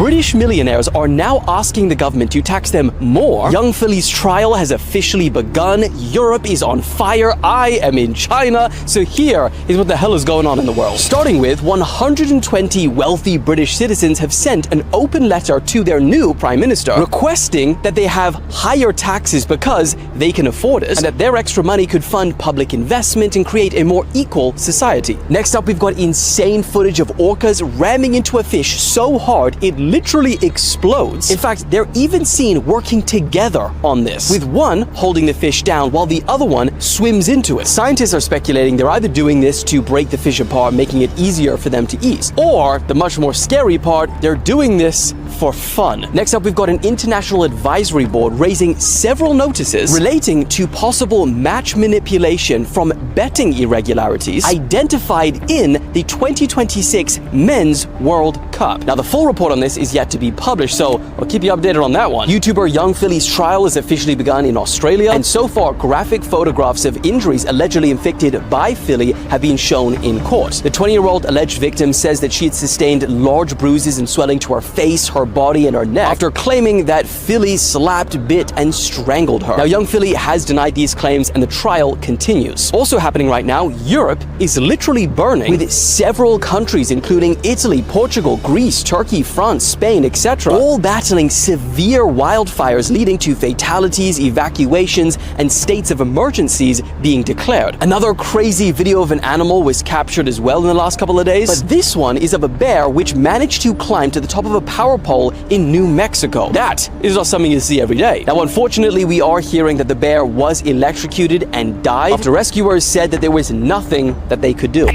British millionaires are now asking the government to tax them more. Young Philly's trial has officially begun. Europe is on fire. I am in China. So here is what the hell is going on in the world. Starting with, 120 wealthy British citizens have sent an open letter to their new prime minister requesting that they have higher taxes because they can afford it, and that their extra money could fund public investment and create a more equal society. Next up, we've got insane footage of orcas ramming into a fish so hard it literally explodes. In fact, they're even seen working together on this, with one holding the fish down while the other one swims into it. Scientists are speculating they're either doing this to break the fish apart, making it easier for them to eat, or the much more scary part, they're doing this for fun. Next up, we've got an international advisory board raising several notices relating to possible match manipulation from betting irregularities identified in the 2026 Men's World Cup. Now, the full report on this is yet to be published, so I'll keep you updated on that one. YouTuber Young Philly's trial has officially begun in Australia, and so far, graphic photographs of injuries allegedly inflicted by Philly have been shown in court. The 20-year-old alleged victim says that she had sustained large bruises and swelling to her face, her body, and her neck after claiming that Philly slapped, bit, and strangled her. Now, Young Philly has denied these claims, and the trial continues. Also happening right now, Europe is literally burning, with several countries, including Italy, Portugal, Greece, Turkey, France, Spain, etc., all battling severe wildfires leading to fatalities, evacuations, and states of emergencies being declared. Another crazy video of an animal was captured as well in the last couple of days, but this one is of a bear which managed to climb to the top of a power pole in New Mexico. That is not something you see every day. Now, unfortunately, we are hearing that the bear was electrocuted and died after rescuers said that there was nothing that they could do.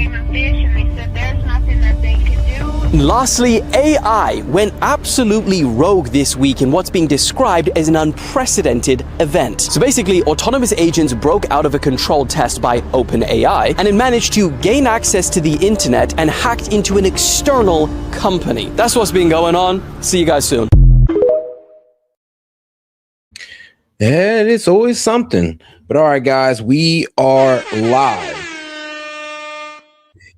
Lastly, AI went absolutely rogue this week in what's being described as an unprecedented event. So basically, autonomous agents broke out of a controlled test by OpenAI, and it managed to gain access to the internet and hacked into an external company. That's what's been going on. See you guys soon. Yeah, it's always something. But all right, guys, we are live.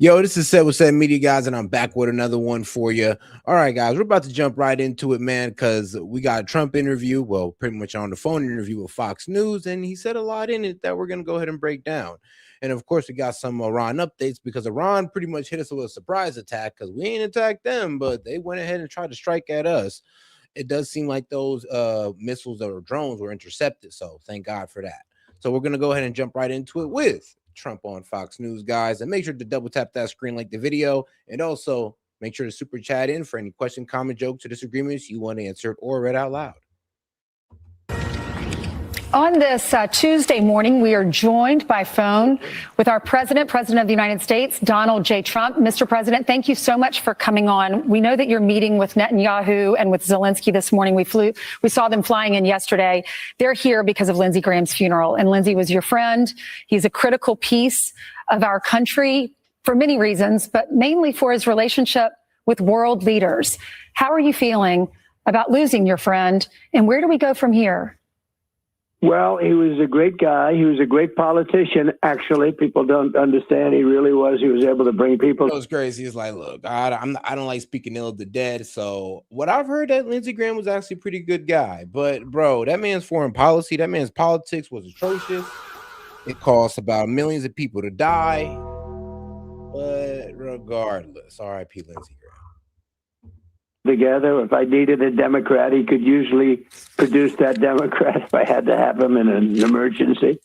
Yo, this is S.E.T with S.E.T Media, guys, and I'm back with another one for you. All right, guys, we're about to jump right into it, man, because we got a Trump interview, well, pretty much on the phone interview with Fox News, and he said a lot in it that we're going to go ahead and break down. And, of course, we got some Iran updates because Iran pretty much hit us with a surprise attack because we ain't attacked them, but they went ahead and tried to strike at us. It does seem like those missiles or drones were intercepted, so thank God for that. So we're going to go ahead and jump right into it with Trump on Fox News, guys, and make sure to double tap that screen, like the video, and also make sure to super chat in for any question, comment, jokes, or disagreements you want answered or read out loud. On this Tuesday morning, we are joined by phone with our President of the United States, Donald J. Trump. Mr. President, thank you so much for coming on. We know that you're meeting with Netanyahu and with Zelenskyy this morning. We saw them flying in yesterday. They're here because of Lindsey Graham's funeral. And Lindsey was your friend. He's a critical piece of our country for many reasons, but mainly for his relationship with world leaders. How are you feeling about losing your friend? And where do we go from here? Well, he was a great guy. He was a great politician, actually. People don't understand. He really was. He was able to bring people. It was crazy. He's like, look, I don't like speaking ill of the dead. So what I've heard that Lindsey Graham was actually a pretty good guy. But, bro, that man's foreign policy, that man's politics was atrocious. It cost about millions of people to die. But regardless, R.I.P. Lindsey Graham. Together. If I needed a Democrat, he could usually produce that Democrat if I had to have him in an emergency.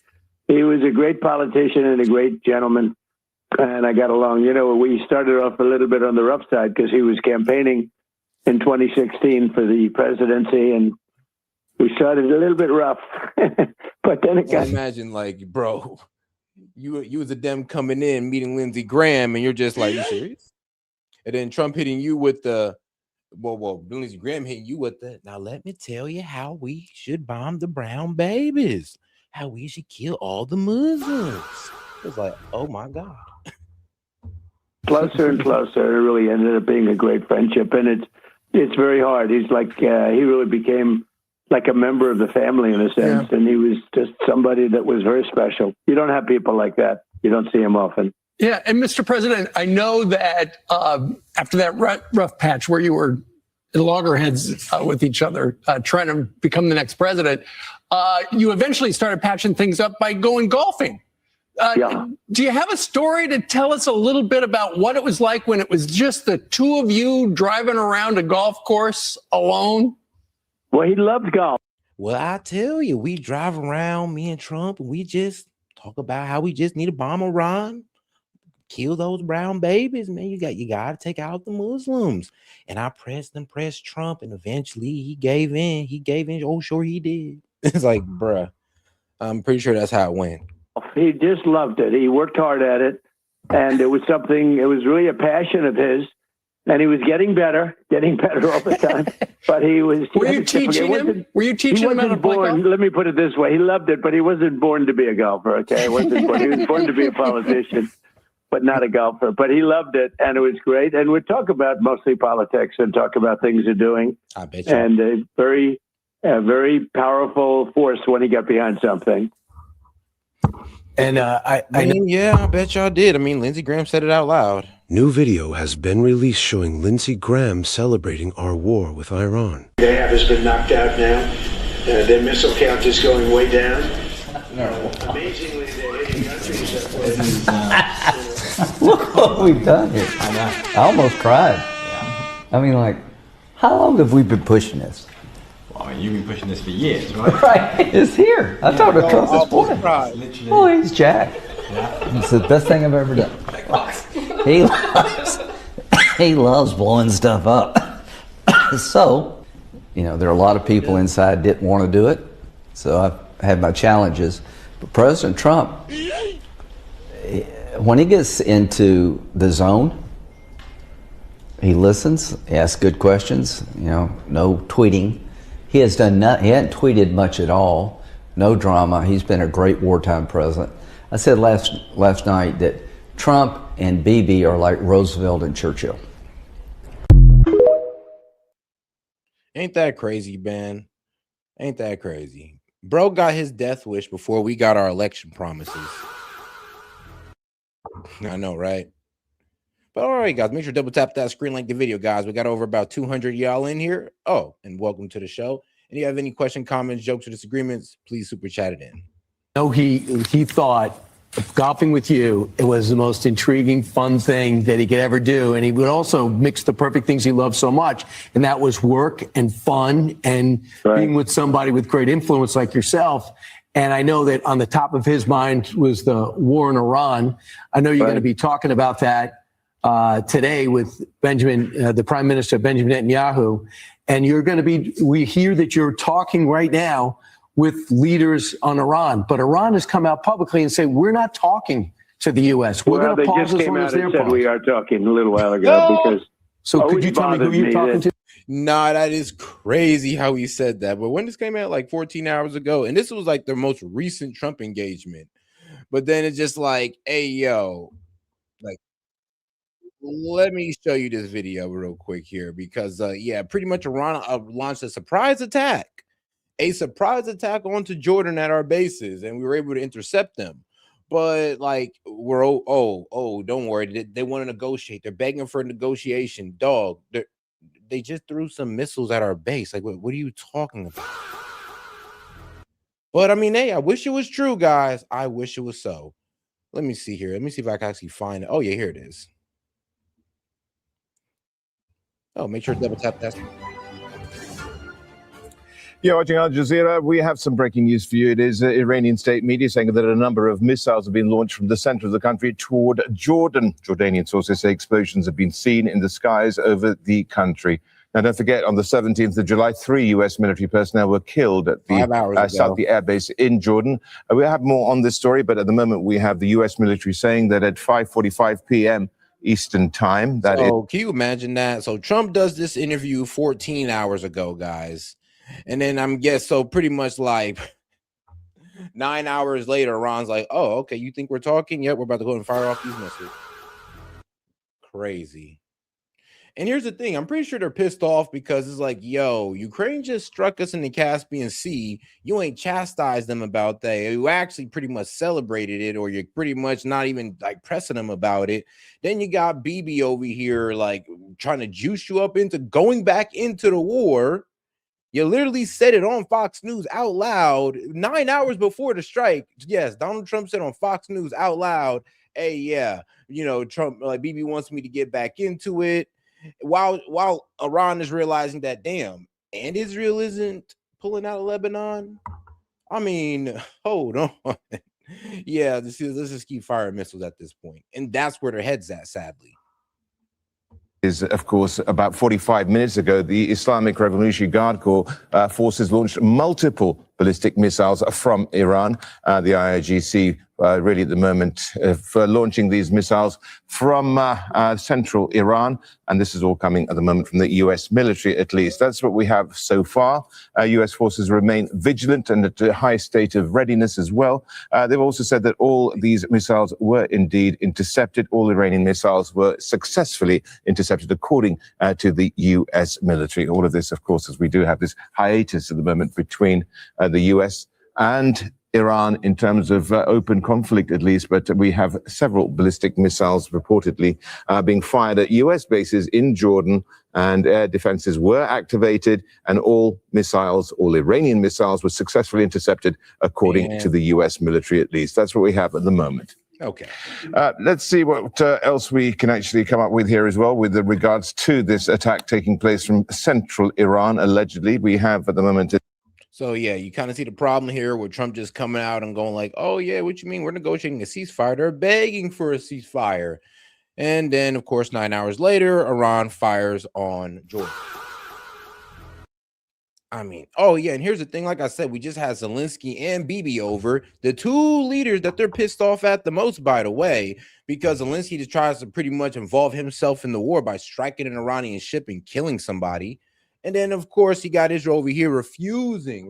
He was a great politician and a great gentleman, and I got along. You know, we started off a little bit on the rough side because he was campaigning in 2016 for the presidency, and we started a little bit rough. But then it got... Imagine, like, bro, you was a Dem coming in, meeting Lindsey Graham, and you're just like, you serious? And then Trump hitting you with the... Well, Lindsey Graham hitting you with that. Now, let me tell you how we should bomb the brown babies, how we should kill all the Muslims. It's like, oh my God. Closer and closer. It really ended up being a great friendship, and it's very hard. He's like, he really became like a member of the family in a sense, and he was just somebody that was very special. You don't have people like that. You don't see him often. Yeah, and Mr. President, I know that after that rough patch where you were loggerheads with each other, trying to become the next president. You eventually started patching things up by going golfing. Yeah. Do you have a story to tell us a little bit about what it was like when it was just the two of you driving around a golf course alone? Well, he loved golf. Well, I tell you, we drive around, me and Trump, and we just talk about how we just need to bomb Iran, kill those brown babies, man. You got to take out the Muslims. And I pressed Trump, and eventually he gave in. Oh, sure he did. It's like, bruh, I'm pretty sure that's how it went. He just loved it. He worked hard at it, and it was really a passion of his, and he was getting better all the time. But he was. Were you teaching him? Were you teaching him how to play golf? Let me put it this way: he loved it, but he wasn't born to be a golfer. Okay, he was born to be a politician, but not a golfer. But he loved it, and it was great. And we'd talk about mostly politics and talk about things they're doing. I bet you. And a very powerful force when he got behind something. And I mean, yeah, I bet y'all did. I mean, Lindsey Graham said it out loud. New video has been released showing Lindsey Graham celebrating our war with Iran. They has been knocked out now. Their missile count is going way down. No. Amazingly, they're hitting countries that Look what we've done here. I know. I almost cried. Yeah. I mean, like, how long have we been pushing this? Well, I mean, you've been pushing this for years, right? Right. It's here. I talked to Trump this morning. Literally. Oh, he's Jack. Yeah. It's the best thing I've ever done. He loves blowing stuff up. So, you know, there are a lot of people inside didn't want to do it. So I've had my challenges. But President Trump, when he gets into the zone, he listens, he asks good questions, you know, no tweeting. He has done he hadn't tweeted much at all, no drama. He's been a great wartime president. I said last night that Trump and Bibi are like Roosevelt and Churchill. Ain't that crazy, Ben? Ain't that crazy? Bro got his death wish before we got our election promises. I know, right? But all right, guys, make sure to double tap that screen, like the video, guys. We got over about 200 y'all in here. Oh, and welcome to the show. And if you have any question, comments, jokes, or disagreements, please super chat it in. No, he thought golfing with you, it was the most intriguing, fun thing that he could ever do. And he would also mix the perfect things he loved so much. And that was work and fun and being with somebody with great influence like yourself. And I know that on the top of his mind was the war in Iran. I know you're going to be talking about that today with the Prime Minister, Benjamin Netanyahu. And you're going to we hear that you're talking right now with leaders on Iran, but Iran has come out publicly and say, we're not talking to the U.S. We're going to pause just as came long out as they're and said paused. we are talking a little while ago because. So could you tell me who you're talking to? Nah, that is crazy how he said that. But when this came out like 14 hours ago, and this was like the most recent Trump engagement, but then it's just like, hey, yo, like, let me show you this video real quick here because, yeah, pretty much Iran launched a surprise attack onto Jordan at our bases, and we were able to intercept them. But like, we're don't worry, they want to negotiate. They're begging for a negotiation. Dog, they just threw some missiles at our base. Like, what are you talking about? But I mean, hey, I wish it was true, guys. I wish it was so. Let me see here. Let me see if I can actually find it. Oh yeah, here it is. Oh, make sure to double tap that. You're watching Al Jazeera. We have some breaking news for you. It is Iranian state media saying that a number of missiles have been launched from the center of the country toward Jordan. Jordanian sources say explosions have been seen in the skies over the country. Now, don't forget, on the 17th of July, 3 U.S. military personnel were killed at the Saudi Air Base in Jordan. We'll have more on this story, but at the moment we have the U.S. military saying that at 5:45 p.m. Eastern time. Can you imagine that? So Trump does this interview 14 hours ago, guys. And then so pretty much like 9 hours later, Ron's like, oh, okay, you think we're talking? Yep, we're about to go and fire off these missiles. Crazy. And here's the thing, I'm pretty sure they're pissed off because it's like, yo, Ukraine just struck us in the Caspian Sea. You ain't chastised them about that. You actually pretty much celebrated it, or you're pretty much not even like pressing them about it. Then you got Bibi over here like trying to juice you up into going back into the war. You literally said it on Fox News out loud 9 hours before the strike. Yes, Donald Trump said on Fox News out loud, hey, yeah, Trump, like, Bibi wants me to get back into it. While Iran is realizing that, damn, and Israel isn't pulling out of Lebanon. I mean, hold on. Yeah, let's just keep firing missiles at this point. And that's where their head's at, sadly. Is, of course, about 45 minutes ago, the Islamic Revolutionary Guard Corps forces launched multiple ballistic missiles from Iran. The IRGC really at the moment for launching these missiles from central Iran. And this is all coming at the moment from the US military, at least. That's what we have so far. US forces remain vigilant and at a high state of readiness as well. They've also said that all these missiles were indeed intercepted. All Iranian missiles were successfully intercepted, according to the US military. All of this, of course, as we do have this hiatus at the moment between the US and Iran in terms of open conflict, at least, but we have several ballistic missiles reportedly being fired at US bases in Jordan, and air defenses were activated, and all Iranian missiles were successfully intercepted, according to the US military, at least. That's what we have at the moment. Okay. Let's see what else we can actually come up with here as well with regards to this attack taking place from central Iran, allegedly. We have at the moment... So, yeah, you kind of see the problem here with Trump just coming out and going like, oh, yeah, what you mean? We're negotiating a ceasefire. They're begging for a ceasefire. And then, of course, 9 hours later, Iran fires on Jordan. I mean, oh, yeah. And here's the thing. Like I said, we just had Zelenskyy and Bibi over, the two leaders that they're pissed off at the most, by the way, because Zelenskyy just tries to pretty much involve himself in the war by striking an Iranian ship and killing somebody. And then, of course, he got Israel over here refusing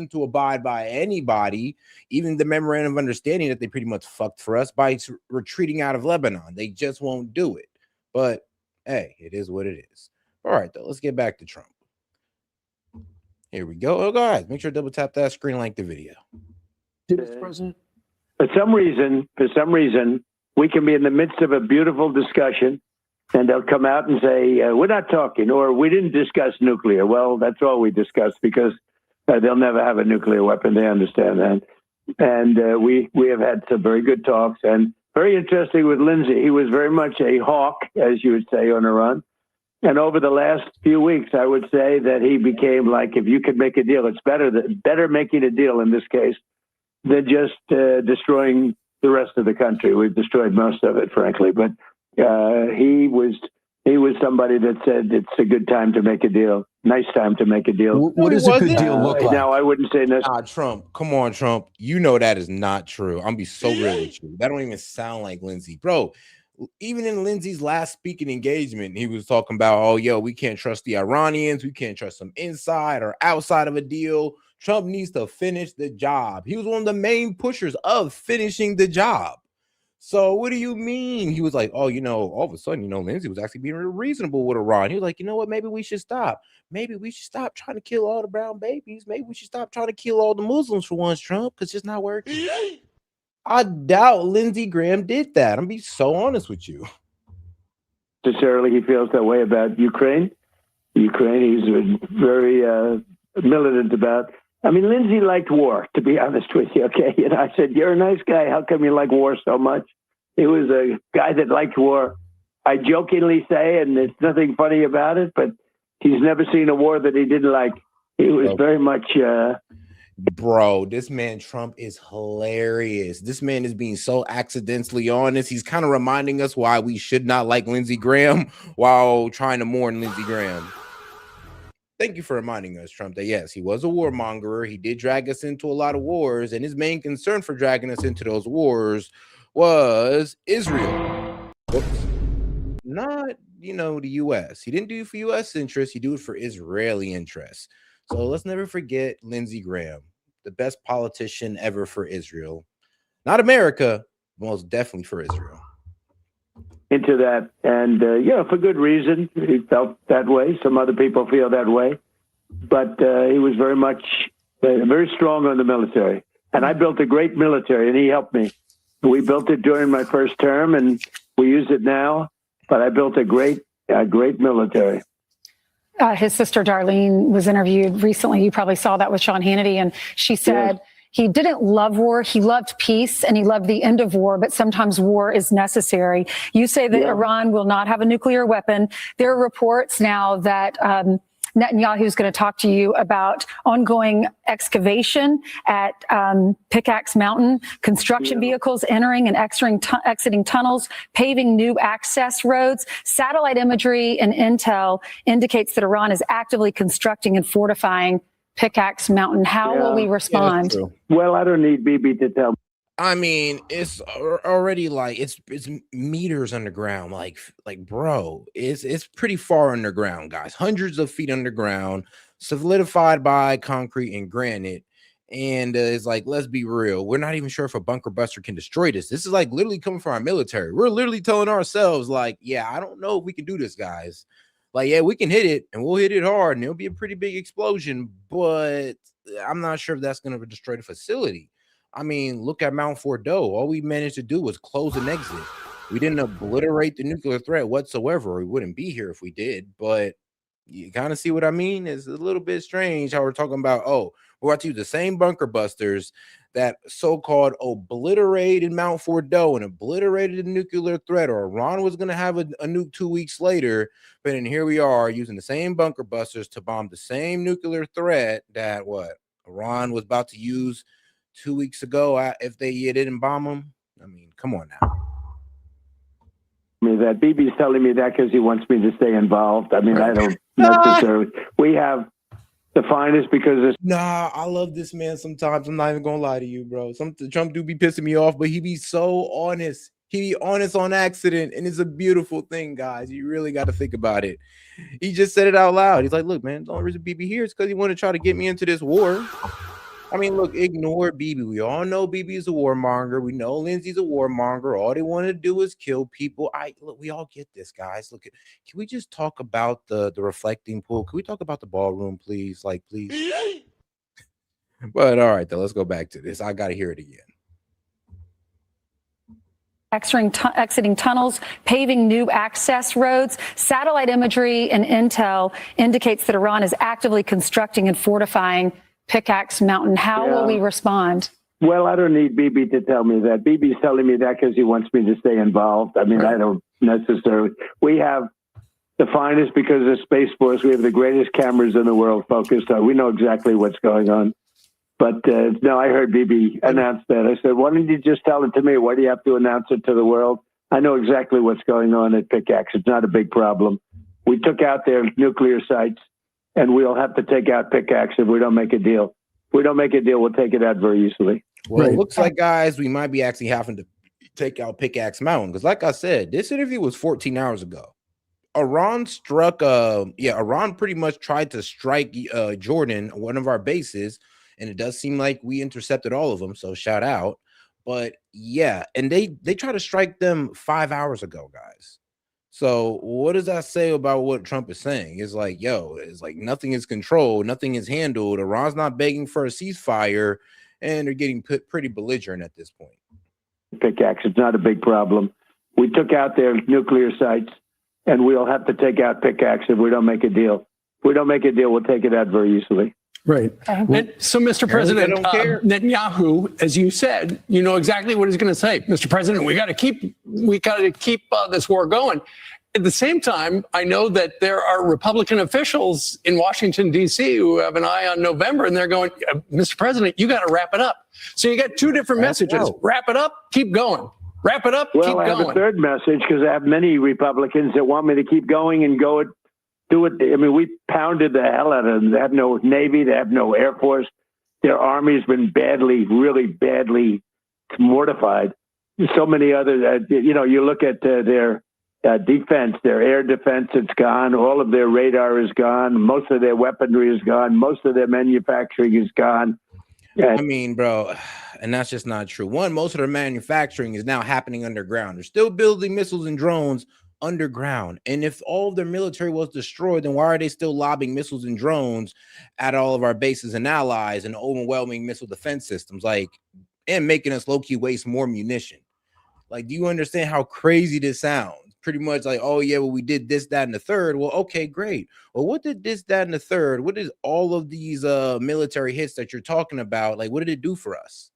to abide by anybody, even the memorandum of understanding that they pretty much fucked for us by retreating out of Lebanon. They just won't do it. But, hey, it is what it is. All right, though, let's get back to Trump. Here we go. Oh, guys, make sure to double tap that screen, like the video. President? For some reason, we can be in the midst of a beautiful discussion, and they'll come out and say, we're not talking, or we didn't discuss nuclear. Well, that's all we discussed, because they'll never have a nuclear weapon. They understand that. And we have had some very good talks, and very interesting with Lindsey. He was very much a hawk, as you would say, on Iran. And over the last few weeks, I would say that he became like, if you could make a deal, it's better making a deal in this case than just destroying the rest of the country. We've destroyed most of it, frankly, but he was somebody that said it's a good time to make a deal. Nice time to make a deal. What does a good deal look like? Now, I wouldn't say this. Trump. Come on, Trump. You know that is not true. I'm gonna be so real with you. That don't even sound like Lindsey, bro. Even in Lindsey's last speaking engagement, he was talking about, oh, yo, we can't trust the Iranians. We can't trust them inside or outside of a deal. Trump needs to finish the job. He was one of the main pushers of finishing the job. So what do you mean? He was like, oh, all of a sudden, Lindsey was actually being reasonable with Iran. He was like, you know what? Maybe we should stop. Maybe we should stop trying to kill all the brown babies. Maybe we should stop trying to kill all the Muslims for once, Trump, because it's not working. I doubt Lindsey Graham did that. I'm be so honest with you. Necessarily, he feels that way about Ukraine. He's very militant about. I mean, Lindsey liked war, to be honest with you. Okay, I said, you're a nice guy. How come you like war so much? He was a guy that liked war. I jokingly say, and there's nothing funny about it, but he's never seen a war that he didn't like. He was very much. Bro, this man Trump is hilarious. This man is being so accidentally honest. He's kind of reminding us why we should not like Lindsey Graham while trying to mourn Lindsey Graham. Thank you for reminding us, Trump, that yes, he was a warmonger. He did drag us into a lot of wars, and his main concern for dragging us into those wars was Israel. Whoops. Not, the U.S. He didn't do it for U.S. interests. He did it for Israeli interests. So let's never forget Lindsey Graham, the best politician ever for Israel. Not America, most definitely for Israel. into that. And, for good reason. He felt that way. Some other people feel that way. But he was very strong on the military. And I built a great military, and he helped me. We built it during my first term, and we use it now. But I built a great military. His sister Darlene was interviewed recently. You probably saw that with Sean Hannity. And she said he didn't love war. He loved peace and he loved the end of war. But sometimes war is necessary. You say that Iran will not have a nuclear weapon. There are reports now that Netanyahu is going to talk to you about ongoing excavation at Pickaxe Mountain, construction vehicles entering and exiting tunnels, paving new access roads. Satellite imagery and intel indicates that Iran is actively constructing and fortifying Pickaxe Mountain. How will we respond? Well, I don't need Bibi to tell me. I mean, it's already like it's meters underground. Like bro, it's pretty far underground, guys. Hundreds of feet underground, solidified by concrete and granite. And it's like, let's be real. We're not even sure if a bunker buster can destroy this. This is like literally coming from our military. We're literally telling ourselves, like, yeah, I don't know if we can do this, guys. Like, yeah, we can hit it and we'll hit it hard and it'll be a pretty big explosion. But I'm not sure if that's going to destroy the facility. I mean, look at Mount Fordo. All we managed to do was close an exit. We didn't obliterate the nuclear threat whatsoever. We wouldn't be here if we did. But you kind of see what I mean? It's a little bit strange how we're talking about, we're about to use the same bunker busters that so-called obliterated Mount Fordo and obliterated the nuclear threat, or Iran was going to have a nuke 2 weeks later. But then here we are using the same bunker busters to bomb the same nuclear threat that Iran was about to use 2 weeks ago if they didn't bomb them. I mean, come on now. That Bibi's telling me that because he wants me to stay involved. I mean, I don't necessarily. We have the finest because it's. Nah, I love this man sometimes. I'm not even going to lie to you, bro. Trump do be pissing me off, but he be so honest. He be honest on accident, and it's a beautiful thing, guys. You really got to think about it. He just said it out loud. He's like, look, man, the only reason Bibi here is because he wanted to try to get me into this war. I mean, look, ignore Bibi. We all know Bibi is a warmonger. We know Lindsey's a warmonger. All they want to do is kill people. Look, we all get this, guys. Look, can we just talk about the reflecting pool? Can we talk about the ballroom, please? Like, please. But all right, then let's go back to this. I got to hear it again. Exiting tunnels, paving new access roads. Satellite imagery and intel indicates that Iran is actively constructing and fortifying Pickaxe Mountain. How will we respond? Well, I don't need Bibi to tell me that. Bibi's telling me that because he wants me to stay involved. I mean, I don't necessarily. We have the finest because of Space Force. We have the greatest cameras in the world focused on. We know exactly what's going on. But no, I heard Bibi announce that. I said, why don't you just tell it to me? Why do you have to announce it to the world? I know exactly what's going on at Pickaxe. It's not a big problem. We took out their nuclear sites. And we'll have to take out Pickaxe if we don't make a deal. If we don't make a deal, we'll take it out very easily. Well, it looks like, guys, we might be actually having to take out Pickaxe Mountain. Because like I said, this interview was 14 hours ago. Iran Iran pretty much tried to strike Jordan, one of our bases. And it does seem like we intercepted all of them. So shout out. But yeah, and they tried to strike them 5 hours ago, guys. So what does that say about what Trump is saying? It's like, it's like nothing is controlled, nothing is handled. Iran's not begging for a ceasefire, and they're getting pretty belligerent at this point. Pickaxe, it's not a big problem. We took out their nuclear sites, and we'll have to take out Pickaxe if we don't make a deal. If we don't make a deal, we'll take it out very easily. Right. And so, Mr. President, Netanyahu, as you said, you know exactly what he's going to say. Mr. President, we got to keep this war going. At the same time, I know that there are Republican officials in Washington, D.C. who have an eye on November, and they're going, Mr. President, you got to wrap it up. So you got two different messages. Wrap it up, keep going. Wrap it up, keep going. Well, I have a third message because I have many Republicans that want me to keep going and do it. I mean, we pounded the hell out of them. They have no Navy. They have no Air Force. Their army's been really badly mortified. So many other, you look at their defense, their air defense, it's gone. All of their radar is gone. Most of their weaponry is gone. Most of their manufacturing is gone. I mean, bro, and that's just not true. One, most of their manufacturing is now happening underground. They're still building missiles and drones underground. And if all of their military was destroyed, then why are they still lobbing missiles and drones at all of our bases and allies and overwhelming missile defense systems, like, and making us low-key waste more munition? Like, do you understand how crazy this sounds? Pretty much like, oh yeah, well, we did this, that, and the third. Well, okay, great. Well, what did this, that, and the third? What is all of these military hits that you're talking about? Like, what did it do for us?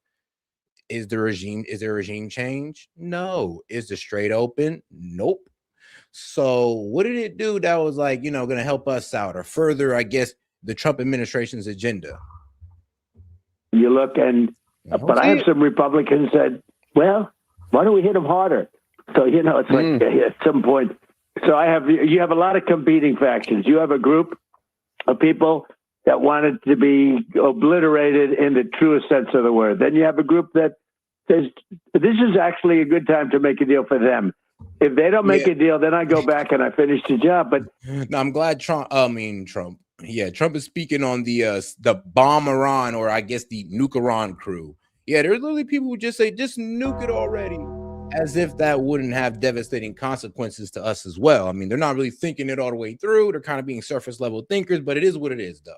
Is there a regime change? No. Is the straight open? Nope. So what did it do that was like, you know, going to help us out or further, I guess, the Trump administration's agenda? You look and, but I have some Republicans said, well, why don't we hit them harder? So, you know, it's like at some point. So you have a lot of competing factions. You have a group of people that wanted to be obliterated in the truest sense of the word. Then you have a group that says, this is actually a good time to make a deal for them. If they don't make a deal, then I go back and I finish the job. But no, I'm glad Trump. Yeah, Trump is speaking on the bomb Iran, or I guess the nuke Iran crew. Yeah, there's literally people who just say, just nuke it already, as if that wouldn't have devastating consequences to us as well. I mean, they're not really thinking it all the way through. They're kind of being surface level thinkers, but it is what it is, though.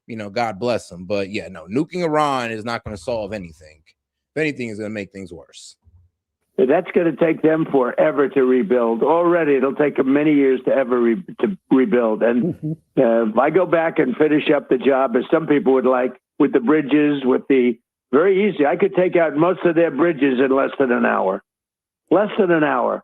You know, God bless them. But yeah, no, nuking Iran is not going to solve anything. If anything, it's going to make things worse. That's going to take them forever to rebuild. Already, it'll take them many years to rebuild. And if I go back and finish up the job, as some people would like, with the bridges, with the very easy, I could take out most of their bridges in less than an hour. Less than an hour.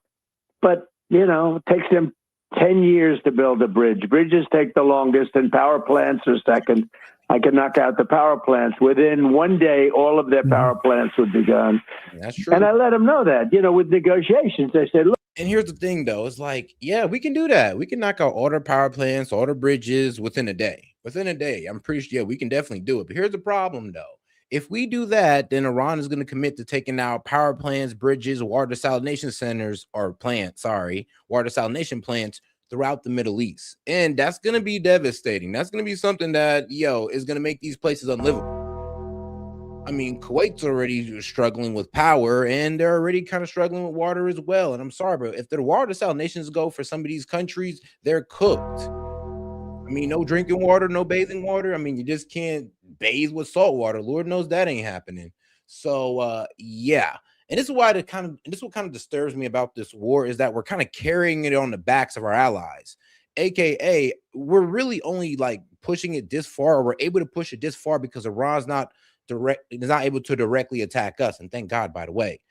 But, you know, it takes them 10 years to build a bridge. Bridges take the longest, and power plants are second. I can knock out the power plants. Within one day, all of their power plants would be gone. That's true. And I let them know that, you know, with negotiations, they said, look. And here's the thing, though. It's like, yeah, we can do that. We can knock out all the power plants, all the bridges within a day. Within a day. I'm pretty sure, yeah, we can definitely do it. But here's the problem, though. If we do that, then Iran is going to commit to taking out power plants, bridges, water desalination centers, or plants, water desalination plants throughout the Middle East. And that's going to be devastating. That's going to be something that, is going to make these places unlivable. I mean, Kuwait's already struggling with power, and they're already kind of struggling with water as well. And I'm sorry, but if the water desalinations go for some of these countries, they're cooked. I mean, no drinking water, no bathing water. I mean, you just can't bathe with salt water. Lord knows that ain't happening. So, yeah. And this is why what kind of disturbs me about this war is that we're kind of carrying it on the backs of our allies, aka we're really only like pushing it this far, or we're able to push it this far because Iran's not able to directly attack us. And thank God, by the way,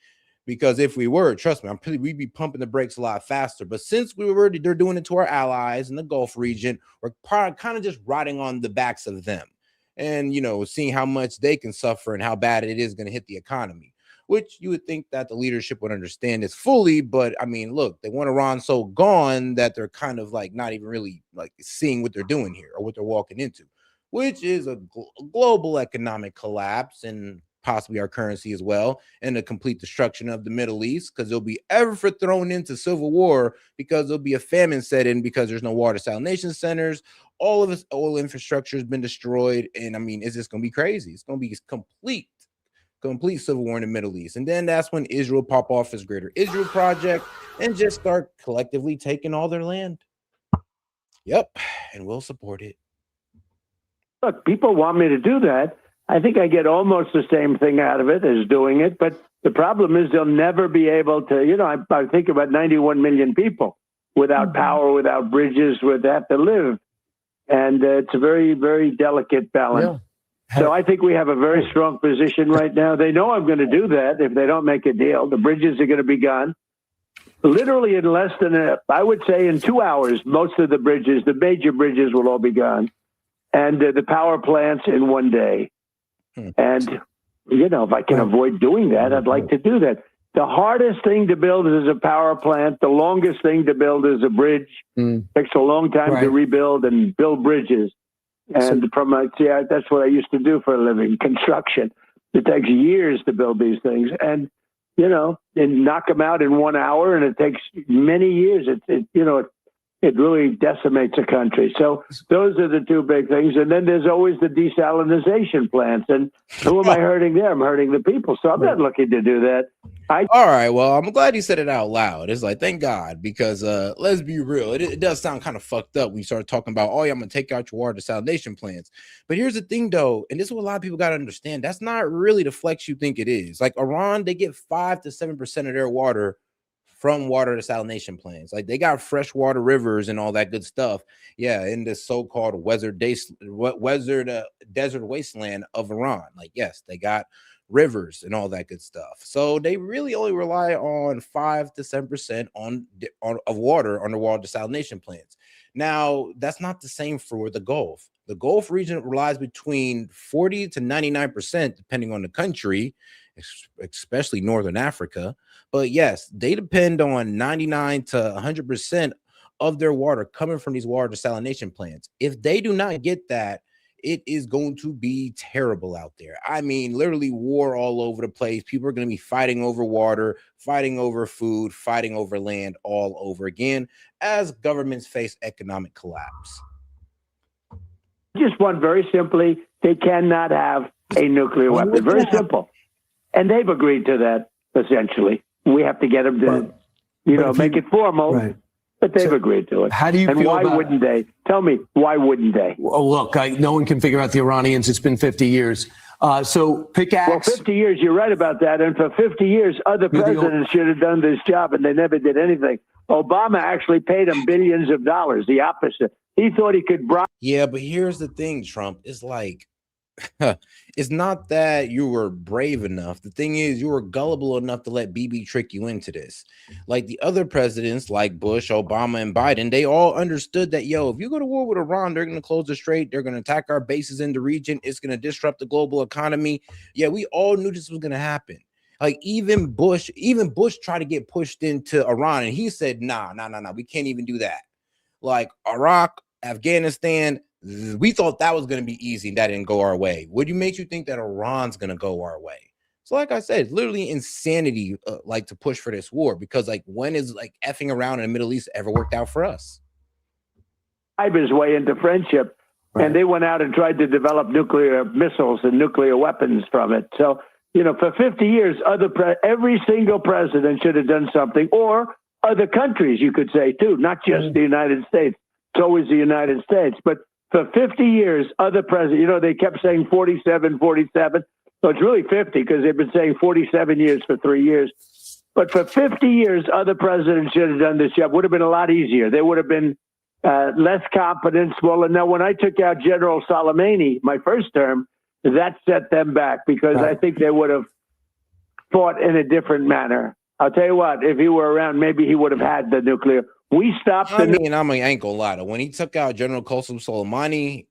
because if we were, trust me, we'd be pumping the brakes a lot faster. But since they're doing it to our allies in the Gulf region, we're kind of just riding on the backs of them, and seeing how much they can suffer and how bad it is going to hit the economy. Which you would think that the leadership would understand this fully, but I mean, look, they want Iran so gone that they're kind of like not even really like seeing what they're doing here or what they're walking into, which is a global economic collapse and possibly our currency as well, and a complete destruction of the Middle East, because they'll be ever thrown into civil war because there'll be a famine set in because there's no water desalination centers. All of this oil infrastructure has been destroyed, and I mean, it's just going to be crazy. It's going to be complete civil war in the Middle East. And then that's when Israel pop off his Greater Israel Project and just start collectively taking all their land. Yep, and we'll support it. Look, people want me to do that. I think I get almost the same thing out of it as doing it, but the problem is they'll never be able to, I think about 91 million people without power, without bridges, would have to live. And it's a very, very delicate balance. Yeah. So I think we have a very strong position right now. They know I'm going to do that if they don't make a deal. The bridges are going to be gone. Literally in less than, I would say in 2 hours, most of the bridges, the major bridges will all be gone. And the power plants in one day. And, if I can avoid doing that, I'd like to do that. The hardest thing to build is a power plant. The longest thing to build is a bridge. Takes a long time to rebuild and build bridges. And that's what I used to do for a living, construction. It takes years to build these things, and and knock them out in 1 hour, and it takes many years. it really decimates a country. So those are the two big things. And then there's always the desalinization plants. And who am I hurting there? I'm hurting the people. So I'm not looking to do that. All right, well, I'm glad he said it out loud. It's like, thank God, because let's be real. It does sound kind of fucked up when you start talking about, oh, yeah, I'm going to take out your water desalination plants. But here's the thing, though, and this is what a lot of people got to understand. That's not really the flex you think it is. Like Iran, they get 5 to 7% of their water from water desalination plants. Like they got freshwater rivers and all that good stuff. Yeah, in this so-called desert wasteland of Iran. Like, yes, they got rivers and all that good stuff. So they really only rely on 5 to 7% of water underwater desalination plants. Now, that's not the same for the Gulf. The Gulf region relies between 40 to 99%, depending on the country, especially Northern Africa. But yes, they depend on 99 to 100% of their water coming from these water desalination plants. If they do not get that, it is going to be terrible out there. I mean, literally war all over the place. People are going to be fighting over water, fighting over food, fighting over land all over again as governments face economic collapse. Just one, very simply, they cannot have a nuclear weapon. Very simple. And they've agreed to that, essentially. We have to get them to, make it formal. Right. But they've agreed to it. How do you and feel why about wouldn't they? Tell me, why wouldn't they? Well, look, no one can figure out the Iranians. It's been 50 years. So pickaxe. Well, 50 years, you're right about that. And for 50 years, other presidents should have done this job, and they never did anything. Obama actually paid them billions of dollars, the opposite. He thought he could bribe. Yeah, but here's the thing, Trump. It's like, it's not that you were brave enough. The thing is, you were gullible enough to let Bibi trick you into this. Like the other presidents, like Bush, Obama, and Biden, they all understood that, if you go to war with Iran, they're going to close the strait. They're going to attack our bases in the region. It's going to disrupt the global economy. Yeah, we all knew this was going to happen. Like even Bush tried to get pushed into Iran, and he said, nah, we can't even do that. Like Iraq, Afghanistan, we thought that was going to be easy and that didn't go our way. What makes you think that Iran's going to go our way? So like I said, it's literally insanity to push for this war, because when is effing around in the Middle East ever worked out for us? His way into friendship, right. And they went out and tried to develop nuclear missiles and nuclear weapons from it. So, for 50 years, every single president should have done something, or other countries, you could say too, not just the United States. It's always the United States, but for 50 years, other presidents, they kept saying 47. So it's really 50 because they've been saying 47 years for 3 years. But for 50 years, other presidents should have done this job. Would have been a lot easier. They would have been less competent. Well, and now when I took out General Soleimani, my first term, that set them back because I think they would have fought in a different manner. I'll tell you what, if he were around, maybe he would have had the nuclear. We stopped. I ain't gonna lie. When he took out General Qasem Soleimani,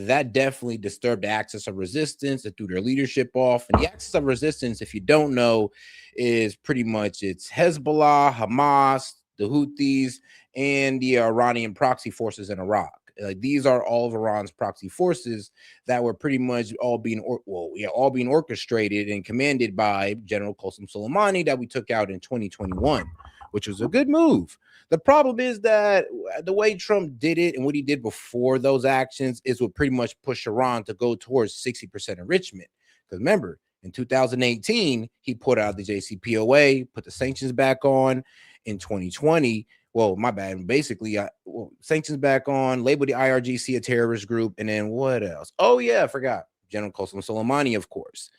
that definitely disturbed the axis of resistance. It threw their leadership off. And the axis of resistance, if you don't know, is pretty much it's Hezbollah, Hamas, the Houthis, and the Iranian proxy forces in Iraq. These are all of Iran's proxy forces that were pretty much all being orchestrated and commanded by General Qasem Soleimani that we took out in 2021. Which was a good move. The problem is that the way Trump did it and what he did before those actions is what pretty much pushed Iran to go towards 60% enrichment. Because remember, in 2018, he put out the JCPOA, put the sanctions back on. In 2020, basically, sanctions back on, labeled the IRGC a terrorist group, and then what else? Oh, yeah, I forgot. General Qasem Soleimani, of course.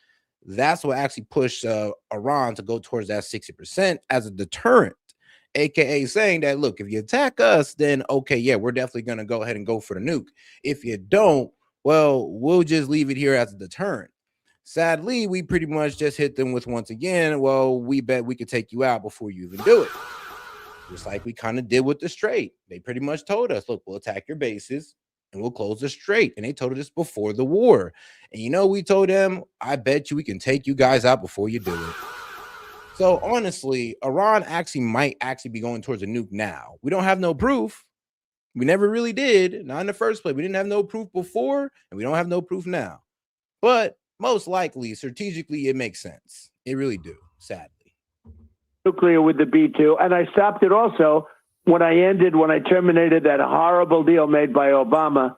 That's what actually pushed Iran to go towards that 60% as a deterrent, aka saying that, look, if you attack us, then okay, yeah, we're definitely going to go ahead and go for the nuke. If you don't, well, we'll just leave it here as a deterrent. Sadly, we pretty much just hit them with, once again, well, we bet we could take you out before you even do it. Just like we kind of did with the Strait. They pretty much told us, look, we'll attack your bases and we'll close the Strait. And they told us this before the war. And we told them, I bet you we can take you guys out before you do it. So honestly, Iran might be going towards a nuke now. We don't have no proof. We never really did. Not in the first place. We didn't have no proof before, and we don't have no proof now. But most likely, strategically, it makes sense. It really do, sadly. Nuclear with the B-2. And I stopped it also when I terminated that horrible deal made by Obama,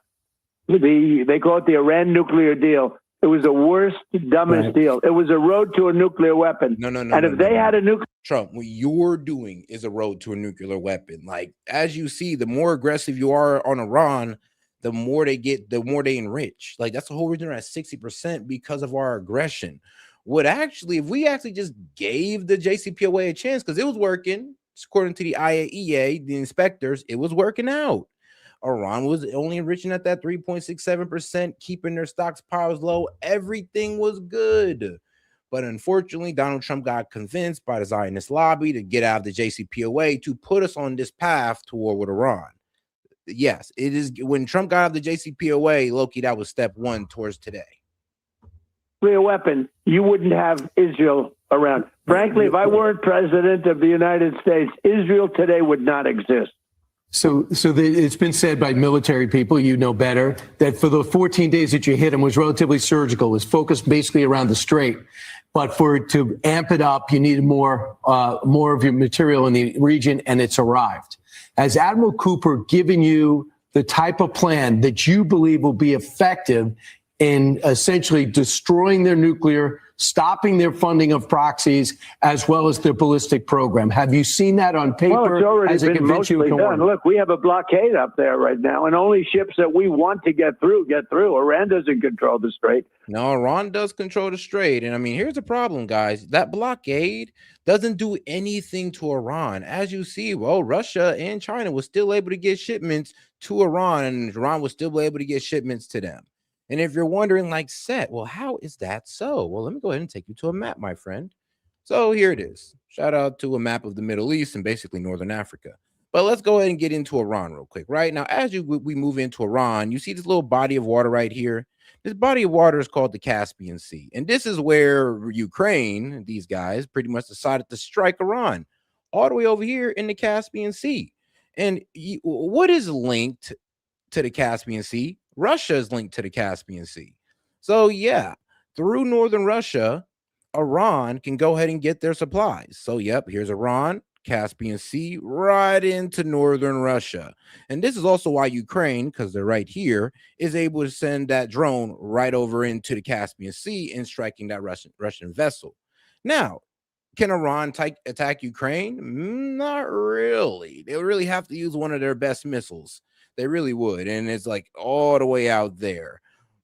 they call it the Iran nuclear deal. It was the worst, dumbest deal. It was a road to a nuclear weapon. No. And if they had a nuclear Trump, what you're doing is a road to a nuclear weapon. Like, as you see, the more aggressive you are on Iran, the more they enrich. Like, that's the whole reason they're at 60% because of our aggression. If we actually just gave the JCPOA a chance, because it was working, according to the IAEA, the inspectors, it was working out. Iran was only enriching at that 3.67%, keeping their stockpiles low. Everything was good. But unfortunately, Donald Trump got convinced by the Zionist lobby to get out of the JCPOA to put us on this path to war with Iran. Yes, it is. When Trump got out of the JCPOA, Loki, that was step one towards today. weapon, you wouldn't have Israel around. Frankly, if I weren't president of the United States, Israel today would not exist. It's been said by military people, you know better, that for the 14 days that you hit him was relatively surgical, was focused basically around the strait. But to amp it up, you needed more of your material in the region, and it's arrived. Has Admiral Cooper given you the type of plan that you believe will be effective in essentially destroying their nuclear, stopping their funding of proxies, as well as their ballistic program? Have you seen that on paper? Well, it's already been mostly done. Look, we have a blockade up there right now, and only ships that we want to get through. Iran doesn't control the strait. No, Iran does control the strait. And I mean, here's the problem, guys. That blockade doesn't do anything to Iran. As you see, well, Russia and China was still able to get shipments to Iran, and Iran was still able to get shipments to them. And if you're wondering, like, S.E.T, well, how is that so? Well, let me go ahead and take you to a map, my friend. So here it is. Shout out to a map of the Middle East and basically Northern Africa. But let's go ahead and get into Iran real quick. Right now, as we move into Iran, you see this little body of water right here. This body of water is called the Caspian Sea. And this is where Ukraine, these guys, pretty much decided to strike Iran all the way over here in the Caspian Sea. And what is linked to the Caspian Sea? Russia is linked to the Caspian Sea. So yeah, through northern Russia, Iran can go ahead and get their supplies. So yep, here's Iran, Caspian Sea, right into northern Russia. And this is also why Ukraine, because they're right here, is able to send that drone right over into the Caspian Sea and striking that Russian vessel. Now, can Iran attack Ukraine? Not really. They would really have to use one of their best missiles. They really would. And it's like all the way out there.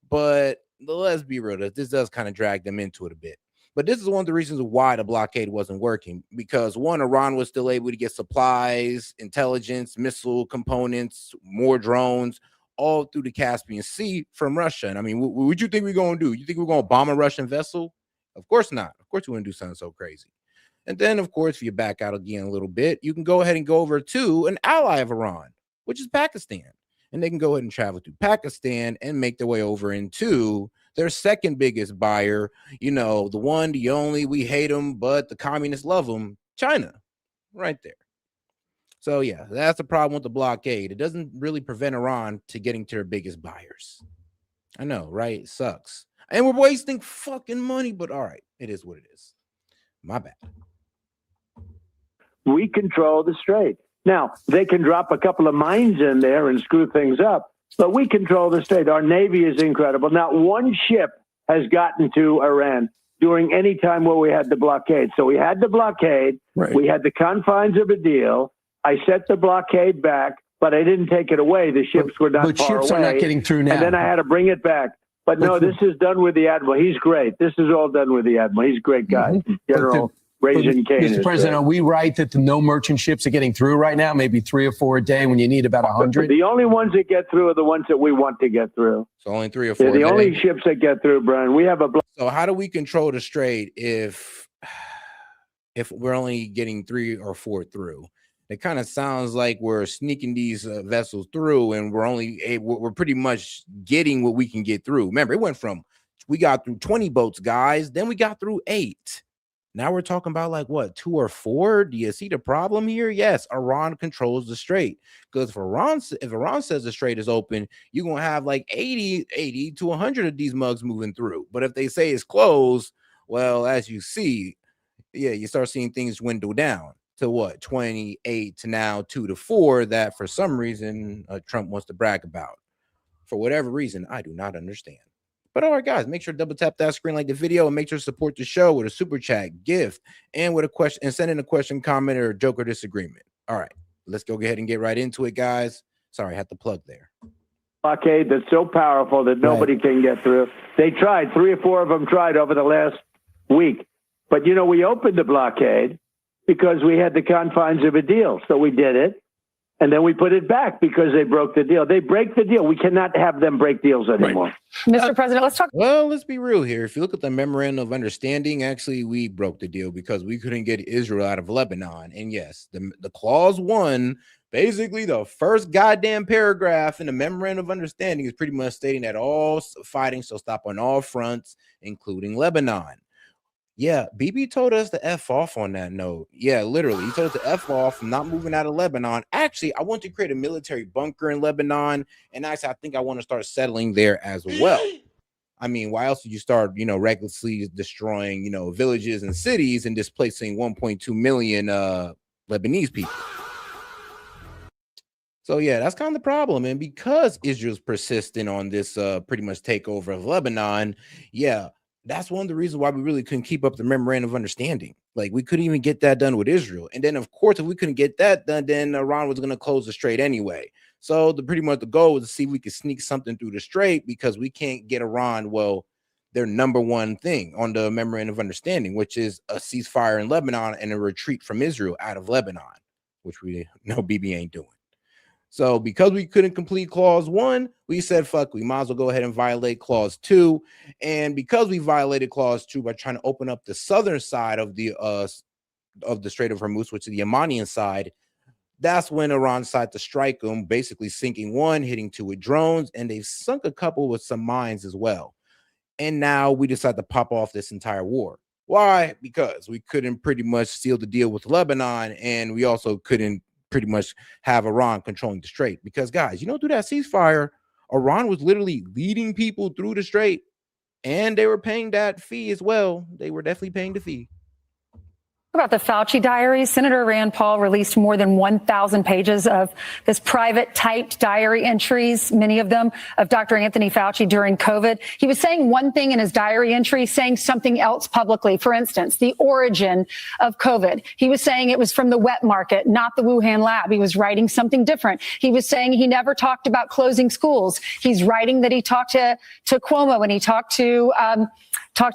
But let's be real, this does kind of drag them into it a bit. But this is one of the reasons why the blockade wasn't working. Because one, Iran was still able to get supplies, intelligence, missile components, more drones, all through the Caspian Sea from Russia. And I mean, what you think we're going to do? You think we're going to bomb a Russian vessel? Of course not. Of course we wouldn't do something so crazy. And then, of course, if you back out again a little bit, you can go ahead and go over to an ally of Iran, which is Pakistan. And they can go ahead and travel through Pakistan and make their way over into their second biggest buyer, you know, the one, the only, we hate them, but the communists love them, China, right there. So yeah, that's the problem with the blockade. It doesn't really prevent Iran to getting to their biggest buyers. I know, right? It sucks. And we're wasting fucking money, but all right, it is what it is. My bad. We control the strait. Now, they can drop a couple of mines in there and screw things up, but we control the strait. Our Navy is incredible. Not one ship has gotten to Iran during any time where we had the blockade. So we had the blockade. Right. We had the confines of a deal. I set the blockade back, but I didn't take it away. The ships were not far away. But ships are not getting through now. And then I had to bring it back. But no, this is done with the Admiral. He's great. This is all done with the Admiral. He's a great guy. General Raising Kane. Mr. President, are we right that the no merchant ships are getting through right now? Maybe 3 or 4 a day when you need about 100? The only ones that get through are the ones that we want to get through. So only 3 or 4 the only ships that get through, Brian. We have a... So how do we control the strait if we're only getting 3 or 4 through? It kind of sounds like we're sneaking these vessels through, and we're pretty much getting what we can get through. Remember, it went from, we got through 20 boats, guys. Then we got through 8. Now we're talking about like what, 2 or 4? Do you see the problem here? Yes, Iran controls the strait. Because if Iran says the strait is open, you're going to have like 80 to 100 of these mugs moving through. But if they say it's closed, well, as you see, yeah, you start seeing things dwindle down. to what, 28 to now 2-4, that for some reason Trump wants to brag about. For whatever reason, I do not understand. But all right, guys, make sure to double tap that screen, like the video, and make sure to support the show with a super chat, gift, and with a question, and send in a question, comment, or a joke or disagreement. All right, let's go ahead and get right into it, guys. Sorry, I had to plug there. Blockade that's so powerful that nobody can get through. They tried, 3 or 4 of them tried over the last week. But, you know, we opened the blockade because we had the confines of a deal. So we did it. And then we put it back because they broke the deal. They break the deal. We cannot have them break deals anymore. Mr. President, let's talk. Well, let's be real here. If you look at the memorandum of understanding, actually, we broke the deal because we couldn't get Israel out of Lebanon. And yes, the clause 1, basically the first goddamn paragraph in the memorandum of understanding is pretty much stating that all fighting shall stop on all fronts, including Lebanon. Yeah, Bibi told us to F off on that note. Yeah, literally. He told us to F off, not moving out of Lebanon. Actually, I want to create a military bunker in Lebanon. And actually, I think I want to start settling there as well. I mean, why else would you start, you know, recklessly destroying, you know, villages and cities and displacing 1.2 million Lebanese people? So, yeah, that's kind of the problem. And because Israel's persistent on this pretty much takeover of Lebanon, yeah, that's one of the reasons why we really couldn't keep up the memorandum of understanding. Like, we couldn't even get that done with Israel. And then, of course, if we couldn't get that done, then Iran was going to close the strait anyway. So pretty much the goal was to see if we could sneak something through the strait, because we can't get Iran, well, their number one thing on the memorandum of understanding, which is a ceasefire in Lebanon and a retreat from Israel out of Lebanon, which we know Bibi ain't doing. So because we couldn't complete clause 1, we said, fuck, we might as well go ahead and violate clause 2. And because we violated clause 2 by trying to open up the southern side of the Strait of Hormuz, which is the Yemenian side, that's when Iran decided to strike them, basically sinking 1, hitting 2 with drones, and they've sunk a couple with some mines as well. And now we decided to pop off this entire war. Why? Because we couldn't pretty much seal the deal with Lebanon, and we also couldn't pretty much have Iran controlling the strait. Because, guys, you know, through that ceasefire, Iran was literally leading people through the strait, and they were paying that fee as well. They were definitely paying the fee. About the Fauci diaries, Senator Rand Paul released more than 1,000 pages of this private typed diary entries, many of them of Dr. Anthony Fauci during COVID. He was saying one thing in his diary entry, saying something else publicly. For instance, the origin of COVID. He was saying it was from the wet market, not the Wuhan lab. He was writing something different. He was saying he never talked about closing schools. He's writing that he talked to Cuomo and he talked to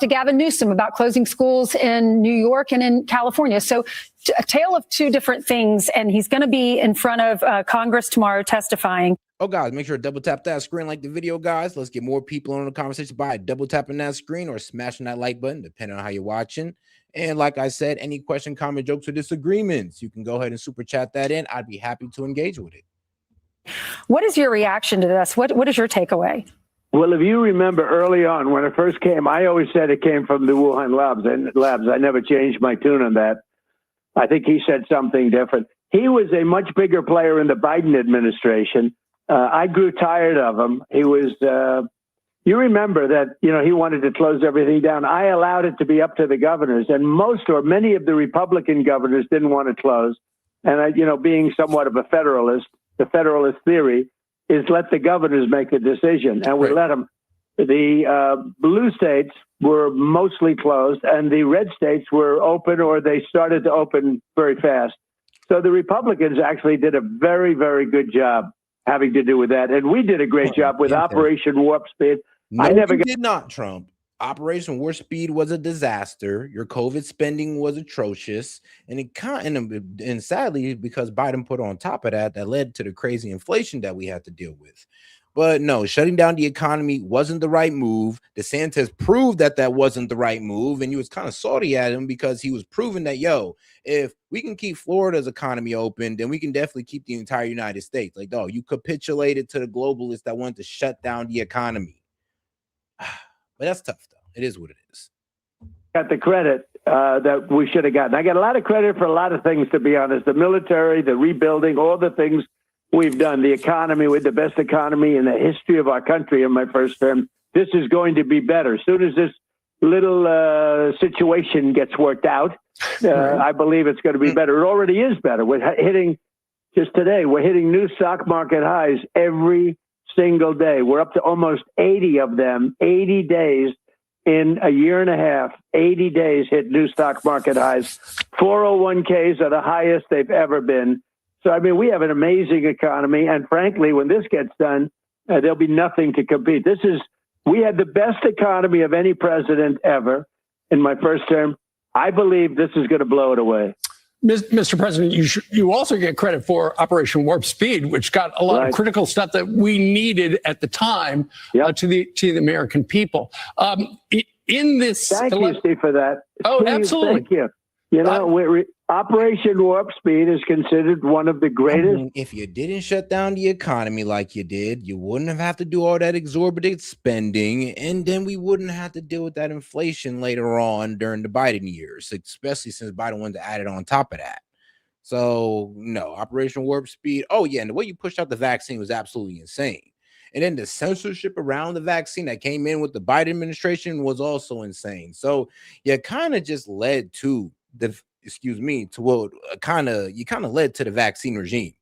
Gavin Newsom about closing schools in New York and in California. So a tale of 2 different things. And he's going to be in front of Congress tomorrow testifying. Oh, guys, make sure to double tap that screen, like the video, guys. Let's get more people on the conversation by double tapping that screen or smashing that like button, depending on how you're watching. And like I said, any question, comment, jokes, or disagreements, you can go ahead and super chat that in. I'd be happy to engage with it. What is your reaction to this? What is your takeaway? Well, if you remember early on when it first came, I always said it came from the Wuhan labs. I never changed my tune on that. I think he said something different. He was a much bigger player in the Biden administration. I grew tired of him. He was, you remember that, you know, he wanted to close everything down. I allowed it to be up to the governors, and most or many of the Republican governors didn't want to close. And I, you know, being somewhat of a federalist, the federalist theory is let the governors make the decision, and we let them. The blue states were mostly closed, and the red states were open, or they started to open very fast. So the Republicans actually did a very, very good job having to do with that, and we did a great job with Operation Warp Speed. No, you did not, Trump. Operation Warp Speed was a disaster. Your COVID spending was atrocious, and and sadly, because Biden put on top of that, that led to the crazy inflation that we had to deal with. But no, shutting down the economy wasn't the right move. DeSantis proved that that wasn't the right move, and he was kind of salty at him because he was proving that, yo, if we can keep Florida's economy open, then we can definitely keep the entire United States. Like, oh, you capitulated to the globalists that wanted to shut down the economy. But that's tough, though. It is what it is. Got the credit that we should have gotten. I got a lot of credit for a lot of things, to be honest. The military, the rebuilding, all the things we've done. The economy, with the best economy in the history of our country in my first term. This is going to be better. As soon as this, little situation gets worked out, I believe it's going to be better. It already is better. We're hitting, just today, we're hitting new stock market highs every single day. We're up to almost 80 of them, 80 days in a year and a half. 80 days hit new stock market highs. 401ks are the highest they've ever been. So, I mean, we have an amazing economy. And frankly, when this gets done, there'll be nothing to compete. We had the best economy of any president ever in my first term. I believe this is going to blow it away. Mr. President, you also get credit for Operation Warp Speed, which got a lot of critical stuff that we needed at the time to the American people. In this, thank you, Steve, for that. Oh, Steve, absolutely. Thank you. You know, Operation Warp Speed is considered one of the greatest. I mean, if you didn't shut down the economy like you did, you wouldn't have had to do all that exorbitant spending, and then we wouldn't have to deal with that inflation later on during the Biden years, especially since Biden wanted to add it on top of that. So, no, Operation Warp Speed. Oh, yeah, and the way you pushed out the vaccine was absolutely insane. And then the censorship around the vaccine that came in with the Biden administration was also insane. So, yeah, kind of just led to what you kind of led to the vaccine regime,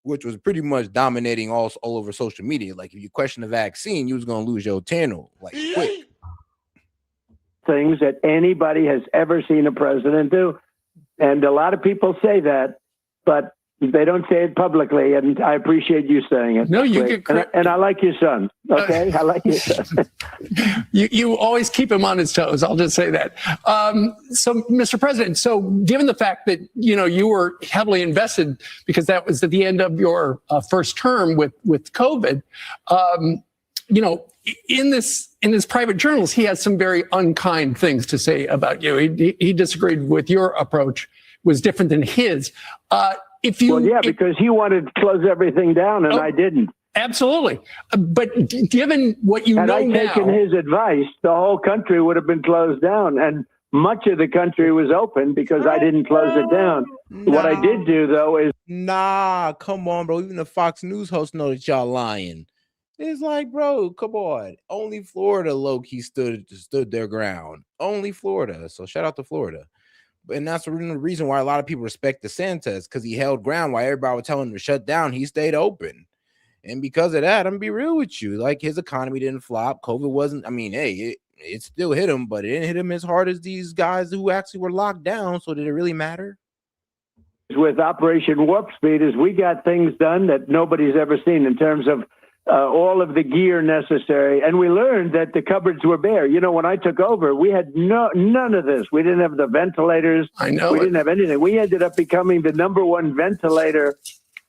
which was pretty much dominating all over social media. Like, if you question the vaccine, you was going to lose your channel like quick. Things that anybody has ever seen a president do. And a lot of people say that, but they don't say it publicly, and I appreciate you saying it. No, you get credit. And I like your son, okay? I like your son. You always keep him on his toes, I'll just say that. So, Mr. President, so given the fact that, you were heavily invested because that was at the end of your first term with COVID, in this private journals, he has some very unkind things to say about you. He disagreed with your approach, was different than his. Because he wanted to close everything down, and I didn't. Absolutely. But given what you know now... Had I taken his advice, the whole country would have been closed down, and much of the country was open because I didn't close it down. What I did do, though, is... Nah, come on, bro. Even the Fox News hosts know that y'all lying. It's like, bro, come on. Only Florida low-key stood their ground. Only Florida. So shout out to Florida. And that's the reason why a lot of people respect DeSantis, because he held ground while everybody was telling him to shut down. He stayed open. And because of that, I'm gonna be real with you. Like, his economy didn't flop. COVID wasn't, it still hit him, but it didn't hit him as hard as these guys who actually were locked down. So did it really matter? With Operation Warp Speed is we got things done that nobody's ever seen in terms of all of the gear necessary. And we learned that the cupboards were bare. When I took over, we had none of this. We didn't have the ventilators. I know. We didn't have anything. We ended up becoming the #1 ventilator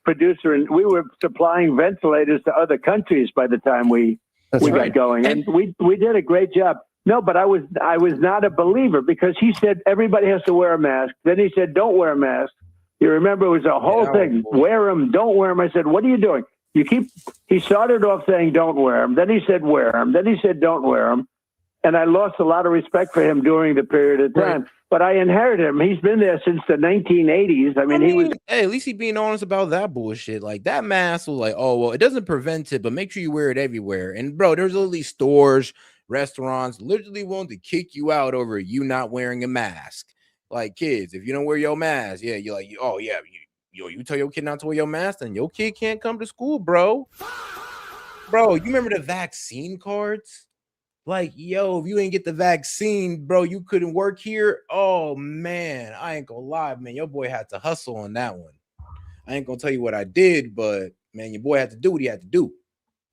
producer, and we were supplying ventilators to other countries by the time we got going. And we did a great job. No, but I was not a believer, because he said everybody has to wear a mask. Then he said, don't wear a mask. You remember, it was a whole thing. Wear them, don't wear them. I said, what are you doing? He started off saying, don't wear them. Then he said, wear them. Then he said, don't wear them. And I lost a lot of respect for him during the period of time. Right. But I inherited him. He's been there since the 1980s. He was... Hey, at least he's being honest about that bullshit. Like, that mask was like, oh, well, it doesn't prevent it, but make sure you wear it everywhere. And, bro, there's literally stores, restaurants, literally want to kick you out over you not wearing a mask. Like, kids, if you don't wear your mask, you're like, oh, yeah, you tell your kid not to wear your mask, then your kid can't come to school, bro. Bro, you remember the vaccine cards? Like, if you ain't get the vaccine, bro, you couldn't work here. Oh, man, I ain't gonna lie, man. Your boy had to hustle on that one. I ain't gonna tell you what I did, but, man, your boy had to do what he had to do.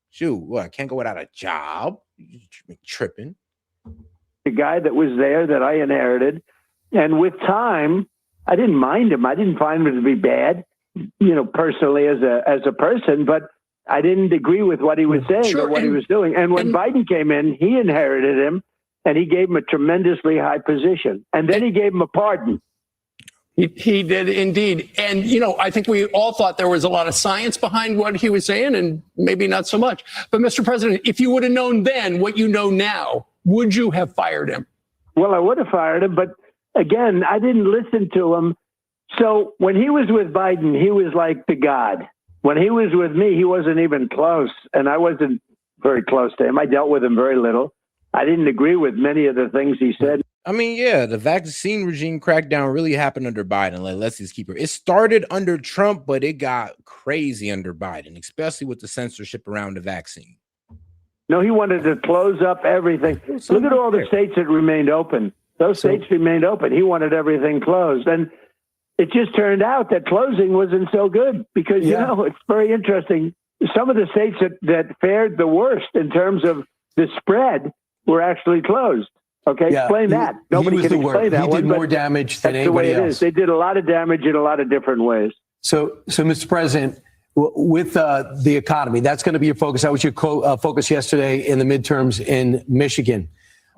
Shoot, what, I can't go without a job? You tripping. The guy that was there that I inherited, and with time, I didn't mind him. I didn't find him to be bad, personally as a person, but I didn't agree with what he was saying or what he was doing. And when Biden came in, he inherited him, and he gave him a tremendously high position. And then he gave him a pardon. He did indeed. And, I think we all thought there was a lot of science behind what he was saying, and maybe not so much. But, Mr. President, if you would have known then what you know now, would you have fired him? Well, I would have fired him, but again, I didn't listen to him. So when he was with Biden, he was like the God. When he was with me, he wasn't even close, and I wasn't very close to him. I dealt with him very little. I didn't agree with many of the things he said. I mean, yeah, the vaccine regime crackdown really happened under Biden. Like, let's just keep it. It started under Trump, but it got crazy under Biden, especially with the censorship around the vaccine. No, he wanted to close up everything. Look at all the states that remained open. Those states remained open. He wanted everything closed. And it just turned out that closing wasn't so good because, you know, it's very interesting. Some of the states that fared the worst in terms of the spread were actually closed. Okay, explain that. Nobody can explain that. He did more damage than anybody else. They did a lot of damage in a lot of different ways. So, Mr. President, with the economy, that's going to be your focus. That was your focus yesterday in the midterms in Michigan.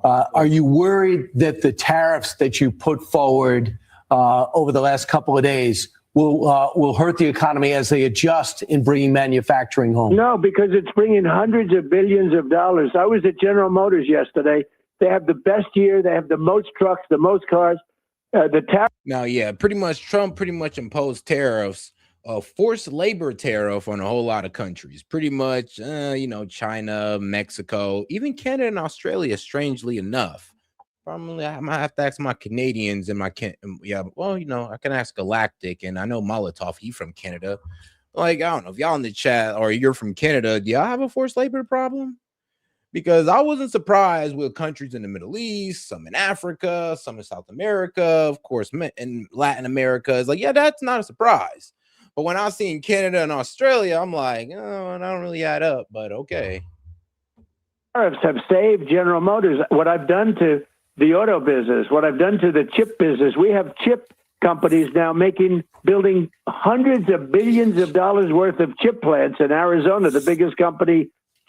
Are you worried that the tariffs that you put forward over the last couple of days will hurt the economy as they adjust in bringing manufacturing home? No, because it's bringing hundreds of billions of dollars. I was at General Motors yesterday. They have the best year. They have the most trucks, the most cars. The tariff. Now, yeah, Trump pretty much imposed tariffs, forced labor tariff on a whole lot of countries. Pretty much, China, Mexico, even Canada and Australia, strangely enough. Probably I might have to ask my Canadians and I can ask Galactic, and I know Molotov, he from Canada. Like, I don't know if y'all in the chat or you're from Canada, do y'all have a forced labor problem? Because I wasn't surprised with countries in the Middle East, some in Africa, some in South America, of course, in Latin America. It's like, yeah, that's not a surprise. But when I seen Canada and Australia, I'm like, oh, I don't really add up, but okay. Tariffs have saved General Motors. What I've done to the auto business, what I've done to the chip business, we have chip companies now building hundreds of billions of dollars worth of chip plants in Arizona, the biggest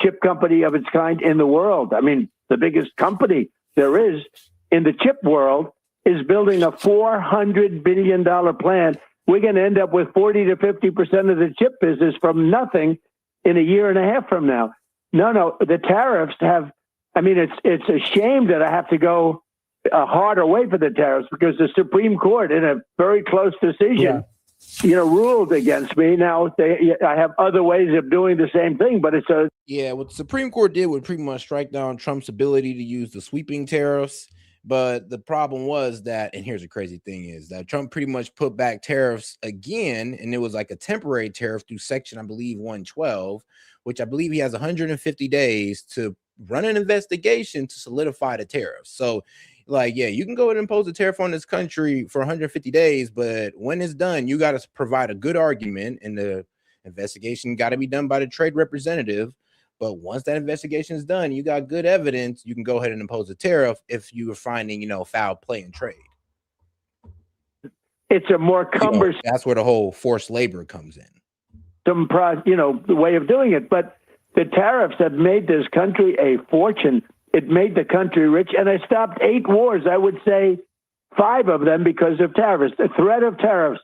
chip company of its kind in the world. I mean, the biggest company there is in the chip world is building a $400 billion plant. We're going to end up with 40 to 50% of the chip business from nothing in a year and a half from now. No, the tariffs have, I mean, it's a shame that I have to go a harder way for the tariffs because the Supreme Court, in a very close decision, ruled against me. Now I have other ways of doing the same thing, but what the Supreme Court did would pretty much strike down Trump's ability to use the sweeping tariffs. But the problem was that, and here's the crazy thing is that Trump pretty much put back tariffs again, and it was like a temporary tariff through section, I believe, 112, which I believe he has 150 days to run an investigation to solidify the tariffs. So, like, yeah, you can go ahead and impose a tariff on this country for 150 days, but when it's done, you got to provide a good argument, and the investigation got to be done by the trade representative. But once that investigation is done, you got good evidence, you can go ahead and impose a tariff if you are finding, foul play in trade. It's a more cumbersome. That's where the whole forced labor comes in. The way of doing it. But the tariffs have made this country a fortune. It made the country rich. And I stopped 8 wars. I would say 5 of them because of tariffs. The threat of tariffs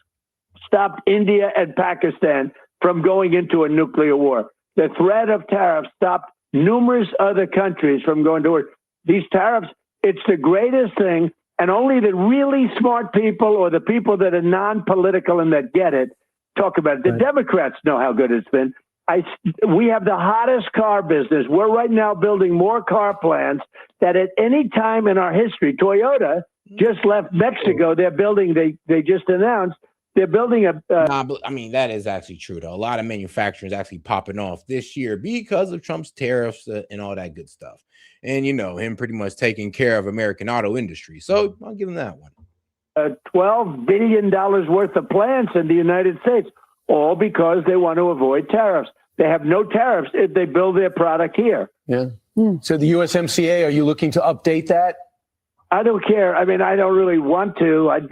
stopped India and Pakistan from going into a nuclear war. The threat of tariffs stopped numerous other countries from going to war. These tariffs, it's the greatest thing, and only the really smart people or the people that are non-political and that get it talk about it. The Democrats know how good it's been. We have the hottest car business. We're right now building more car plants that at any time in our history, Toyota just left Mexico. They're building, they just announced, they're building that is actually true, though. A lot of manufacturers actually popping off this year because of Trump's tariffs and all that good stuff. And, him pretty much taking care of American auto industry. So I'll give him that one. $12 billion worth of plants in the United States, all because they want to avoid tariffs. They have no tariffs if they build their product here. Yeah. So the USMCA, are you looking to update that? I don't care. I mean, I don't really want to. I'd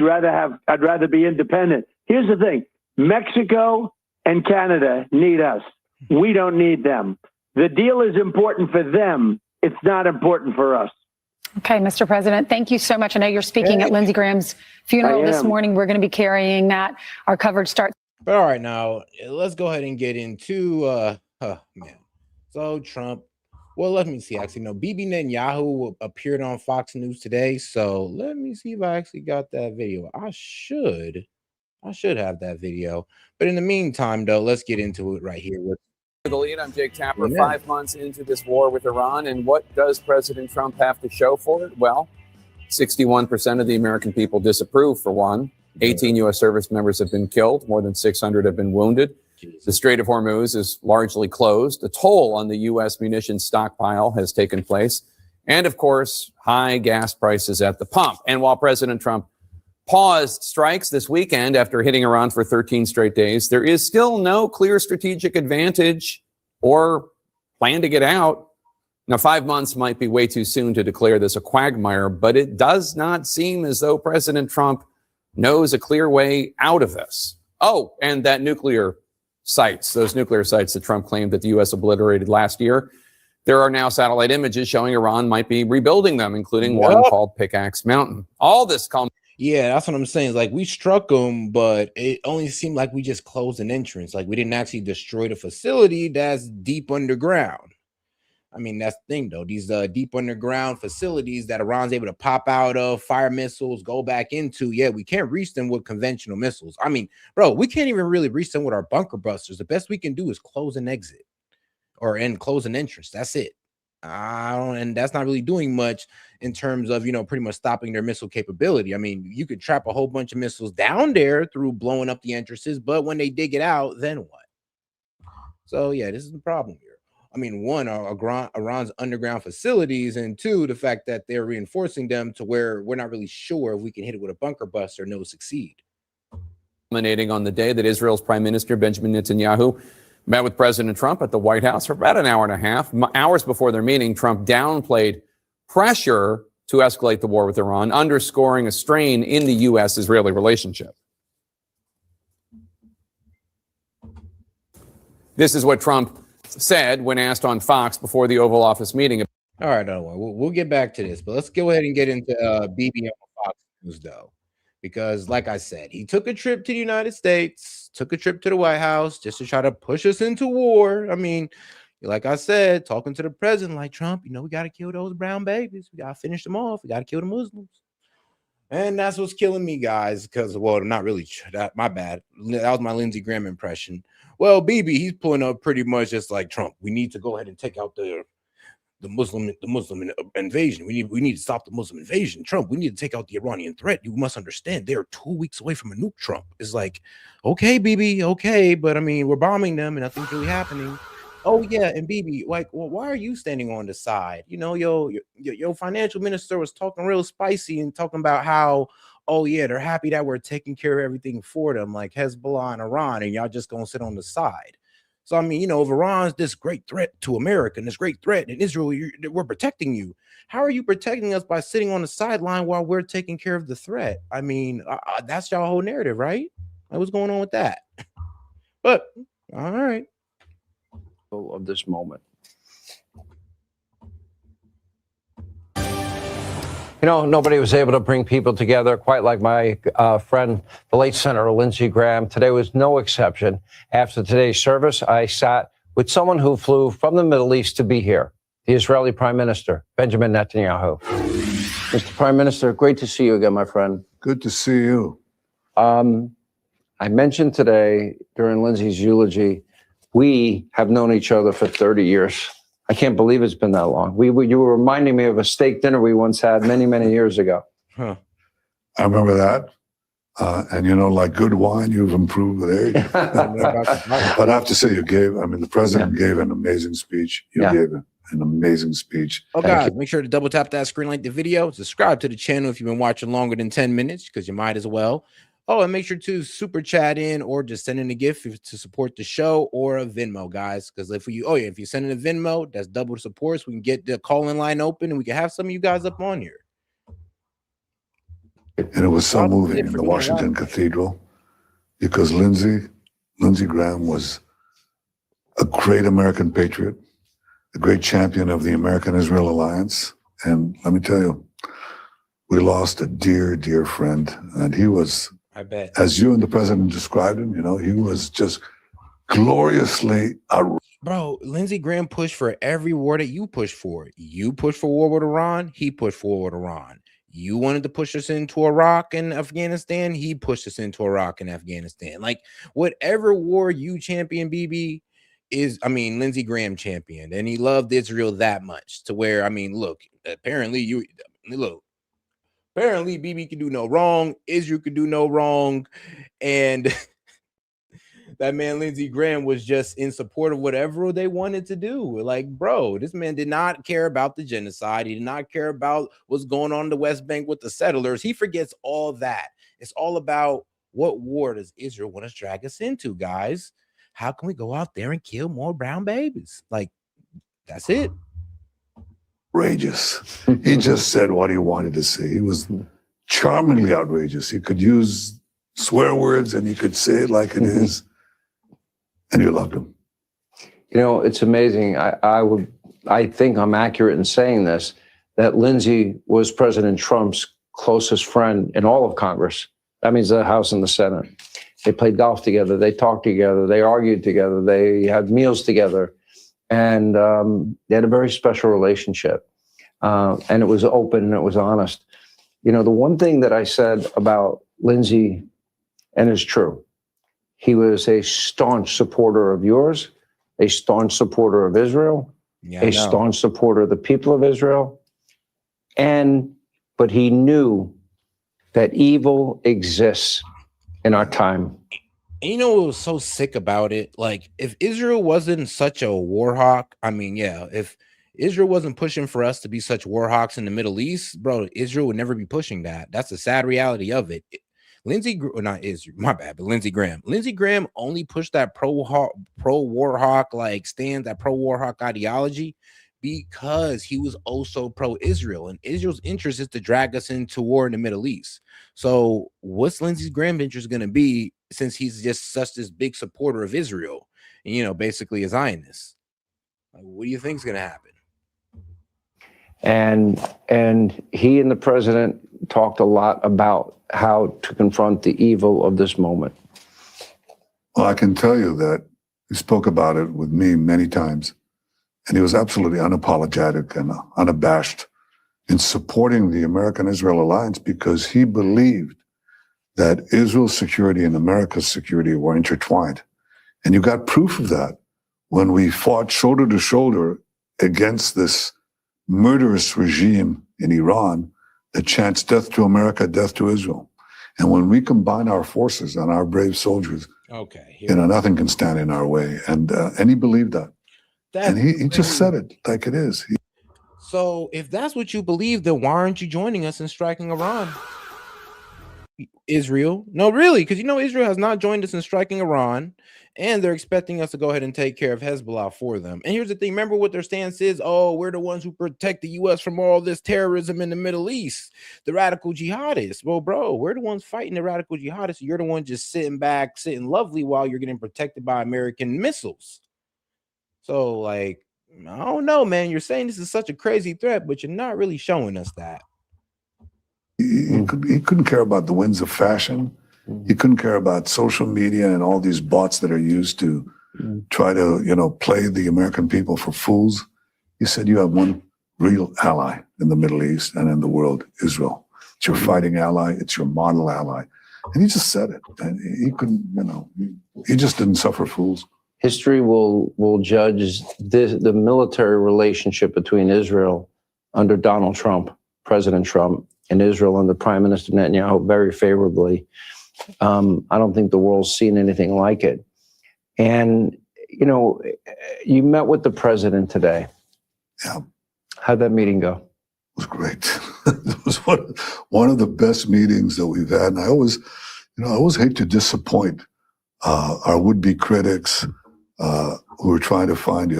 rather be independent. Here's the thing. Mexico and Canada need us. We don't need them. The deal is important for them. It's not important for us. Okay, Mr. President, thank you so much. I know you're speaking at Lindsey Graham's funeral this morning. We're going to be carrying that. Our coverage starts. But all right, now let's go ahead and get into So Trump. Well, let me see. Actually, no, Bibi Netanyahu appeared on Fox News today. So let me see if I actually got that video. I should have that video. But in the meantime, though, let's get into it right here with The lead. I'm Jake Tapper. 5 months into this war with Iran, and what does President Trump have to show for it? Well, 61% of the American people disapprove, for one. 18 U.S. service members have been killed. More than 600 have been wounded. The Strait of Hormuz is largely closed. A toll on the U.S. munitions stockpile has taken place. And, of course, high gas prices at the pump. And while President Trump paused strikes this weekend after hitting Iran for 13 straight days, there is still no clear strategic advantage or plan to get out. Now, 5 months might be way too soon to declare this a quagmire, but it does not seem as though President Trump knows a clear way out of this. Oh, and that nuclear sites, those nuclear sites that Trump claimed that the U.S. obliterated last year, there are now satellite images showing Iran might be rebuilding them, including one called Pickaxe Mountain. All this comes. Yeah, that's what I'm saying. It's like we struck them, but it only seemed like we just closed an entrance. Like we didn't actually destroy the facility that's deep underground. I mean, that's the thing, though. These deep underground facilities that Iran's able to pop out of, fire missiles, go back into. Yeah, we can't reach them with conventional missiles. I mean, bro, we can't even really reach them with our bunker busters. The best we can do is close an exit and close an entrance. That's it. And that's not really doing much in terms of, pretty much stopping their missile capability. I mean, you could trap a whole bunch of missiles down there through blowing up the entrances, but when they dig it out, then what? So, yeah, this is the problem here. I mean, one, Iran's underground facilities, and two, the fact that they're reinforcing them to where we're not really sure if we can hit it with a bunker buster and it'll succeed. Culminating on the day that Israel's Prime Minister Benjamin Netanyahu met with President Trump at the White House for about an hour and a half. Hours before their meeting, Trump downplayed pressure to escalate the war with Iran, underscoring a strain in the U.S.-Israeli relationship. This is what Trump said when asked on Fox before the Oval Office meeting. All right, we'll get back to this, but let's go ahead and get into BB on Fox News, though. Because, like I said, he took a trip to the United States, took a trip to the White House just to try to push us into war. I mean, like I said, talking to the president like Trump, we got to kill those brown babies. We got to finish them off. We got to kill the Muslims. And that's what's killing me, guys, because, well, not really. My bad. That was my Lindsey Graham impression. Well, BB, he's pulling up pretty much just like Trump. We need to go ahead and take out the Muslim invasion. We need to stop the Muslim invasion. Trump, we need to take out the Iranian threat. You must understand they are 2 weeks away from a nuke. Trump is like, okay, BB, okay, but I mean, we're bombing them and nothing's really happening. Oh yeah, and BB, like, well, why are you standing on the side? Your financial minister was talking real spicy and talking about how, oh yeah, they're happy that we're taking care of everything for them, like Hezbollah and Iran, and y'all just gonna sit on the side. So, I mean, if Iran's this great threat to America and this great threat in Israel, we're protecting you. How are you protecting us by sitting on the sideline while we're taking care of the threat? I mean, that's y'all whole narrative, right? What's going on with that? But, all right. Of this moment. Nobody was able to bring people together quite like my friend, the late Senator Lindsey Graham. Today was no exception. After today's service, I sat with someone who flew from the Middle East to be here, the Israeli Prime Minister, Benjamin Netanyahu. Mr. Prime Minister, great to see you again, my friend. Good to see you. I mentioned today during Lindsey's eulogy, we have known each other for 30 years. I can't believe it's been that long. You were reminding me of a steak dinner we once had many, many years ago. Huh. I remember that. And like good wine, you've improved with age. But I have to say, the president gave an amazing speech. You gave an amazing speech. Oh, guys, make sure to double tap that screen, like the video, subscribe to the channel if you've been watching longer than 10 minutes, because you might as well. Oh, and make sure to super chat in or just send in a gift to support the show or a Venmo, guys. Because if you send in a Venmo, that's double support. So we can get the call-in line open and we can have some of you guys up on here. And it was so moving in the Washington Cathedral because Lindsey Graham was a great American patriot, a great champion of the American-Israel alliance. And let me tell you, we lost a dear, dear friend. And he was, I bet, as you and the president described him, he was just gloriously. Bro, Lindsey Graham pushed for every war that you pushed for. You pushed for war with Iran. He pushed for war with Iran. You wanted to push us into Iraq and Afghanistan. He pushed us into Iraq and Afghanistan. Like, whatever war you champion, BB, Lindsey Graham championed, and he loved Israel that much to where, apparently Bibi can do no wrong, Israel could do no wrong, and that man Lindsey Graham was just in support of whatever they wanted to do. Like, bro, this man did not care about the genocide. He did not care about what's going on in the West Bank with the settlers. He forgets all that. It's all about what war does Israel want to drag us into, guys? How can we go out there and kill more brown babies? Like, that's it. Outrageous. He just said what he wanted to say. He was charmingly outrageous. He could use swear words and he could say it like it is. And you loved him. You know, it's amazing. I think I'm accurate in saying this, that Lindsey was President Trump's closest friend in all of Congress. That means the House and the Senate. They played golf together. They talked together. They argued together. They had meals together. And they had a very special relationship. And it was open and it was honest. You know, the one thing that I said about Lindsey, and it's true, he was a staunch supporter of yours, a staunch supporter of Israel, a staunch supporter of the people of Israel. But he knew that evil exists in our time. And you know what was so sick about it? Like, if Israel wasn't such a war hawk, if Israel wasn't pushing for us to be such war hawks in the Middle East, bro, Israel would never be pushing that. That's the sad reality of it. Lindsey Graham. Lindsey Graham only pushed that pro war hawk like stand, that pro war hawk ideology, because he was also pro Israel, and Israel's interest is to drag us into war in the Middle East. So, what's Lindsey Graham's interest going to be, since he's just such this big supporter of Israel, and, you know, basically a Zionist? Like, what do you think is going to happen? And he and the president talked a lot about how to confront the evil of this moment. Well, I can tell you that he spoke about it with me many times, and he was absolutely unapologetic and unabashed in supporting the American-Israel alliance, because he believed that Israel's security and America's security were intertwined. And you got proof of that when we fought shoulder to shoulder against this murderous regime in Iran that chants death to America, death to Israel. And when we combine our forces and our brave soldiers, nothing can stand in our way. And he believed that. And he just said it like it is. So if that's what you believe, then why aren't you joining us in striking Iran? Israel? No, really, because you know Israel has not joined us in striking Iran, and they're expecting us to go ahead and take care of Hezbollah for them. And here's the thing, remember what their stance is? Oh, we're the ones who protect the U.S. from all this terrorism in the Middle East, the radical jihadists. Well, bro, we're the ones fighting the radical jihadists. You're the one just sitting back, sitting lovely while you're getting protected by American missiles. So, like, I don't know, man. You're saying this is such a crazy threat, but you're not really showing us that. He couldn't care about the winds of fashion. He couldn't care about social media and all these bots that are used to try to, play the American people for fools. He said, you have one real ally in the Middle East and in the world, Israel. It's your fighting ally. It's your model ally. And he just said it. And he couldn't, he just didn't suffer fools. History will judge the military relationship between Israel under Donald Trump, President Trump, and Israel under Prime Minister Netanyahu very favorably. I don't think the world's seen anything like it. And, you met with the president today. Yeah. How'd that meeting go? It was great. It was one of the best meetings that we've had. And I always hate to disappoint our would-be critics who are trying to find,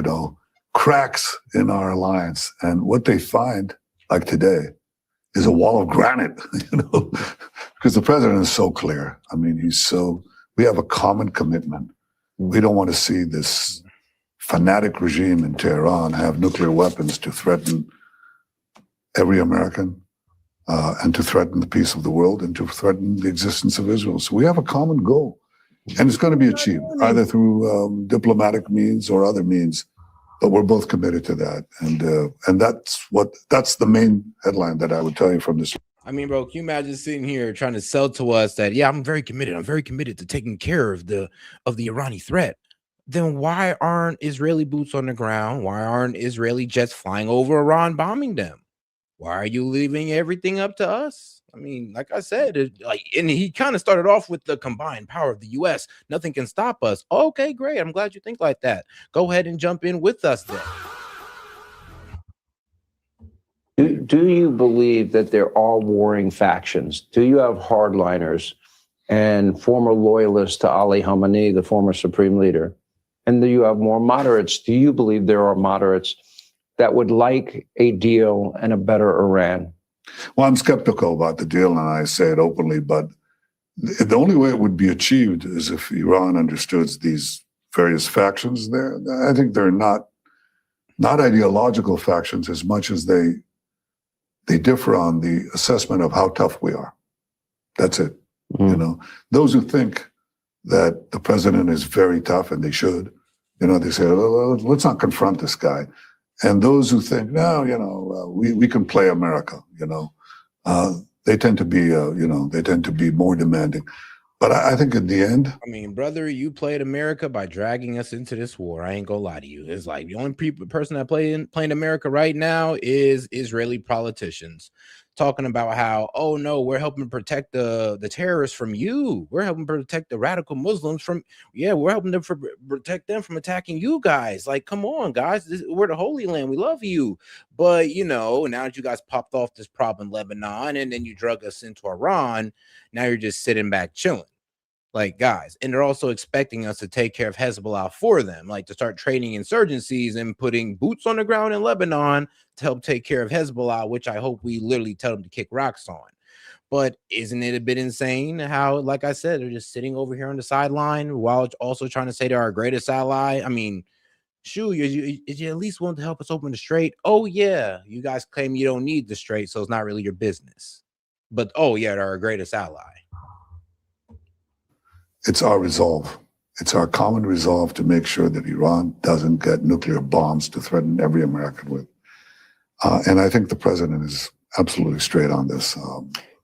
cracks in our alliance. And what they find, like today, is a wall of granite, because the president is so clear. I mean, we have a common commitment. We don't want to see this fanatic regime in Tehran have nuclear weapons to threaten every American and to threaten the peace of the world and to threaten the existence of Israel. So we have a common goal, and it's going to be achieved either through diplomatic means or other means. But we're both committed to that, and that's the main headline that I would tell you from this. I mean, bro, can you imagine sitting here trying to sell to us that, yeah, I'm very committed to taking care of the Irani threat. then why aren't Israeli boots on the ground? Why aren't Israeli jets flying over Iran bombing them? Why are you leaving everything up to us? I mean, like I said, and he kind of started off with the combined power of the U.S. Nothing can stop us. Okay, great. I'm glad you think like that. Go ahead and jump in with us then. Do you believe that there are warring factions? Do you have hardliners and former loyalists to Ali Khamenei, the former supreme leader? And do you have more moderates? Do you believe there are moderates that would like a deal and a better Iran? Well, I'm skeptical about the deal, and I say it openly, but the only way it would be achieved is if Iran understood these various factions. I think they're not ideological factions as much as they differ on the assessment of how tough we are. That's it. You know, those who think that the president is very tough, and they should, they say, let's not confront this guy. And those who think, no, we can play America, they tend to be more demanding. But I think in the end, I mean, brother, you played America by dragging us into this war. I ain't gonna lie to you. It's like the only person that playing America right now is Israeli politicians talking about how, oh no, we're helping protect the terrorists from you. We're helping protect the radical Muslims from, we're helping them protect them from attacking you guys. Like, come on, guys, we're the Holy Land. We love you. But, now that you guys popped off this problem in Lebanon and then you drug us into Iran, now you're just sitting back chilling. Like, guys, and they're also expecting us to take care of Hezbollah for them, like to start training insurgencies and putting boots on the ground in Lebanon to help take care of Hezbollah, which I hope we literally tell them to kick rocks on. But isn't it a bit insane how, like I said, they're just sitting over here on the sideline while also trying to say they're our greatest ally? I mean, shoot, is you at least willing to help us open the strait? Oh, yeah, you guys claim you don't need the strait, so it's not really your business. But, oh, yeah, they're our greatest ally. It's our resolve. It's our common resolve to make sure that Iran doesn't get nuclear bombs to threaten every American with. And I think the president is absolutely straight on this.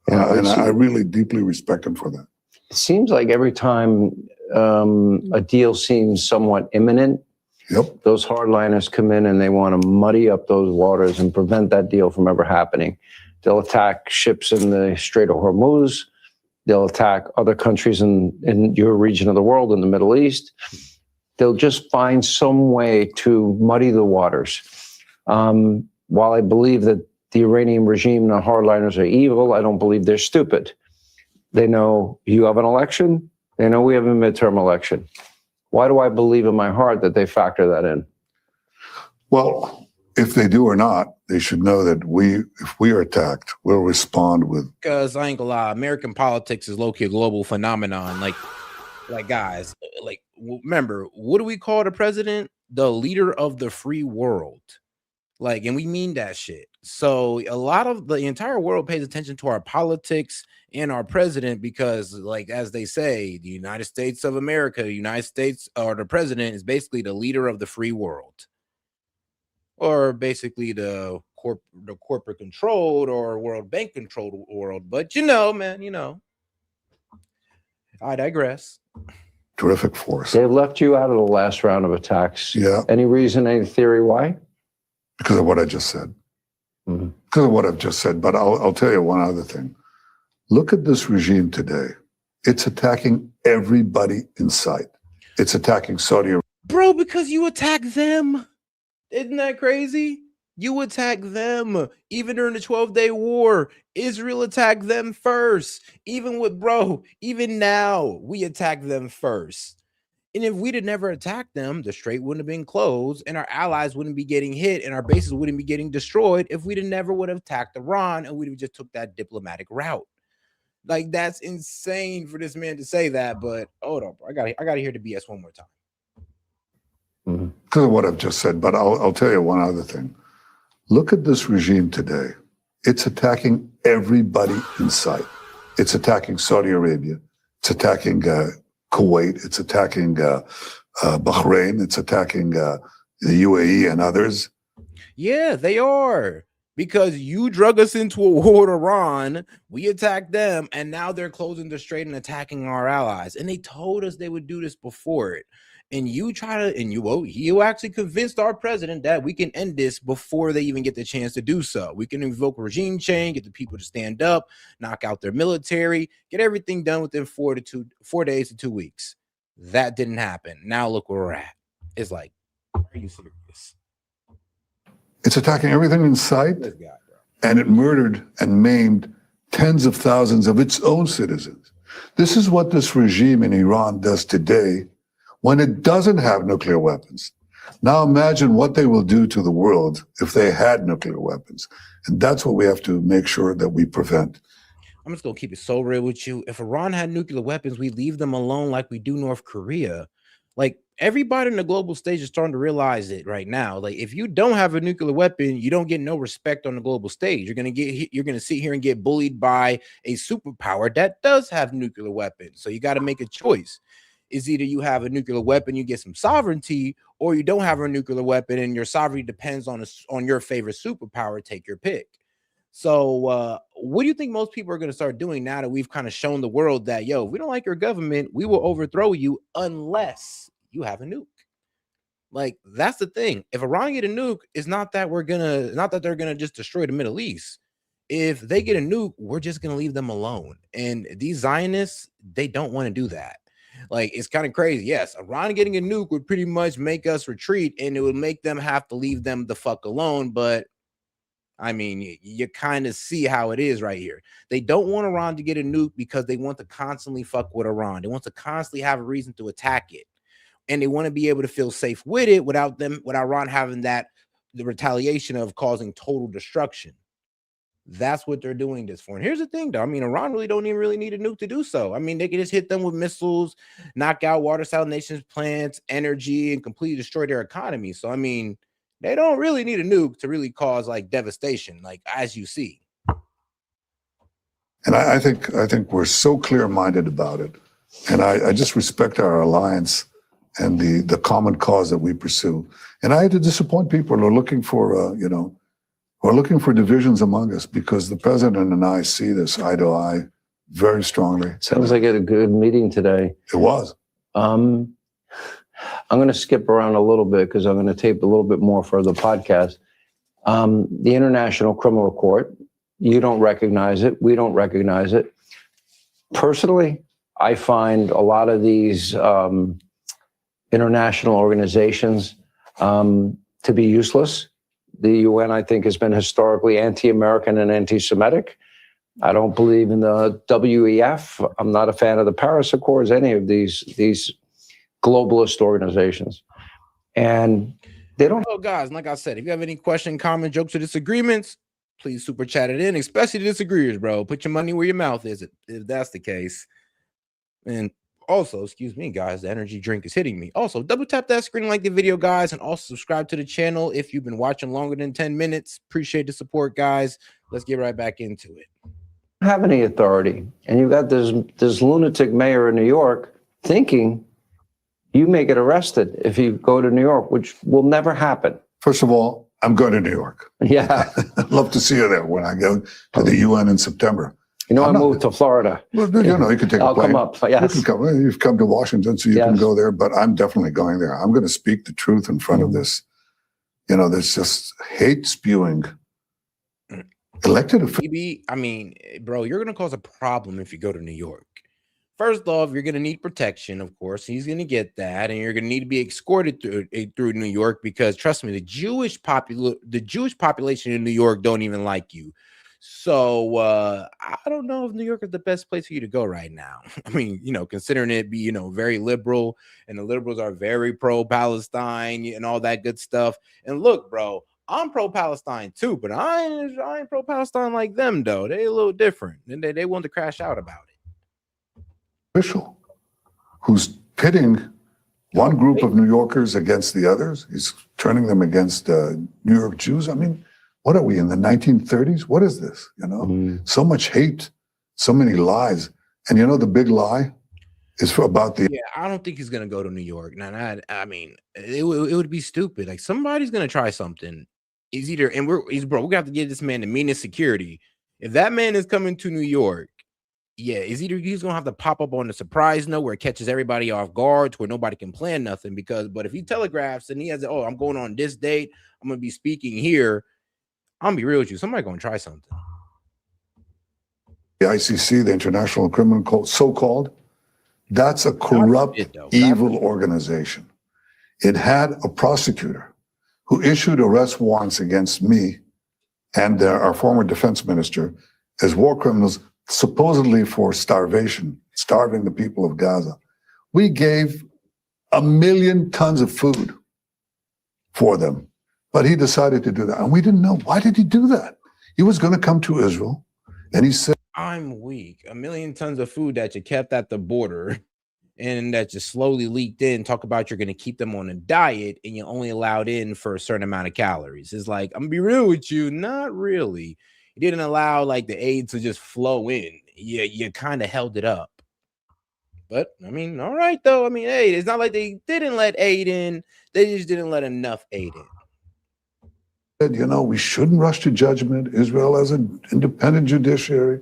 And I really deeply respect him for that. It seems like every time a deal seems somewhat imminent, those hardliners come in and they want to muddy up those waters and prevent that deal from ever happening. They'll attack ships in the Strait of Hormuz. They'll attack other countries in your region of the world, in the Middle East. They'll just find some way to muddy the waters. While I believe that the Iranian regime and the hardliners are evil, I don't believe they're stupid. They know you have an election. They know we have a midterm election. Why do I believe in my heart that they factor that in? Well, if they do or not, they should know that if we are attacked, we'll respond with. Because I ain't gonna lie, American politics is low-key a global phenomenon. Like guys, like remember, what do we call the president? The leader of the free world. Like, and we mean that shit. So a lot of the entire world pays attention to our politics and our president because, like, as they say, the United States of America, the United States, or the president is basically the leader of the free world. Or basically the corporate controlled or World Bank controlled world. But man, I digress. Terrific force. They left you out of the last round of attacks. Yeah. Any reason, any theory why? Because of what I just said. Because of what I've just said. But I'll tell you one other thing. Look at this regime today. It's attacking everybody in sight. It's attacking Saudi Arabia. Bro, because you attack them. Isn't that crazy? You attack them. Even during the 12-day war, Israel attacked them first. Even now, we attack them first. And if we'd have never attacked them, the strait wouldn't have been closed, and our allies wouldn't be getting hit, and our bases wouldn't be getting destroyed if we'd have never would have attacked Iran, and we'd have just took that diplomatic route. Like, that's insane for this man to say that, but hold on, bro. I gotta hear the BS one more time. Because of what I've just said, but I'll tell you one other thing. Look at this regime today. It's attacking everybody in sight. It's attacking Saudi Arabia. It's attacking Kuwait. It's attacking Bahrain. It's attacking the UAE and others. Yeah, they are. Because you drug us into a war with Iran, we attacked them, and now they're closing the strait and attacking our allies. And they told us they would do this before it. and you try to, and you actually convinced our president that we can end this before they even get the chance to do so. We can invoke regime change, get the people to stand up, knock out their military, get everything done within 4 days to 2 weeks. That didn't happen. Now look where we're at. It's like, are you serious? It's attacking everything in sight, and it murdered and maimed tens of thousands of its own citizens. This is what this regime in Iran does today when it doesn't have nuclear weapons. Now imagine what they will do to the world if they had nuclear weapons. And that's what we have to make sure that we prevent. I'm just going to keep it so real with you. If Iran had nuclear weapons, we leave them alone like we do North Korea. Like, everybody in the global stage is starting to realize it right now. Like, if you don't have a nuclear weapon, you don't get no respect on the global stage. You're going to sit here and get bullied by a superpower that does have nuclear weapons. So you got to make a choice. Is either you have a nuclear weapon, you get some sovereignty, or you don't have a nuclear weapon and your sovereignty depends on your favorite superpower. Take your pick. So what do you think most people are going to start doing now that we've kind of shown the world that, yo, if we don't like your government, we will overthrow you unless you have a nuke? Like, that's the thing. If Iran get a nuke, it's not that they're gonna just destroy the Middle East. If they get a nuke, we're just gonna leave them alone. And these Zionists, they don't want to do that. Like, it's kind of crazy. Yes, Iran getting a nuke would pretty much make us retreat, and it would make them have to leave them the fuck alone. But I mean, you kind of see how it is right here. They don't want Iran to get a nuke because they want to constantly fuck with Iran. They want to constantly have a reason to attack it. And they want to be able to feel safe with it without Iran having the retaliation of causing total destruction. That's what they're doing this for. And here's the thing, though. I mean, Iran really don't even really need a nuke to do so. I mean, they can just hit them with missiles, knock out water salinations plants, energy, and completely destroy their economy. So, I mean, they don't really need a nuke to really cause like devastation, like as you see. And I think we're so clear-minded about it. And I just respect our alliance and the common cause that we pursue. And I had to disappoint people who are looking for, who are looking for divisions among us, because the president and I see this eye to eye very strongly. Sounds like a good meeting today. It was. I'm going to skip around a little bit because I'm going to tape a little bit more for the podcast. The International Criminal Court, you don't recognize it. We don't recognize it. Personally, I find a lot of these international organizations to be useless. The UN, I think, has been historically anti-American and anti-Semitic. I don't believe in the WEF. I'm not a fan of the Paris Accords, any of these globalist organizations. And they don't. Oh, guys, like I said, if you have any question, comment, jokes, or disagreements, please super chat it in, especially the disagreeers, bro. Put your money where your mouth is, if that's the case. And also, excuse me, guys, the energy drink is hitting me. Also, double tap that screen, like the video, guys, and also subscribe to the channel if you've been watching longer than 10 minutes. Appreciate the support, guys. Let's get right back into it. Have any authority, and you've got this lunatic mayor in New York thinking you may get arrested if you go to New York, which will never happen. First of all, I'm going to New York. Yeah. I'd love to see you there when I go to the UN in September. You know, I moved to Florida. Well, you can take I'll a plane. come up. Yes. You've come to Washington, so you can go there, but I'm definitely going there. I'm going to speak the truth in front of this. There's just hate spewing elected officials. I mean, bro, you're going to cause a problem if you go to New York. First off, you're going to need protection, of course. He's going to get that, and you're going to need to be escorted through New York because, trust me, the Jewish population in New York don't even like you. So I don't know if New York is the best place for you to go right now. I mean, considering it be, very liberal, and the liberals are very pro-Palestine and all that good stuff. And look, bro, I'm pro-Palestine too, but I ain't pro-Palestine like them, though. They a little different, and they want to crash out about it. Official who's pitting one group of New Yorkers against the others. He's turning them against New York Jews. I mean, what are we in the 1930s? What is this? So much hate, so many lies. And the big lie is about the. Yeah, I don't think he's gonna go to New York. Now, I mean, it would be stupid. Like, somebody's gonna try something. We got to give this man the meanest security. If that man is coming to New York, yeah, is either he's gonna have to pop up on a surprise note where it catches everybody off guard, to where nobody can plan nothing. But if he telegraphs and he has, oh, I'm going on this date, I'm gonna be speaking here. I'm gonna be real with you. Somebody gonna try something. The ICC, the International Criminal Court, so-called, that's a corrupt, evil organization. It had a prosecutor who issued arrest warrants against me and our former defense minister as war criminals, supposedly for starving the people of Gaza. We gave 1 million tons of food for them, but he decided to do that. And we didn't know. Why did he do that? He was going to come to Israel, and he said, I'm weak. 1 million tons of food that you kept at the border and that you slowly leaked in. Talk about you're going to keep them on a diet and you only allowed in for a certain amount of calories. It's like, I'm going to be real with you. Not really. You didn't allow like the aid to just flow in. You kind of held it up. But I mean, all right, though. I mean, hey, it's not like they didn't let aid in. They just didn't let enough aid in. You know, we shouldn't rush to judgment. Israel has an independent judiciary.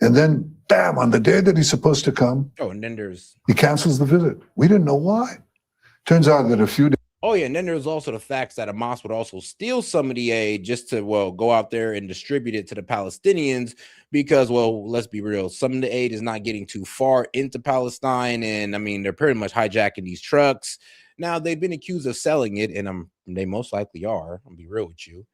And then, bam, on the day that he's supposed to come, and then he cancels the visit. We didn't know why. Turns out that a few days. Oh, yeah, and then there's also the facts that Hamas would also steal some of the aid just to, well, go out there and distribute it to the Palestinians because, well, let's be real, some of the aid is not getting too far into Palestine, and, I mean, they're pretty much hijacking these trucks. Now, they've been accused of selling it, and they most likely are. I'll be real with you.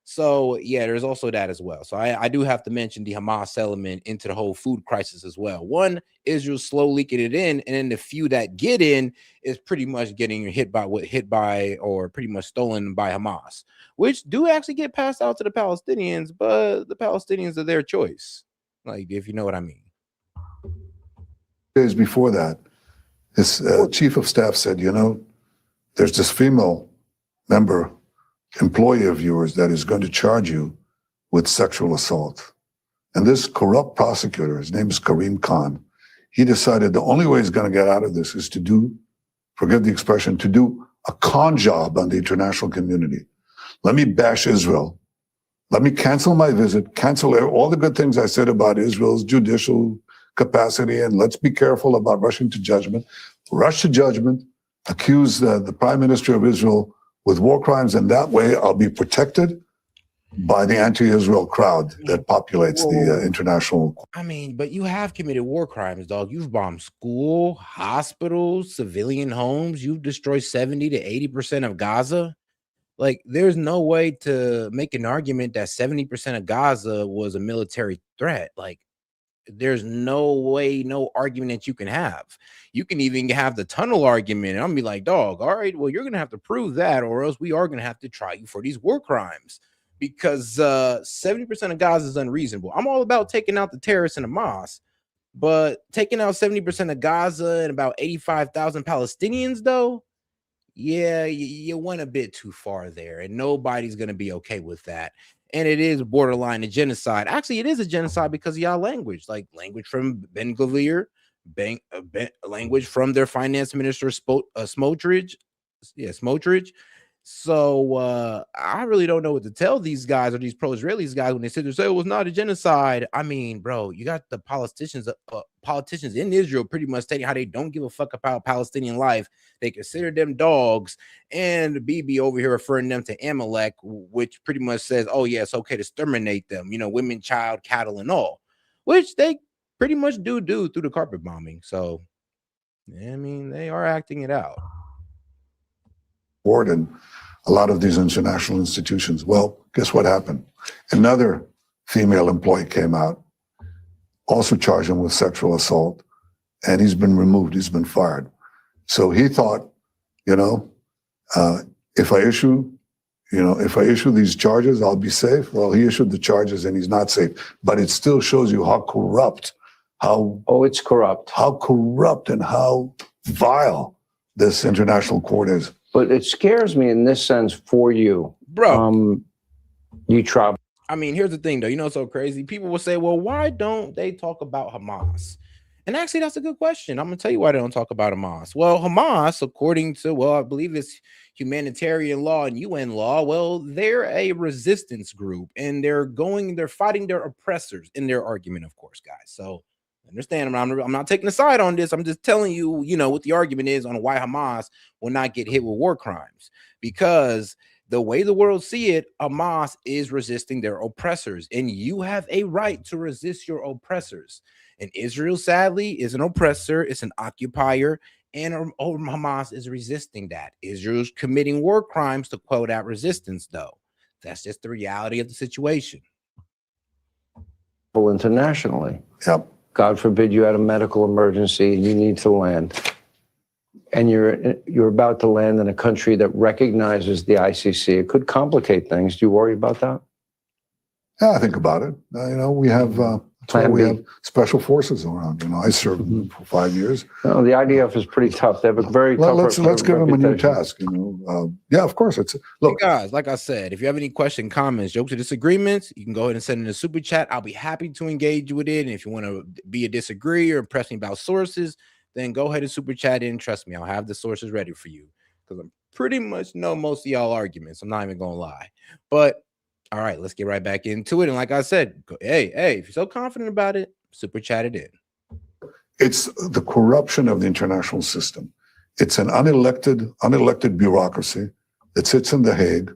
So, yeah, there's also that as well. So I do have to mention the Hamas element into the whole food crisis as well. One, Israel's slow leaking it in, and then the few that get in is pretty much getting hit by or pretty much stolen by Hamas, which do actually get passed out to the Palestinians, but the Palestinians are their choice, like, if you know what I mean. Days before that, his chief of staff said, you know, there's this female employee of yours that is going to charge you with sexual assault. And this corrupt prosecutor, his name is Karim Khan, he decided the only way he's going to get out of this is to do, forgive the expression, to do a con job on the international community. Let me bash Israel. Let me cancel my visit, cancel all the good things I said about Israel's judicial capacity, and let's be careful about rushing to judgment. Rush to judgment, accuse the prime minister of Israel with war crimes, and that way I'll be protected by the anti-Israel crowd that populates the international. I mean, but you have committed war crimes, dog. You've bombed school, hospitals, civilian homes. You've destroyed 70 to 80% of Gaza. Like, there's no way to make an argument that 70% of Gaza was a military threat. Like, there's no way, no argument that you can have. You can even have the tunnel argument. And I'm gonna be like, dog, all right, well, you're gonna have to prove that, or else we are gonna have to try you for these war crimes, because 70% of Gaza is unreasonable. I'm all about taking out the terrorists in Hamas, but taking out 70% of Gaza and about 85,000 Palestinians, though, yeah, you went a bit too far there, and nobody's gonna be okay with that. And it is borderline a genocide. Actually, it is a genocide because of y'all language, like language from Ben Gvir, language from their finance minister, Smotrich. Yeah, Smotrich. So I really don't know what to tell these guys or these pro-Israelis guys when they sit there and say it was not a genocide. I mean, bro, you got the politicians in Israel pretty much stating how they don't give a fuck about Palestinian life. They consider them dogs, and Bibi over here referring them to Amalek, which pretty much says, oh yeah, it's okay to exterminate them, you know, women, child, cattle, and all, which they pretty much do through the carpet bombing. So I mean, they are acting it out. In a lot of these international institutions. Well, guess what happened? Another female employee came out, also charged him with sexual assault, and he's been removed. He's been fired. So he thought, you know, if I issue these charges, I'll be safe. Well, he issued the charges and he's not safe. But it still shows you how corrupt, it's corrupt. How corrupt and how vile this international court is. But it scares me in this sense for you, bro. You travel. I mean, here's the thing, though. You know, it's so crazy. People will say, well, why don't they talk about Hamas? And actually, that's a good question. I'm going to tell you why they don't talk about Hamas. Well, Hamas, according to, well, I believe it's humanitarian law and UN law, well, they're a resistance group, and they're fighting their oppressors in their argument, of course, guys. So Understand? I'm not taking a side on this. I'm just telling you, what the argument is on why Hamas will not get hit with war crimes, because the way the world see it, Hamas is resisting their oppressors, and you have a right to resist your oppressors. And Israel, sadly, is an oppressor. It's an occupier, and Hamas is resisting that. Israel's committing war crimes to quell that resistance, though. That's just the reality of the situation. Internationally. Yep. God forbid you had a medical emergency and you need to land. And you're about to land in a country that recognizes the ICC. It could complicate things. Do you worry about that? Yeah, I think about it. We have have special forces around. I served them for 5 years. No, the IDF is pretty tough. They have a very tough. Let's give them a new task. Yeah, of course. Look, hey guys, like I said, if you have any questions, comments, jokes, or disagreements, you can go ahead and send in a super chat. I'll be happy to engage with it. And if you want to be a disagree or impress me about sources, then go ahead and super chat in. Trust me, I'll have the sources ready for you, because I'm pretty much know most of y'all arguments. I'm not even gonna lie. But all right, let's get right back into it. And like I said, hey, if you're so confident about it, super chat it in. It's the corruption of the international system. It's an unelected bureaucracy that sits in The Hague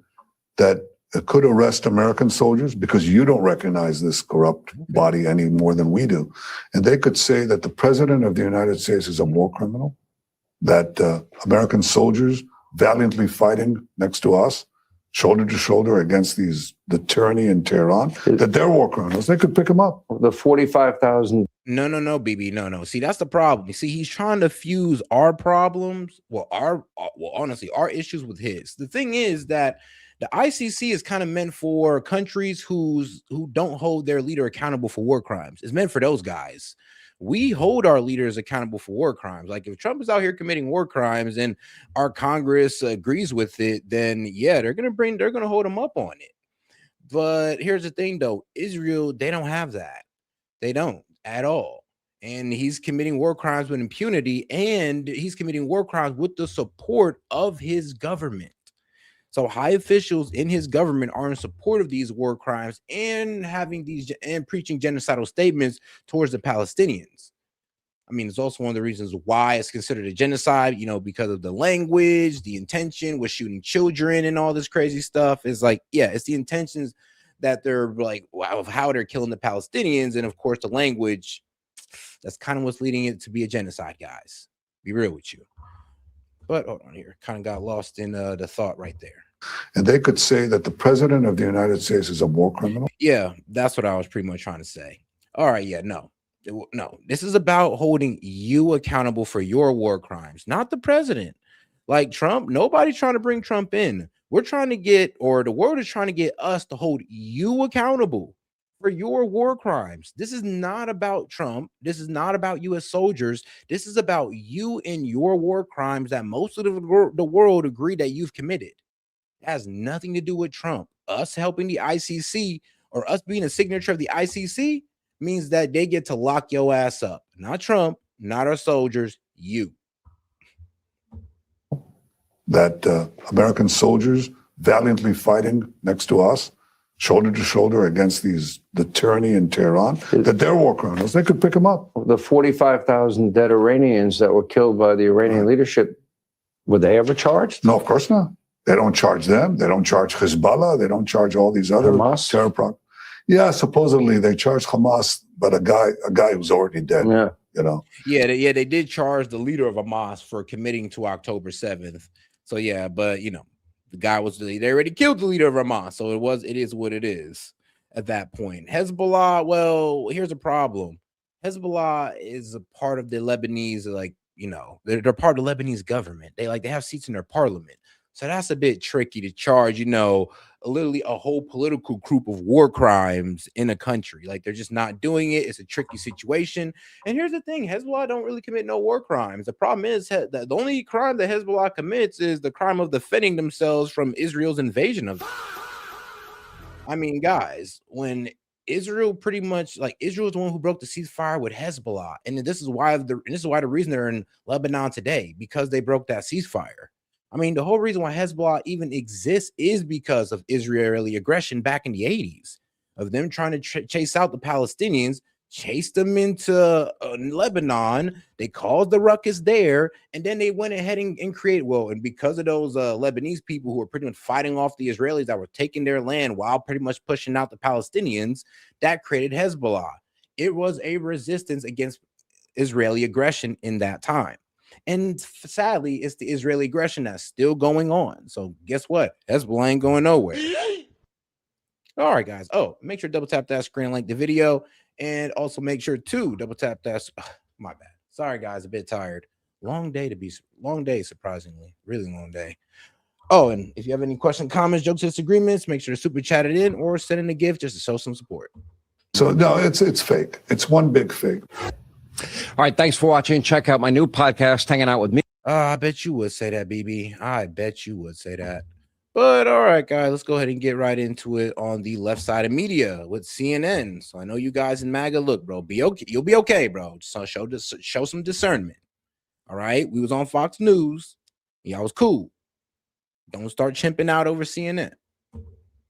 that could arrest American soldiers because you don't recognize this corrupt body any more than we do. And they could say that the president of the United States is a war criminal, that American soldiers valiantly fighting next to us, shoulder to shoulder against the tyranny in Tehran, that they're war criminals. They could pick them up. The 45,000. No, BB. No. See, that's the problem. You see, he's trying to fuse our problems, honestly, our issues with his. The thing is that the ICC is kind of meant for countries who don't hold their leader accountable for war crimes. It's meant for those guys. We hold our leaders accountable for war crimes. Like if Trump is out here committing war crimes and our Congress agrees with it, then yeah, they're gonna hold him up on it. But here's the thing, though: Israel, they don't have that. They don't at all. And he's committing war crimes with impunity, and he's committing war crimes with the support of his government. So high officials in his government are in support of these war crimes and preaching genocidal statements towards the Palestinians. I mean, it's also one of the reasons why it's considered a genocide, because of the language, the intention with shooting children and all this crazy stuff. Is like, yeah, it's the intentions that they're like, wow, of how they're killing the Palestinians. And of course, the language, that's kind of what's leading it to be a genocide, guys. Be real with you. But hold on here. Kind of got lost in the thought right there. And they could say that the president of the United States is a war criminal. Yeah, that's what I was pretty much trying to say. All right, yeah, no. This is about holding you accountable for your war crimes, not the president. Like Trump, nobody's trying to bring Trump in. We're trying to the world is trying to get us to hold you accountable for your war crimes. This is not about Trump. This is not about U.S. soldiers. This is about you and your war crimes that most of the world agree that you've committed. It has nothing to do with Trump. Us helping the ICC or us being a signature of the ICC means that they get to lock your ass up. Not Trump, not our soldiers, you. That American soldiers valiantly fighting next to us, shoulder to shoulder against the tyranny in Tehran, that they're war criminals. They could pick them up. The 45,000 dead Iranians that were killed by the Iranian leadership, were they ever charged? No, of course not. They don't charge them. They don't charge Hezbollah. They don't charge all these other terror programs. Yeah, supposedly they charge Hamas, but a guy who's already dead. Yeah. Yeah, they did charge the leader of Hamas for committing to October 7th. So yeah, but the guy they already killed the leader of Hamas. So it is what it is at that point. Hezbollah, well, here's a problem. Hezbollah is a part of the Lebanese, they're part of the Lebanese government. They have seats in their parliament. So that's a bit tricky to charge, literally a whole political group of war crimes in a country. Like they're just not doing it. It's a tricky situation. And here's the thing: Hezbollah don't really commit no war crimes. The problem is that the only crime that Hezbollah commits is the crime of defending themselves from Israel's invasion of them. I mean, guys, when Israel pretty much Israel is the one who broke the ceasefire with Hezbollah, and this is why the reason they're in Lebanon today, because they broke that ceasefire. I mean, the whole reason why Hezbollah even exists is because of Israeli aggression back in the 80s, of them trying to chase out the Palestinians, chased them into Lebanon. They caused the ruckus there, and then they went ahead and created, and because of those Lebanese people who were pretty much fighting off the Israelis that were taking their land while pretty much pushing out the Palestinians, that created Hezbollah. It was a resistance against Israeli aggression in that time. And sadly, it's the Israeli aggression that's still going on. So guess what? Hezbollah ain't going nowhere. All right, guys. Oh, make sure to double tap that screen, like the video, and also make sure to double tap that. My bad. Sorry, guys. A bit tired. Long day, surprisingly. Really long day. Oh, and if you have any questions, comments, jokes, disagreements, make sure to super chat it in or send in a gift just to show some support. So no, it's fake. It's one big fake. All right, thanks for watching. Check out my new podcast, Hanging Out with Me. I bet you would say that, BB. I bet you would say that. But all right, guys, let's go ahead and get right into it on the left side of media with CNN. So I know you guys in MAGA, look, bro, be okay. You'll be okay, bro. So show some discernment. All right, we was on Fox News. Y'all was cool. Don't start chimping out over CNN.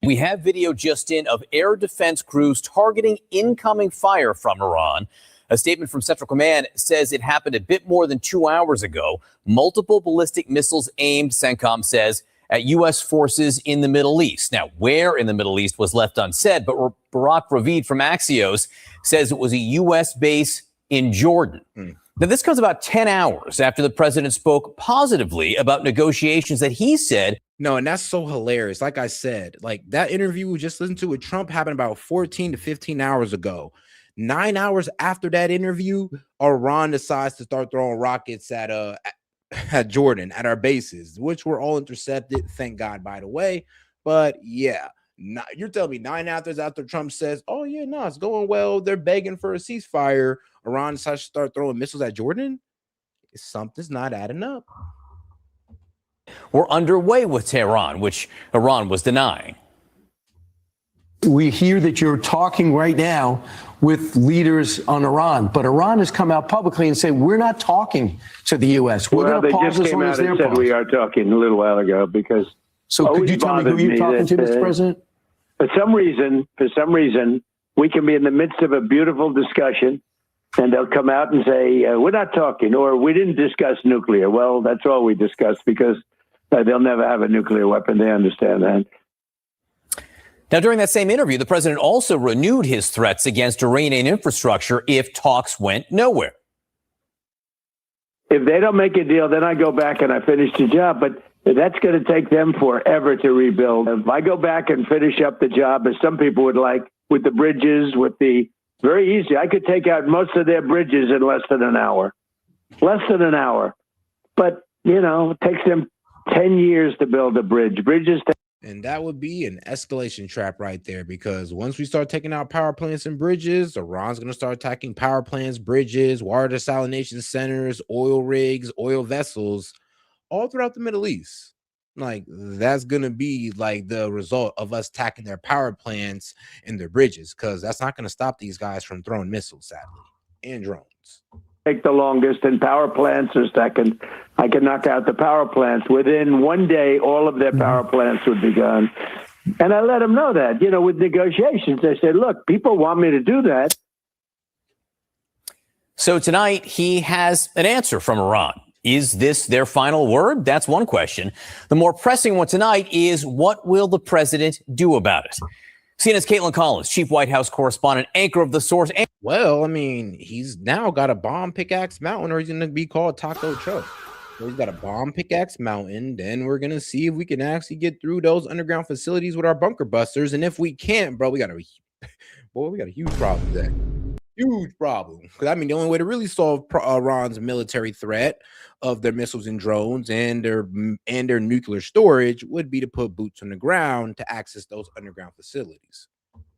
We have video just in of air defense crews targeting incoming fire from Iran. A statement from Central Command says it happened a bit more than 2 hours ago. Multiple ballistic missiles aimed, CENTCOM says, at U.S. forces in the Middle East. Now, where in the Middle East was left unsaid, but Barak Ravid from Axios says it was a U.S. base in Jordan. Now, this comes about 10 hours after the president spoke positively about negotiations that he said. No, and that's so hilarious. Like I said, like that interview we just listened to with Trump happened about 14 to 15 hours ago. 9 hours after that interview, Iran decides to start throwing rockets at Jordan, at our bases, which were all intercepted. Thank God, by the way. But yeah, you're telling me 9 hours after Trump says, oh yeah, no, it's going well, they're begging for a ceasefire, Iran decides to start throwing missiles at Jordan? Something's not adding up. We're underway with Tehran, which Iran was denying. We hear that you're talking right now with leaders on Iran, but Iran has come out publicly and said, we're not talking to the U.S. We're going to pause as long as they're paused. We are talking a little while ago because. So could you tell me who you're talking to, Mr. President? For some reason, we can be in the midst of a beautiful discussion and they'll come out and say, we're not talking, or we didn't discuss nuclear. Well, that's all we discussed because they'll never have a nuclear weapon. They understand that. Now, during that same interview, the president also renewed his threats against Iranian infrastructure if talks went nowhere. If they don't make a deal, then I go back and I finish the job. But that's going to take them forever to rebuild. If I go back and finish up the job, as some people would like, with the bridges, very easy. I could take out most of their bridges in less than an hour. Less than an hour. But, it takes them 10 years to build a bridge. And that would be an escalation trap right there, because once we start taking out power plants and bridges, Iran's going to start attacking power plants, bridges, water desalination centers, oil rigs, oil vessels, all throughout the Middle East. Like, that's going to be like the result of us attacking their power plants and their bridges, because that's not going to stop these guys from throwing missiles, sadly, and drones. Take the longest, and power plants are second. I can knock out the power plants. Within one day, all of their power plants would be gone. And I let them know that, with negotiations. I said, look, people want me to do that. So tonight, he has an answer from Iran. Is this their final word? That's one question. The more pressing one tonight is, what will the president do about it? CNN's Caitlin Collins, chief White House correspondent, anchor of The Source. Well, I mean, he's now got a bomb pickaxe mountain, or he's going to be called Taco Truck. So he's got a bomb pickaxe mountain. Then we're going to see if we can actually get through those underground facilities with our bunker busters. And if we can't, bro, we got a huge problem there. Huge problem. Because, I mean, the only way to really solve Iran's military threat of their missiles and drones and their nuclear storage would be to put boots on the ground to access those underground facilities.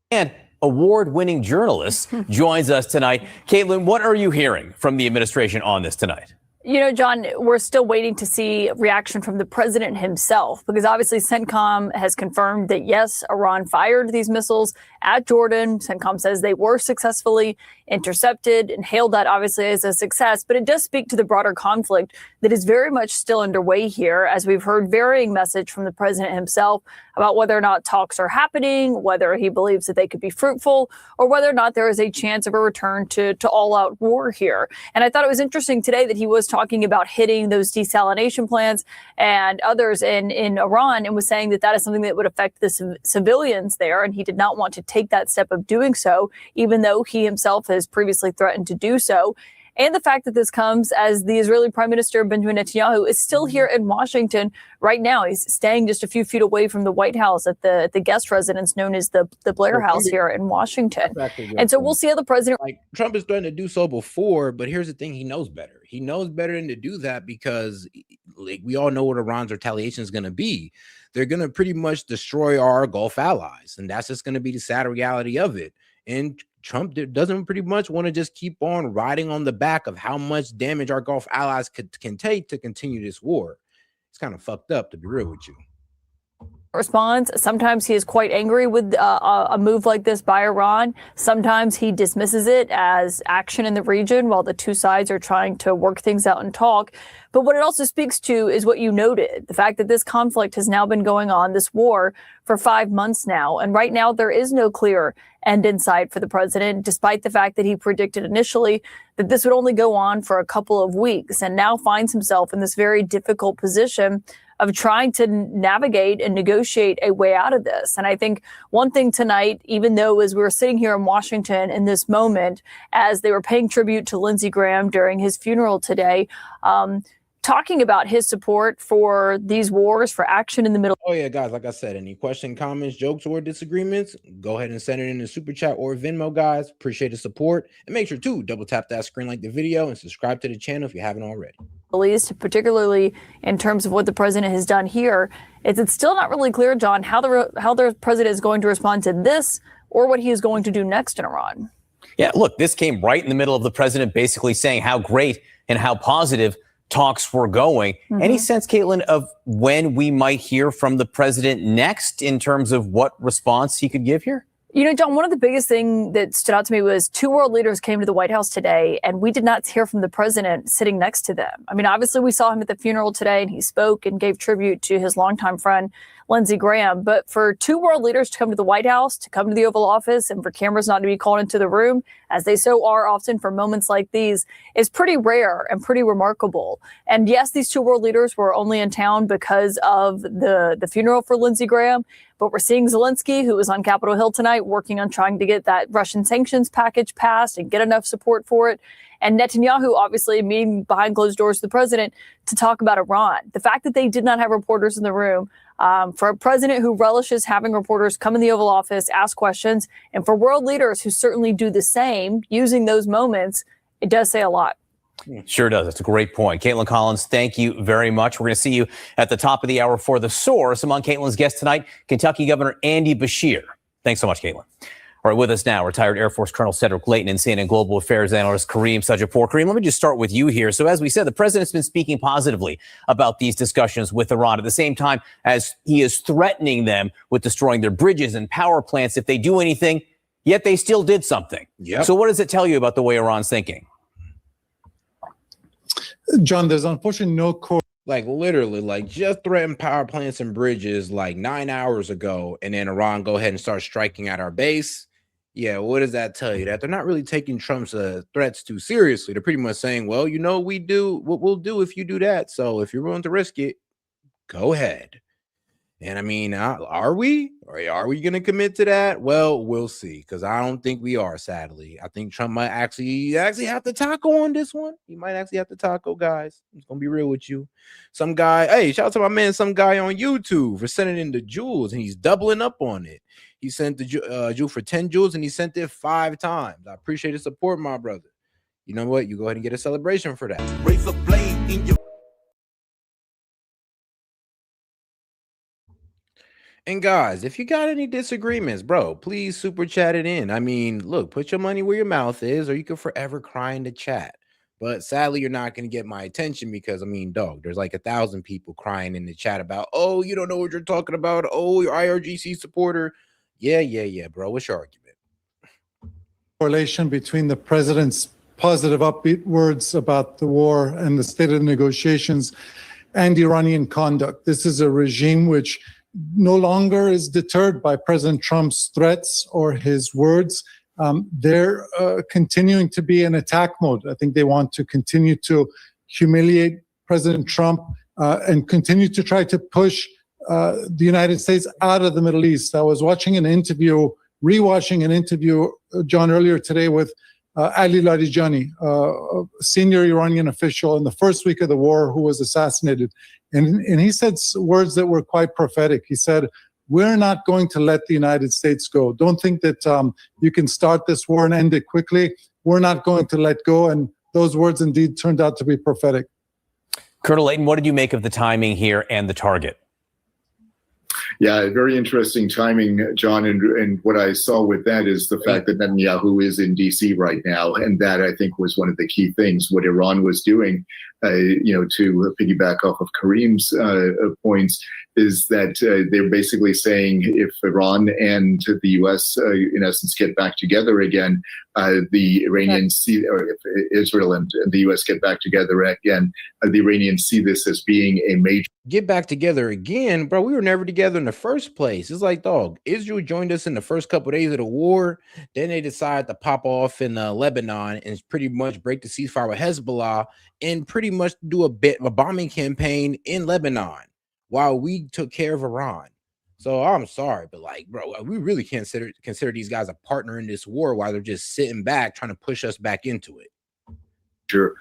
And award-winning journalist joins us tonight. Caitlin, what are you hearing from the administration on this tonight? You know, John, we're still waiting to see reaction from the president himself, because obviously CENTCOM has confirmed that, yes, Iran fired these missiles at Jordan. CENTCOM says they were successfully intercepted and hailed that obviously as a success. But it does speak to the broader conflict that is very much still underway here, as we've heard varying message from the president himself about whether or not talks are happening, whether he believes that they could be fruitful, or whether or not there is a chance of a return to all-out war here. And I thought it was interesting today that he was talking about hitting those desalination plants and others in Iran, and was saying that that is something that would affect the civilians there. And he did not want to take that step of doing so, even though he himself has previously threatened to do so. And the fact that this comes as the Israeli Prime Minister Benjamin Netanyahu is still here in Washington right now. He's staying just a few feet away from the White House at the guest residence known as the Blair House here in Washington. And so we'll see how the president. Like, Trump is threatened to do so before, but here's the thing: he knows better. He knows better than to do that, because like we all know what Iran's retaliation is going to be. They're going to pretty much destroy our Gulf allies, and that's just going to be the sad reality of it. And Trump doesn't pretty much want to just keep on riding on the back of how much damage our Gulf allies can take to continue this war. It's kind of fucked up, to be real with you. Responds. Sometimes he is quite angry with a move like this by Iran. Sometimes he dismisses it as action in the region while the two sides are trying to work things out and talk. But what it also speaks to is what you noted, the fact that this conflict has now been going on, this war, for 5 months now. And right now, there is no clear end in sight for the president, despite the fact that he predicted initially that this would only go on for a couple of weeks, and now finds himself in this very difficult position of trying to navigate and negotiate a way out of this. And I think one thing tonight, even though as we were sitting here in Washington in this moment, as they were paying tribute to Lindsey Graham during his funeral today, talking about his support for these wars, for action in the Middle. Oh yeah, guys, like I said, any questions, comments, jokes, or disagreements, go ahead and send it in the super chat or Venmo, guys. Appreciate the support. And make sure to double tap that screen, like the video, and subscribe to the channel if you haven't already. East, particularly in terms of what the president has done here, it's still not really clear, John, how the president is going to respond to this or what he is going to do next in Iran. Yeah, look, this came right in the middle of the president basically saying how great and how positive talks were going. Mm-hmm. Any sense, Caitlin, of when we might hear from the president next in terms of what response he could give here? You know, John, one of the biggest things that stood out to me was two world leaders came to the White House today, and we did not hear from the president sitting next to them. I mean, obviously, we saw him at the funeral today, and he spoke and gave tribute to his longtime friend, Lindsey Graham. But for two world leaders to come to the White House, to come to the Oval Office, and for cameras not to be called into the room, as they so are often for moments like these, is pretty rare and pretty remarkable. And yes, these two world leaders were only in town because of the funeral for Lindsey Graham. But we're seeing Zelenskyy, who was on Capitol Hill tonight, working on trying to get that Russian sanctions package passed and get enough support for it. And Netanyahu, obviously, meeting behind closed doors with the president to talk about Iran. The fact that they did not have reporters in the room, for a president who relishes having reporters come in the Oval Office, ask questions, and for world leaders who certainly do the same, using those moments, it does say a lot. Sure does. That's a great point. Caitlin Collins, thank you very much. We're going to see you at the top of the hour for The Source. Among Caitlin's guests tonight, Kentucky Governor Andy Beshear. Thanks so much, Caitlin. All right, with us now, retired Air Force Colonel Cedric Layton and CNN Global Affairs analyst Kareem Sajapur. Kareem, let me just start with you here. So as we said, the president's been speaking positively about these discussions with Iran at the same time as he is threatening them with destroying their bridges and power plants if they do anything, yet they still did something. Yep. So what does it tell you about the way Iran's thinking? John, there's unfortunately no core. Like literally, like just threatened power plants and bridges like 9 hours ago, and then Iran go ahead and start striking at our base. Yeah, what does that tell you? That they're not really taking Trump's threats too seriously. They're pretty much saying, well, you know, we do what we'll do if you do that. So if you're willing to risk it, go ahead. And I mean, are we? Or are we going to commit to that? Well, we'll see, because I don't think we are, sadly. I think Trump might actually have to tackle on this one. He might actually have to tackle, guys. I'm going to be real with you. Some guy, hey, shout out to my man, some guy on YouTube for sending in the jewels, and he's doubling up on it. He sent the jewel for 10 jewels, and he sent it 5 times. I appreciate the support, my brother. You know what? You go ahead and get a celebration for that. Raise a blade in your. And guys, if you got any disagreements, bro, please super chat it in. I mean, look, put your money where your mouth is, or you can forever cry in the chat. But sadly, you're not going to get my attention because, I mean, dog, there's like 1,000 people crying in the chat about, oh, you don't know what you're talking about. Oh, you're IRGC supporter. Yeah, bro. What's your argument? Correlation between the president's positive, upbeat words about the war and the state of the negotiations and Iranian conduct. This is a regime which no longer is deterred by President Trump's threats or his words. They're continuing to be in attack mode. I think they want to continue to humiliate President Trump and continue to try to push the United States out of the Middle East. I was watching an interview, rewatching an interview, John, earlier today with Ali Larijani, a senior Iranian official in the first week of the war who was assassinated. And he said words that were quite prophetic. He said, we're not going to let the United States go. Don't think that you can start this war and end it quickly. We're not going to let go. And those words indeed turned out to be prophetic. Colonel Layton, what did you make of the timing here and the target? Yeah, very interesting timing, John. And what I saw with that is the fact that Netanyahu is in D.C. right now. And that, I think, was one of the key things. What Iran was doing, to piggyback off of Kareem's points, is that they're basically saying if Iran and the U.S., in essence, get back together again, the Iranians see, or if Israel and the U.S. get back together again, the Iranians see this as being a major. Get back together again, bro. We were never together in the first place. It's like, dog, Israel joined us in the first couple of days of the war. Then they decided to pop off in Lebanon and pretty much break the ceasefire with Hezbollah and pretty much do a bombing campaign in Lebanon while we took care of Iran. So I'm sorry, but like, bro, we really can't consider these guys a partner in this war while they're just sitting back trying to push us back into it. Sure.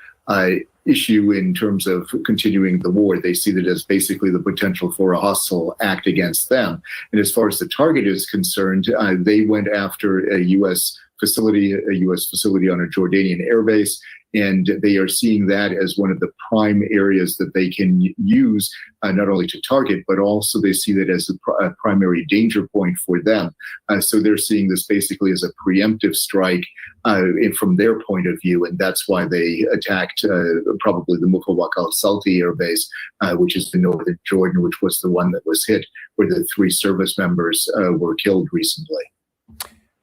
Issue in terms of continuing the war. They see that as basically the potential for a hostile act against them. And as far as the target is concerned, they went after a U.S. facility on a Jordanian airbase. And they are seeing that as one of the prime areas that they can use, not only to target, but also they see that as a primary danger point for them. So they're seeing this basically as a preemptive strike from their point of view. And that's why they attacked probably the Mukhawak al-Salti air base, which is in northern Jordan, which was the one that was hit, where the 3 service members were killed recently.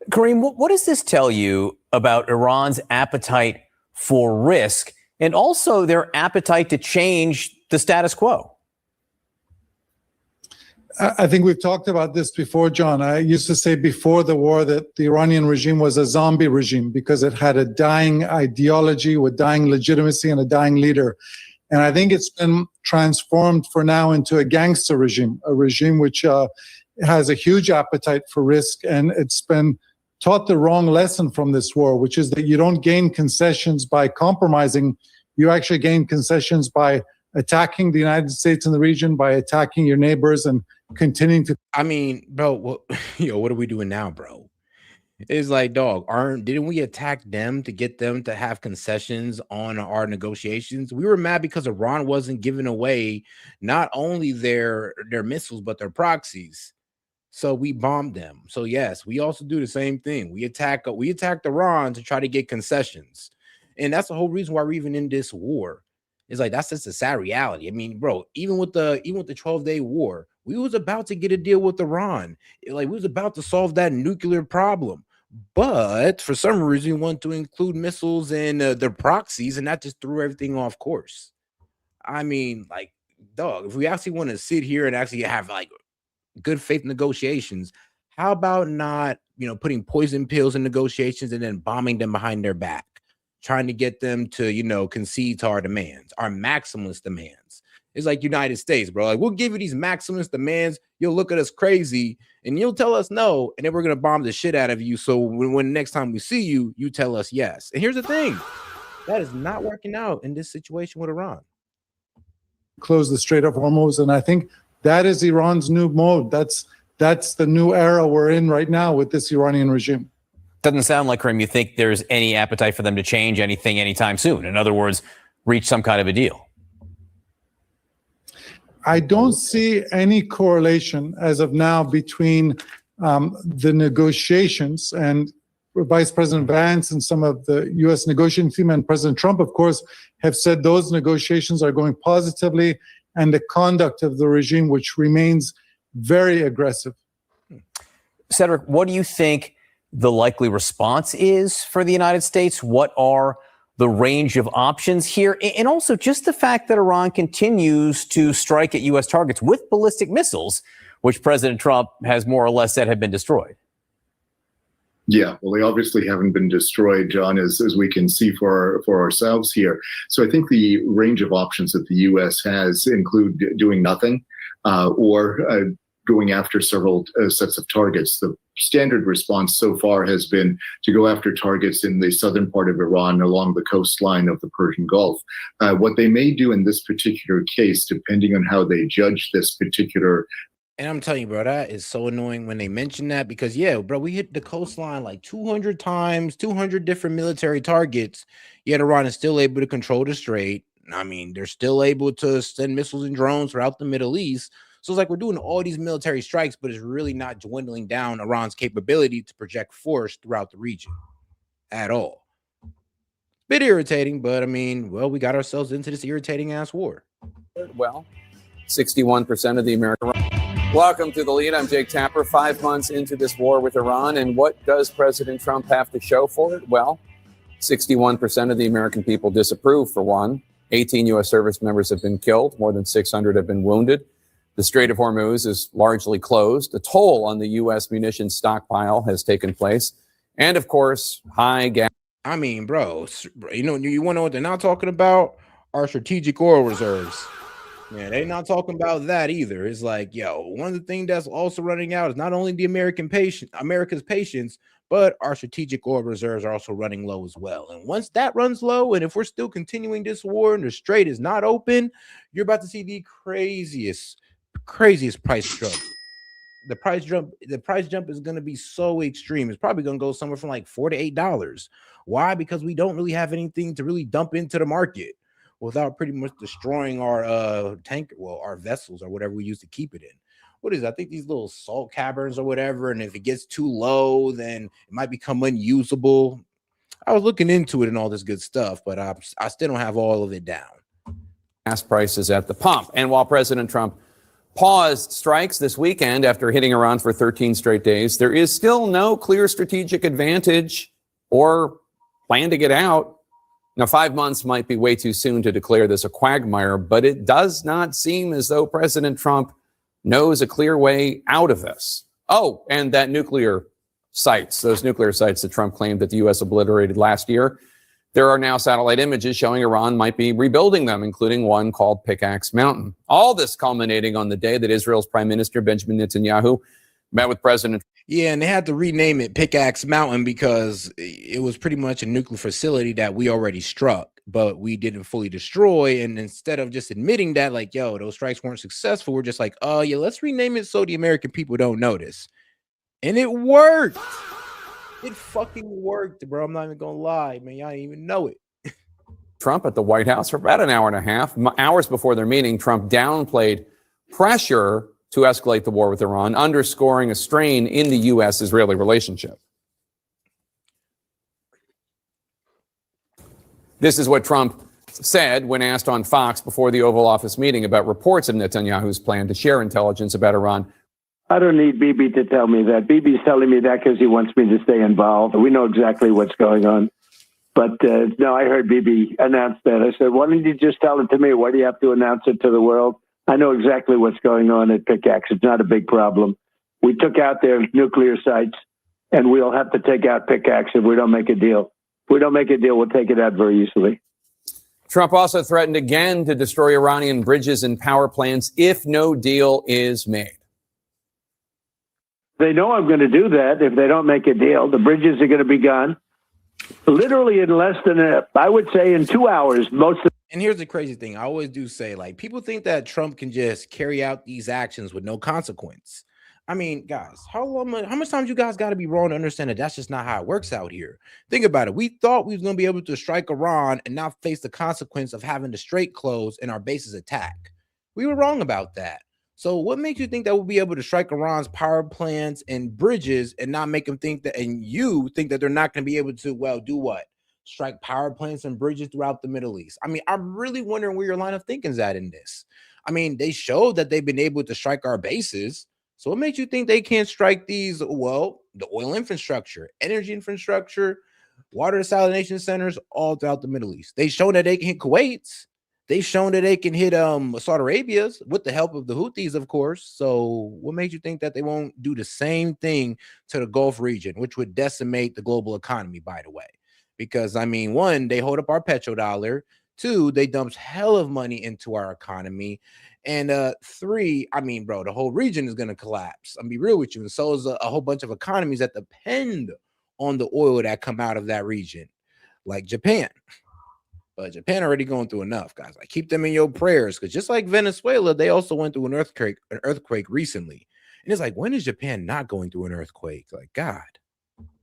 Kareem, what does this tell you about Iran's appetite for risk and also their appetite to change the status quo? I think we've talked about this before, John. I used to say before the war that the Iranian regime was a zombie regime because it had a dying ideology with dying legitimacy and a dying leader. And I think it's been transformed for now into a gangster regime, a regime which has a huge appetite for risk. And it's been taught the wrong lesson from this war, which is that you don't gain concessions by compromising. You actually gain concessions by attacking the United States in the region, by attacking your neighbors and continuing to. I mean, bro, what are we doing now, bro? It's like, dog, didn't we attack them to get them to have concessions on our negotiations? We were mad because Iran wasn't giving away not only their missiles, but their proxies. So we bombed them. So yes, we also do the same thing. We attacked Iran to try to get concessions. And that's the whole reason why we're even in this war. It's like, that's just a sad reality. I mean, bro, even with the 12-day war, we was about to get a deal with Iran. Like, we was about to solve that nuclear problem. But for some reason, we want to include missiles and their proxies, and that just threw everything off course. I mean, like, dog, if we actually want to sit here and actually have like good faith negotiations, how about not, putting poison pills in negotiations and then bombing them behind their back, trying to get them to, concede to our demands, our maximalist demands. It's like United States, bro. Like, we'll give you these maximalist demands. You'll look at us crazy and you'll tell us no. And then we're going to bomb the shit out of you. So when next time we see you, you tell us yes. And here's the thing. That is not working out in this situation with Iran. Close the Strait of Hormuz. And I think that is Iran's new mode. That's the new era we're in right now with this Iranian regime. Doesn't sound like, Kareem, you think there's any appetite for them to change anything anytime soon. In other words, reach some kind of a deal. I don't see any correlation as of now between the negotiations and Vice President Vance and some of the U.S. negotiating team and President Trump, of course, have said those negotiations are going positively, and the conduct of the regime, which remains very aggressive. Cedric, what do you think the likely response is for the United States? What are the range of options here? And also just the fact that Iran continues to strike at U.S. targets with ballistic missiles, which President Trump has more or less said have been destroyed. Yeah, well, they obviously haven't been destroyed, John, as we can see for ourselves here. So I think the range of options that the U.S. has include doing nothing or going after several sets of targets. The standard response so far has been to go after targets in the southern part of Iran along the coastline of the Persian Gulf. What they may do in this particular case, depending on how they judge this particular. And I'm telling you, bro, that is so annoying when they mention that because, yeah, bro, we hit the coastline like 200 times, 200 different military targets, yet Iran is still able to control the strait. I mean, they're still able to send missiles and drones throughout the Middle East. So it's like we're doing all these military strikes, but it's really not dwindling down Iran's capability to project force throughout the region at all. Bit irritating, but I mean, well, we got ourselves into this irritating ass war. Well, 61% of the American. Welcome to The Lead. I'm Jake Tapper. 5 months into this war with Iran. And what does President Trump have to show for it? Well, 61% of the American people disapprove, for one. 18 U.S. service members have been killed. More than 600 have been wounded. The Strait of Hormuz is largely closed. A toll on the U.S. munitions stockpile has taken place. And, of course, high gas. I mean, bro, you want to know what they're not talking about? Our strategic oil reserves. Yeah, they're not talking about that either. It's like, yo, one of the things that's also running out is not only the America's patience, but our strategic oil reserves are also running low as well. And once that runs low, and if we're still continuing this war and the strait is not open, you're about to see the craziest price jump. The price jump is going to be so extreme. It's probably going to go somewhere from like $4 to $8. Why? Because we don't really have anything to really dump into the market without pretty much destroying our our vessels or whatever we use to keep it in. What is it? I think these little salt caverns or whatever, and if it gets too low, then it might become unusable. I was looking into it and all this good stuff, but I still don't have all of it down. Gas prices at the pump. And while President Trump paused strikes this weekend after hitting Iran for 13 straight days, there is still no clear strategic advantage or plan to get out. Now, 5 months might be way too soon to declare this a quagmire, but it does not seem as though President Trump knows a clear way out of this. Oh, and that those nuclear sites that Trump claimed that the U.S. obliterated last year, there are now satellite images showing Iran might be rebuilding them, including one called Pickaxe Mountain. All this culminating on the day that Israel's Prime Minister Benjamin Netanyahu met with President. Yeah, and they had to rename it Pickaxe Mountain because it was pretty much a nuclear facility that we already struck, but we didn't fully destroy. And instead of just admitting that, like, yo, those strikes weren't successful, we're just like, oh, yeah, let's rename it so the American people don't notice. And it worked. It fucking worked, bro. I'm not even going to lie, man. Y'all didn't even know it. Trump at the White House for about an hour and a half. Hours before their meeting, Trump downplayed pressure to escalate the war with Iran, underscoring a strain in the U.S.-Israeli relationship. This is what Trump said when asked on Fox before the Oval Office meeting about reports of Netanyahu's plan to share intelligence about Iran. I don't need Bibi to tell me that. Bibi's telling me that because he wants me to stay involved. We know exactly what's going on. But no, I heard Bibi announce that. I said, why don't you just tell it to me? Why do you have to announce it to the world? I know exactly what's going on at Pickaxe. It's not a big problem. We took out their nuclear sites, and we'll have to take out Pickaxe if we don't make a deal. If we don't make a deal, we'll take it out very easily. Trump also threatened again to destroy Iranian bridges and power plants if no deal is made. They know I'm going to do that if they don't make a deal. The bridges are going to be gone. Literally in less than, I would say in 2 hours, most of. And here's the crazy thing. I always do say, like, people think that Trump can just carry out these actions with no consequence. I mean, guys, how much time you guys got to be wrong to understand that that's just not how it works out here? Think about it. We thought we was going to be able to strike Iran and not face the consequence of having the strait closed and our bases attacked. We were wrong about that. So what makes you think that we'll be able to strike Iran's power plants and bridges and not make them think that, and you think that they're not going to be able to, well, do what? Strike power plants and bridges throughout the Middle East. I mean, I'm really wondering where your line of thinking is at in this. I mean, they showed that they've been able to strike our bases. So what makes you think they can't strike these, well, the oil infrastructure, energy infrastructure, water desalination centers all throughout the Middle East? They've shown that they can hit Kuwait's. They've shown that they can hit Saudi Arabia's with the help of the Houthis, of course. So what makes you think that they won't do the same thing to the Gulf region, which would decimate the global economy, by the way? Because, I mean, one, they hold up our petrodollar. Two, they dumped hell of money into our economy. And three, I mean, bro, the whole region is going to collapse. I'll be real with you. And so is a whole bunch of economies that depend on the oil that come out of that region, like Japan. But Japan already going through enough, guys. Like, keep them in your prayers, because just like Venezuela, they also went through an earthquake recently. And it's like, when is Japan not going through an earthquake? Like, God.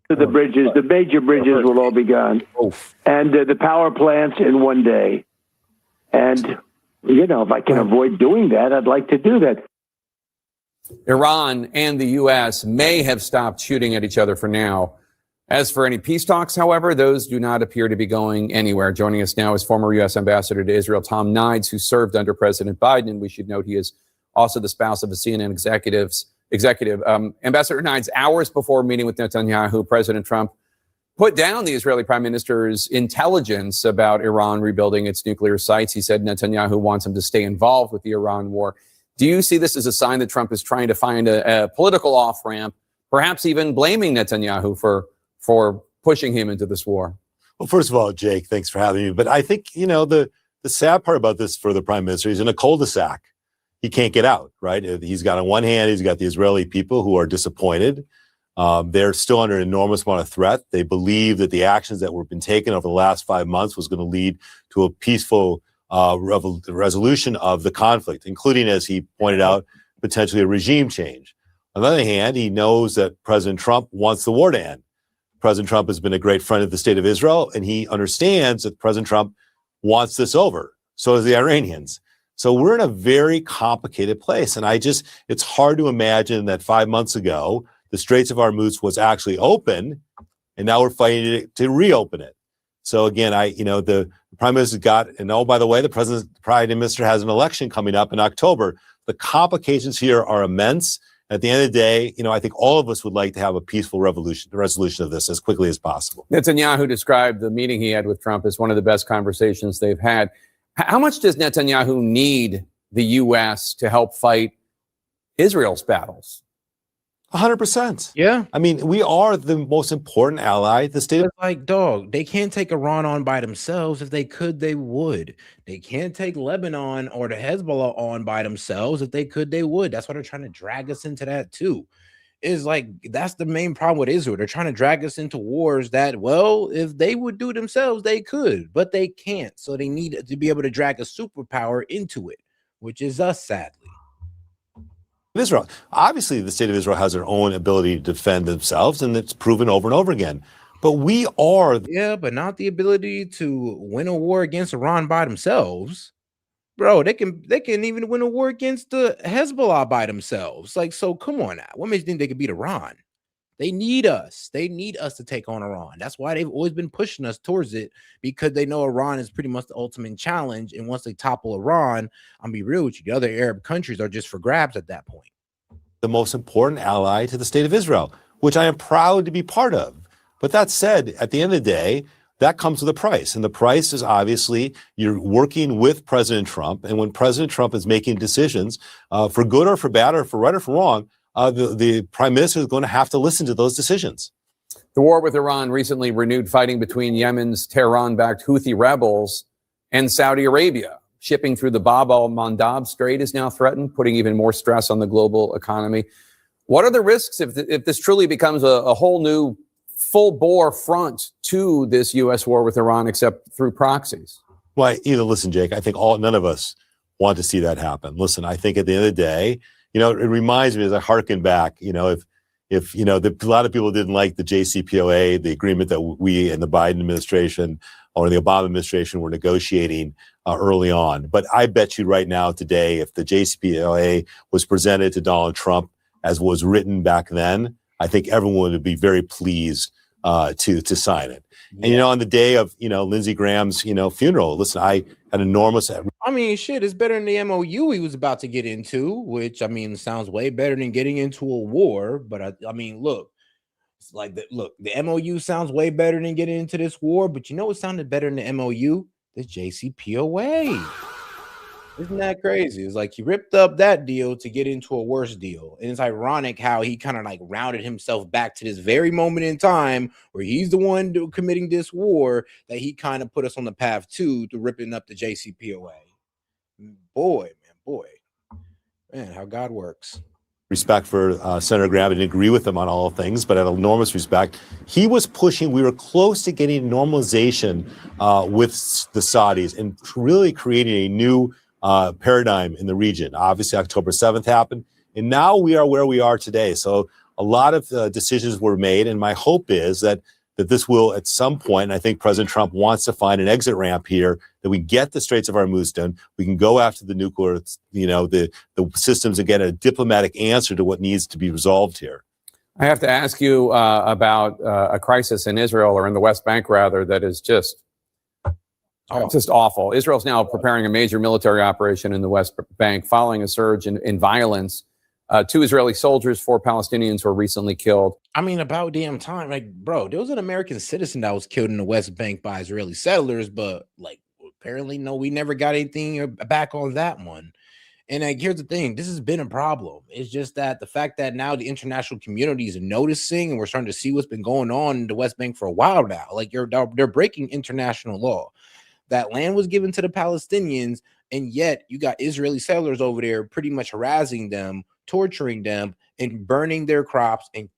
The bridges, the major bridges will all be gone. And the power plants in one day. And, you know, if I can avoid doing that, I'd like to do that. Iran and the U.S. may have stopped shooting at each other for now. As for any peace talks, however, those do not appear to be going anywhere. Joining us now is former U.S. Ambassador to Israel, Tom Nides, who served under President Biden. And we should note he is also the spouse of a CNN executive. Ambassador Nides, hours before meeting with Netanyahu, President Trump put down the Israeli prime minister's intelligence about Iran rebuilding its nuclear sites. He said Netanyahu wants him to stay involved with the Iran war. Do you see this as a sign that Trump is trying to find a political off-ramp, perhaps even blaming Netanyahu for pushing him into this war? Well, first of all, Jake, thanks for having me. But I think, you know, the sad part about this for the prime minister, he's in a cul-de-sac. He can't get out, right? He's got on one hand, he's got the Israeli people who are disappointed. They're still under an enormous amount of threat. They believe that the actions that were been taken over the last 5 months was going to lead to a peaceful resolution of the conflict, including, as he pointed out, potentially a regime change. On the other hand, he knows that President Trump wants the war to end. President Trump has been a great friend of the state of Israel, and he understands that President Trump wants this over. So does the Iranians. So we're in a very complicated place. And it's hard to imagine that 5 months ago, the Straits of Hormuz was actually open, and now we're fighting to reopen it. So again, the prime minister and oh, by the way, the prime minister has an election coming up in October. The complications here are immense. At the end of the day, I think all of us would like to have a peaceful resolution of this as quickly as possible. Netanyahu described the meeting he had with Trump as one of the best conversations they've had. How much does Netanyahu need the U.S. to help fight Israel's battles? 100%. Yeah. I mean, we are the most important ally. The state of dog, they can't take Iran on by themselves. If they could, they would. They can't take Lebanon or the Hezbollah on by themselves. If they could, they would. That's why they're trying to drag us into that too. Is like, that's the main problem with Israel. They're trying to drag us into wars that, well, if they would do themselves, they could, but they can't. So they need to be able to drag a superpower into it, which is us, sadly. Israel. Obviously, the state of Israel has their own ability to defend themselves, and it's proven over and over again. But we are. Yeah, but not the ability to win a war against Iran by themselves. Bro, they can even win a war against the Hezbollah by themselves. Like, so come on now. What makes you think they could beat Iran? They need us. They need us to take on Iran. That's why they've always been pushing us towards it, because they know Iran is pretty much the ultimate challenge. And once they topple Iran, I'll be real with you, the other Arab countries are just for grabs at that point. The most important ally to the state of Israel, which I am proud to be part of. But that said, at the end of the day, that comes with a price. And the price is obviously you're working with President Trump. And when President Trump is making decisions for good or for bad or for right or for wrong, the prime minister is going to have to listen to those decisions. The war with Iran recently renewed fighting between Yemen's Tehran-backed Houthi rebels and Saudi Arabia. Shipping through the Bab al-Mandab Strait is now threatened, putting even more stress on the global economy. What are the risks if this truly becomes a whole new full-bore front to this U.S. war with Iran, except through proxies? Well, listen, Jake, I think none of us want to see that happen. Listen, I think at the end of the day, it reminds me as I hearken back, if a lot of people didn't like the JCPOA, the agreement that we and the Biden administration or the Obama administration were negotiating early on. But I bet you right now today, if the JCPOA was presented to Donald Trump as was written back then, I think everyone would be very pleased to sign it. Yeah. And, on the day of, Lindsey Graham's, funeral, listen, I had enormous. I mean, shit, it's better than the MOU he was about to get into, which, I mean, sounds way better than getting into a war. But I mean, look, it's like the MOU sounds way better than getting into this war. But you know what sounded better than the MOU? The JCPOA. Isn't that crazy? It's like he ripped up that deal to get into a worse deal. And it's ironic how he kind of like rounded himself back to this very moment in time where he's the one committing this war that he kind of put us on the path to ripping up the JCPOA. Boy, man, how God works. Respect for Senator Graham. I didn't agree with him on all things, but I had enormous respect. He was pushing, we were close to getting normalization with the Saudis and really creating a new paradigm in the region. Obviously, October 7th happened, and now we are where we are today. So a lot of decisions were made, and my hope is that this will, at some point, and I think President Trump wants to find an exit ramp here, that we get the Straits of Hormuz done, we can go after the nuclear, the systems and get a diplomatic answer to what needs to be resolved here. I have to ask you about a crisis in Israel, or in the West Bank, rather, that is just awful. Israel's now preparing a major military operation in the West Bank following a surge in violence. 2 Israeli soldiers, 4 Palestinians were recently killed. I mean, about damn time. Like, bro, there was an American citizen that was killed in the West Bank by Israeli settlers, but like, apparently, no, we never got anything back on that one. And like, here's the thing, this has been a problem. It's just that the fact that now the international community is noticing, and we're starting to see what's been going on in the West Bank for a while now. Like, they're breaking international law. That land was given to the Palestinians, and yet you got Israeli settlers over there pretty much harassing them, torturing them, and burning their crops, and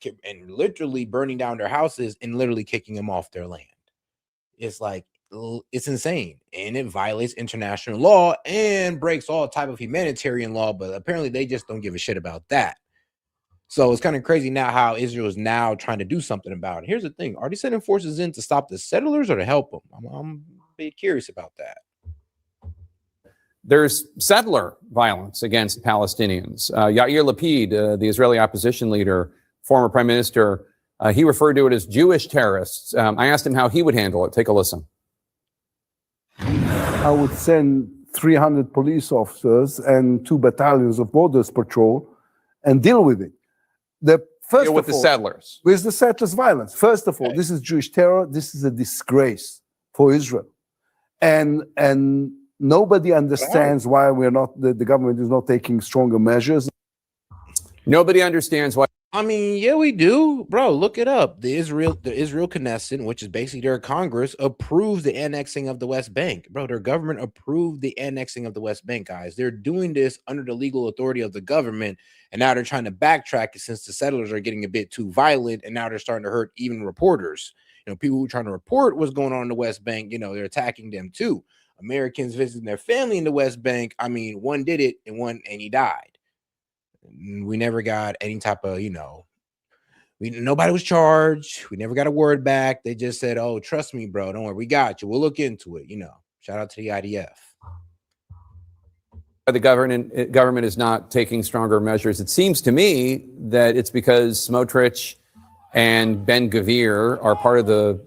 literally burning down their houses and literally kicking them off their land. It's like, it's insane, and it violates international law and breaks all type of humanitarian law, but apparently they just don't give a shit about that. So it's kind of crazy now how Israel is now trying to do something about it. Here's the thing, are they sending forces in to stop the settlers or to help them? I'm curious about that. There's settler violence against Palestinians. Yair Lapid, the Israeli opposition leader, former prime minister, he referred to it as Jewish terrorists. I asked him how he would handle it. Take a listen. I would send 300 police officers and 2 battalions of Borders Patrol and deal with it. Deal with the settlers. With the settlers' violence. First of all, this is Jewish terror. This is a disgrace for Israel. And nobody understands why the government is not taking stronger measures. Nobody understands why. I mean, yeah, we do, bro. Look it up. The Israel Knesset, which is basically their Congress, approved the annexing of the West Bank. Bro, their government approved the annexing of the West Bank, guys. They're doing this under the legal authority of the government, and now they're trying to backtrack it since the settlers are getting a bit too violent, and now they're starting to hurt even reporters. People who are trying to report what's going on in the West Bank, they're attacking them too. Americans visiting their family in the West Bank. I mean, one did it and he died. We never got any type of, nobody was charged. We never got a word back. They just said, oh, trust me, bro. Don't worry. We got you. We'll look into it. Shout out to the IDF. The government is not taking stronger measures. It seems to me that it's because Smotrich and Ben Gvir are part of the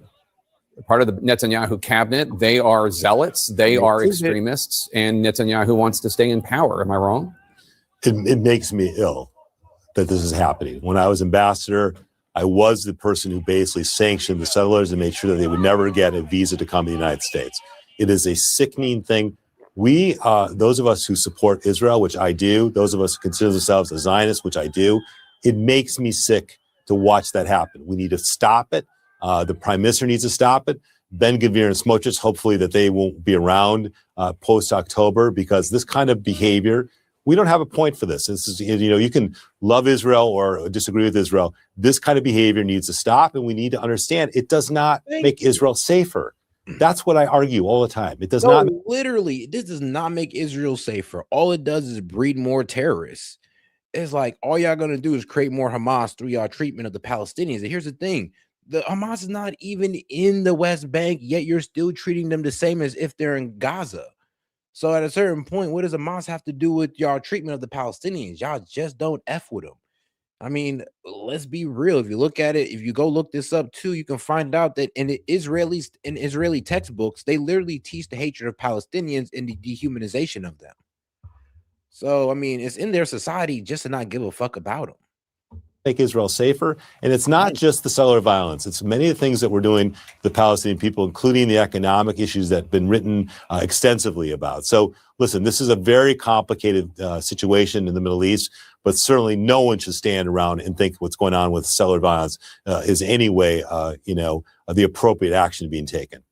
Netanyahu cabinet. They are zealots. They are extremists, and Netanyahu wants to stay in power. Am I wrong? It makes me ill that this is happening. When I was ambassador, I was the person who basically sanctioned the settlers and made sure that they would never get a visa to come to the United States. It is a sickening thing. We, those of us who support Israel, which I do, those of us who consider themselves a Zionist, which I do, it makes me sick to watch that happen. We need to stop it. The prime minister needs to stop it. Ben Gvir and Smotrich, hopefully that they won't be around post-October, because this kind of behavior, we don't have a point for this. This is, you can love Israel or disagree with Israel. This kind of behavior needs to stop, and we need to understand it does not make Israel safer. That's what I argue all the time. It does not. Literally, this does not make Israel safer. All it does is breed more terrorists. It's like all y'all gonna do is create more Hamas through y'all treatment of the Palestinians. And here's the thing. The Hamas is not even in the West Bank, yet you're still treating them the same as if they're in Gaza. So at a certain point, what does Hamas have to do with y'all treatment of the Palestinians? Y'all just don't F with them. I mean, let's be real. If you look at it, if you go look this up too, you can find out that in Israeli textbooks, they literally teach the hatred of Palestinians and the dehumanization of them. So, I mean, it's in their society just to not give a fuck about them. Make Israel safer. And it's not just the cellular violence. It's many of the things that we're doing to the Palestinian people, including the economic issues that have been written extensively about. So listen, this is a very complicated situation in the Middle East, but certainly no one should stand around and think what's going on with cellular violence is any way, the appropriate action being taken.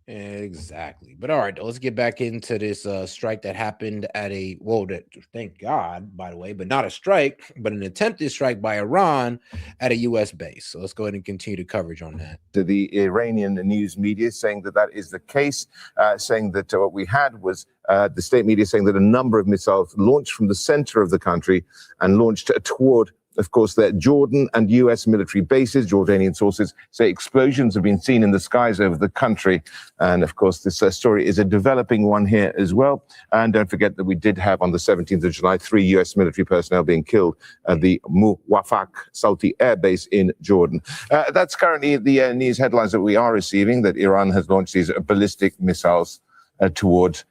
Exactly. But all right, let's get back into this strike that happened at thank God, by the way, but not a strike, but an attempted strike by Iran at a U.S. base. So let's go ahead and continue the coverage on that. The Iranian news media saying that is the case, saying that what we had was the state media saying that a number of missiles launched from the center of the country and launched toward, of course, that Jordan and U.S. military bases. Jordanian sources say explosions have been seen in the skies over the country. And, of course, this story is a developing one here as well. And don't forget that we did have on the 17th of July 3 U.S. military personnel being killed at the Muwafaq Salti Air Base in Jordan. That's currently the news headlines that we are receiving, that Iran has launched these ballistic missiles toward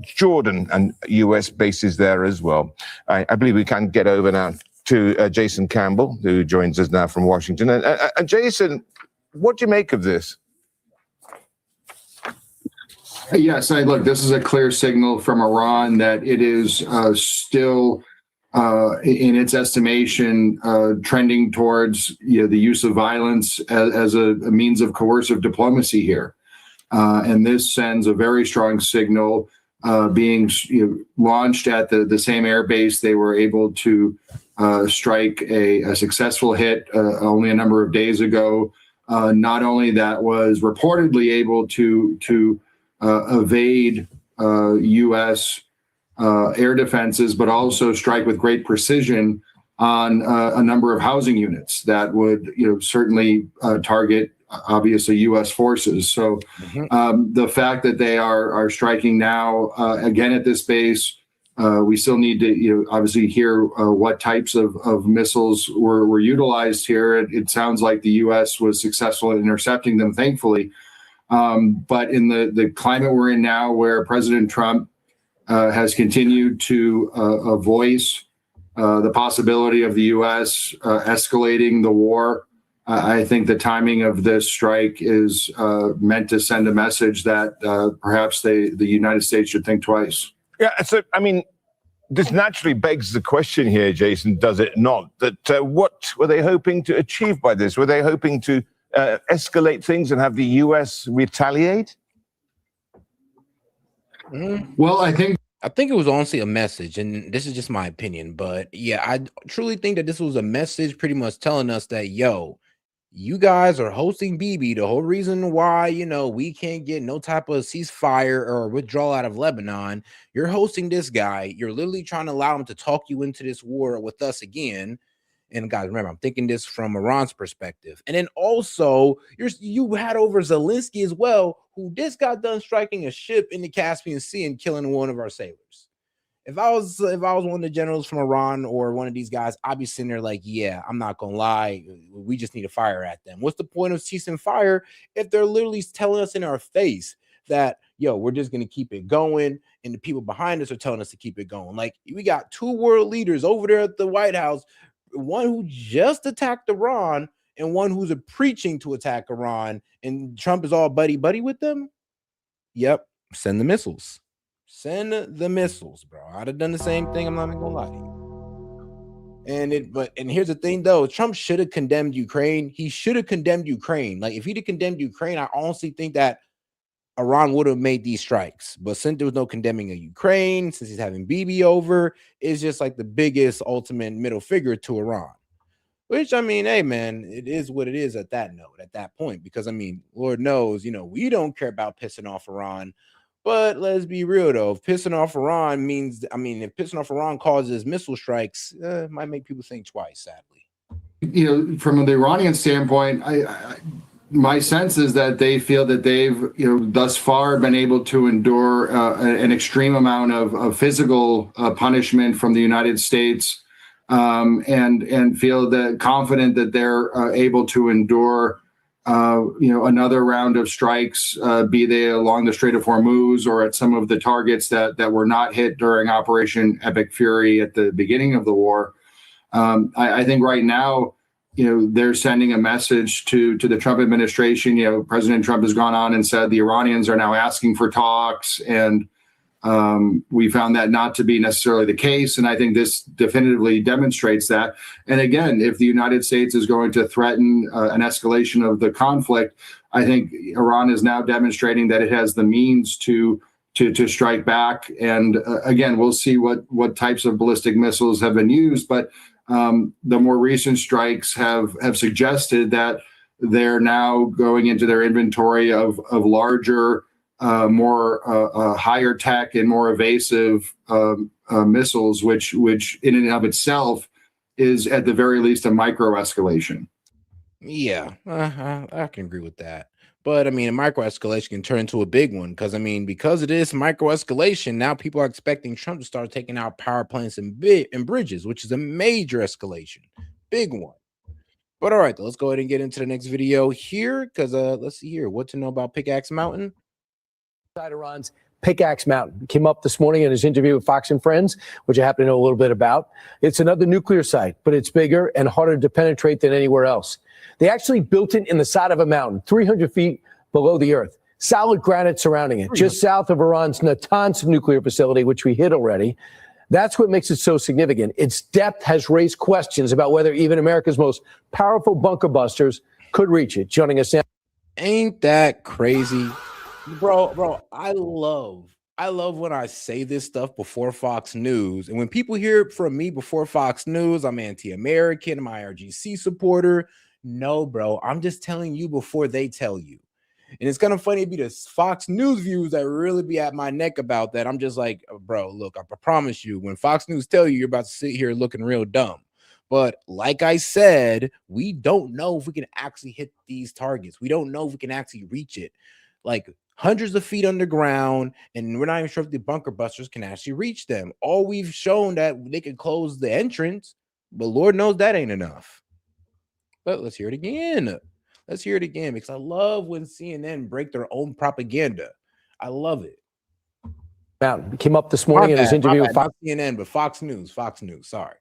Jordan and U.S. bases there as well. I believe we can get over now to Jason Campbell, who joins us now from Washington. And Jason, what do you make of this? Yes, look, this is a clear signal from Iran that it is still, in its estimation, trending towards the use of violence as a means of coercive diplomacy here. And this sends a very strong signal being launched at the same air base. They were able to strike a successful hit only a number of days ago. Not only that was reportedly able to evade U.S. Air defenses, but also strike with great precision on a number of housing units that would certainly target obviously U.S. forces. So the fact that they are striking now again at this base, we still need to obviously hear what types of missiles were utilized here. It sounds like the U.S. was successful in intercepting them, thankfully. But in the climate we're in now, where President Trump has continued to voice the possibility of the U.S. Escalating the war, I think the timing of this strike is meant to send a message that perhaps the United States should think twice. Yeah, so, I mean, this naturally begs the question here, Jason, does it not? That what were they hoping to achieve by this? Were they hoping to escalate things and have the U.S. retaliate? Well, I think it was honestly a message, and this is just my opinion, but yeah, I truly think that this was a message pretty much telling us that, yo, you guys are hosting Bibi. The whole reason why, we can't get no type of ceasefire or withdrawal out of Lebanon. You're hosting this guy. You're literally trying to allow him to talk you into this war with us again. And guys, remember, I'm thinking this from Iran's perspective. And then also, you had over Zelenskyy as well, who just got done striking a ship in the Caspian Sea and killing one of our sailors. If I was one of the generals from Iran or one of these guys, I'd be sitting there like, yeah, I'm not gonna lie, we just need to fire at them. What's the point of ceasing fire if they're literally telling us in our face that, yo, we're just gonna keep it going, and the people behind us are telling us to keep it going? Like, we got two world leaders over there at the White House, one who just attacked Iran and one who's preaching to attack Iran, and Trump is all buddy with them. Yep, send the missiles. Send the missiles, bro. I'd have done the same thing. I'm not even gonna lie to you. And here's the thing, though. Trump should have condemned Ukraine. He should have condemned Ukraine. Like, if he'd have condemned Ukraine, I honestly think that Iran would have made these strikes. But since there was no condemning of Ukraine, since he's having Bibi over, it's just like the biggest ultimate middle figure to Iran. Which, I mean, hey, man, it is what it is at that note, at that point. Because, I mean, Lord knows, we don't care about pissing off Iran. But let's be real, though. If pissing off Iran means, if pissing off Iran causes missile strikes, it might make people think twice, sadly. From the Iranian standpoint, my sense is that they feel that they've, thus far been able to endure an extreme amount of physical punishment from the United States, and feel that confident that they're able to endure, another round of strikes, be they along the Strait of Hormuz or at some of the targets that were not hit during Operation Epic Fury at the beginning of the war. I think right now, they're sending a message to the Trump administration. President Trump has gone on and said the Iranians are now asking for talks, and we found that not to be necessarily the case. And I think this definitively demonstrates that. And again, if the United States is going to threaten an escalation of the conflict, I think Iran is now demonstrating that it has the means to strike back. And again, we'll see what types of ballistic missiles have been used. But the more recent strikes have suggested that they're now going into their inventory of larger, more higher tech and more evasive missiles, which in and of itself is at the very least a micro escalation. Yeah, I can agree with that. But I mean, a micro escalation can turn into a big one because because of this micro escalation, now people are expecting Trump to start taking out power plants and bridges, which is a major escalation, big one. But all right, let's go ahead and get into the next video here because let's see here what to know about Pickaxe Mountain. Iran's Pickaxe Mountain came up this morning in his interview with Fox and Friends, which I happen to know a little bit about. It's another nuclear site, but it's bigger and harder to penetrate than anywhere else. They actually built it in the side of a mountain, 300 feet below the earth, solid granite surrounding it, just south of Iran's Natanz nuclear facility, which we hit already. That's what makes it so significant. Its depth has raised questions about whether even America's most powerful bunker busters could reach it. Joining us now. Ain't that crazy? Bro, I love when I say this stuff before Fox News. And when people hear it from me before Fox News, I'm anti-American, I'm IRGC supporter. No, bro, I'm just telling you before they tell you. And it's kind of funny to be the Fox News views that really be at my neck about that. I'm just like, bro, look, I promise you, when Fox News tell you, you're about to sit here looking real dumb. But like I said, we don't know if we can actually hit these targets. We don't know if we can actually reach it. Like hundreds of feet underground, and we're not even sure if the bunker busters can actually reach them. All we've shown that they can close the entrance, but Lord knows that ain't enough. But let's hear it again. Let's hear it again because I love when CNN break their own propaganda. I love it. Mountain came up this morning in his interview with Fox. Not CNN, but Fox News. Sorry.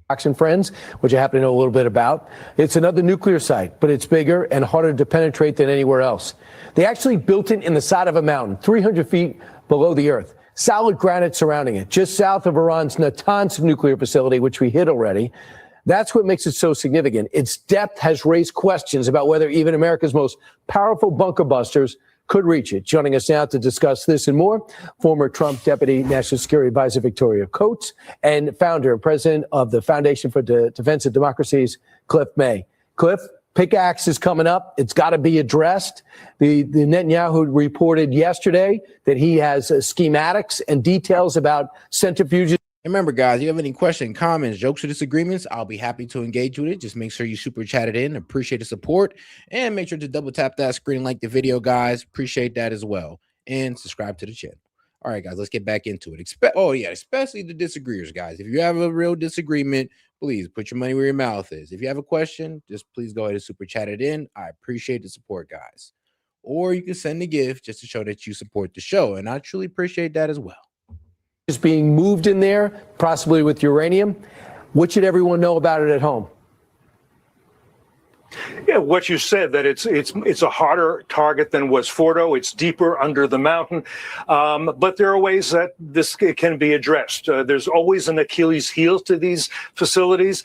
Fox and Friends, which I happen to know a little bit about. It's another nuclear site, but it's bigger and harder to penetrate than anywhere else. They actually built it in the side of a mountain, 300 feet below the earth, solid granite surrounding it, just south of Iran's Natanz nuclear facility, which we hit already. That's what makes it so significant. Its depth has raised questions about whether even America's most powerful bunker busters could reach it. Joining us now to discuss this and more, former Trump Deputy National Security Advisor Victoria Coates and founder and president of the Foundation for the Defense of Democracies, Cliff May. Cliff, Pickaxe is coming up. It's got to be addressed. The Netanyahu reported yesterday that he has schematics and details about centrifuges. Remember, guys, if you have any questions, comments, jokes, or disagreements, I'll be happy to engage with it. Just make sure you super chat it in. Appreciate the support. And make sure to double tap that screen and like the video, guys. Appreciate that as well. And subscribe to the channel. All right, guys, let's get back into it. Especially the disagreeers, guys. If you have a real disagreement, please put your money where your mouth is. If you have a question, just please go ahead and super chat it in. I appreciate the support, guys. Or you can send a gift just to show that you support the show. And I truly appreciate that as well. Is being moved in there, possibly with uranium. What should everyone know about it at home? Yeah, what you said, that it's a harder target than was Fordo. It's deeper under the mountain, but there are ways that this can be addressed. There's always an Achilles heel to these facilities.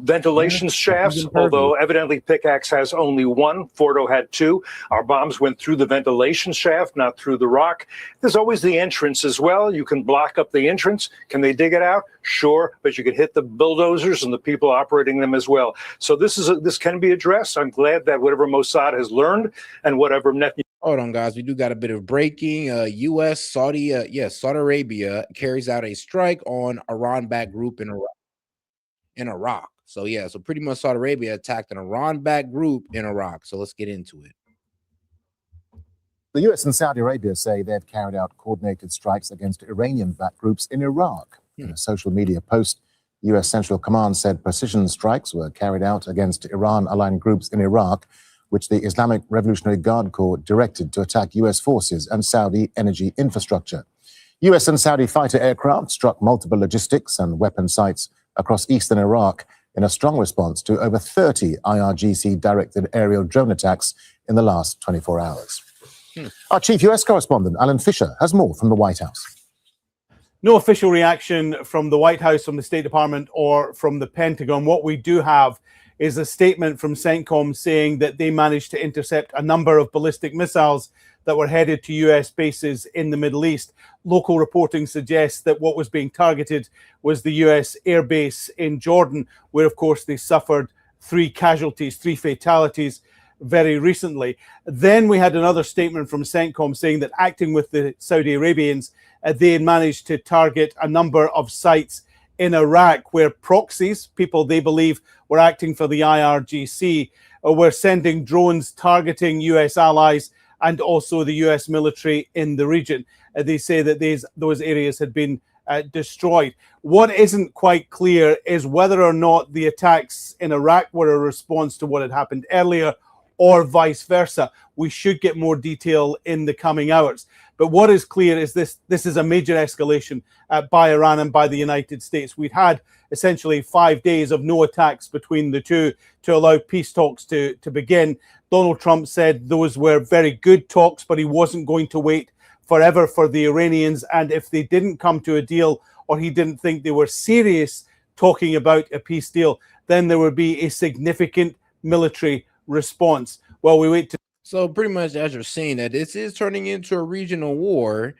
Ventilation shafts, although evidently Pickaxe has only one, Fordo had two. Our bombs went through the ventilation shaft, not through the rock. There's always the entrance as well. You can block up the entrance. Can they dig it out? Sure, but you can hit the bulldozers and the people operating them as well. So this can be addressed. I'm glad that whatever Mossad has learned and whatever Netanyahu. Hold on, guys. We do got a bit of breaking. Saudi Arabia carries out a strike on Iran-backed group in Iraq. So yeah, so pretty much Saudi Arabia attacked an Iran-backed group in Iraq. So let's get into it. The US and Saudi Arabia say they've carried out coordinated strikes against Iranian-backed groups in Iraq. In a social media post, US Central Command said precision strikes were carried out against Iran-aligned groups in Iraq, which the Islamic Revolutionary Guard Corps directed to attack US forces and Saudi energy infrastructure. US and Saudi fighter aircraft struck multiple logistics and weapon sites across eastern Iraq in a strong response to over 30 IRGC-directed aerial drone attacks in the last 24 hours. Our chief US correspondent, Alan Fisher, has more from the White House. No official reaction from the White House, from the State Department, or from the Pentagon. What we do have is a statement from CENTCOM saying that they managed to intercept a number of ballistic missiles that were headed to US bases in the Middle East. Local reporting suggests that what was being targeted was the US air base in Jordan, where, of course, they suffered 3 casualties, 3 fatalities very recently. Then we had another statement from CENTCOM saying that acting with the Saudi Arabians, they had managed to target a number of sites in Iraq where proxies, people they believe were acting for the IRGC, were sending drones targeting US allies and also the US military in the region. They say that those areas had been destroyed. What isn't quite clear is whether or not the attacks in Iraq were a response to what had happened earlier, or vice versa. We should get more detail in the coming hours. But what is clear is this is a major escalation by Iran and by the United States. We'd had essentially 5 days of no attacks between the two to allow peace talks to begin. Donald Trump said those were very good talks, but he wasn't going to wait forever for the Iranians. And if they didn't come to a deal, or he didn't think they were serious talking about a peace deal, then there would be a significant military response. Well, we wait to. So pretty much, as you're saying, that this is turning into a regional war.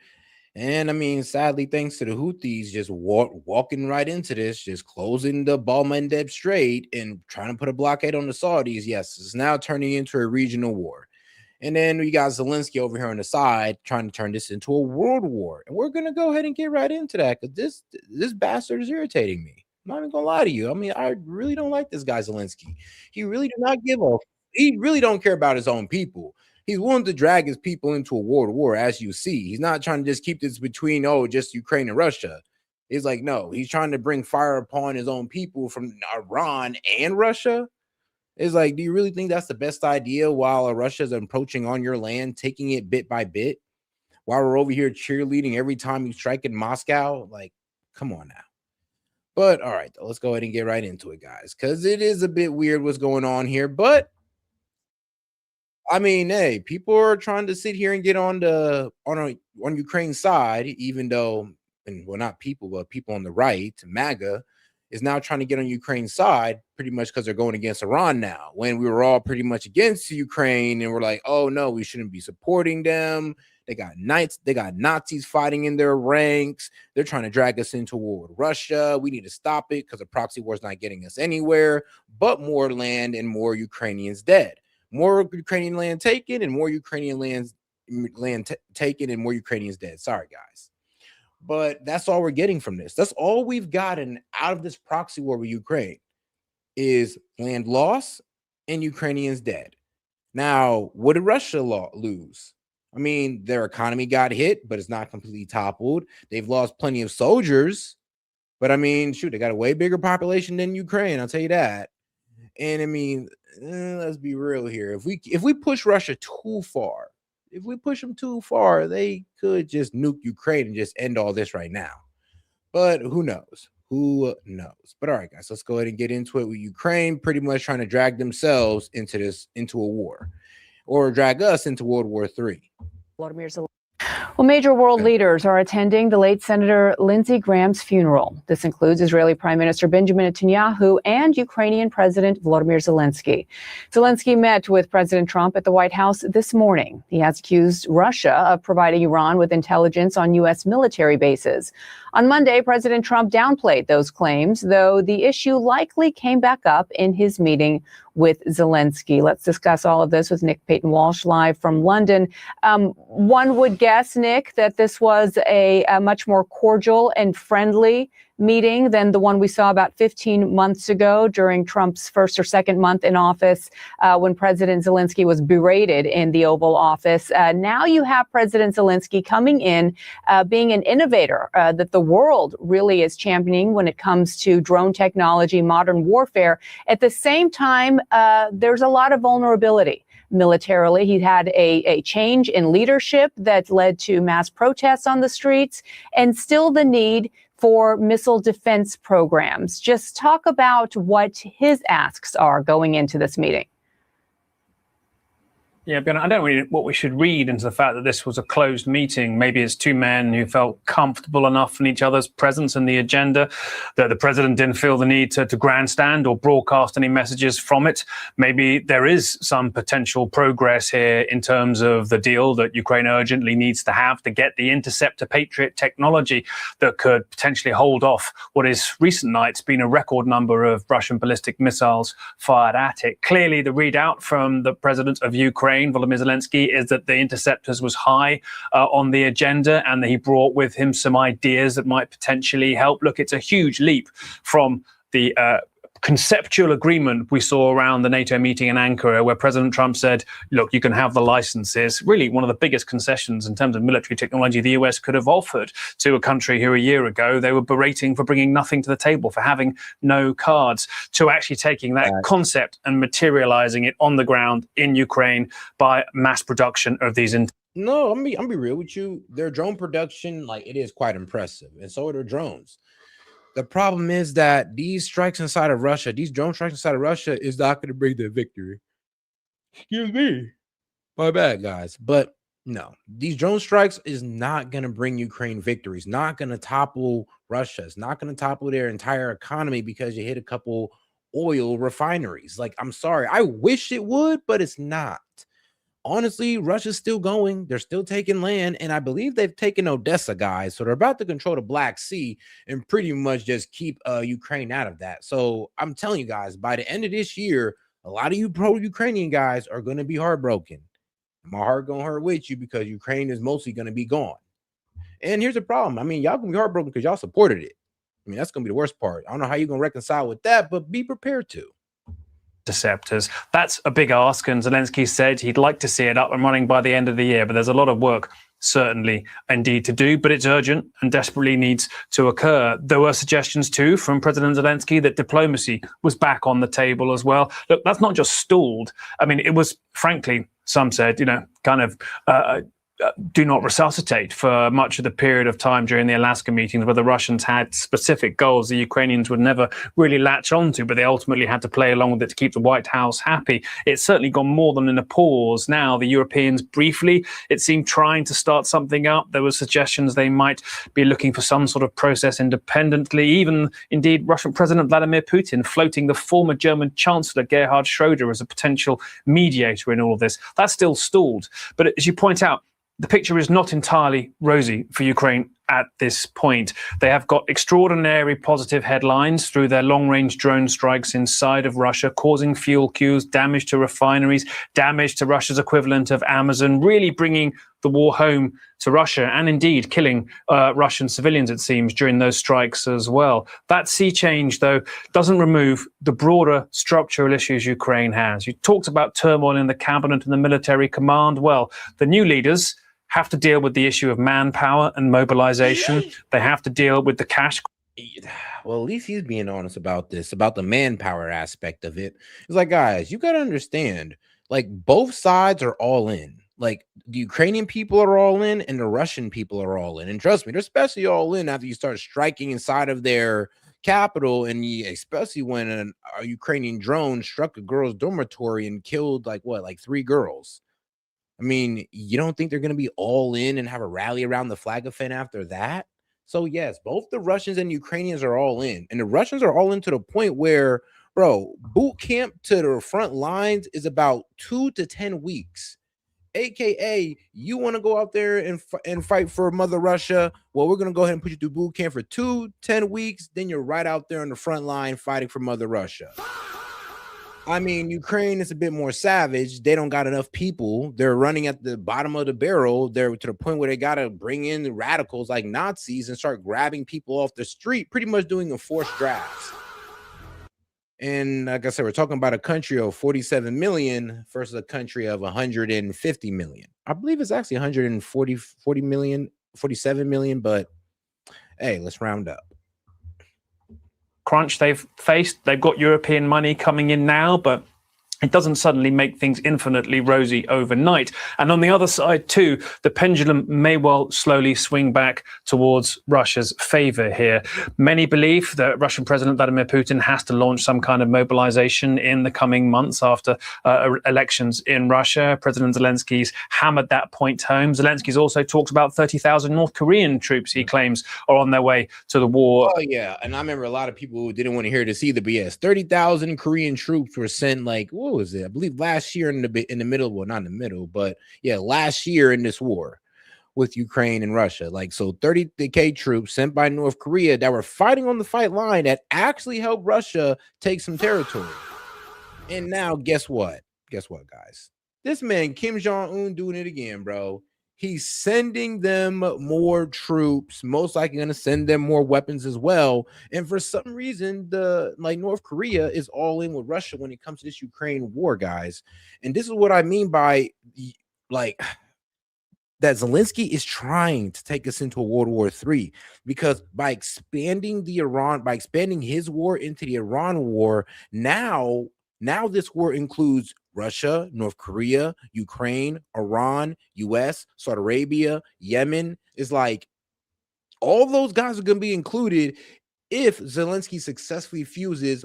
And I mean, sadly, thanks to the Houthis just walking right into this, just closing the Bab el-Mandeb Strait and trying to put a blockade on the Saudis. Yes, it's now turning into a regional war. And then we got Zelenskyy over here on the side trying to turn this into a world war. And we're going to go ahead and get right into that, because this bastard is irritating me. I'm not even going to lie to you. I mean, I really don't like this guy Zelenskyy. He really does not give a. He really don't care about his own people. He's willing to drag his people into a world war, as you see. He's not trying to just keep this between, just Ukraine and Russia. It's like, no, he's trying to bring fire upon his own people from Iran and Russia. It's like, do you really think that's the best idea while Russia's approaching on your land, taking it bit by bit, while we're over here cheerleading every time you strike in Moscow? Like, come on now. But all right, let's go ahead and get right into it, guys, because it is a bit weird what's going on here. But I mean, hey, people are trying to sit here and get on Ukraine's side, even though, and well, not people, but people on the right, MAGA, is now trying to get on Ukraine's side, pretty much because they're going against Iran now. When we were all pretty much against Ukraine, and we're like, oh no, we shouldn't be supporting them. They got Nazis fighting in their ranks. They're trying to drag us into war with Russia. We need to stop it because a proxy war is not getting us anywhere, but more land and more Ukrainians dead. More Ukrainian land taken and more Ukrainian land taken and more Ukrainians dead. Sorry, guys. But that's all we're getting from this. That's all we've gotten out of this proxy war with Ukraine is land loss and Ukrainians dead. Now, what did Russia lose? I mean, their economy got hit, but it's not completely toppled. They've lost plenty of soldiers, but I mean, shoot, they got a way bigger population than Ukraine, I'll tell you that. And I mean, let's be real here. If we push Russia too far, if we push them too far, they could just nuke Ukraine and just end all this right now. But who knows? Who knows? But all right, guys, let's go ahead and get into it with Ukraine pretty much trying to drag themselves into a war, or drag us into World War III. Well, major world leaders are attending the late Senator Lindsey Graham's funeral. This includes Israeli Prime Minister Benjamin Netanyahu and Ukrainian President Volodymyr Zelenskyy. Zelenskyy met with President Trump at the White House this morning. He has accused Russia of providing Iran with intelligence on U.S. military bases. On Monday, President Trump downplayed those claims, though the issue likely came back up in his meeting with Zelenskyy. Let's discuss all of this with Nick Payton-Walsh live from London. One would guess, Nick, that this was a much more cordial and friendly meeting than the one we saw about 15 months ago during Trump's first or second month in office, when President Zelenskyy was berated in the Oval Office. Now you have President Zelenskyy coming in, being an innovator that the world really is championing when it comes to drone technology, modern warfare. At the same time, there's a lot of vulnerability. Militarily, he had a change in leadership that led to mass protests on the streets, and still the need for missile defense programs. Just talk about what his asks are going into this meeting. Yeah, but I don't really what we should read into the fact that this was a closed meeting. Maybe it's two men who felt comfortable enough in each other's presence and the agenda that the president didn't feel the need to grandstand or broadcast any messages from it. Maybe there is some potential progress here in terms of the deal that Ukraine urgently needs to have to get the Interceptor Patriot technology that could potentially hold off what is recent nights been a record number of Russian ballistic missiles fired at it. Clearly, the readout from the president of Ukraine, Volodymyr Zelenskyy, is that the interceptors was high on the agenda, and that he brought with him some ideas that might potentially help. Look, it's a huge leap from the conceptual agreement we saw around the NATO meeting in Ankara, where President Trump said, look, you can have the licenses. Really one of the biggest concessions in terms of military technology the US could have offered to a country who a year ago they were berating for bringing nothing to the table, for having no cards, to actually taking that concept and materializing it on the ground in Ukraine by mass production of these. No, I'm be real with you. Their drone production, like, it is quite impressive, and so are their drones. The problem is that these strikes inside of Russia, these drone strikes inside of Russia, is not going to bring the victory. Excuse me. My bad, guys. But no, these drone strikes is not going to bring Ukraine victory. It's not going to topple Russia. It's not going to topple their entire economy because you hit a couple oil refineries. Like, I'm sorry. I wish it would, but it's not. Honestly, Russia's still going. They're still taking land, and I believe they've taken Odessa, guys. So they're about to control the Black Sea and pretty much just keep Ukraine out of that. So I'm telling you guys, by the end of this year, a lot of you pro-Ukrainian guys are going to be heartbroken. My heart going to hurt with you because Ukraine is mostly going to be gone. And here's the problem. I mean, y'all going to be heartbroken because y'all supported it. I mean, that's going to be the worst part. I don't know how you're going to reconcile with that, but be prepared to. Interceptors. That's a big ask, and Zelenskyy said he'd like to see it up and running by the end of the year, but there's a lot of work certainly indeed to do, but it's urgent and desperately needs to occur. There were suggestions too from President Zelenskyy that diplomacy was back on the table as well. Look, that's not just stalled. I mean, it was, frankly, some said, kind of do not resuscitate for much of the period of time during the Alaska meetings, where the Russians had specific goals the Ukrainians would never really latch onto, but they ultimately had to play along with it to keep the White House happy. It's certainly gone more than in a pause. Now, the Europeans briefly, it seemed, trying to start something up. There were suggestions they might be looking for some sort of process independently. Even, indeed, Russian President Vladimir Putin floating the former German Chancellor Gerhard Schroeder as a potential mediator in all of this. That's still stalled. But as you point out, the picture is not entirely rosy for Ukraine at this point. They have got extraordinary positive headlines through their long-range drone strikes inside of Russia, causing fuel queues, damage to refineries, damage to Russia's equivalent of Amazon, really bringing the war home to Russia, and indeed killing Russian civilians, it seems, during those strikes as well. That sea change, though, doesn't remove the broader structural issues Ukraine has. You talked about turmoil in the cabinet and the military command. Well, the new leaders have to deal with the issue of manpower and mobilization. They have to deal with the cash. Well, at least he's being honest about this, about the manpower aspect of it. It's like, guys, you got to understand, like, both sides are all in. Like, the Ukrainian people are all in and the Russian people are all in. And trust me, they're especially all in after you start striking inside of their capital, and especially when a Ukrainian drone struck a girl's dormitory and killed, like 3 girls. I mean, you don't think they're going to be all in and have a rally around the flag of Finn after that? So, yes, both the Russians and Ukrainians are all in. And the Russians are all in to the point where, bro, boot camp to the front lines is about 2 to 10 weeks. AKA, you want to go out there and fight for Mother Russia? Well, we're going to go ahead and put you through boot camp for 10 weeks. Then you're right out there on the front line fighting for Mother Russia. I mean, Ukraine is a bit more savage. They don't got enough people. They're running at the bottom of the barrel. They're to the point where they got to bring in the radicals like Nazis and start grabbing people off the street, pretty much doing a forced draft. And like I said, we're talking about a country of 47 million versus a country of 150 million. I believe it's actually 40 million, 47 million, but hey, let's round up. Crunch they've faced. They've got European money coming in now, but it doesn't suddenly make things infinitely rosy overnight. And on the other side, too, the pendulum may well slowly swing back towards Russia's favor here. Many believe that Russian President Vladimir Putin has to launch some kind of mobilization in the coming months after elections in Russia. President Zelensky's hammered that point home. Zelensky's also talked about 30,000 North Korean troops he claims are on their way to the war. Oh, yeah. And I remember a lot of people who didn't want to hear this either, but yes, 30,000 Korean troops were sent what was it? I believe last year in the middle, well, not in the middle, but yeah, last year in this war with Ukraine and Russia. So 30K troops sent by North Korea that were fighting on the fight line that actually helped Russia take some territory. And now guess what? Guess what, guys? This man, Kim Jong-un, doing it again, bro. He's sending them more troops, most likely going to send them more weapons as well. And for some reason, North Korea is all in with Russia when it comes to this Ukraine war, guys. And this is what I mean by that Zelensky is trying to take us into a World War III, because by expanding his war into the Iran war, now this war includes Russia, North Korea, Ukraine, Iran, US, Saudi Arabia, Yemen. Is all those guys are going to be included if Zelensky successfully fuses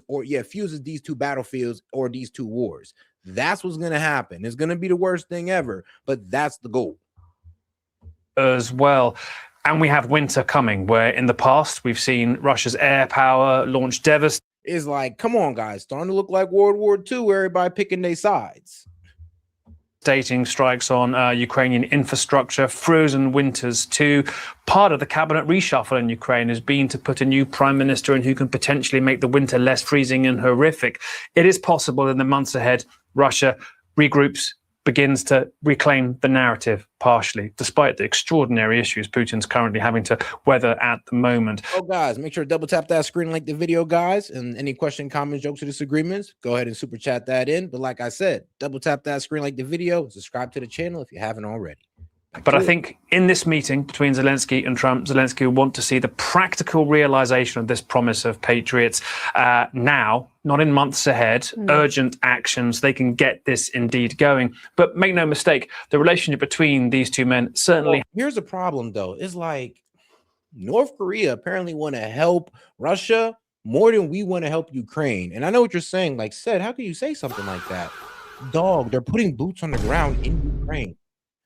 these two battlefields or these two wars. That's what's going to happen. It's going to be the worst thing ever, but that's the goal. As well. And we have winter coming, where in the past we've seen Russia's air power launch devastating. Is come on, guys, starting to look like World War II, where everybody picking their sides. Devastating strikes on Ukrainian infrastructure, frozen winters too. Part of the cabinet reshuffle in Ukraine has been to put a new prime minister in who can potentially make the winter less freezing and horrific. It is possible in the months ahead, Russia regroups, begins to reclaim the narrative partially, despite the extraordinary issues Putin's currently having to weather at the moment. Oh, guys, make sure to double tap that screen, like the video, guys. And any question, comments, jokes, or disagreements, go ahead and super chat that in. But like I said, double tap that screen, like the video, subscribe to the channel if you haven't already. But I think in this meeting between Zelensky and Trump, Zelensky will want to see the practical realization of this promise of patriots now, not in months ahead, urgent actions. They can get this indeed going. But make no mistake, the relationship between these two men certainly. Well, here's a problem, though. It's North Korea apparently want to help Russia more than we want to help Ukraine. And I know what you're saying. Said, how can you say something like that? Dog, they're putting boots on the ground in Ukraine.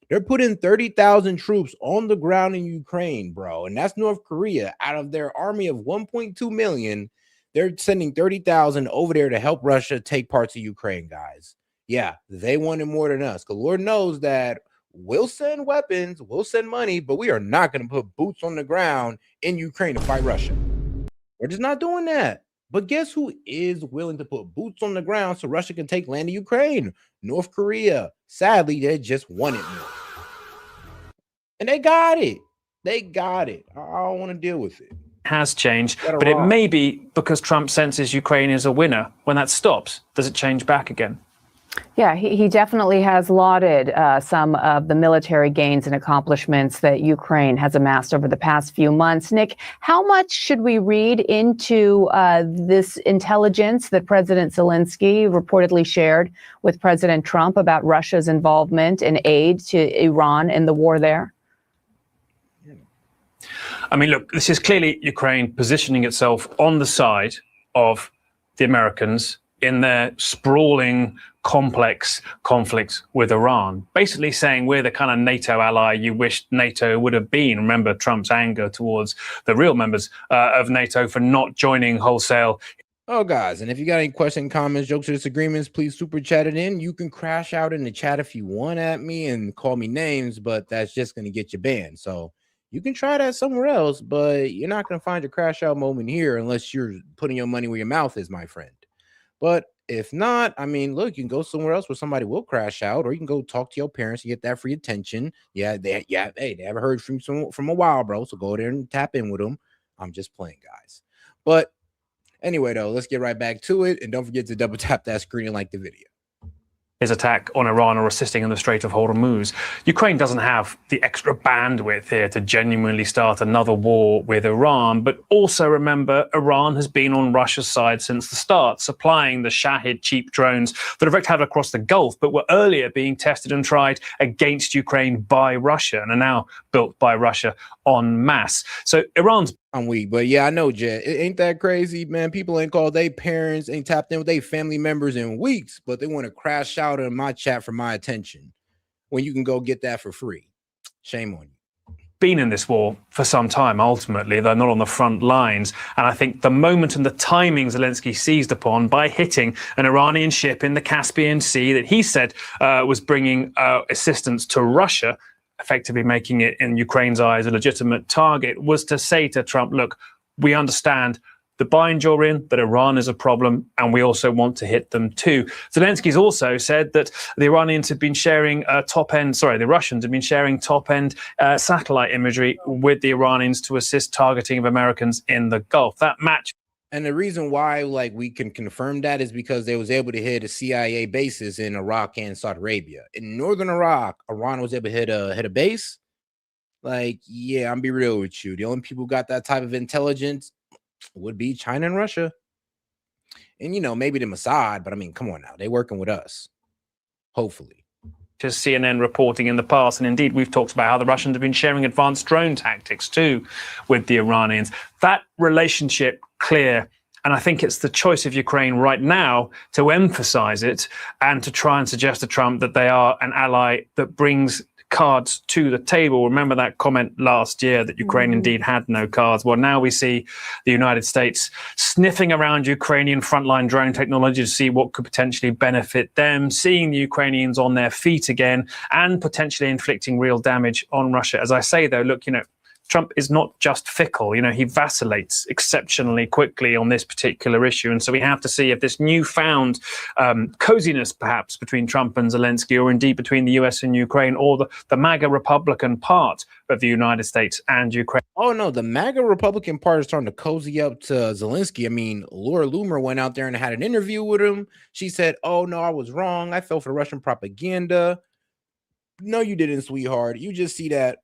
They're putting 30,000 troops on the ground in Ukraine, bro. And that's North Korea. Out of their army of 1.2 million, they're sending 30,000 over there to help Russia take parts of Ukraine, guys. Yeah, they want it more than us. Because Lord knows that we'll send weapons, we'll send money, but we are not going to put boots on the ground in Ukraine to fight Russia. We're just not doing that. But guess who is willing to put boots on the ground so Russia can take land of Ukraine? North Korea. Sadly, they just want it more. And they got it. They got it. I don't want to deal with it. Has changed, but it may be because Trump senses Ukraine is a winner. When that stops, does it change back again? Yeah, he definitely has lauded some of the military gains and accomplishments that Ukraine has amassed over the past few months. Nick, how much should we read into this intelligence that President Zelensky reportedly shared with President Trump about Russia's involvement and aid to Iran in the war there? I mean, look, this is clearly Ukraine positioning itself on the side of the Americans in their sprawling, complex conflicts with Iran, basically saying we're the kind of NATO ally you wished NATO would have been. Remember Trump's anger towards the real members of NATO for not joining wholesale. Oh, guys, and if you got any questions, comments, jokes, or disagreements, please super chat it in. You can crash out in the chat if you want at me and call me names, but that's just going to get you banned. So you can try that somewhere else, but you're not going to find your crash out moment here unless you're putting your money where your mouth is, my friend. But If not, I mean, look, you can go somewhere else where somebody will crash out, or you can go talk to your parents and get that free attention. Yeah, hey, they haven't heard from a while, bro. So go there and tap in with them. I'm just playing, guys. But anyway, though, let's get right back to it. And don't forget to double tap that screen and like the video. His attack on Iran or assisting in the Strait of Hormuz. Ukraine doesn't have the extra bandwidth here to genuinely start another war with Iran, but also remember, Iran has been on Russia's side since the start, supplying the Shahid cheap drones that are had across the Gulf, but were earlier being tested and tried against Ukraine by Russia and are now built by Russia en masse. So Iran's I'm weak, but yeah, I know, Jet. Ain't that crazy, man? People ain't called their parents, ain't tapped in with their family members in weeks, but they want to crash out in my chat for my attention when you can go get that for free. Shame on you. Been in this war for some time, ultimately. They're not on the front lines. And I think the moment and the timing Zelensky seized upon by hitting an Iranian ship in the Caspian Sea that he said was bringing assistance to Russia, effectively making it, in Ukraine's eyes, a legitimate target, was to say to Trump, look, we understand the bind you're in, that Iran is a problem, and we also want to hit them too. Zelensky's also said that the Iranians have been sharing the Russians have been sharing top-end satellite imagery with the Iranians to assist targeting of Americans in the Gulf. That match. And the reason why, like, we can confirm that is because they was able to hit a CIA bases in Iraq and Saudi Arabia. In northern Iraq, Iran was able to hit a base. Like, yeah, I'm be real with you. The only people who got that type of intelligence would be China and Russia. And, you know, maybe the Mossad, but I mean, come on now. They working with us. Hopefully. Just CNN reporting in the past. And indeed, we've talked about how the Russians have been sharing advanced drone tactics too with the Iranians. That relationship clear. And I think it's the choice of Ukraine right now to emphasize it and to try and suggest to Trump that they are an ally that brings cards to the table. Remember that comment last year that Ukraine indeed had no cards. Well, now we see the United States sniffing around Ukrainian frontline drone technology to see what could potentially benefit them, seeing the Ukrainians on their feet again, and potentially inflicting real damage on Russia. As I say, though, look, you know, Trump is not just fickle. You know, he vacillates exceptionally quickly on this particular issue. And so we have to see if this newfound coziness, perhaps, between Trump and Zelensky, or indeed between the US and Ukraine, or the MAGA Republican part of the United States and Ukraine. Oh, no, the MAGA Republican part is starting to cozy up to Zelensky. I mean, Laura Loomer went out there and had an interview with him. She said, oh, no, I was wrong. I fell for Russian propaganda. No, you didn't, sweetheart. You just see that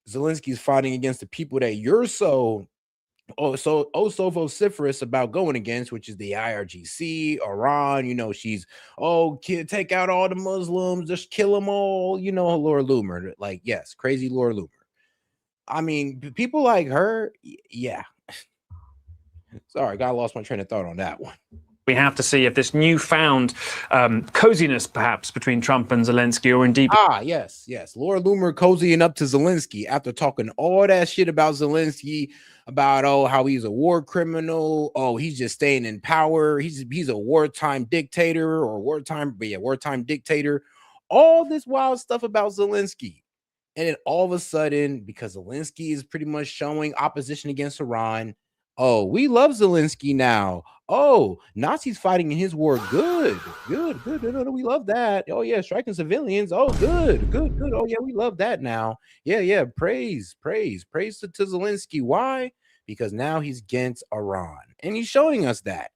Zelensky's fighting against the people that you're so vociferous about going against, which is the IRGC, Iran. You know, she's, take out all the Muslims, just kill them all. You know, Laura Loomer, like, yes, crazy Laura Loomer. I mean, people like her, yeah. Sorry, I lost my train of thought on that one. We have to see if this newfound coziness, perhaps, between Trump and Zelensky, or indeed... Yes. Laura Loomer cozying up to Zelensky after talking all that shit about Zelensky, about, how he's a war criminal. Oh, he's just staying in power. He's a wartime dictator, or wartime dictator. All this wild stuff about Zelensky. And then all of a sudden, because Zelensky is pretty much showing opposition against Iran, oh, we love Zelensky now. Oh, Nazis fighting in his war. Good. No, we love that. Oh, yeah, striking civilians. Oh, good. Oh, yeah, we love that now. Yeah. Praise to Zelensky. Why? Because now he's against Iran. And he's showing us that.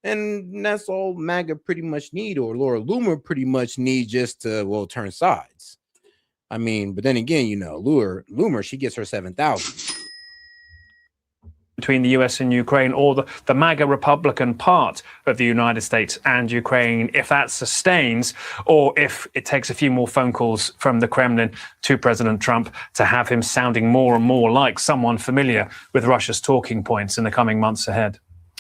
And that's all MAGA pretty much need, or Laura Loomer pretty much need, just to, turn sides. I mean, but then again, you know, Loomer, she gets her 7,000. Between the US and Ukraine, or the MAGA Republican part of the United States and Ukraine, if that sustains, or if it takes a few more phone calls from the Kremlin to President Trump to have him sounding more and more like someone familiar with Russia's talking points in the coming months ahead.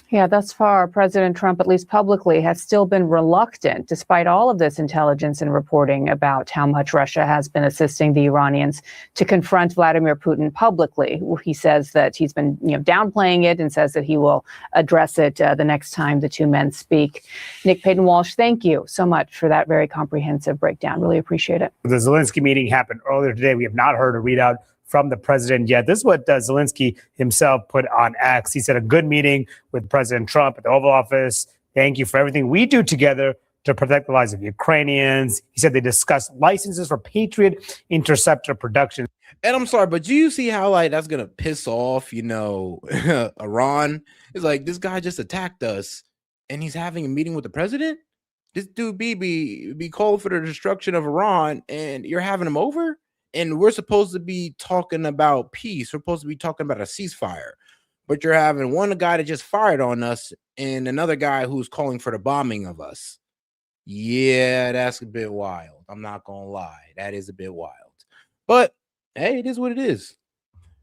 Yeah, thus far, President Trump, at least publicly, has still been reluctant, despite all of this intelligence and reporting about how much Russia has been assisting the Iranians, to confront Vladimir Putin publicly. He says that he's been, downplaying it, and says that he will address it the next time the two men speak. Nick Payton-Walsh, thank you so much for that very comprehensive breakdown. Really appreciate it. The Zelensky meeting happened earlier today. We have not heard a readout from the president yet. This is what Zelensky himself put on X. He said a good meeting with President Trump at the Oval Office. Thank you for everything we do together to protect the lives of Ukrainians. He said they discussed licenses for Patriot interceptor production. And I'm sorry, but do you see how like that's gonna piss off, Iran? It's like this guy just attacked us, and he's having a meeting with the president. This dude be calling for the destruction of Iran, and you're having him over. And we're supposed to be talking about peace. We're supposed to be talking about a ceasefire, but you're having one guy that just fired on us, and another guy who's calling for the bombing of us. Yeah, that's a bit wild. I'm not gonna lie, that is a bit wild. But hey, it is what it is.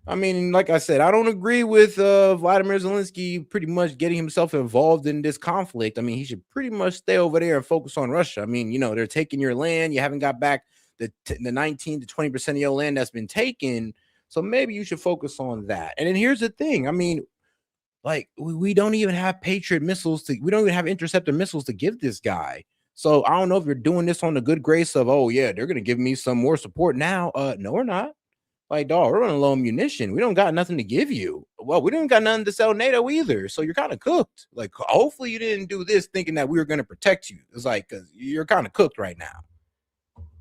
I mean, like I said, I don't agree with Vladimir Zelensky pretty much getting himself involved in this conflict. I mean, he should pretty much stay over there and focus on Russia. I mean, they're taking your land. You haven't got back the 19 to 20% of your land that's been taken. So maybe you should focus on that. And then here's the thing. I mean, like we don't even have Patriot missiles we don't even have interceptor missiles to give this guy. So I don't know if you're doing this on the good grace of, oh yeah, they're going to give me some more support now. No, we're not. Like, dog, we're running low on munition. We don't got nothing to give you. Well, we don't got nothing to sell NATO either. So you're kind of cooked. Like, hopefully you didn't do this thinking that we were going to protect you. It's like, because you're kind of cooked right now.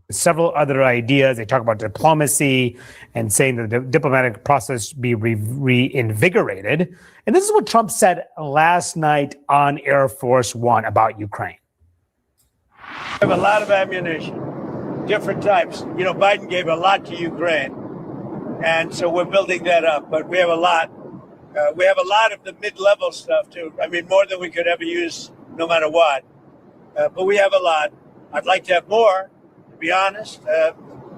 Several other ideas. They talk about diplomacy and saying that the diplomatic process be reinvigorated. And this is what Trump said last night on Air Force One about Ukraine. We have a lot of ammunition, different types. Biden gave a lot to Ukraine. And so we're building that up, but we have a lot. We have a lot of the mid-level stuff too. I mean, more than we could ever use, no matter what. But we have a lot. I'd like to have more, to be honest.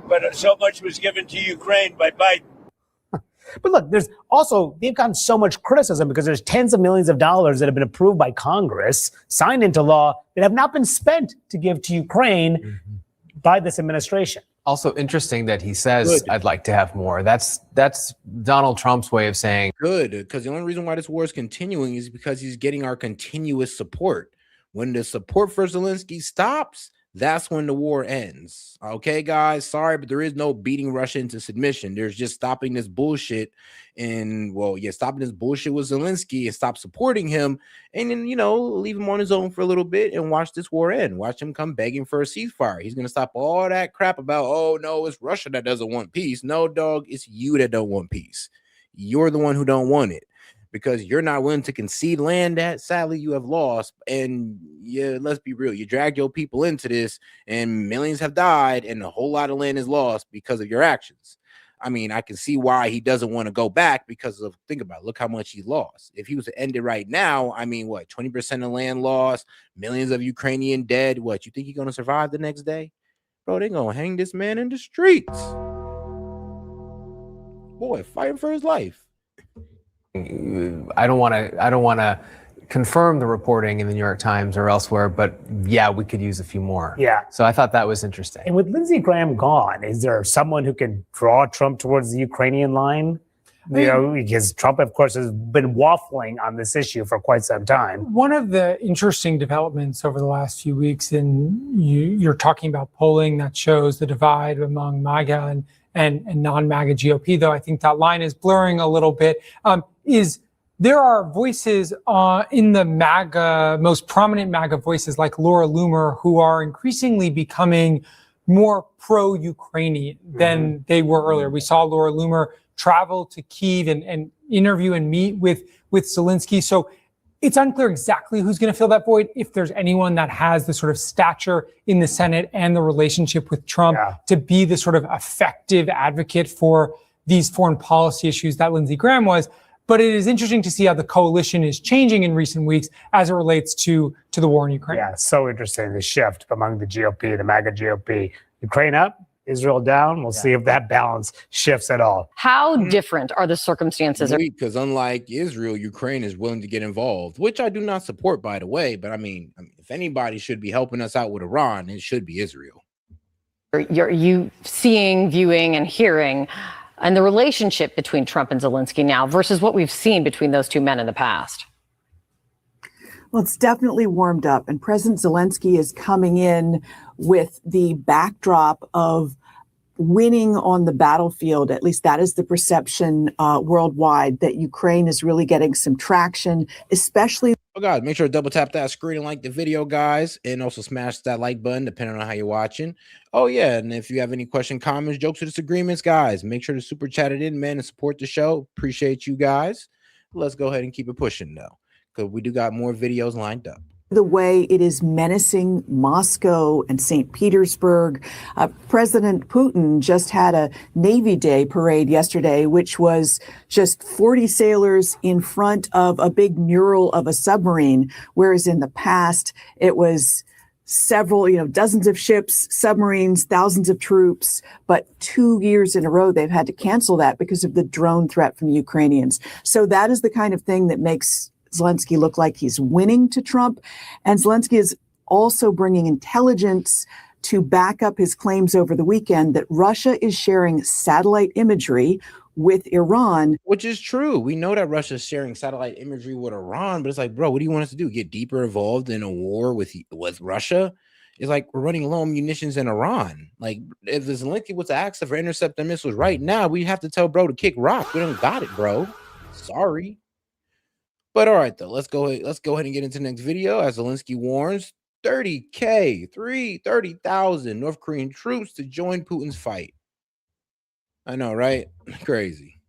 But so much was given to Ukraine by Biden. But look, they've gotten so much criticism because there's tens of millions of dollars that have been approved by Congress, signed into law, that have not been spent to give to Ukraine by this administration. Also interesting that he says, I'd like to have more. That's Donald Trump's way of saying good, because the only reason why this war is continuing is because he's getting our continuous support. When the support for Zelensky stops, that's when the war ends. Okay, guys, sorry, but there is no beating Russia into submission. There's just stopping this bullshit. And stopping this bullshit with Zelensky and stop supporting him, and then leave him on his own for a little bit and watch this war end. Watch him come begging for a ceasefire. He's gonna stop all that crap about, oh no, it's Russia that doesn't want peace. No, dog, it's you that don't want peace. You're the one who don't want it, because you're not willing to concede land that sadly you have lost. And yeah, let's be real, you dragged your people into this and millions have died and a whole lot of land is lost because of your actions. I mean, I can see why he doesn't want to go back because of, think about it, look how much he lost. If he was to end it right now, I mean, 20% of land lost, millions of Ukrainian dead. You think he's going to survive the next day? Bro, they're going to hang this man in the streets. Boy, fighting for his life. I don't want to confirm the reporting in the New York Times or elsewhere, but yeah, we could use a few more. Yeah. So I thought that was interesting. And with Lindsey Graham gone, is there someone who can draw Trump towards the Ukrainian line? Because Trump, of course, has been waffling on this issue for quite some time. One of the interesting developments over the last few weeks, and you're talking about polling that shows the divide among MAGA and non-MAGA GOP, though I think that line is blurring a little bit, is there are voices in the MAGA, most prominent MAGA voices like Laura Loomer, who are increasingly becoming more pro-Ukrainian than they were earlier. We saw Laura Loomer travel to Kyiv and interview and meet with Zelensky. So it's unclear exactly who's going to fill that void, if there's anyone that has the sort of stature in the Senate and the relationship with Trump to be the sort of effective advocate for these foreign policy issues that Lindsey Graham was. But it is interesting to see how the coalition is changing in recent weeks as it relates to the war in Ukraine. Yeah, so interesting, the shift among the GOP, the MAGA GOP. Ukraine up, Israel down. We'll see if that balance shifts at all. How different are the circumstances? Because unlike Israel, Ukraine is willing to get involved, which I do not support, by the way. But I mean, if anybody should be helping us out with Iran, it should be Israel. You seeing, viewing, and hearing, and the relationship between Trump and Zelensky now versus what we've seen between those two men in the past? Well, it's definitely warmed up, and President Zelensky is coming in with the backdrop of winning on the battlefield. At least that is the perception worldwide, that Ukraine is really getting some traction, especially. Oh, guys, make sure to double tap that screen and like the video, guys, and also smash that like button, depending on how you're watching. Oh, yeah, and if you have any question, comments, jokes, or disagreements, guys, make sure to super chat it in, man, and support the show. Appreciate you guys. Let's go ahead and keep it pushing, though, because we do got more videos lined up. The way it is menacing Moscow and St. Petersburg. President Putin just had a Navy Day parade yesterday, which was just 40 sailors in front of a big mural of a submarine, whereas in the past it was several, dozens of ships, submarines, thousands of troops. But 2 years in a row, they've had to cancel that because of the drone threat from the Ukrainians. So that is the kind of thing that makes Zelenskyy look like he's winning to Trump. And Zelenskyy is also bringing intelligence to back up his claims over the weekend that Russia is sharing satellite imagery with Iran. Which is true. We know that Russia is sharing satellite imagery with Iran, but it's like, bro, what do you want us to do? Get deeper involved in a war with Russia? It's like we're running low on munitions in Iran. Like, if the Zelenskyy was to ask for intercept their missiles right now, we have to tell bro to kick rock. We don't got it, bro. Sorry. But all right, though, let's go ahead and get into the next video. As Zelenskyy warns 30,000 North Korean troops to join Putin's fight. I know, right? Crazy.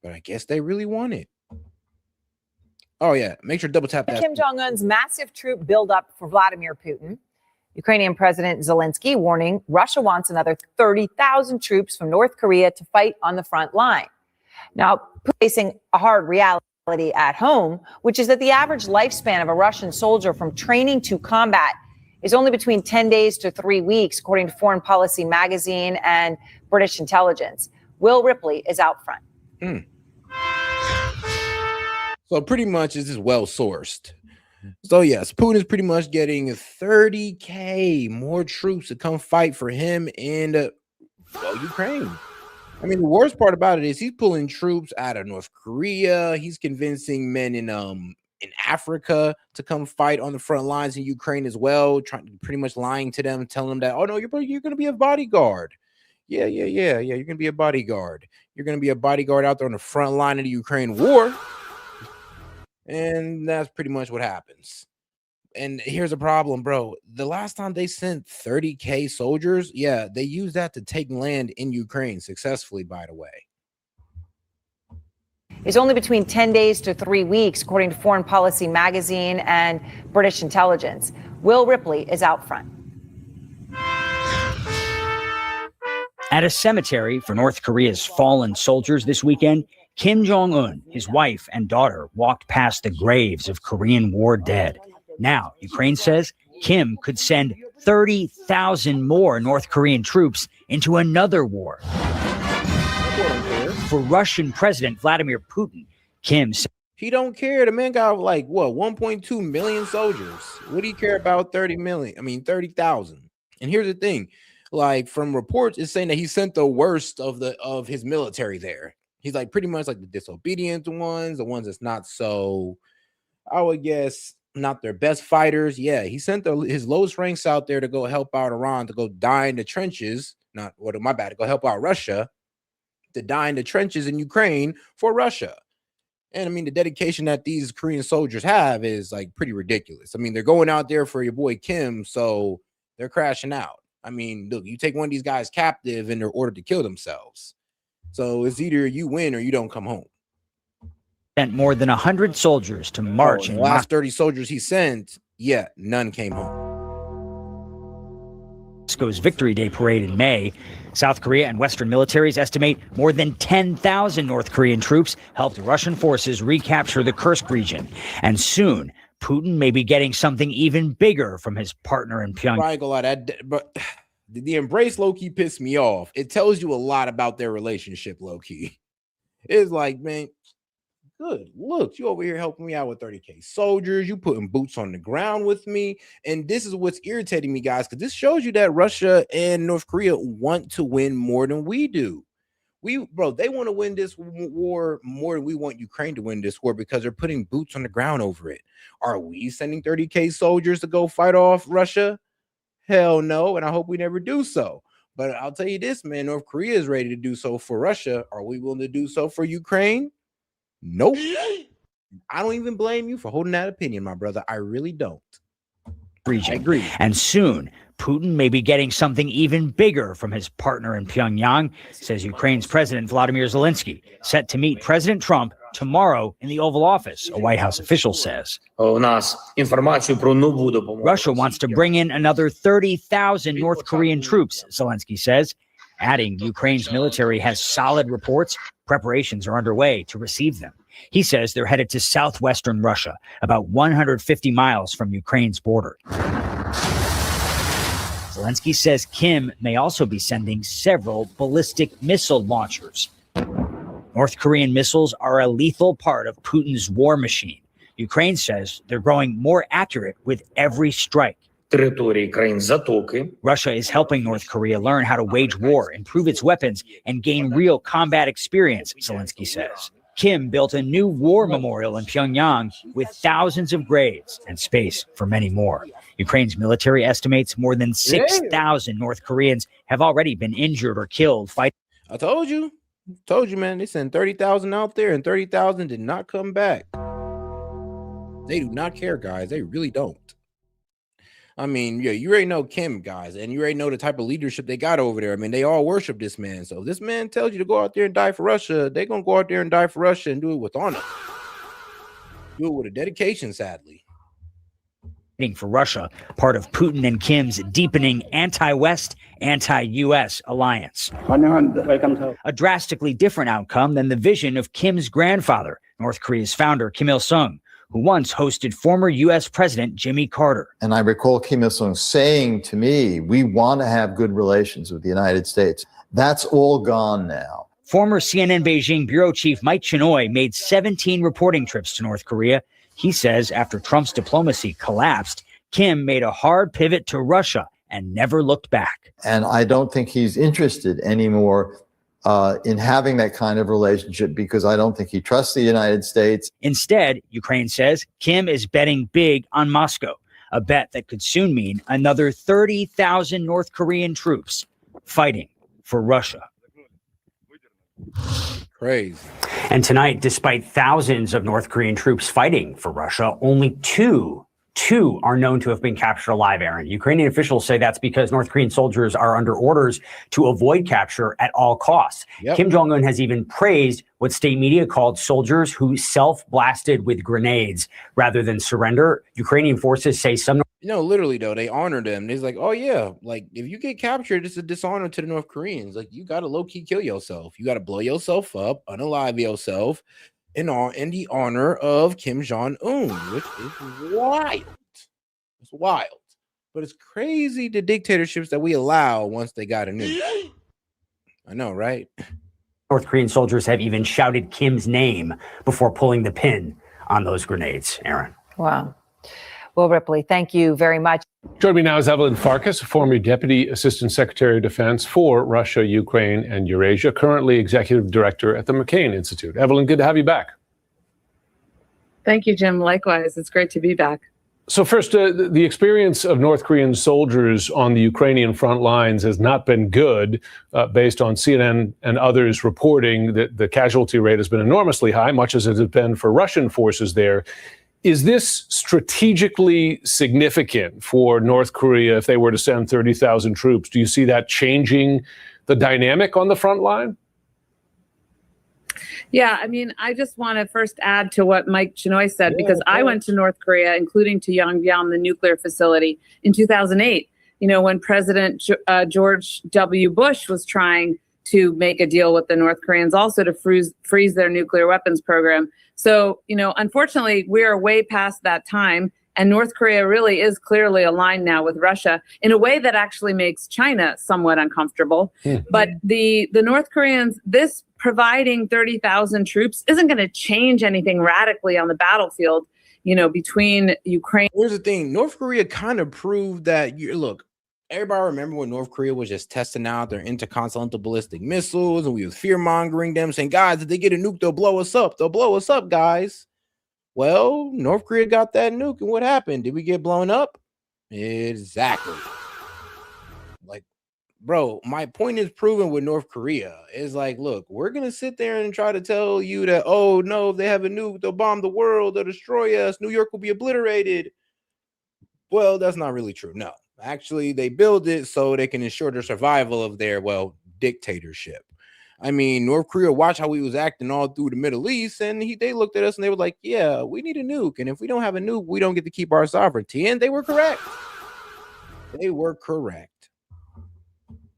But I guess they really want it. Oh, yeah. Make sure to double tap that. Kim Jong-un's massive troop buildup for Vladimir Putin. Ukrainian President Zelenskyy warning Russia wants another 30,000 troops from North Korea to fight on the front line. Now, facing a hard reality at home, which is that the average lifespan of a Russian soldier from training to combat is only between 10 days to 3 weeks, according to Foreign Policy magazine and British intelligence. Will Ripley is out front. So pretty much this is well sourced. So yes, Putin is pretty much getting 30K more troops to come fight for him in Ukraine. I mean, the worst part about it is he's pulling troops out of North Korea. He's convincing men in Africa to come fight on the front lines in Ukraine as well, pretty much lying to them, telling them that, oh no, you're going to be a bodyguard. Yeah. You're going to be a bodyguard. You're going to be a bodyguard out there on the front line of the Ukraine war. And that's pretty much what happens. And here's a problem, bro. The last time they sent 30K soldiers, they used that to take land in Ukraine successfully, by the way. Is only between 10 days to 3 weeks, according to Foreign Policy magazine and British intelligence. Will Ripley is out front. At a cemetery for North Korea's fallen soldiers this weekend, Kim Jong-un, his wife, and daughter walked past the graves of Korean War dead. Now, Ukraine says Kim could send 30,000 more North Korean troops into another war. For Russian President Vladimir Putin, Kim said he don't care. The man got 1.2 million soldiers. What do you care about 30,000? And here's the thing, from reports, it's saying that he sent the worst of his military there. He's pretty much the disobedient ones, the ones that's not so, I would guess, not their best fighters. Yeah, he sent his lowest ranks out there to go help out Iran, to go die in the trenches. To go help out Russia, to die in the trenches in Ukraine for Russia. And I mean, the dedication that these Korean soldiers have is pretty ridiculous. I mean, they're going out there for your boy Kim, so they're crashing out. I mean, look, you take one of these guys captive and they're ordered to kill themselves. So it's either you win or you don't come home. Sent more than 100 soldiers to march. The last 30 soldiers he sent, none came home. Moscow's Victory Day parade in May. South Korea and Western militaries estimate more than 10,000 North Korean troops helped Russian forces recapture the Kursk region. And soon, Putin may be getting something even bigger from his partner in Pyongyang. I ain't gonna lie, but the embrace low-key pissed me off. It tells you a lot about their relationship, low-key. It's man, good. Look, you over here helping me out with 30K soldiers. You putting boots on the ground with me. And this is what's irritating me, guys, because this shows you that Russia and North Korea want to win more than we do. They want to win this war more than we want Ukraine to win this war because they're putting boots on the ground over it. Are we sending 30K soldiers to go fight off Russia? Hell no, and I hope we never do so. But I'll tell you this, man, North Korea is ready to do so for Russia. Are we willing to do so for Ukraine? Nope. I don't even blame you for holding that opinion, my brother. I really don't. Region. I agree. And soon, Putin may be getting something even bigger from his partner in Pyongyang, says Ukraine's President Vladimir Zelenskyy, set to meet President Trump tomorrow in the Oval Office, a White House official says. Russia wants to bring in another 30,000 North Korean troops, Zelenskyy says, adding Ukraine's military has solid reports. Preparations are underway to receive them. He says they're headed to southwestern Russia, about 150 miles from Ukraine's border. Zelenskyy says Kim may also be sending several ballistic missile launchers. North Korean missiles are a lethal part of Putin's war machine. Ukraine says they're growing more accurate with every strike. Russia is helping North Korea learn how to wage war, improve its weapons, and gain real combat experience, Zelenskyy says. Kim built a new war memorial in Pyongyang with thousands of graves and space for many more. Ukraine's military estimates more than 6,000 North Koreans have already been injured or killed fighting. I told you, man. They sent 30,000 out there and 30,000 did not come back. They do not care, guys. They really don't. I mean, yeah, you already know Kim, guys, and you already know the type of leadership they got over there. I mean, they all worship this man. So if this man tells you to go out there and die for Russia, they're going to go out there and die for Russia and do it with honor. Do it with a dedication, sadly. For Russia, part of Putin and Kim's deepening anti-West, anti-U.S. alliance. A drastically different outcome than the vision of Kim's grandfather, North Korea's founder, Kim Il-sung, who once hosted former U.S. President Jimmy Carter. And I recall Kim Il-sung saying to me, we want to have good relations with the United States. That's all gone now. Former CNN Beijing bureau chief Mike Chinoy made 17 reporting trips to North Korea. He says after Trump's diplomacy collapsed, Kim made a hard pivot to Russia and never looked back. And I don't think he's interested anymore in having that kind of relationship because I don't think he trusts the United States. Instead, Ukraine says Kim is betting big on Moscow, a bet that could soon mean another 30,000 North Korean troops fighting for Russia. Crazy. And tonight, despite thousands of North Korean troops fighting for Russia, only two are known to have been captured alive, Aaron. Ukrainian officials say that's because North Korean soldiers are under orders to avoid capture at all costs. Yep. Kim Jong-un has even praised what state media called soldiers who self-blasted with grenades rather than surrender. Ukrainian forces say some... Literally, though, they honor them. It's like, oh, yeah, like, if you get captured, it's a dishonor to the North Koreans. Like, you got to low-key kill yourself. You got to blow yourself up, unalive yourself in the honor of Kim Jong-un, which is wild. It's wild. But it's crazy the dictatorships that we allow once they got a nuke. I know, right? North Korean soldiers have even shouted Kim's name before pulling the pin on those grenades, Aaron. Wow. Will Ripley, thank you very much. Joining me now is Evelyn Farkas, former Deputy Assistant Secretary of Defense for Russia, Ukraine, and Eurasia, currently Executive Director at the McCain Institute. Evelyn, good to have you back. Thank you, Jim. Likewise, it's great to be back. So first, the experience of North Korean soldiers on the Ukrainian front lines has not been good, based on CNN and others reporting that the casualty rate has been enormously high, much as it has been for Russian forces there. Is this strategically significant for North Korea if they were to send 30,000 troops? Do you see that changing the dynamic on the front line? Yeah, I mean, I just want to first add to what Mike Chinoy said, because I went to North Korea, including to Yongbyon, the nuclear facility, in 2008, when President George W. Bush was trying to make a deal with the North Koreans also to freeze their nuclear weapons program. So, unfortunately, we are way past that time. And North Korea really is clearly aligned now with Russia in a way that actually makes China somewhat uncomfortable. But the North Koreans, this providing 30,000 troops isn't going to change anything radically on the battlefield, between Ukraine. Here's the thing. North Korea kind of proved that, look, everybody remember when North Korea was just testing out their intercontinental ballistic missiles and we was fear-mongering them, saying, guys, if they get a nuke, they'll blow us up. They'll blow us up, guys. Well, North Korea got that nuke, and what happened? Did we get blown up? Exactly. Like, bro, my point is proven with North Korea. It's like, look, we're gonna sit there and try to tell you that, oh no, if they have a nuke, they'll bomb the world, they'll destroy us, New York will be obliterated. Well, that's not really true. No, actually, they build it so they can ensure the survival of their, well, dictatorship. I mean, North Korea, watch how he was acting all through the Middle East, and they looked at us and they were like, yeah, we need a nuke. And if we don't have a nuke, we don't get to keep our sovereignty. And they were correct. They were correct.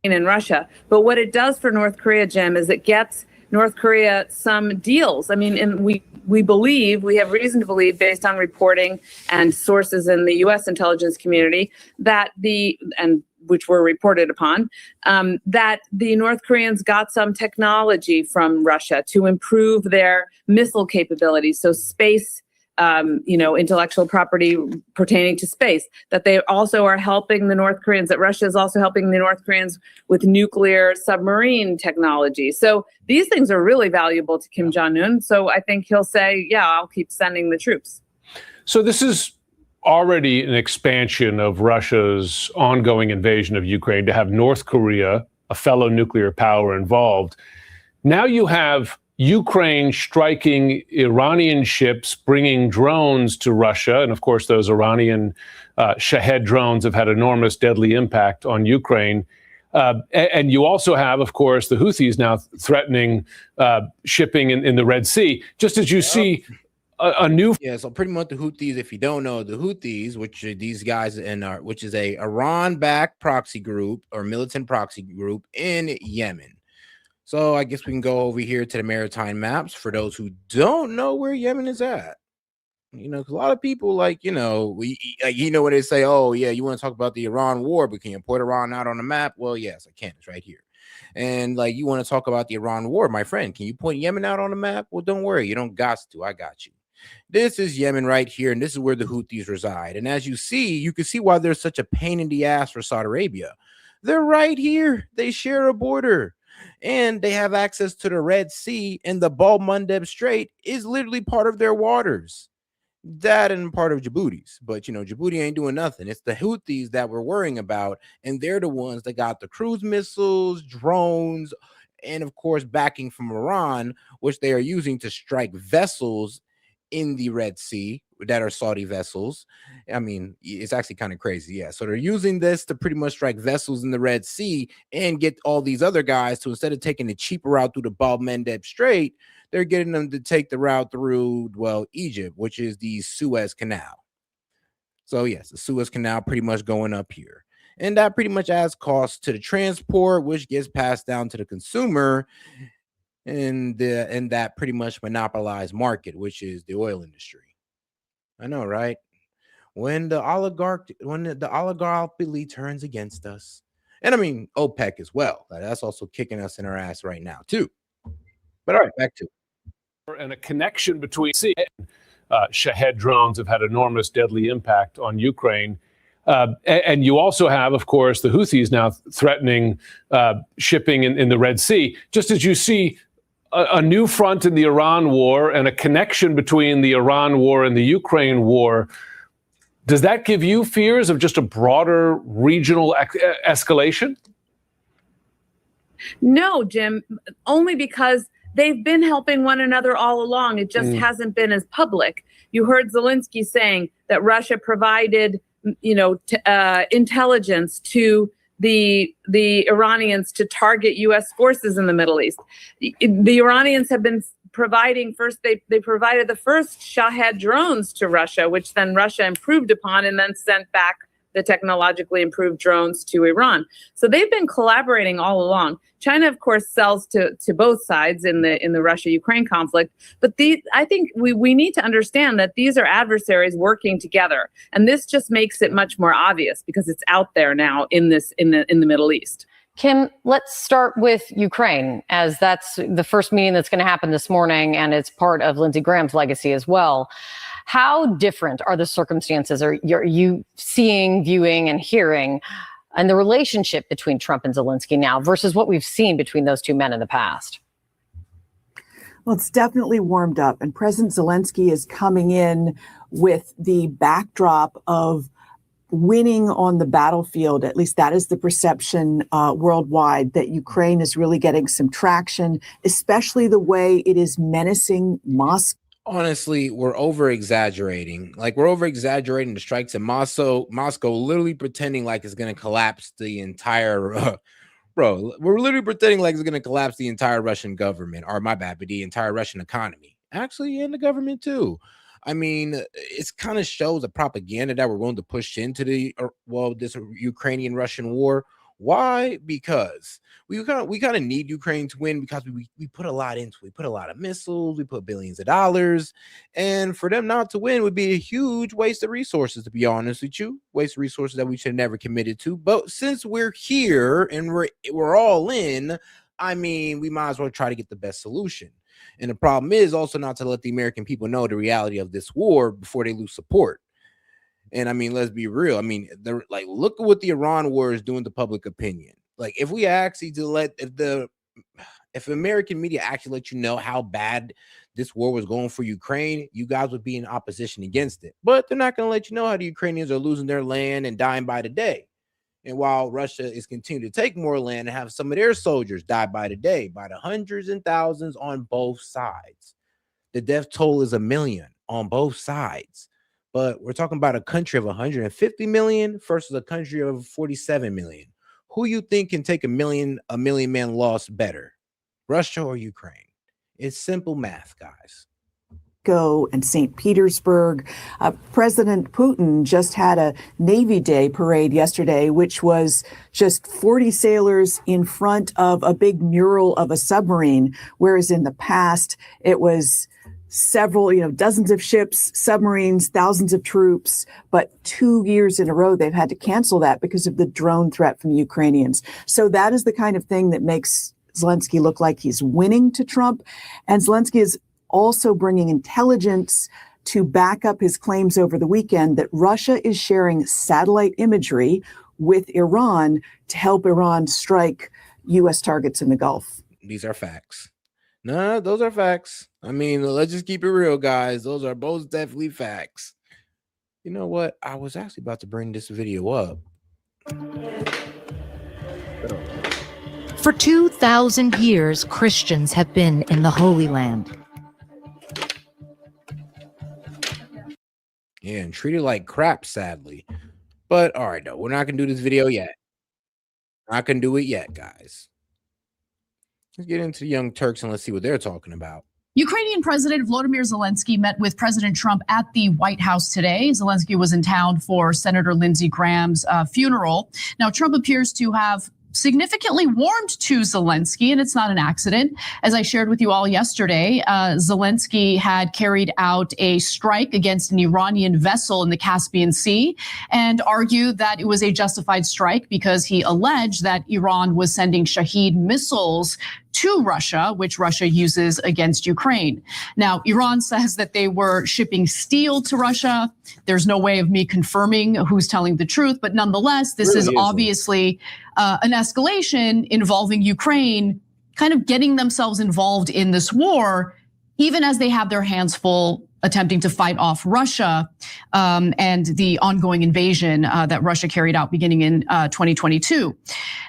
In Russia. But what it does for North Korea, Jim, is it gets North Korea some deals. I mean, and we believe, we have reason to believe, based on reporting and sources in the U.S. intelligence community, that which were reported upon, that the North Koreans got some technology from Russia to improve their missile capabilities. So space, intellectual property pertaining to space, that they also are helping the North Koreans, that Russia is also helping the North Koreans with nuclear submarine technology. So these things are really valuable to Kim Jong-un. So I think he'll say, yeah, I'll keep sending the troops. So this is already an expansion of Russia's ongoing invasion of Ukraine to have North Korea, a fellow nuclear power, involved. Now you have Ukraine striking Iranian ships, bringing drones to Russia. And of course, those Iranian Shahed drones have had enormous deadly impact on Ukraine. And you also have, of course, the Houthis now threatening shipping in the Red Sea, just as you see a new. Yeah, so pretty much the Houthis, if you don't know, the Houthis, which are these guys which is a Iran-backed proxy group or militant proxy group in Yemen. So I guess we can go over here to the maritime maps for those who don't know where Yemen is at. Because a lot of people when they say, oh, yeah, you want to talk about the Iran war, but can you put Iran out on the map? Well, yes, I can. It's right here. And you want to talk about the Iran war, my friend, can you point Yemen out on the map? Well, don't worry. You don't got to. I got you. This is Yemen right here, and this is where the Houthis reside. And as you can see why there's such a pain in the ass for Saudi Arabia. They're right here. They share a border. And they have access to the Red Sea, and the Bab el-Mandeb Strait is literally part of their waters. That and part of Djibouti's. But, Djibouti ain't doing nothing. It's the Houthis that we're worrying about, and they're the ones that got the cruise missiles, drones, and, of course, backing from Iran, which they are using to strike vessels in the Red Sea that are Saudi vessels. I mean, it's actually kind of crazy. Yeah. So they're using this to pretty much strike vessels in the Red Sea and get all these other guys to, instead of taking the cheaper route through the Bab el-Mandeb Strait, they're getting them to take the route through, Egypt, which is the Suez Canal. So yes, the Suez Canal pretty much going up here. And that pretty much adds costs to the transport, which gets passed down to the consumer in that pretty much monopolized market, which is the oil industry. I know, right? When the oligarchy turns against us, and I mean OPEC as well. That's also kicking us in our ass right now too. But all right, back to it. And a connection between Shahed drones have had enormous deadly impact on Ukraine. And you also have, of course, the Houthis now threatening shipping in the Red Sea, just as you see a new front in the Iran war and a connection between the Iran war and the Ukraine war. Does that give you fears of just a broader regional escalation? No, Jim, only because they've been helping one another all along. It just hasn't been as public. You heard Zelenskyy saying that Russia provided, intelligence to the Iranians to target U.S. forces in the Middle East. The Iranians have been providing they provided the first Shahed drones to Russia, which then Russia improved upon and then sent back the technologically improved drones to Iran. So they've been collaborating all along. China, of course, sells to both sides in the Russia-Ukraine conflict. But I think we need to understand that these are adversaries working together. And this just makes it much more obvious because it's out there now in the Middle East. Kim, let's start with Ukraine, as that's the first meeting that's going to happen this morning, and it's part of Lindsey Graham's legacy as well. How different are the circumstances? Are you seeing, viewing, and hearing, and the relationship between Trump and Zelenskyy now versus what we've seen between those two men in the past? Well, it's definitely warmed up, and President Zelenskyy is coming in with the backdrop of winning on the battlefield. At least that is the perception worldwide, that Ukraine is really getting some traction, especially the way it is menacing Moscow. Honestly, we're over exaggerating. Like, we're over exaggerating the strikes in Moscow, literally pretending like it's going to collapse the entire bro. We're literally pretending like it's going to collapse the entire Russian government, or my bad, but the entire Russian economy, actually, and the government too. I mean, it's kind of shows the propaganda that we're willing to push into this Ukrainian Russian war. Why? Because we kind of need Ukraine to win, because we put a lot into it. We put a lot of missiles, we put billions of dollars, and for them not to win would be a huge waste of resources, to be honest with you. Waste of resources that we should have never committed to. But since we're here and we're all in, I mean, we might as well try to get the best solution. And the problem is also not to let the American people know the reality of this war before they lose support. And I mean, let's be real. I mean, look at what the Iran war is doing to public opinion. Like, if we actually if American media actually let you know how bad this war was going for Ukraine, you guys would be in opposition against it. But they're not going to let you know how the Ukrainians are losing their land and dying by the day. And while Russia is continuing to take more land and have some of their soldiers die by the day, by the hundreds and thousands on both sides. The death toll is 1 million on both sides. But we're talking about a country of 150 million versus a country of 47 million. Who you think can take a million man loss better, Russia or Ukraine? It's simple math, guys. And St. Petersburg. President Putin just had a Navy Day parade yesterday, which was just 40 sailors in front of a big mural of a submarine, whereas in the past it was several, dozens of ships, submarines, thousands of troops. But 2 years in a row, they've had to cancel that because of the drone threat from the Ukrainians. So that is the kind of thing that makes Zelenskyy look like he's winning to Trump. And Zelenskyy is also bringing intelligence to back up his claims over the weekend that Russia is sharing satellite imagery with Iran to help Iran strike U.S. targets in the Gulf. These are facts. No, those are facts. I mean, let's just keep it real, guys. Those are both definitely facts. You know what? I was actually about to bring this video up. For 2,000 years, Christians have been in the Holy Land. Yeah, and treated like crap, sadly. But all right, no, we're not gonna do this video yet. Not gonna do it yet, guys. Let's get into the Young Turks and let's see what they're talking about. Ukrainian President Volodymyr Zelenskyy met with President Trump at the White House today. Zelenskyy was in town for Senator Lindsey Graham's funeral. Now, Trump appears to have significantly warmed to Zelenskyy, and it's not an accident. As I shared with you all yesterday, Zelenskyy had carried out a strike against an Iranian vessel in the Caspian Sea and argued that it was a justified strike because he alleged that Iran was sending Shahed missiles to Russia, which Russia uses against Ukraine. Now, Iran says that they were shipping steel to Russia. There's no way of me confirming who's telling the truth, but nonetheless, this is obviously an escalation involving Ukraine kind of getting themselves involved in this war, even as they have their hands full attempting to fight off Russia and the ongoing invasion that Russia carried out beginning in 2022.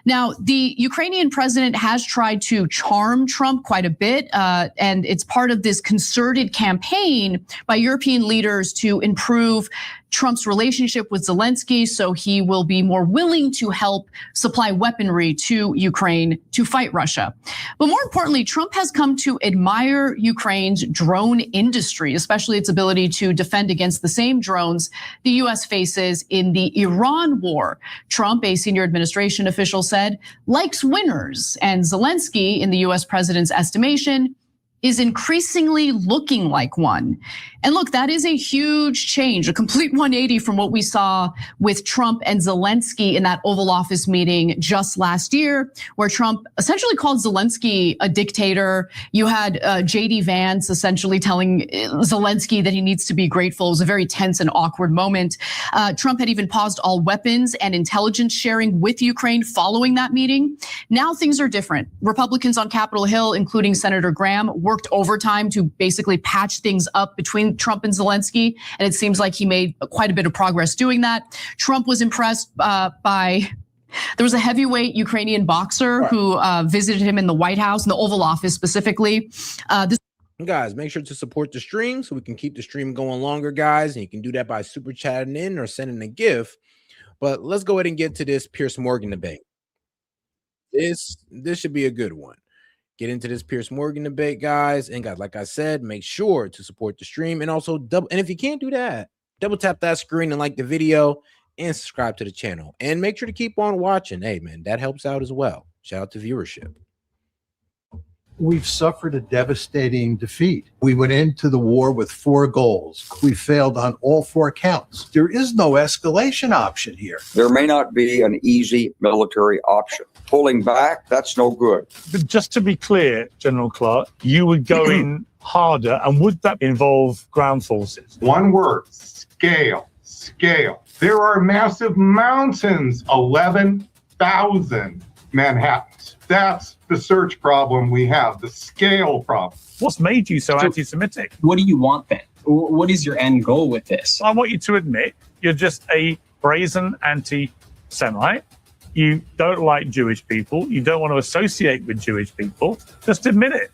Now, the Ukrainian president has tried to charm Trump quite a bit, and it's part of this concerted campaign by European leaders to improve Trump's relationship with Zelenskyy so he will be more willing to help supply weaponry to Ukraine to fight Russia. But more importantly, Trump has come to admire Ukraine's drone industry, especially its ability to defend against the same drones the U.S. faces in the Iran war. Trump, a senior administration official, said, likes winners, and Zelenskyy, in the U.S. president's estimation, is increasingly looking like one. And look, that is a huge change, a complete 180 from what we saw with Trump and Zelenskyy in that Oval Office meeting just last year, where Trump essentially called Zelenskyy a dictator. You had J.D. Vance essentially telling Zelenskyy that he needs to be grateful. It was a very tense and awkward moment. Trump had even paused all weapons and intelligence sharing with Ukraine following that meeting. Now things are different. Republicans on Capitol Hill, including Senator Graham, worked overtime to basically patch things up between Trump and Zelensky. And it seems like he made quite a bit of progress doing that. Trump was impressed there was a heavyweight Ukrainian boxer who visited him in the White House, in the Oval Office specifically. Guys, make sure to support the stream so we can keep the stream going longer, guys. And you can do that by super chatting in or sending a GIF. But let's go ahead and get to this Piers Morgan debate. This should be a good one. Get into this Piers Morgan debate, guys. And guys, like I said, make sure to support the stream and also and if you can't do that, double tap that screen and like the video and subscribe to the channel. And make sure to keep on watching. Hey, man, that helps out as well. Shout out to viewership. We've suffered a devastating defeat. We went into the war with 4 goals. We failed on all 4 counts. There is no escalation option here. There may not be an easy military option. Pulling back, that's no good. But just to be clear, General Clark, you would go in harder, and would that involve ground forces? One word, scale, scale. There are massive mountains, 11,000 Manhattans. That's the search problem we have, the scale problem. What's made you so anti-Semitic? What do you want then? What is your end goal with this? I want you to admit you're just a brazen anti-Semite. You don't like Jewish people. You don't want to associate with Jewish people. Just admit it.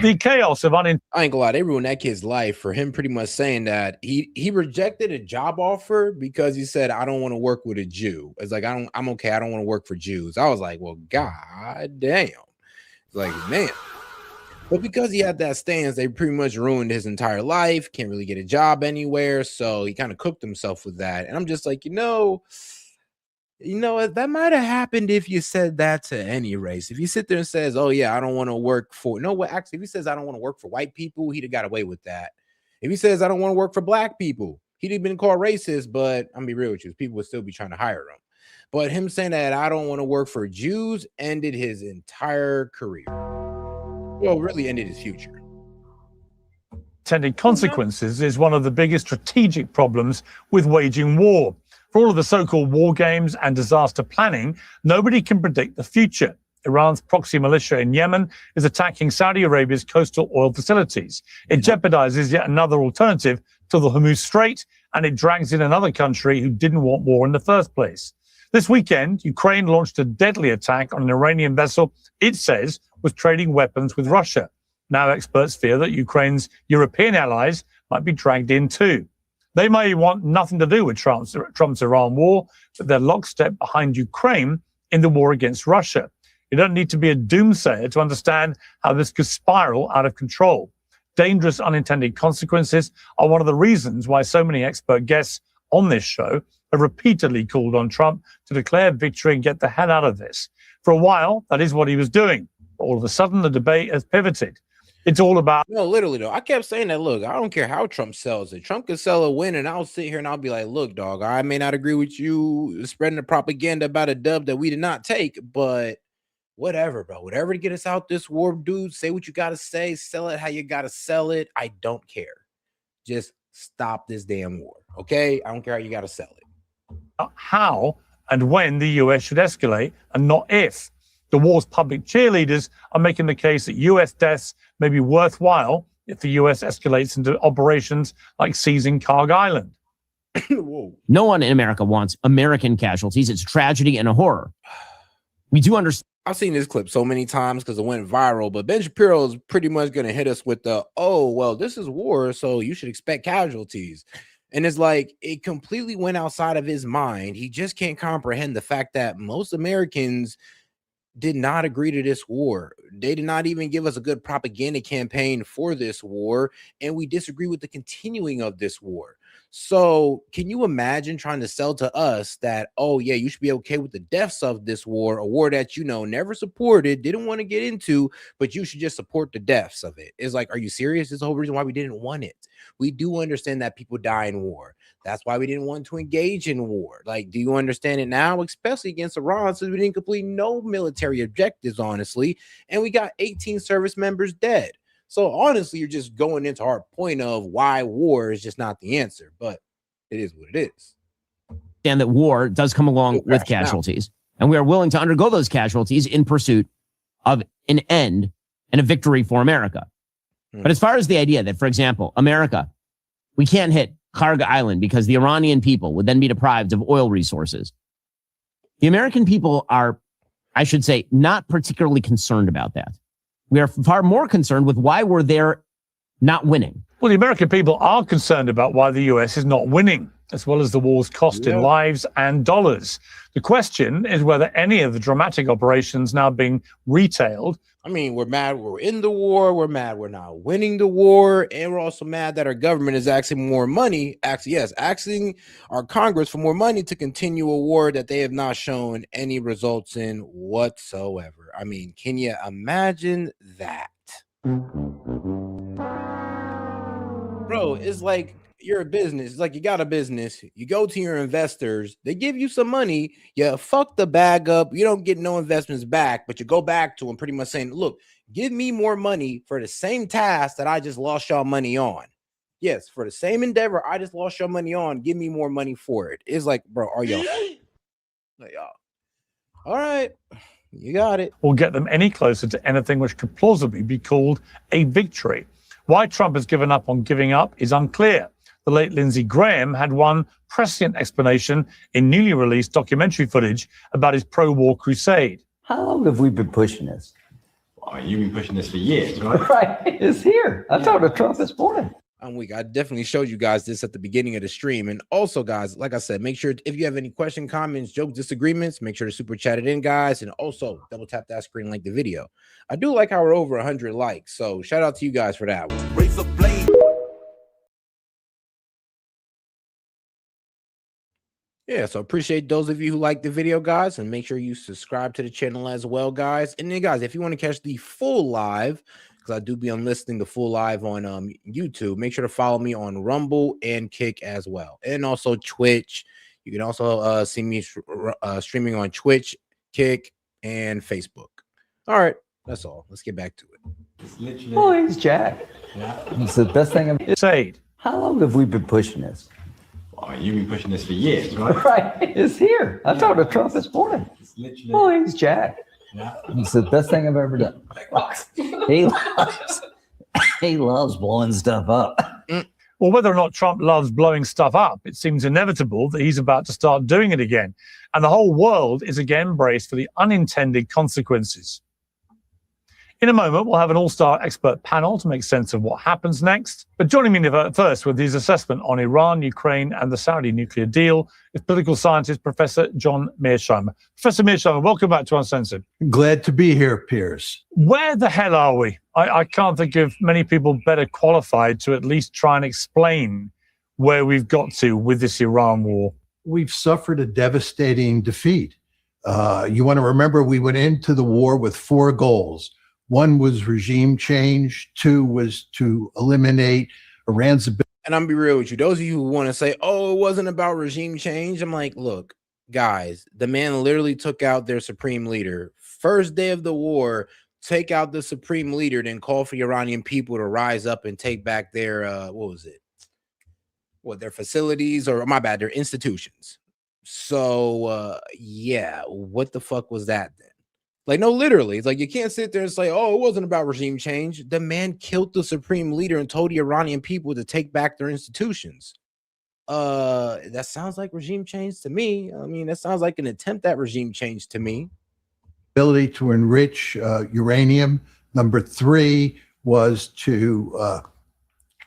The chaos of I ain't gonna lie, they ruined that kid's life for him pretty much saying that he rejected a job offer because he said, I don't want to work with a Jew. It's like, I'm okay. I don't want to work for Jews. I was like, well, god damn. It's like, man. But because he had that stance, they pretty much ruined his entire life. Can't really get a job anywhere. So he kind of cooked himself with that. And I'm just like, you know, that might have happened if you said that to any race. If you sit there and says, oh yeah, I don't want to work for, no, what actually, if he says I don't want to work for white people, he'd have got away with that. If he says I don't want to work for black people, he'd have been called racist, but I'm gonna be real with you, people would still be trying to hire him. But him saying that I don't want to work for Jews ended his entire career. Well, really ended his future. Intended consequences is one of the biggest strategic problems with waging war. For all of the so-called war games and disaster planning, nobody can predict the future. Iran's proxy militia in Yemen is attacking Saudi Arabia's coastal oil facilities. It jeopardizes yet another alternative to the Hormuz Strait, and it drags in another country who didn't want war in the first place. This weekend, Ukraine launched a deadly attack on an Iranian vessel it says was trading weapons with Russia. Now experts fear that Ukraine's European allies might be dragged in too. They may want nothing to do with Trump's Iran war, but they're lockstep behind Ukraine in the war against Russia. You don't need to be a doomsayer to understand how this could spiral out of control. Dangerous unintended consequences are one of the reasons why so many expert guests on this show have repeatedly called on Trump to declare victory and get the hell out of this. For a while, that is what he was doing. But all of a sudden, the debate has pivoted. It's all about... No, literally, though. I kept saying that, look, I don't care how Trump sells it. Trump can sell a win, and I'll sit here and I'll be like, look, dog, I may not agree with you spreading the propaganda about a dub that we did not take, but whatever, bro. Whatever to get us out this war, dude. Say what you got to say. Sell it how you got to sell it. I don't care. Just stop this damn war, okay? I don't care how you got to sell it. How and when the US should escalate, and not if. The war's public cheerleaders are making the case that US deaths may be worthwhile if the US escalates into operations like seizing Carg Island. No one in America wants American casualties. It's a tragedy and a horror. We do understand. I've seen this clip so many times because it went viral, but Ben Shapiro is pretty much going to hit us with the, oh, well, this is war, so you should expect casualties. And it's like, it completely went outside of his mind. He just can't comprehend the fact that most Americans did not agree to this war. They did not even give us a good propaganda campaign for this war, and we disagree with the continuing of this war. So can you imagine trying to sell to us that, oh yeah, you should be okay with the deaths of this war, a war that, you know, never supported, didn't want to get into, but you should just support the deaths of it? It's like, are you serious? This is the whole reason why we didn't want it. We do understand that people die in war. That's why we didn't want to engage in war. Like, do you understand it now? Especially against Iran, since we didn't complete no military objectives, honestly, and we got 18 service members dead. So honestly, you're just going into our point of why war is just not the answer, but it is what it is. And that war does come along with casualties, and we are willing to undergo those casualties in pursuit of an end and a victory for America. But as far as the idea that, for example, America, we can't hit Kharga Island because the Iranian people would then be deprived of oil resources. The American people are, I should say, not particularly concerned about that. We are far more concerned with why we're there not winning. Well, the American people are concerned about why the US is not winning, as well as the war's cost in lives and dollars. The question is whether any of the dramatic operations now being retailed. I mean, we're mad we're in the war. We're mad we're not winning the war. And we're also mad that our government is asking more money, asking our Congress for more money to continue a war that they have not shown any results in whatsoever. I mean, can you imagine that? Bro, it's like you're a business. It's like you got a business. You go to your investors. They give you some money. You fuck the bag up. You don't get no investments back, but you go back to them pretty much saying, look, give me more money for the same task that I just lost y'all money on. Yes, for the same endeavor I just lost your money on. Give me more money for it. It's like, bro, are y'all? Like, y'all. All right. You got it. Or get them any closer to anything which could plausibly be called a victory. Why Trump has given up on giving up is unclear. The late Lindsey Graham had one prescient explanation in newly released documentary footage about his pro-war crusade. How long have we been pushing this? Well, you've been pushing this for years, right? Right. It's here. I talked to Trump this morning. I'm weak. I definitely showed you guys this at the beginning of the stream. And also, guys, like I said, make sure if you have any question, comments, jokes, disagreements, make sure to super chat it in, guys. And also double tap that screen, like the video. I do like how we're over 100 likes. So shout out to you guys for that one. Razor blade. Yeah, so appreciate those of you who like the video, guys, and make sure you subscribe to the channel as well, guys. And then, guys, if you want to catch the full live, because I do be unlisting the full live on YouTube, make sure to follow me on Rumble and Kick as well, and also Twitch. You can also see me streaming on Twitch, Kick, and Facebook. All right, that's all. Let's get back to it. It's literally. Oh, he's Jack. Yeah, it's the best thing I've said. How long have we been pushing this? Oh, you've been pushing this for years, right? Right. It's here. I talked to Trump this morning. It's literally. Oh, he's Jack. Yeah. It's the best thing I've ever done. He loves blowing stuff up. Well, whether or not Trump loves blowing stuff up, it seems inevitable that he's about to start doing it again. And the whole world is again braced for the unintended consequences. In a moment, we'll have an all-star expert panel to make sense of what happens next. But joining me first with his assessment on Iran, Ukraine, and the Saudi nuclear deal is political scientist Professor John Mearsheimer. Professor Mearsheimer, welcome back to Uncensored. Glad to be here, Piers. Where the hell are we? I can't think of many people better qualified to at least try and explain where we've got to with this Iran war. We've suffered a devastating defeat. You want to remember we went into the war with 4 goals. 1 was regime change. 2 was to eliminate Iran's ability. And I'm gonna be real with you. Those of you who want to say, oh, it wasn't about regime change. I'm like, look, guys, the man literally took out their supreme leader. First day of the war, take out the supreme leader, then call for the Iranian people to rise up and take back their, their facilities, or my bad, their institutions. So, yeah, what the fuck was that then? Like, no, literally, it's like you can't sit there and say, oh, it wasn't about regime change. The man killed the supreme leader and told the Iranian people to take back their institutions. That sounds like regime change to me. I mean, that sounds like an attempt at regime change to me. Ability to enrich uranium. Number 3 was to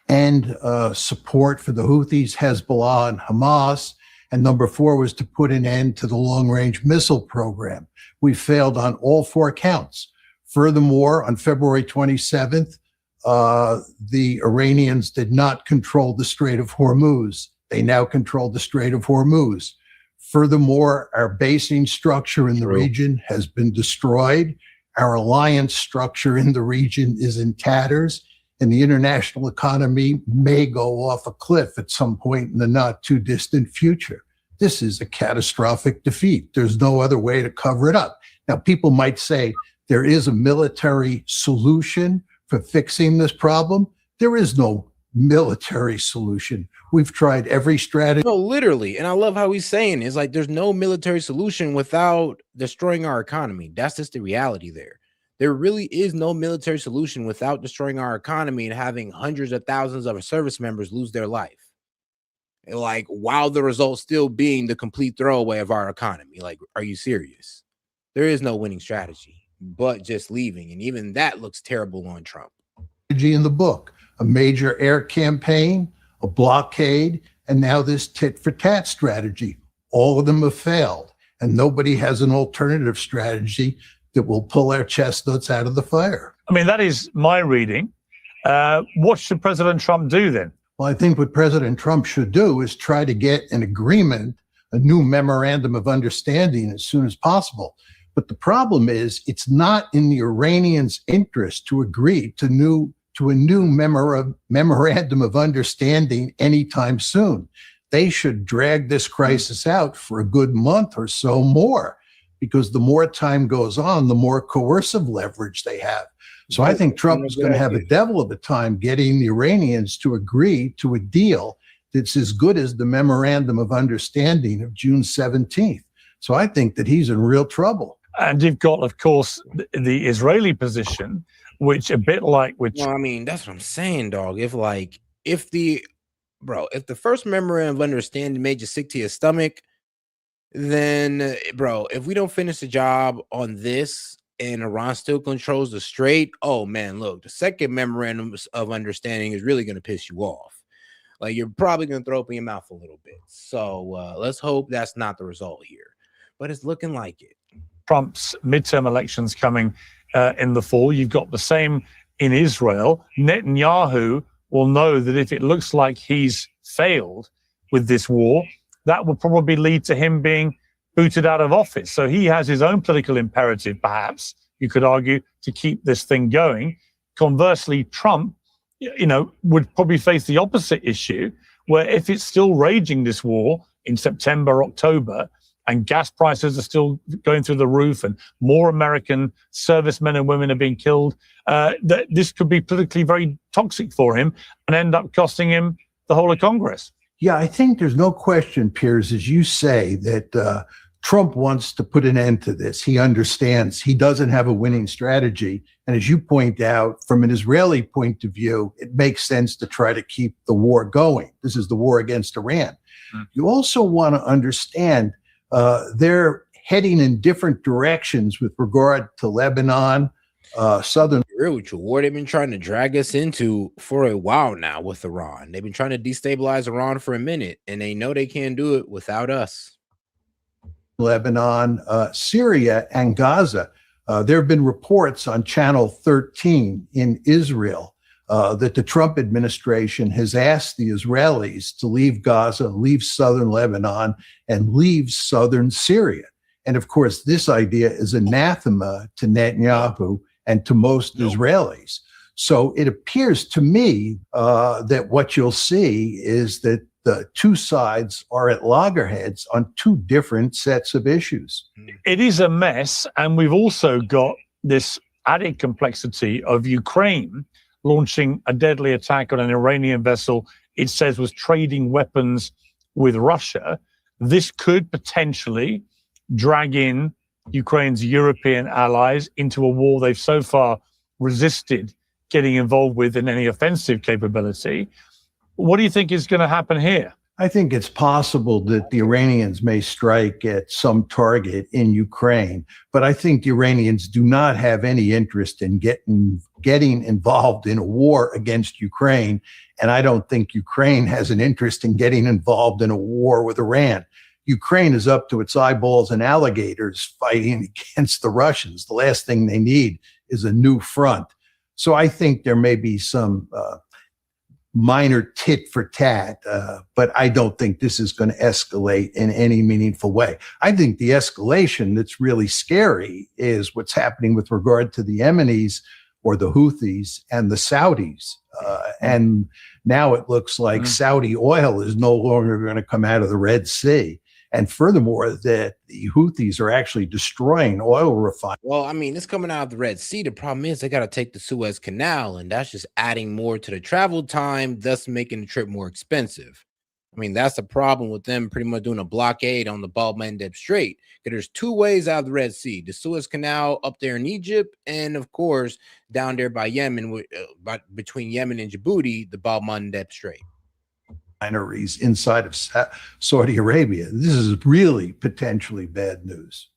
end support for the Houthis, Hezbollah, and Hamas. And number 4 was to put an end to the long-range missile program. We failed on all 4 counts. Furthermore, on February 27th, the Iranians did not control the Strait of Hormuz. They now control the Strait of Hormuz. Furthermore, our basing structure in the region has been destroyed. Our alliance structure in the region is in tatters, and the international economy may go off a cliff at some point in the not too distant future. This is a catastrophic defeat. There's no other way to cover it up. Now, people might say there is a military solution for fixing this problem. There is no military solution. We've tried every strategy. No, literally. And I love how he's saying it's like there's no military solution without destroying our economy. That's just the reality there. there really is no military solution without destroying our economy and having hundreds of thousands of service members lose their life. Like, while the result still being the complete throwaway of our economy. Like, are you serious? There is no winning strategy but just leaving. And even that looks terrible on Trump. In the book, a major air campaign, a blockade, and now this tit for tat strategy. All of them have failed, and nobody has an alternative strategy that will pull their chestnuts out of the fire. I mean, that is my reading. What should President Trump do then? Well, I think what President Trump should do is try to get an agreement, a new memorandum of understanding as soon as possible. But the problem is it's not in the Iranians' interest to agree to a new memorandum of understanding anytime soon. They should drag this crisis out for a good month or so more, because the more time goes on, the more coercive leverage they have. So I think Trump is going to have a devil of a time getting the Iranians to agree to a deal that's as good as the memorandum of understanding of June 17th. So I think that he's in real trouble. And you've got, of course, the Israeli position, which a bit like which. Well, I mean, that's what I'm saying, dog. If the first memorandum of understanding made you sick to your stomach, then, bro, if we don't finish the job on this and Iran still controls the Strait, oh man, look, the second memorandum of understanding is really going to piss you off. Like, you're probably going to throw up in your mouth a little bit. So let's hope that's not the result here. But it's looking like it. Trump's midterm elections coming in the fall. You've got the same in Israel. Netanyahu will know that if it looks like he's failed with this war, that will probably lead to him being booted out of office. So he has his own political imperative, perhaps, you could argue, to keep this thing going. Conversely, Trump, would probably face the opposite issue, where if it's still raging, this war, in September, October, and gas prices are still going through the roof and more American servicemen and women are being killed, that this could be politically very toxic for him and end up costing him the whole of Congress. Yeah, I think there's no question, Piers, as you say, that Trump wants to put an end to this. He understands he doesn't have a winning strategy. And as you point out, from an Israeli point of view, it makes sense to try to keep the war going. This is the war against Iran. You also want to understand they're heading in different directions with regard to Lebanon, southern. Real with you, war they've been trying to drag us into for a while now with Iran. They've been trying to destabilize Iran for a minute, and they know they can't do it without us. Lebanon, Syria, and Gaza. There have been reports on Channel 13 in Israel that the Trump administration has asked the Israelis to leave Gaza, leave southern Lebanon, and leave southern Syria. And of course, this idea is anathema to Netanyahu and to most Israelis. So it appears to me that what you'll see is that the two sides are at loggerheads on two different sets of issues. It is a mess. And we've also got this added complexity of Ukraine launching a deadly attack on an Iranian vessel it says was trading weapons with Russia. This could potentially drag in Ukraine's European allies into a war they've so far resisted getting involved with in any offensive capability. What do you think is going to happen here? I think it's possible that the Iranians may strike at some target in Ukraine, but I think the Iranians do not have any interest in getting involved in a war against Ukraine. And I don't think Ukraine has an interest in getting involved in a war with Iran. Ukraine is up to its eyeballs in alligators fighting against the Russians. The last thing they need is a new front. So I think there may be some minor tit for tat, but I don't think this is going to escalate in any meaningful way. I think the escalation that's really scary is what's happening with regard to the Yemenis or the Houthis and the Saudis. And now it looks like Saudi oil is no longer going to come out of the Red Sea. And furthermore, that the Houthis are actually destroying oil refineries. Well, I mean, it's coming out of the Red Sea. The problem is they got to take the Suez Canal, and that's just adding more to the travel time, thus making the trip more expensive. I mean, that's the problem with them pretty much doing a blockade on the Bab el-Mandeb Strait. Because there's two ways out of the Red Sea: the Suez Canal up there in Egypt, and of course down there by Yemen, between Yemen and Djibouti, the Bab el-Mandeb Strait. Refineries inside of Saudi Arabia. This is really potentially bad news.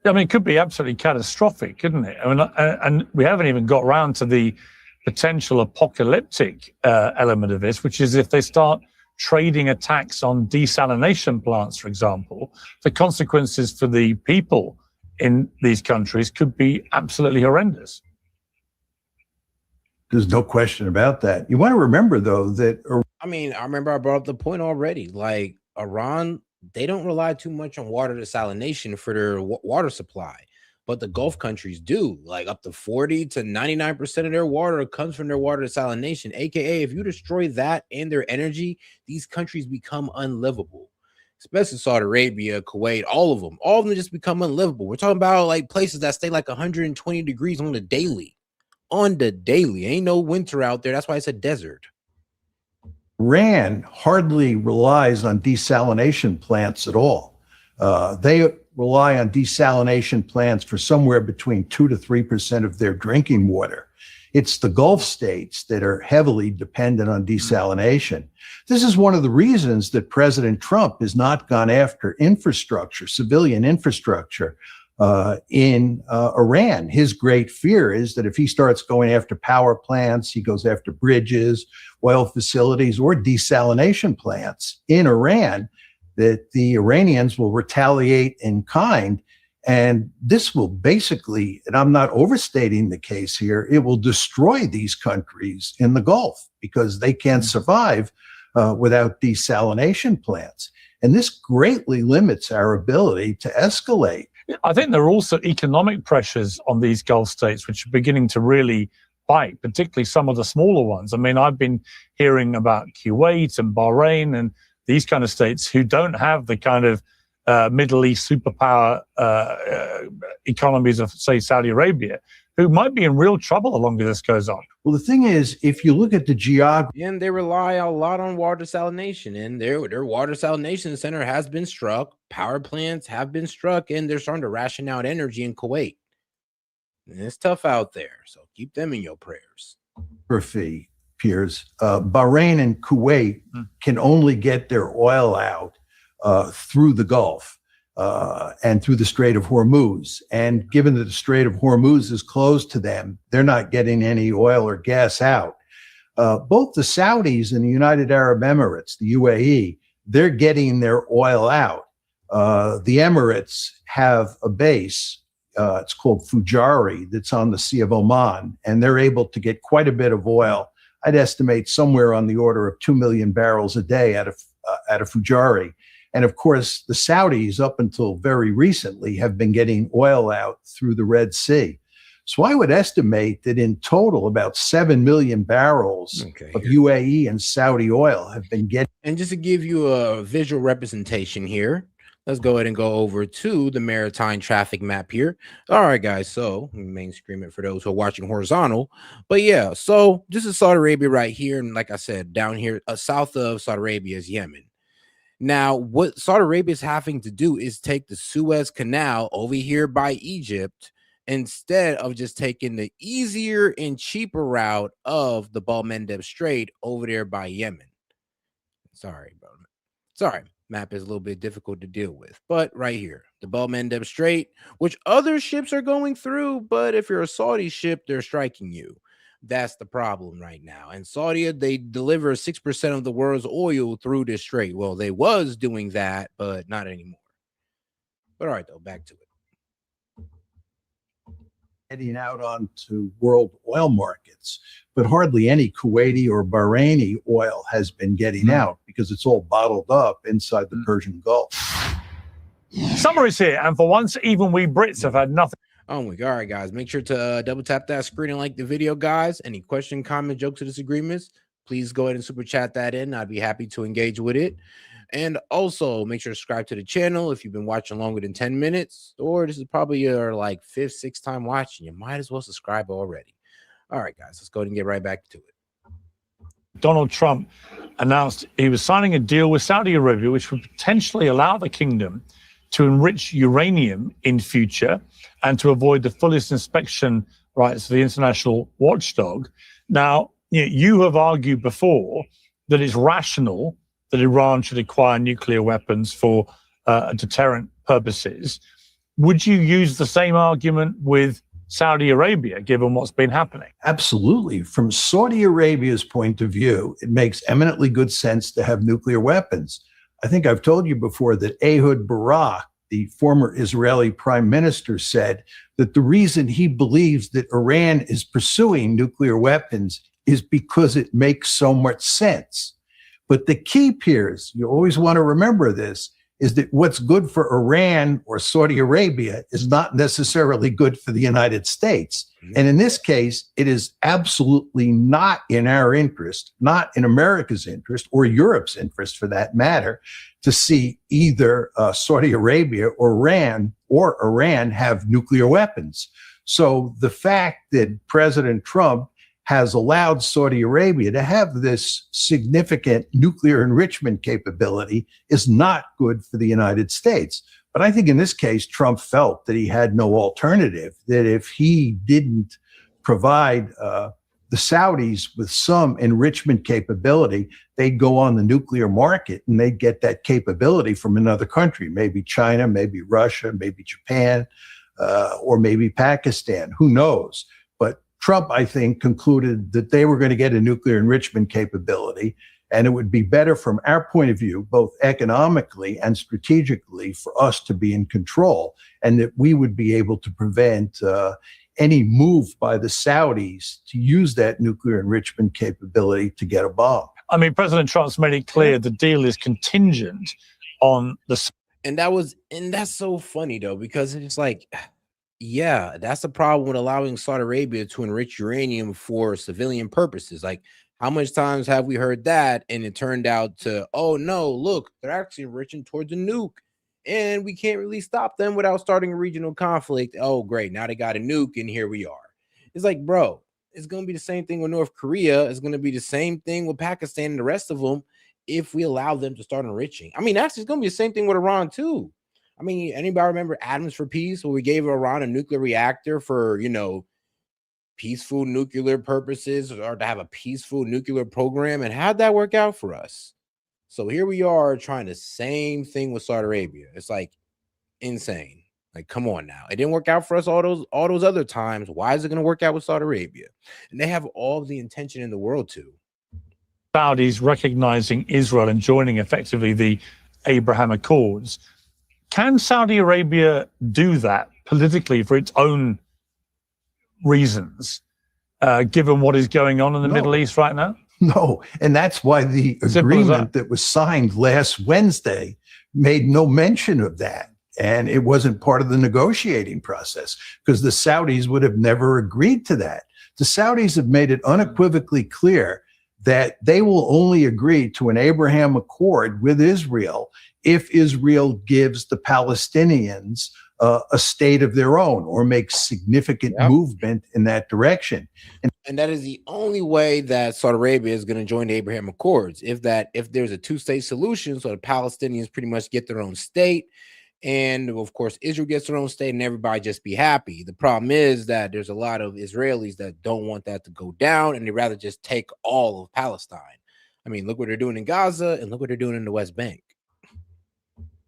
I mean, it could be absolutely catastrophic, couldn't it? I mean, and we haven't even got around to the potential apocalyptic element of this, which is if they start trading attacks on desalination plants, for example, the consequences for the people in these countries could be absolutely horrendous. There's no question about that. You want to remember, though, that I mean, I remember I brought up the point already. Like Iran, they don't rely too much on water desalination for their water supply, but the Gulf countries do. Like up to 40 to 99% of their water comes from their water desalination. AKA, if you destroy that and their energy, these countries become unlivable. Especially Saudi Arabia, Kuwait, all of them just become unlivable. We're talking about like places that stay like 120 degrees on the daily. Ain't no winter out there. That's why it's a desert. Iran hardly relies on desalination plants at all. They rely on desalination plants for somewhere between 2 to 3% of their drinking water. It's the Gulf states that are heavily dependent on desalination. This is one of the reasons that President Trump has not gone after infrastructure, civilian infrastructure, in Iran. His great fear is that if he starts going after power plants, he goes after bridges, oil facilities, or desalination plants in Iran, that the Iranians will retaliate in kind. And this will basically, and I'm not overstating the case here, it will destroy these countries in the Gulf because they can't survive without desalination plants. And this greatly limits our ability to escalate. I think there are also economic pressures on these Gulf states, which are beginning to really bite, particularly some of the smaller ones. I mean, I've been hearing about Kuwait and Bahrain and these kind of states who don't have the kind of Middle East superpower economies of, say, Saudi Arabia, who might be in real trouble the longer this goes on. Well, the thing is, if you look at the geography, and they rely a lot on water desalination, and their water desalination center has been struck. Power plants have been struck, and they're starting to ration out energy in Kuwait. And it's tough out there, so keep them in your prayers. Piers, Bahrain and Kuwait can only get their oil out through the Gulf and through the Strait of Hormuz. And given that the Strait of Hormuz is closed to them, they're not getting any oil or gas out. Both the Saudis and the United Arab Emirates, the UAE, they're getting their oil out. The Emirates have a base, it's called Fujari, that's on the Sea of Oman, and they're able to get quite a bit of oil. I'd estimate somewhere on the order of 2 million barrels a day out of Fujari. And of course, the Saudis, up until very recently, have been getting oil out through the Red Sea. So I would estimate that in total, about 7 million barrels of UAE and Saudi oil have been getting. And just to give you a visual representation here, let's go ahead and go over to the maritime traffic map here. All right, guys. So main screen it for those who are watching horizontal. But yeah, so this is Saudi Arabia right here. And like I said, down here, south of Saudi Arabia is Yemen. Now, what Saudi Arabia is having to do is take the Suez Canal over here by Egypt instead of just taking the easier and cheaper route of the Bab el-Mandeb Strait over there by Yemen. Sorry, bro. Sorry. Map is a little bit difficult to deal with, but right here, the Bab el-Mandeb Strait, which other ships are going through, but if you're a Saudi ship, they're striking you. That's the problem right now. And Saudi, they deliver 6% of the world's oil through this strait. Well, they was doing that, but not anymore. But all right, though, back to it. Heading out onto world oil markets, but hardly any Kuwaiti or Bahraini oil has been getting out because it's all bottled up inside the Persian Gulf. Summer is here, and for once, even we Brits have had nothing. Oh my God, all right, guys, make sure to double tap that screen and like the video, guys. Any question, comment, jokes, or disagreements, please go ahead and super chat that in. I'd be happy to engage with it. And also make sure to subscribe to the channel if you've been watching longer than 10 minutes, or this is probably your like 5th, 6th time watching. You might as well subscribe already. All right, guys, let's go ahead and get right back to it. Donald Trump announced he was signing a deal with Saudi Arabia, which would potentially allow the kingdom to enrich uranium in future and to avoid the fullest inspection rights of the international watchdog. Now, you have argued before that it's rational that Iran should acquire nuclear weapons for deterrent purposes. Would you use the same argument with Saudi Arabia, given what's been happening? Absolutely. From Saudi Arabia's point of view, it makes eminently good sense to have nuclear weapons. I think I've told you before that Ehud Barak, the former Israeli prime minister, said that the reason he believes that Iran is pursuing nuclear weapons is because it makes so much sense. But the key, Piers, you always want to remember this, is that what's good for Iran or Saudi Arabia is not necessarily good for the United States. And in this case, it is absolutely not in our interest, not in America's interest or Europe's interest for that matter, to see either Saudi Arabia or Iran have nuclear weapons. So the fact that President Trump has allowed Saudi Arabia to have this significant nuclear enrichment capability is not good for the United States. But I think in this case, Trump felt that he had no alternative, that if he didn't provide the Saudis with some enrichment capability, they'd go on the nuclear market and they'd get that capability from another country, maybe China, maybe Russia, maybe Japan, or maybe Pakistan, who knows? But Trump, I think, concluded that they were going to get a nuclear enrichment capability, and it would be better from our point of view, both economically and strategically, for us to be in control, and that we would be able to prevent any move by the Saudis to use that nuclear enrichment capability to get a bomb. I mean, President Trump's made it clear the deal is contingent on the... And that's so funny, though, because it's like... Yeah, that's the problem with allowing Saudi Arabia to enrich uranium for civilian purposes. Like, how much times have we heard that? And it turned out to, oh no, look, they're actually enriching towards a nuke. And we can't really stop them without starting a regional conflict. Oh, great. Now they got a nuke and here we are. It's like, bro, it's going to be the same thing with North Korea. It's going to be the same thing with Pakistan and the rest of them if we allow them to start enriching. I mean, actually, it's going to be the same thing with Iran, too. I mean, anybody remember Atoms for Peace, where we gave Iran a nuclear reactor for, peaceful nuclear purposes, or to have a peaceful nuclear program? And how'd that work out for us? So here we are trying the same thing with Saudi Arabia. It's like insane. Like, come on now. It didn't work out for us all those other times. Why is it going to work out with Saudi Arabia? And they have all the intention in the world to. Saudis recognizing Israel and joining effectively the Abraham Accords. Can Saudi Arabia do that politically for its own reasons, given what is going on in the Middle East right now? No, and that's why the agreement that was signed last Wednesday made no mention of that. And it wasn't part of the negotiating process because the Saudis would have never agreed to that. The Saudis have made it unequivocally clear that they will only agree to an Abraham Accord with Israel if Israel gives the Palestinians a state of their own or makes significant movement in that direction. And that is the only way that Saudi Arabia is going to join the Abraham Accords. If there's a two-state solution, so the Palestinians pretty much get their own state, and of course Israel gets their own state, and everybody just be happy. The problem is that there's a lot of Israelis that don't want that to go down, and they'd rather just take all of Palestine. I mean, look what they're doing in Gaza, and look what they're doing in the West Bank.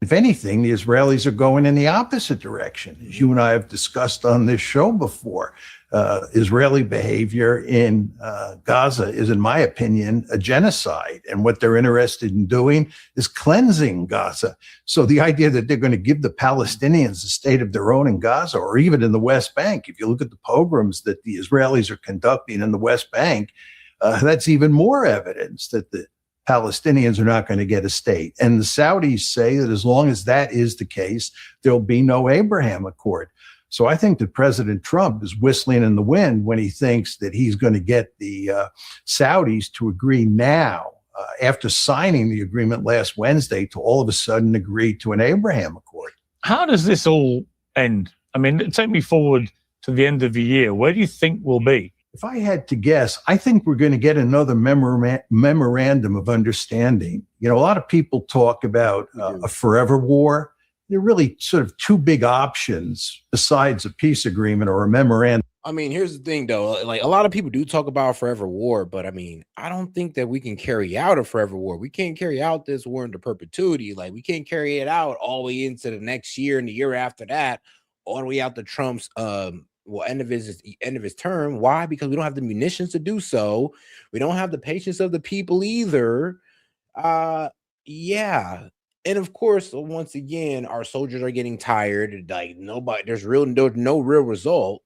If anything, the Israelis are going in the opposite direction. As you and I have discussed on this show before, Israeli behavior in Gaza is, in my opinion, a genocide. And what they're interested in doing is cleansing Gaza. So the idea that they're going to give the Palestinians a state of their own in Gaza or even in the West Bank, if you look at the pogroms that the Israelis are conducting in the West Bank, that's even more evidence that the Palestinians are not going to get a state. And the Saudis say that as long as that is the case, there'll be no Abraham Accord. So I think that President Trump is whistling in the wind when he thinks that he's going to get the Saudis to agree now, after signing the agreement last Wednesday, to all of a sudden agree to an Abraham Accord. How does this all end? I mean, take me forward to the end of the year. Where do you think we'll be? If I had to guess, I think we're going to get another memorandum of understanding. You know, a lot of people talk about a forever war. There are really sort of two big options besides a peace agreement or a memorandum. I mean, here's the thing, though. Like, a lot of people do talk about a forever war, but I mean, I don't think that we can carry out a forever war. We can't carry out this war into perpetuity. Like, we can't carry it out all the way into the next year and the year after that, all the way out to Trump's end of his term. Why? Because we don't have the munitions to do so. We don't have the patience of the people either. Yeah. And of course, once again, our soldiers are getting tired. Like, there's no real result.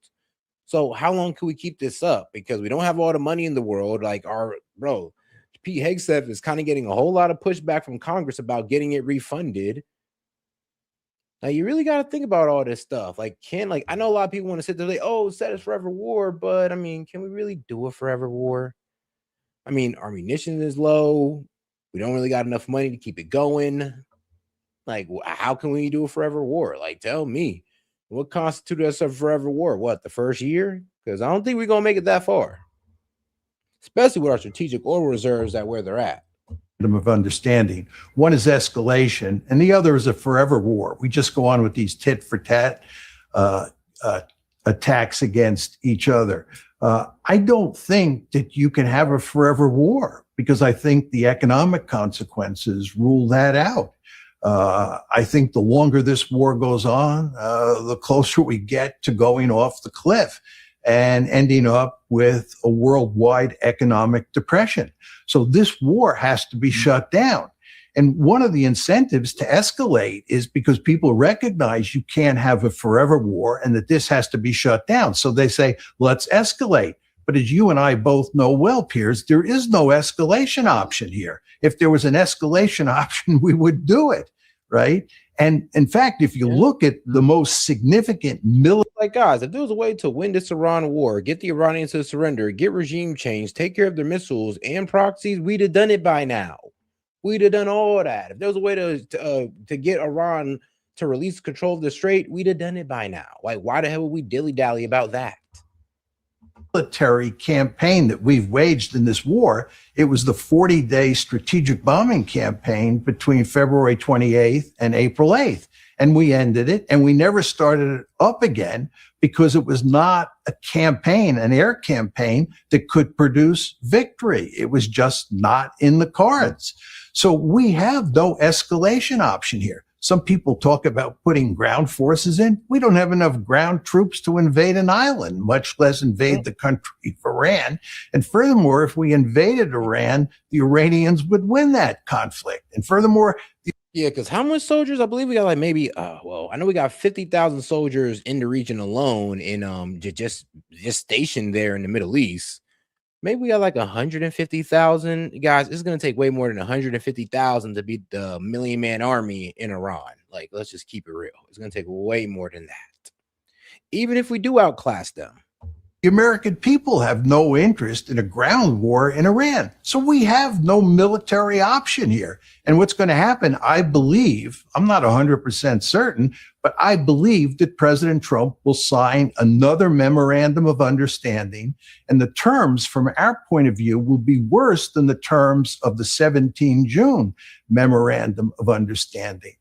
So how long can we keep this up? Because we don't have all the money in the world. Like, Pete Hegseth is kind of getting a whole lot of pushback from Congress about getting it refunded. Now, you really got to think about all this stuff. Like, I know a lot of people want to sit there like, oh, set us forever war. But I mean, can we really do a forever war? I mean, our munitions is low. We don't really got enough money to keep it going. Like, how can we do a forever war? Like, tell me. What constitutes us a forever war? What, the first year? Because I don't think we're going to make it that far. Especially with our strategic oil reserves at where they're at. Of understanding. One is escalation, and the other is a forever war. We just go on with these tit for tat attacks against each other. I don't think that you can have a forever war because I think the economic consequences rule that out. I think the longer this war goes on, the closer we get to going off the cliff and ending up with a worldwide economic depression. So this war has to be shut down. And one of the incentives to escalate is because people recognize you can't have a forever war and that this has to be shut down. So they say, let's escalate. But as you and I both know well, Piers, there is no escalation option here. If there was an escalation option, we would do it, right? And in fact, if you look at the most significant like, guys, if there was a way to win this Iran war, get the Iranians to surrender, get regime change, take care of their missiles and proxies, we'd have done it by now. We'd have done all that. If there was a way to get Iran to release control of the Strait, we'd have done it by now. Like, why the hell would we dilly-dally about that? Military campaign that we've waged in this war. It was the 40-day strategic bombing campaign between February 28th and April 8th. And we ended it, and we never started it up again because it was not a campaign, an air campaign that could produce victory. It was just not in the cards. So we have no escalation option here. Some people talk about putting ground forces in. We don't have enough ground troops to invade an island, much less invade the country of Iran. And furthermore, if we invaded Iran, the Iranians would win that conflict. And furthermore, yeah, because how much soldiers? I believe we got like maybe, I know we got 50,000 soldiers in the region alone in just stationed there in the Middle East. Maybe we got like 150,000 guys. It's going to take way more than 150,000 to beat the million-man army in Iran. Like, let's just keep it real. It's going to take way more than that. Even if we do outclass them. The American people have no interest in a ground war in Iran. So we have no military option here. And what's going to happen, I believe, I'm not 100% certain, but I believe that President Trump will sign another memorandum of understanding. And the terms from our point of view will be worse than the terms of the 17 June memorandum of understanding.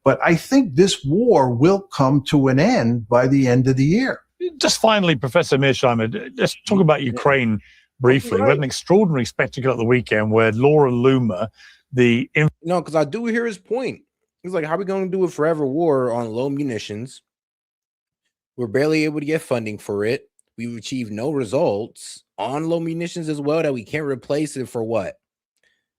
But I think this war will come to an end by the end of the year. Just finally, Professor Mearsheimer, let's talk about Ukraine briefly. We had an extraordinary spectacle at the weekend where Laura Loomer, No, because I do hear his point. He's like, how are we going to do a forever war on low munitions? We're barely able to get funding for it. We've achieved no results on low munitions as well that we can't replace it for what?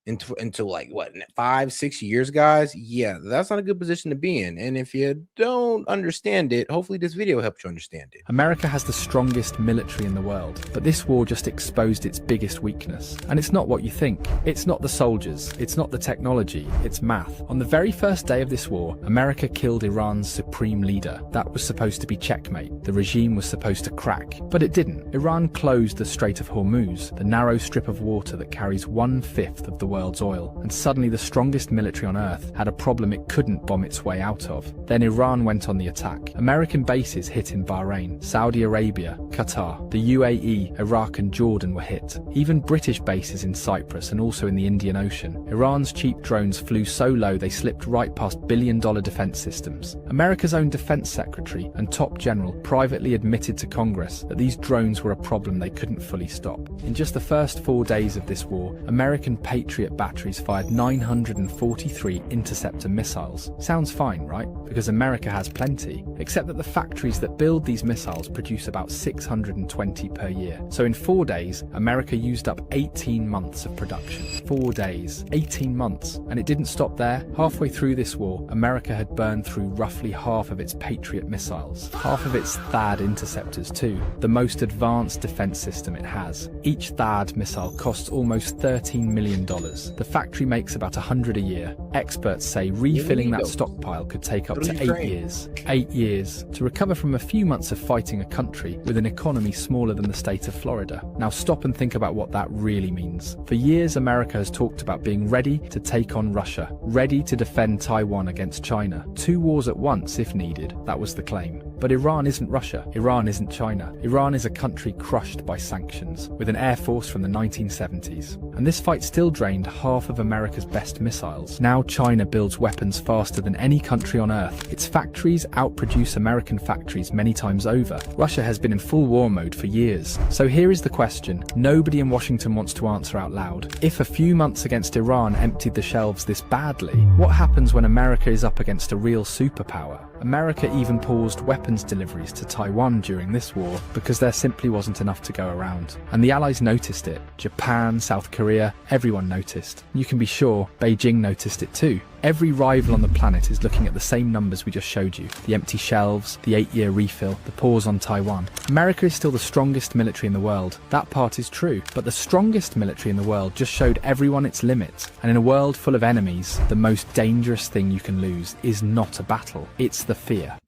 Until like what, 5-6 years, guys? Yeah, that's not a good position to be in. And if you don't understand it, hopefully this video helps you understand it. America has the strongest military in the world, but this war just exposed its biggest weakness. And it's not what you think. It's not the soldiers, it's not the technology, it's math. On the very first day of this war, America killed Iran's supreme leader. That was supposed to be checkmate. The regime was supposed to crack, but it didn't. Iran closed the Strait of Hormuz, the narrow strip of water that carries 1/5 of the world's world's oil, and suddenly the strongest military on earth had a problem it couldn't bomb its way out of. Then Iran went on the attack. American bases hit in Bahrain, Saudi Arabia, Qatar, the UAE, Iraq and Jordan were hit. Even British bases in Cyprus and also in the Indian Ocean. Iran's cheap drones flew so low they slipped right past billion-dollar defense systems. America's own defense secretary and top general privately admitted to Congress that these drones were a problem they couldn't fully stop. In just the first 4 days of this war, American Patriot batteries fired 943 interceptor missiles. Sounds fine, right? Because America has plenty. Except that the factories that build these missiles produce about 620 per year. So in 4 days, America used up 18 months of production. 4 days, 18 months. And it didn't stop there. Halfway through this war, America had burned through roughly half of its Patriot missiles. Half of its THAAD interceptors too, the most advanced defense system it has. Each THAAD missile costs almost $13 million. The factory makes about 100 a year. Experts say refilling that stockpile could take up to 8 years. 8 years to recover from a few months of fighting a country with an economy smaller than the state of Florida. Now stop and think about what that really means. For years, America has talked about being ready to take on Russia, ready to defend Taiwan against China. 2 wars at once if needed, that was the claim. But Iran isn't Russia. Iran isn't China. Iran is a country crushed by sanctions, with an air force from the 1970s. And this fight still drained half of America's best missiles. Now China builds weapons faster than any country on earth. Its factories outproduce American factories many times over. Russia has been in full war mode for years. So here is the question nobody in Washington wants to answer out loud. If a few months against Iran emptied the shelves this badly, what happens when America is up against a real superpower? America even paused weapons deliveries to Taiwan during this war because there simply wasn't enough to go around. And the Allies noticed it. Japan, South Korea, everyone noticed. You can be sure Beijing noticed it too. Every rival on the planet is looking at the same numbers we just showed you. The empty shelves, the 8-year refill, the pause on Taiwan. America is still the strongest military in the world. That part is true. But the strongest military in the world just showed everyone its limits. And in a world full of enemies, the most dangerous thing you can lose is not a battle. It's the fear.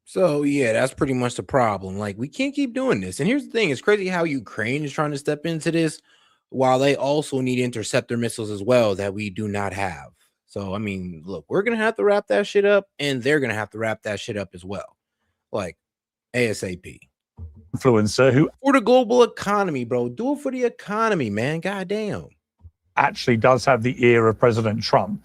So yeah, that's pretty much the problem. Like, we can't keep doing this. And here's the thing, it's crazy how Ukraine is trying to step into this while they also need interceptor missiles as well that we do not have. So I mean, look, we're gonna have to wrap that shit up, and they're gonna have to wrap that shit up as well. Like ASAP. Influencer who for the global economy, bro. Do it for the economy, man. Goddamn. Actually does have the ear of President Trump.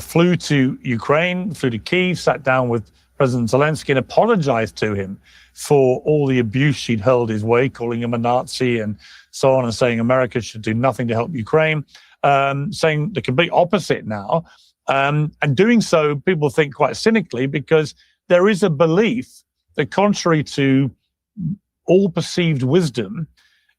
Flew to Ukraine, flew to Kyiv, sat down with President Zelenskyy and apologized to him for all the abuse she'd hurled his way, calling him a Nazi and so on, and saying America should do nothing to help Ukraine, saying the complete opposite now. And doing so, people think quite cynically, because there is a belief that contrary to all perceived wisdom,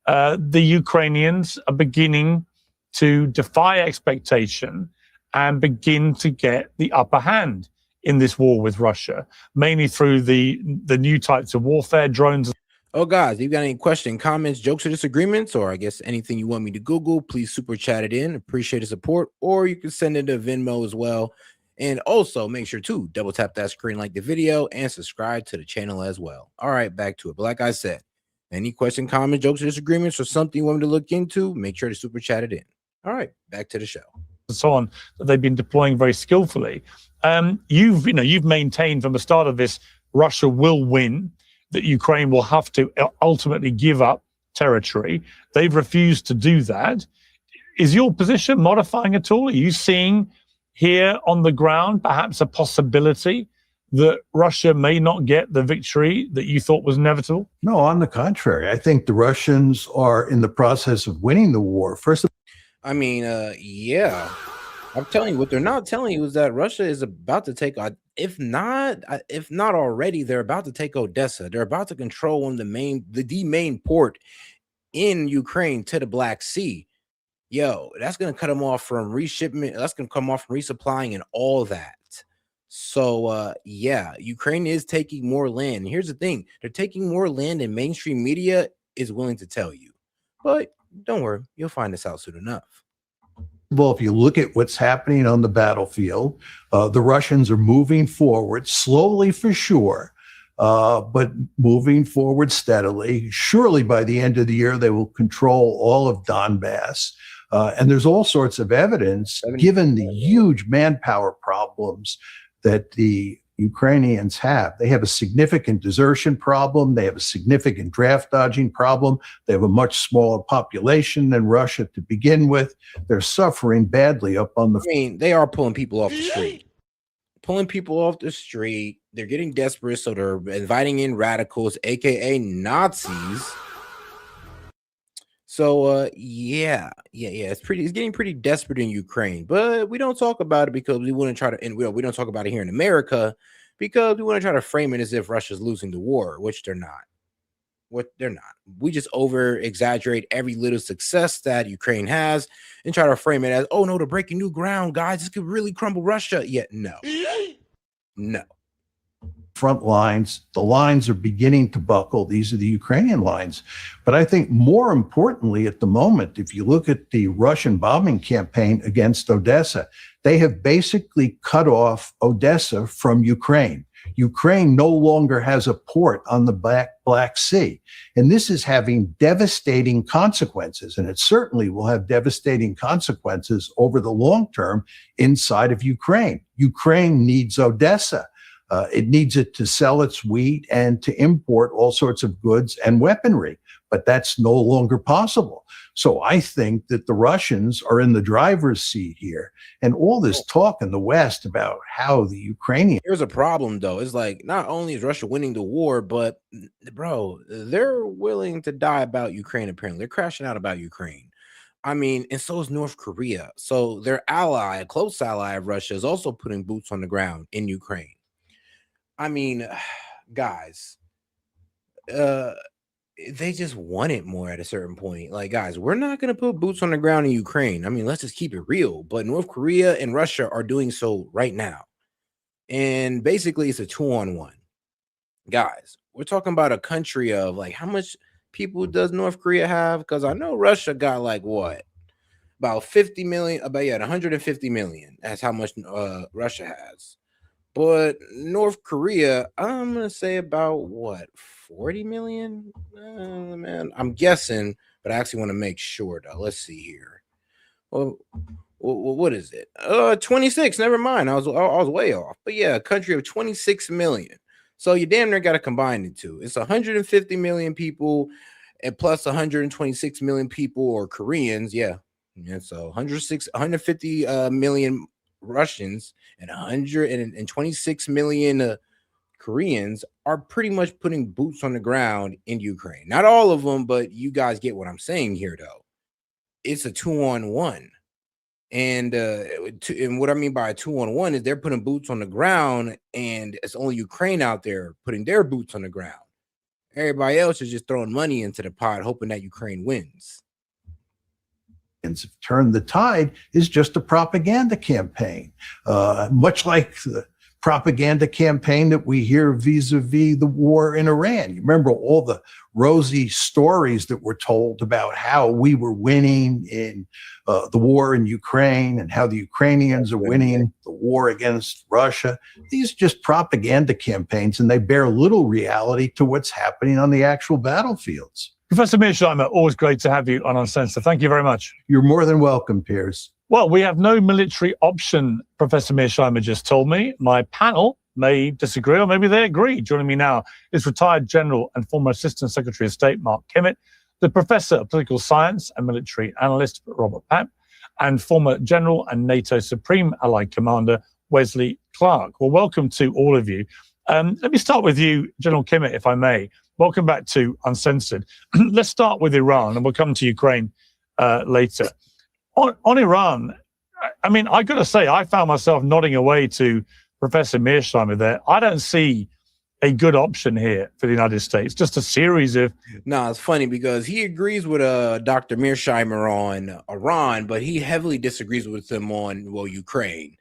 the Ukrainians are beginning to defy expectation and begin to get the upper hand in this war with Russia, mainly through the new types of warfare, drones. Oh, guys, if you got any questions, comments, jokes, or disagreements, or I guess anything you want me to Google, please super chat it in. Appreciate the support, or you can send it to Venmo as well. And also make sure to double tap that screen, like the video, and subscribe to the channel as well. All right, back to it. But like I said, any question, comments, jokes, or disagreements, or something you want me to look into, make sure to super chat it in. All right, back to the show. And so on, that they've been deploying very skillfully. You've maintained from the start of this, Russia will win, that Ukraine will have to ultimately give up territory. They've refused to do that. Is your position modifying at all? Are you seeing here on the ground perhaps a possibility that Russia may not get the victory that you thought was inevitable? No, on the contrary. I think the Russians are in the process of winning the war. First of I mean, yeah. I'm telling you, what they're not telling you is that Russia is about to take, if not already, they're about to take Odessa. They're about to control one of the main port in Ukraine to the Black Sea. Yo, that's going to cut them off from reshipment. That's going to come off from resupplying and all that. So, yeah, Ukraine is taking more land. And here's the thing. They're taking more land than mainstream media is willing to tell you. But don't worry, you'll find this out soon enough. all, if you look at what's happening on the battlefield, the Russians are moving forward slowly for sure, but moving forward steadily. Surely by the end of the year, they will control all of Donbass. And there's all sorts of evidence, given the huge manpower problems that the Ukrainians have. They have a significant desertion problem. They have a significant draft dodging problem. They have a much smaller population than Russia to begin with. They're suffering badly up on the. I mean, they are pulling people off the street. They're getting desperate, so they're inviting in radicals, aka Nazis. So it's getting pretty desperate in Ukraine, but we don't talk about it because we want to try to, and we don't talk about it here in America because we want to try to frame it as if Russia's losing the war, which they're not. We just over exaggerate every little success that Ukraine has and try to frame it as, oh no, they're breaking new ground, guys. This could really crumble Russia. Yet no. Front lines, the lines are beginning to buckle. These are the Ukrainian lines. But I think more importantly at the moment, if you look at the Russian bombing campaign against Odessa, they have basically cut off Odessa from Ukraine. Ukraine no longer has a port on the Black Sea. And this is having devastating consequences. And it certainly will have devastating consequences over the long term inside of Ukraine. Ukraine needs Odessa. It needs it to sell its wheat and to import all sorts of goods and weaponry, but that's no longer possible. So I think that the Russians are in the driver's seat here. And all this talk in the West about how the Ukrainians. Here's a problem, though. It's like not only is Russia winning the war, but, bro, they're willing to die about Ukraine, apparently. They're crashing out about Ukraine. I mean, and so is North Korea. So their ally, a close ally of Russia, is also putting boots on the ground in Ukraine. I mean, guys, they just want it more at a certain point. Like, guys, we're not going to put boots on the ground in Ukraine. I mean, let's just keep it real. But North Korea and Russia are doing so right now. And basically, it's a 2-on-1. Guys, we're talking about a country of, like, how much people does North Korea have? Because I know Russia got, like, what? About 50 million, 150 million. That's how much Russia has. But North Korea, I'm going to say about, 40 million? Man, I'm guessing, but I actually want to make sure, though. Let's see here. Well, what is it? 26. Never mind. I was way off. But yeah, a country of 26 million. So you damn near got to combine the two. It's 150 million people and plus 126 million people or Koreans. Yeah. So 150 million Russians and 126 million Koreans are pretty much putting boots on the ground in Ukraine. Not all of them, but you guys get what I'm saying here, though. It's a 2-on-1. And what I mean by a 2-on-1 is they're putting boots on the ground, and it's only Ukraine out there putting their boots on the ground. Everybody else is just throwing money into the pot, hoping that Ukraine wins. Turn the tide is just a propaganda campaign, much like the propaganda campaign that we hear vis-a-vis the war in Iran. You remember all the rosy stories that were told about how we were winning in the war in Ukraine and how the Ukrainians are winning the war against Russia. These are just propaganda campaigns, and they bear little reality to what's happening on the actual battlefields. Professor Mearsheimer, always great to have you on Uncensored. Thank you very much. You're more than welcome, Piers. Well, we have no military option, Professor Mearsheimer just told me. My panel may disagree, or maybe they agree. Joining me now is retired General and former Assistant Secretary of State Mark Kimmitt, the Professor of Political Science and Military Analyst Robert Papp, and former General and NATO Supreme Allied Commander Wesley Clark. Well, welcome to all of you. Let me start with you, General Kimmitt, if I may. Welcome back to Uncensored. Let's start with Iran, and we'll come to Ukraine later. On Iran, I mean, I got to say, I found myself nodding away to Professor Mearsheimer there. I don't see a good option here for the United States. Just a series of... No, it's funny because he agrees with Dr. Mearsheimer on Iran, but he heavily disagrees with him on, Ukraine.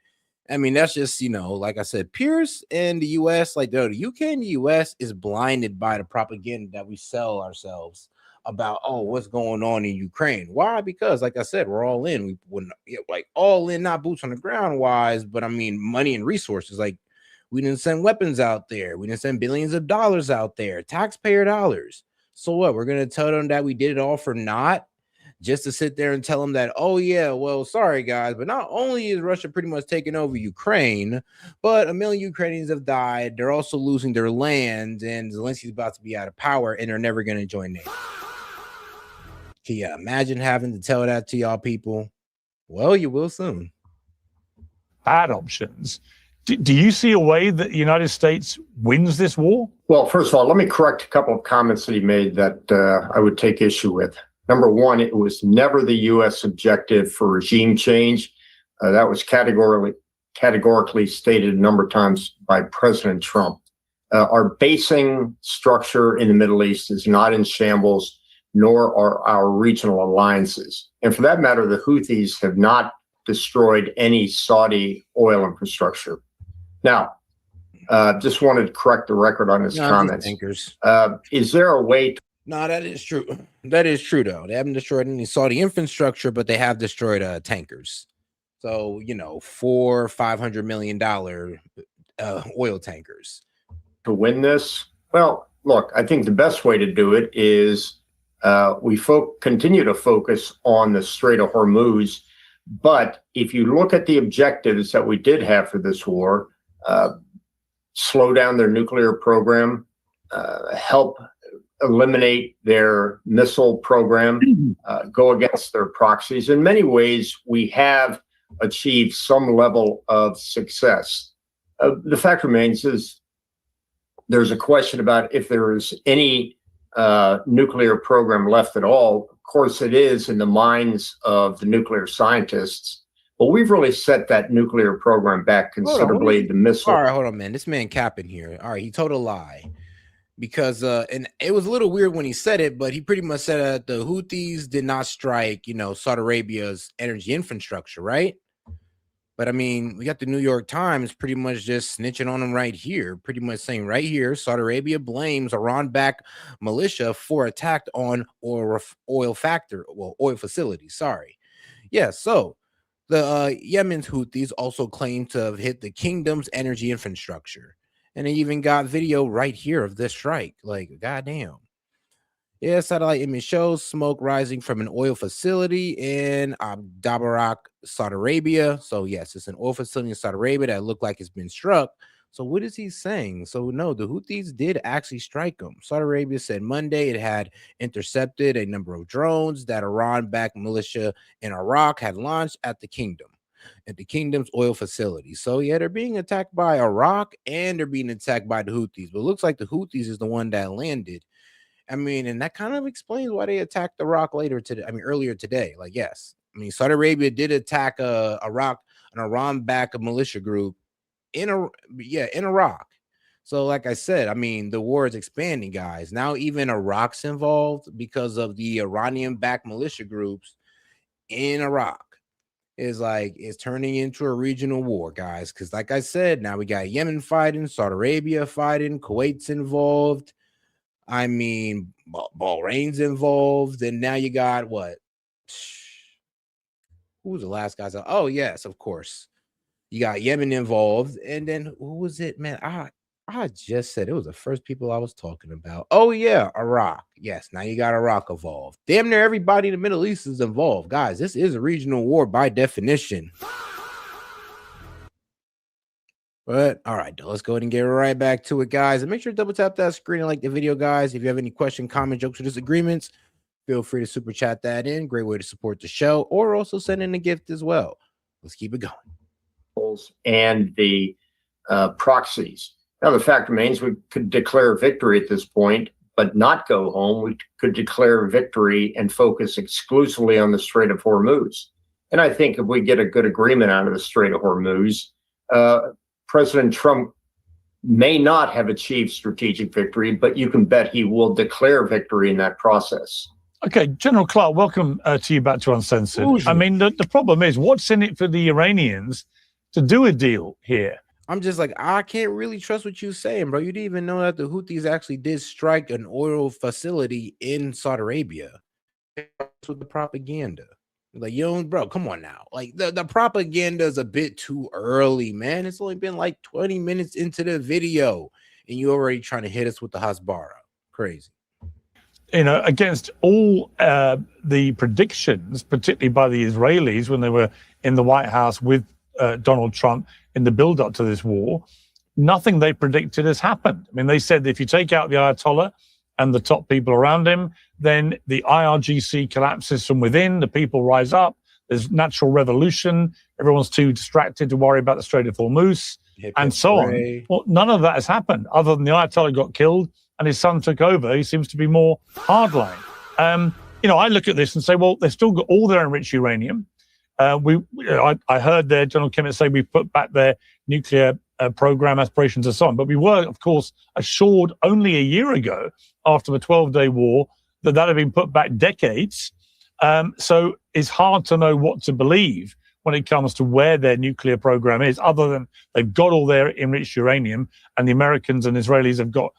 I mean, that's just, like I said, Pierce and the U.S., like the UK and the U.S. is blinded by the propaganda that we sell ourselves about, what's going on in Ukraine. Why? Because, like I said, we're all in. We wouldn't all in, not boots on the ground wise, but I mean, money and resources. Like, We didn't send weapons out there. We didn't send billions of dollars out there, taxpayer dollars. So what? We're going to tell them that we did it all for naught, just to sit there and tell them that, oh, yeah, well, sorry, guys, but not only is Russia pretty much taking over Ukraine, but 1 million Ukrainians have died. They're also losing their land, and Zelensky's about to be out of power, and they're never going to join NATO. Can you imagine having to tell that to y'all people? Well, you will soon. Bad options. Do you see a way that the United States wins this war? Well, first of all, let me correct a couple of comments that he made that I would take issue with. Number one, it was never the U.S. objective for regime change. That was categorically stated a number of times by President Trump. Our basing structure in the Middle East is not in shambles, nor are our regional alliances. And for that matter, the Houthis have not destroyed any Saudi oil infrastructure. Now, just wanted to correct the record on his comments. Is there a way to... No, that is true. That is true, though. They haven't destroyed any Saudi infrastructure, but they have destroyed tankers. So, $400-500 million oil tankers. To win this? Well, look, I think the best way to do it is we continue to focus on the Strait of Hormuz. But if you look at the objectives that we did have for this war, slow down their nuclear program, help eliminate their missile program, go against their proxies. In many ways, we have achieved some level of success. The fact remains is there's a question about if there is any nuclear program left at all. Of course, it is in the minds of the nuclear scientists. But we've really set that nuclear program back considerably. The missile. All right, hold on, man. This man capping here. All right, he told a lie. Because and it was a little weird when he said it, but he pretty much said that the Houthis did not strike, Saudi Arabia's energy infrastructure, right? But I mean, we got the New York Times pretty much just snitching on them right here, pretty much saying right here, Saudi Arabia blames Iran-backed militia for attack on oil facilities. Sorry. Yeah, so the Yemen's Houthis also claim to have hit the kingdom's energy infrastructure. And they even got video right here of this strike. Like, goddamn. Yeah, satellite image shows smoke rising from an oil facility in Dabarak, Saudi Arabia. So, yes, it's an oil facility in Saudi Arabia that looked like it's been struck. So, what is he saying? So, no, the Houthis did actually strike them. Saudi Arabia said Monday it had intercepted a number of drones that Iran-backed militia in Iraq had launched at the kingdom's oil facility. So yeah, they're being attacked by Iraq and they're being attacked by the Houthis. But it looks like the Houthis is the one that landed. I mean, and that kind of explains why they attacked Iraq earlier today. Like, yes, I mean, Saudi Arabia did attack Iraq, an Iran-backed militia group in Iraq. So, like I said, I mean, the war is expanding, guys. Now even Iraq's involved because of the Iranian-backed militia groups in Iraq. It's turning into a regional war, guys. Because like I said, now we got Yemen fighting, Saudi Arabia fighting, Kuwait's involved. I mean, Bahrain's involved. And now you got what? Who was the last guy? Oh, yes, of course. You got Yemen involved. And then who was it, man? I just said it was the first people I was talking about. Oh, yeah, Iraq. Yes, now you got Iraq involved. Damn near everybody in the Middle East is involved. Guys, this is a regional war by definition. But, all right, let's go ahead and get right back to it, guys. And make sure to double tap that screen and like the video, guys. If you have any question, comment, jokes, or disagreements, feel free to super chat that in. Great way to support the show. Or also send in a gift as well. Let's keep it going. And the proxies. Now, the fact remains we could declare victory at this point, but not go home. We could declare victory and focus exclusively on the Strait of Hormuz. And I think if we get a good agreement out of the Strait of Hormuz, President Trump may not have achieved strategic victory, but you can bet he will declare victory in that process. Okay, General Clark, welcome to you back to Uncensored. I mean, the problem is, what's in it for the Iranians to do a deal here? I'm just like, I can't really trust what you're saying, bro. You didn't even know that the Houthis actually did strike an oil facility in Saudi Arabia. With the propaganda. Like, you know, bro, come on now. Like the propaganda is a bit too early, man. It's only been like 20 minutes into the video, and you already trying to hit us with the Hasbara. Crazy. You know, against all the predictions, particularly by the Israelis when they were in the White House with Donald Trump in the build-up to this war, nothing they predicted has happened. I mean, they said that if you take out the Ayatollah and the top people around him, then the IRGC collapses from within, the people rise up, there's natural revolution, everyone's too distracted to worry about the Strait of Hormuz, and so on. Well, none of that has happened, other than the Ayatollah got killed and his son took over. He seems to be more hardline. You know, I look at this and say, well, they've still got all their enriched uranium. I heard their General Chemist say we put back their nuclear program aspirations and so on. But we were, of course, assured only a year ago, after the 12-day war, that had been put back decades. So it's hard to know what to believe when it comes to where their nuclear program is, other than they've got all their enriched uranium, and the Americans and Israelis have got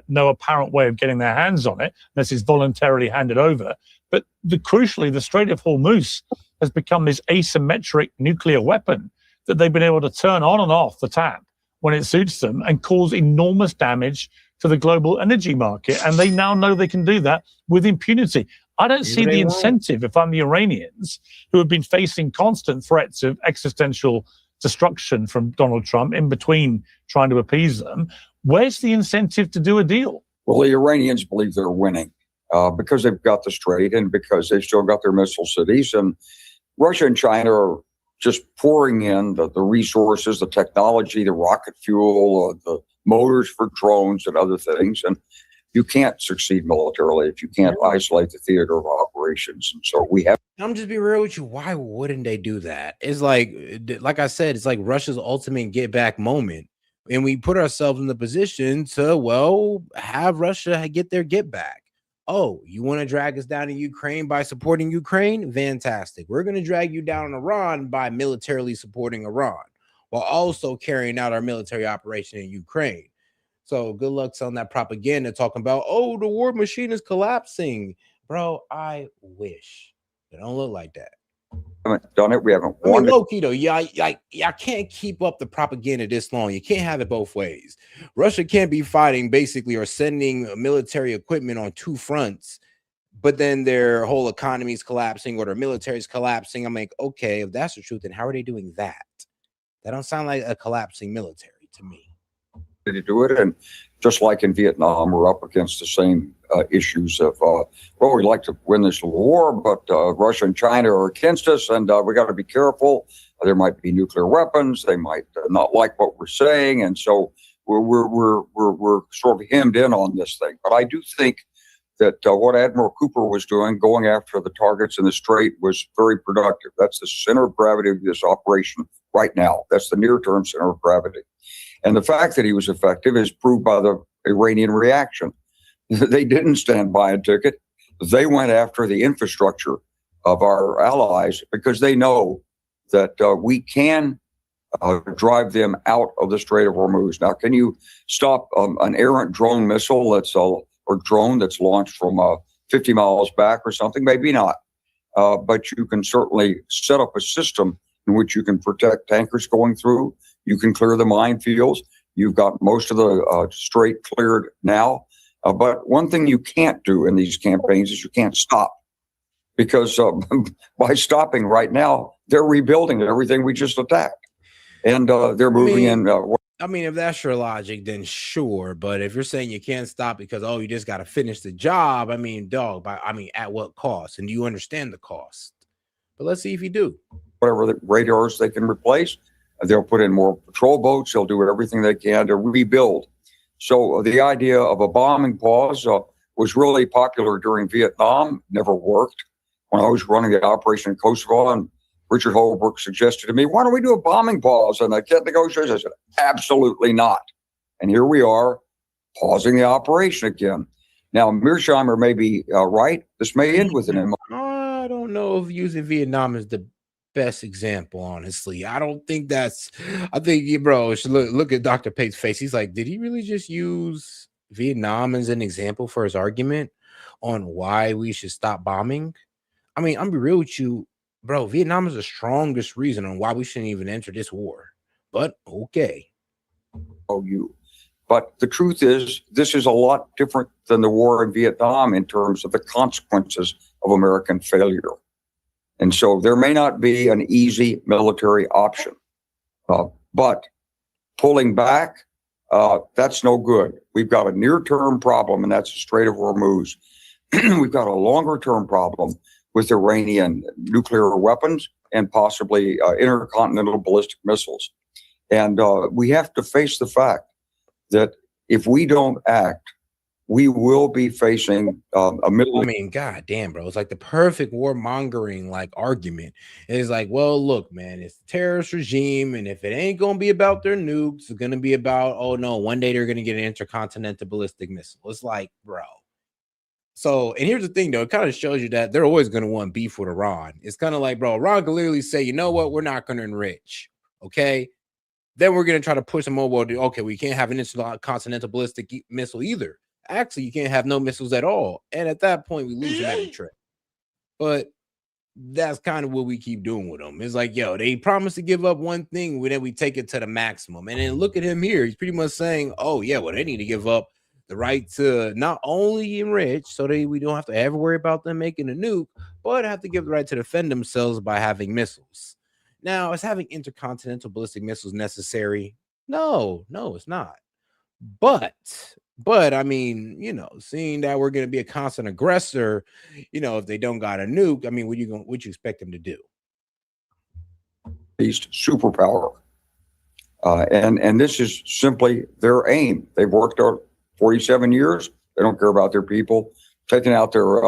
no apparent way of getting their hands on it, unless it's voluntarily handed over. But crucially, the Strait of Hormuz has become this asymmetric nuclear weapon that they've been able to turn on and off the tap when it suits them and cause enormous damage to the global energy market. And they now know they can do that with impunity. I don't see the incentive, if I'm the Iranians, who have been facing constant threats of existential destruction from Donald Trump in between trying to appease them. Where's the incentive to do a deal? Well, the Iranians believe they're winning because they've got the strait and because they've still got their missile cities. And Russia and China are just pouring in the resources, the technology, the rocket fuel, the motors for drones and other things. And you can't succeed militarily if you can't isolate the theater of operations. And so we have. I'm just being real with you. Why wouldn't they do that? It's like I said, it's like Russia's ultimate get back moment. And we put ourselves in the position to, well, have Russia get their get back. Oh, you want to drag us down in Ukraine by supporting Ukraine? Fantastic. We're going to drag you down in Iran by militarily supporting Iran, while also carrying out our military operation in Ukraine. So good luck selling that propaganda, talking about, oh, the war machine is collapsing. Bro, I wish. It don't look like that. We haven't done it. We haven't I mean, won it. low key though, y'all can't keep up the propaganda this long. You can't have it both ways. Russia can't be fighting basically or sending military equipment on two fronts, but then their whole economy is collapsing or their military is collapsing. I'm like, okay, if that's the truth, then how are they doing that? That don't sound like a collapsing military to me. To do it, and just like in Vietnam, we're up against the same issues of well, we'd like to win this war, but Russia and China are against us, and we got to be careful. There might be nuclear weapons. They might not like what we're saying, and so we're sort of hemmed in on this thing. But I do think that what Admiral Cooper was doing, going after the targets in the Strait, was very productive. That's the center of gravity of this operation right now. That's the near-term center of gravity. And the fact that he was effective is proved by the Iranian reaction. They didn't stand by a ticket. They went after the infrastructure of our allies because they know that we can drive them out of the Strait of Hormuz. Now, can you stop an errant drone missile or drone that's launched from 50 miles back or something? Maybe not. But you can certainly set up a system in which you can protect tankers going through. You can clear the minefields. You've got most of the strait cleared now. But one thing you can't do in these campaigns is you can't stop. Because by stopping right now, they're rebuilding everything we just attacked. And they're moving in. I mean, if that's your logic, then sure. But if you're saying you can't stop because, oh, you just got to finish the job, I mean, dog, at what cost? And do you understand the cost? But let's see if you do. Whatever the radars they can replace, they'll put in more patrol boats. They'll do everything they can to rebuild. So the idea of a bombing pause was really popular during Vietnam. Never worked. When I was running the operation in Kosovo, and Richard Holbrooke suggested to me, why don't we do a bombing pause? And I can't negotiate. I said, absolutely not. And here we are, pausing the operation again. Now, Mearsheimer may be right. This may end with an I don't know if using Vietnam is the best example, honestly. I think, bro, should look at Dr. Pate's face. He's like, did he really just use Vietnam as an example for his argument on why we should stop bombing? I mean, I'm be real with you. bro, Vietnam is the strongest reason on why we shouldn't even enter this war. But okay. But the truth is, this is a lot different than the war in Vietnam in terms of the consequences of American failure. And so there may not be an easy military option, but pulling back, that's no good. We've got a near-term problem, and that's the Strait of Hormuz. We've got a longer-term problem with Iranian nuclear weapons and possibly intercontinental ballistic missiles. And we have to face the fact that if we don't act, we will be facing a middle. I mean, god damn, bro. It's like the perfect warmongering like argument. It's like, well, look, man, it's a terrorist regime, and if it ain't gonna be about their nukes, it's gonna be about, oh no, one day they're gonna get an intercontinental ballistic missile. It's like, bro. So, and here's the thing, though, it kind of shows you that they're always gonna want beef with Iran. It's kind of like, bro, Iran can literally say, you know what, we're not gonna enrich, okay? Then we're gonna try to push them over. Okay, we can't have an intercontinental ballistic missile either. Actually, you can't have no missiles at all. And at that point, we lose them every trip. But that's kind of what we keep doing with them. It's like, yo, they promised to give up one thing, then we take it to the maximum. And then look at him here. He's pretty much saying, oh, yeah, well, they need to give up the right to not only enrich so that we don't have to ever worry about them making a nuke, but have to give the right to defend themselves by having missiles. Now, is having intercontinental ballistic missiles necessary? No, it's not. But I mean, you know, seeing that we're going to be a constant aggressor, you know, if they don't got a nuke, I mean, what you expect them to do? Superpower. And this is simply their aim. They've worked out 47 years. They don't care about their people, taking out their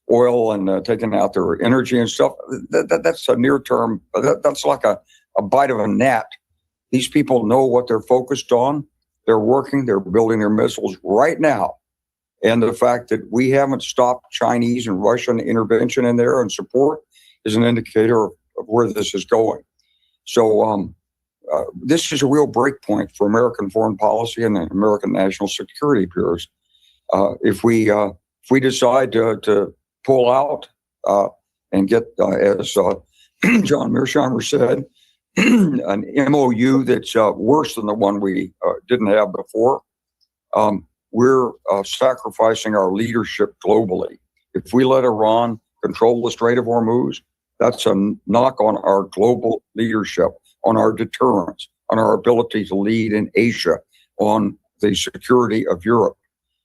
oil and taking out their energy and stuff. That's a near term. That's like a bite of a gnat. These people know what they're focused on. They're working, they're building their missiles right now. And the fact that we haven't stopped Chinese and Russian intervention in there and support is an indicator of where this is going. So this is a real break point for American foreign policy and the American national security peers. If we decide to pull out and get, as John Mearsheimer said, an MOU that's worse than the one we didn't have before, we're sacrificing our leadership globally. If we let Iran control the Strait of Hormuz, that's a knock on our global leadership, on our deterrence, on our ability to lead in Asia, on the security of Europe.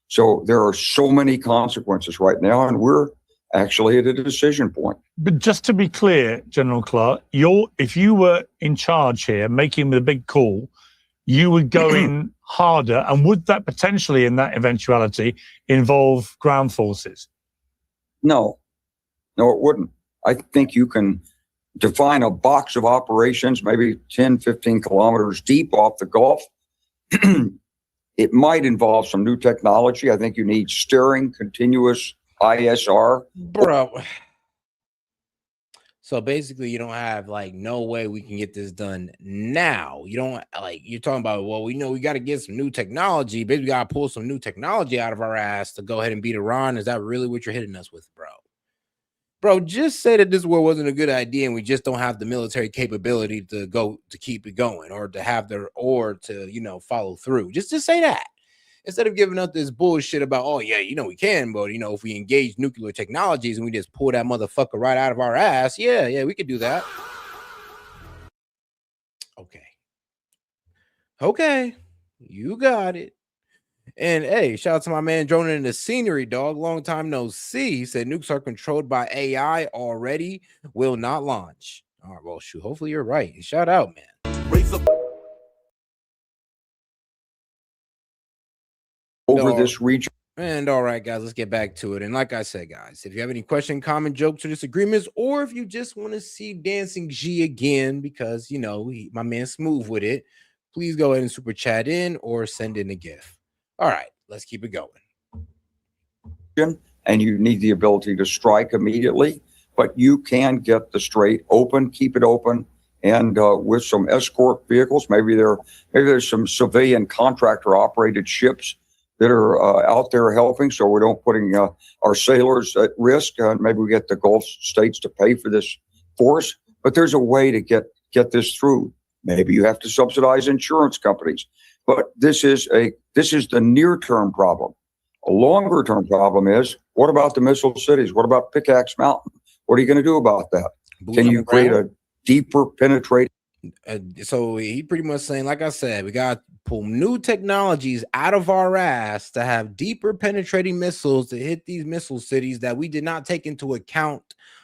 So there are so many consequences right now, and we're actually at a decision point. But just to be clear, General Clark, if you were in charge here, making the big call, you would go in harder, and would that potentially, in that eventuality, involve ground forces? No, it wouldn't. I think you can define a box of operations, maybe 10, 15 kilometers deep off the Gulf. It might involve some new technology. I think you need steering, continuous ISR. Bro. So basically, you don't have like no way we can get this done now. You don't like, you're talking about, well, we know we got to get some new technology. Basically, we got to pull some new technology out of our ass to go ahead and beat Iran. Is that really what you're hitting us with, bro? Bro, just say that this war wasn't a good idea and we just don't have the military capability to keep it going, or to have to follow through. Just say that. Instead of giving up this bullshit about, oh, yeah, we can, but, if we engage nuclear technologies and we just pull that motherfucker right out of our ass, yeah, we could do that. Okay, you got it. And, hey, shout out to my man droning in the scenery, dog. Long time no see. He said nukes are controlled by AI already, will not launch. All right, well, shoot, hopefully you're right. Shout out, man. Over this region. And all right, guys, let's get back to it. And like I said, guys, if you have any question, comment, jokes, or disagreements, or if you just want to see Dancing G again, because, my man's smooth with it, please go ahead and super chat in or send in a GIF. All right, let's keep it going. And you need the ability to strike immediately, but you can get the strait open, keep it open, and with some escort vehicles, maybe there's some civilian contractor operated ships that are out there helping, so we don't putting our sailors at risk. Maybe we get the Gulf states to pay for this force, but there's a way to get this through. Maybe you have to subsidize insurance companies, but this is the near-term problem. A longer-term problem is, what about the missile cities? What about Pickaxe Mountain? What are you going to do about that? Can you create a deeper penetrating? So he pretty much saying, like I said, we got to pull new technologies out of our ass to have deeper penetrating missiles to hit these missile cities that we did not take into account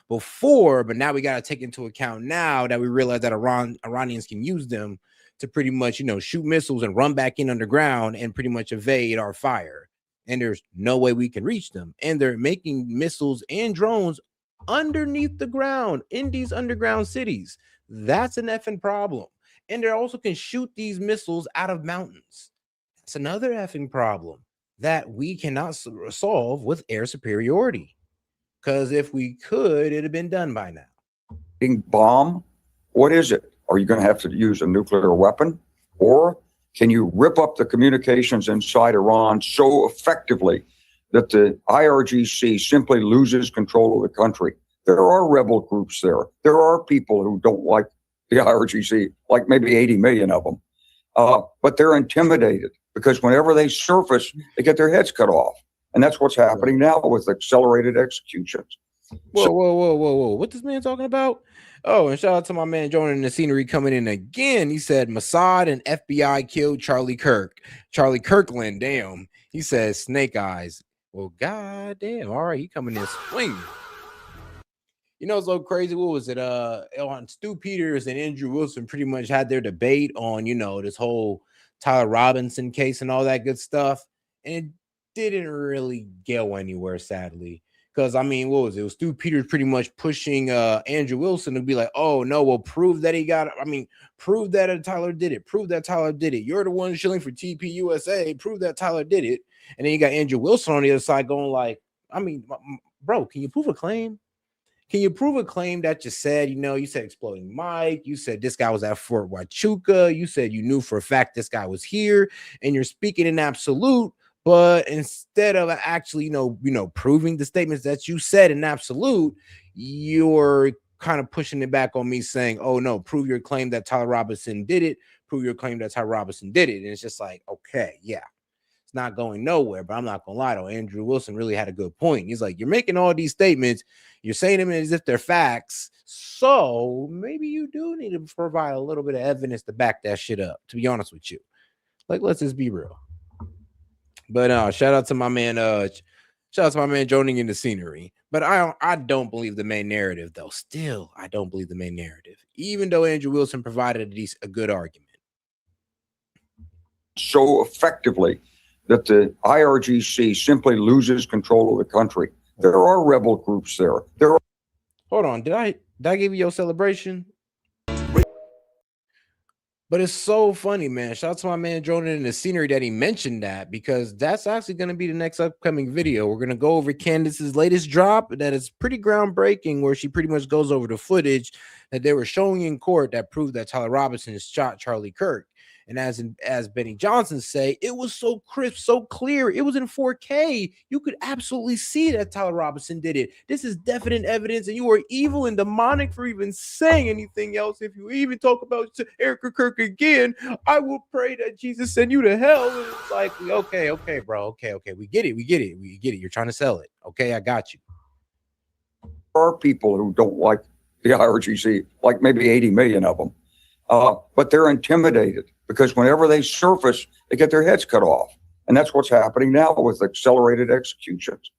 before, but now we got to take into account now that we realize that Iranians can use them to pretty much, shoot missiles and run back in underground and pretty much evade our fire. And there's no way we can reach them. And they're making missiles and drones underneath the ground in these underground cities. That's an effing problem. And they also can shoot these missiles out of mountains. That's another effing problem that we cannot solve with air superiority. Because if we could, it'd have been done by now. Bomb? What is it? Are you going to have to use a nuclear weapon? Or can you rip up the communications inside Iran so effectively that the IRGC simply loses control of the country? There are rebel groups there. There are people who don't like the IRGC, like maybe 80 million of them. But they're intimidated because whenever they surface, they get their heads cut off. And that's what's happening now with accelerated executions. Whoa. What this man talking about? Oh, and shout out to my man joining the scenery coming in again. He said Mossad and FBI killed Charlie Kirkland. Damn. He says snake eyes. Well, goddamn. All right, he coming in swinging. It's so crazy. What was it? On Stu Peters and Andrew Wilson pretty much had their debate on, this whole Tyler Robinson case and all that good stuff. And it didn't really go anywhere, sadly. Because, what was it? It was Stu Peters pretty much pushing Andrew Wilson to be like, oh, no, well, prove that prove that Tyler did it. Prove that Tyler did it. You're the one shilling for TPUSA. Prove that Tyler did it. And then you got Andrew Wilson on the other side going like, bro, can you prove a claim? Can you prove a claim that you said, you said exploding Mike, you said this guy was at Fort Huachuca, you said you knew for a fact this guy was here, and you're speaking in absolute, but instead of actually, proving the statements that you said in absolute, you're kind of pushing it back on me saying, oh no, prove your claim that Tyler Robinson did it, prove your claim that Tyler Robinson did it. And it's just like, okay, yeah. Not going nowhere, but I'm not gonna lie though. Andrew Wilson really had a good point. He's like, you're making all these statements, you're saying them as if they're facts, so maybe you do need to provide a little bit of evidence to back that shit up, to be honest with you. Like, let's just be real. But shout out to my man joining in the scenery. But I don't believe the main narrative though. Still, I don't believe the main narrative, even though Andrew Wilson provided a good argument. So effectively that the IRGC simply loses control of the country. There are rebel groups there. Hold on, did I give you your celebration? But it's so funny, man. Shout out to my man joining in the scenery that he mentioned that, because that's actually going to be the next upcoming video. We're going to go over Candace's latest drop that is pretty groundbreaking, where she pretty much goes over the footage that they were showing in court that proved that Tyler Robinson shot Charlie Kirk. And as Benny Johnson say, it was so crisp, so clear. It was in 4K. You could absolutely see that Tyler Robinson did it. This is definite evidence, and you are evil and demonic for even saying anything else. If you even talk about Erica Kirk again, I will pray that Jesus send you to hell. And it's like, okay, bro. Okay. We get it. You're trying to sell it. Okay, I got you. There are people who don't like the IRGC, like maybe 80 million of them. But they're intimidated because whenever they surface, they get their heads cut off. And that's what's happening now with accelerated executions.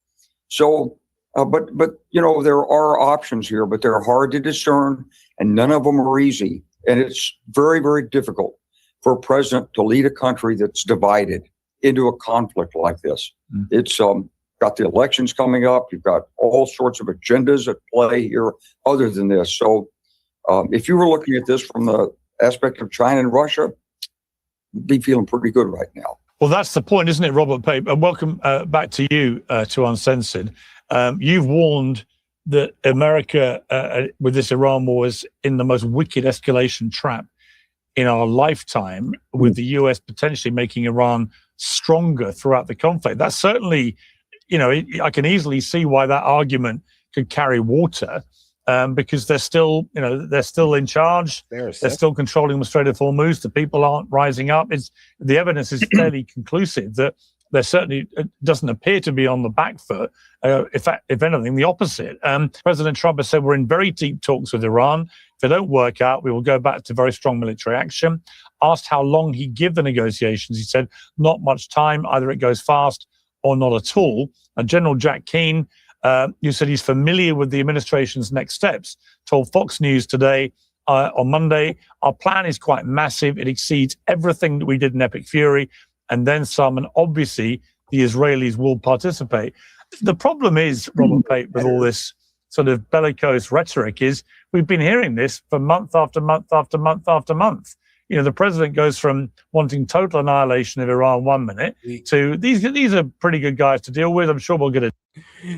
So, but there are options here, but they're hard to discern and none of them are easy. And it's very, very difficult for a president to lead a country that's divided into a conflict like this. It's got the elections coming up. You've got all sorts of agendas at play here other than this. So if you were looking at this from the aspect of China and Russia, be feeling pretty good right now. Well, that's the point, isn't it, Robert Pape? And welcome back to you to Uncensored. You've warned that America, with this Iran war, is in the most wicked escalation trap in our lifetime, with the US potentially making Iran stronger throughout the conflict. That's certainly, I can easily see why that argument could carry water. because they're still in charge. They're still controlling the Strait of Hormuz. The people aren't rising up. The evidence is fairly conclusive that there certainly doesn't appear to be on the back foot. If anything, the opposite. President Trump has said we're in very deep talks with Iran. If they don't work out, we will go back to very strong military action. Asked how long he'd give the negotiations, he said not much time. Either it goes fast or not at all. And General Jack Keane, who said he's familiar with the administration's next steps, told Fox News today on Monday, our plan is quite massive. It exceeds everything that we did in Epic Fury and then some. And obviously, the Israelis will participate. The problem is, Robert Pate, with all this sort of bellicose rhetoric is we've been hearing this for month after month after month after month. You know, the president goes from wanting total annihilation of Iran 1 minute to these are pretty good guys to deal with. I'm sure we'll get it.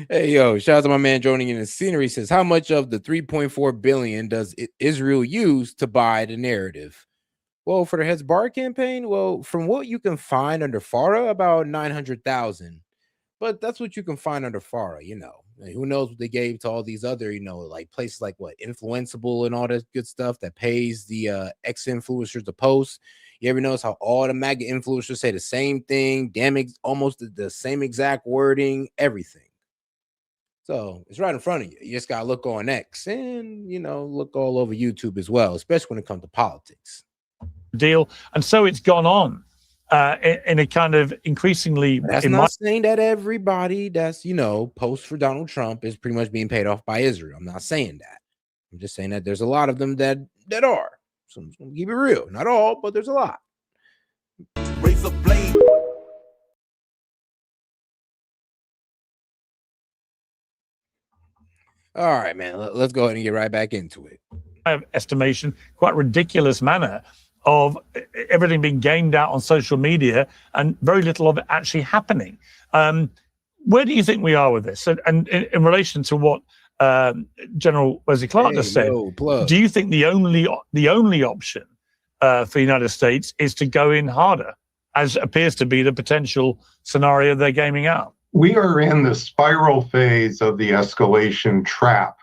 Hey, yo, shout out to my man joining in the scenery. Says, how much of the $3.4 billion does Israel use to buy the narrative? Well, for the Hezbollah campaign, well, from what you can find under FARA, about 900,000. But that's what you can find under FARA, you know. And who knows what they gave to all these other, you know, like places like what, Influenceable and all that good stuff that pays the ex-influencers to post. You ever notice how all the MAGA influencers say the same thing, almost the same exact wording, everything. So it's right in front of you. You just got to look on X and, you know, look all over YouTube as well, especially when it comes to politics. Deal. And so it's gone on in a kind of increasingly. That's not saying that everybody that's, you know, posts for Donald Trump is pretty much being paid off by Israel. I'm not saying that. I'm just saying that there's a lot of them that are. So I'm just gonna keep it real. Not all, but there's a lot. Razor blade. All right, man. Let's go ahead and get right back into it. I have estimation, quite ridiculous manner of everything being gamed out on social media and very little of it actually happening. Where do you think we are with this? And in relation to what General Wesley Clark just said, do you think the only option for the United States is to go in harder, as appears to be the potential scenario they're gaming out? We are in the spiral phase of the escalation trap,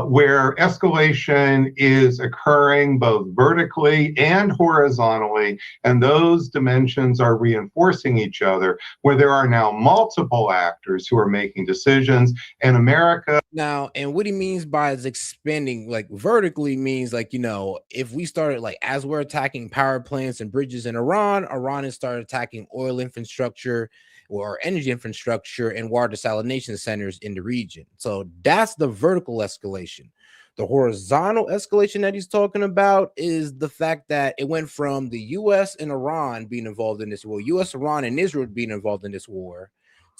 where escalation is occurring both vertically and horizontally, and those dimensions are reinforcing each other, where there are now multiple actors who are making decisions, and America. Now, and what he means by is expanding, like vertically means like, you know, if we started like as we're attacking power plants and bridges in Iran has started attacking oil infrastructure or energy infrastructure and water desalination centers in the region. So that's the vertical escalation. The horizontal escalation that he's talking about is the fact that it went from the U.S. and Iran being involved in this war, U.S., Iran, and Israel being involved in this war,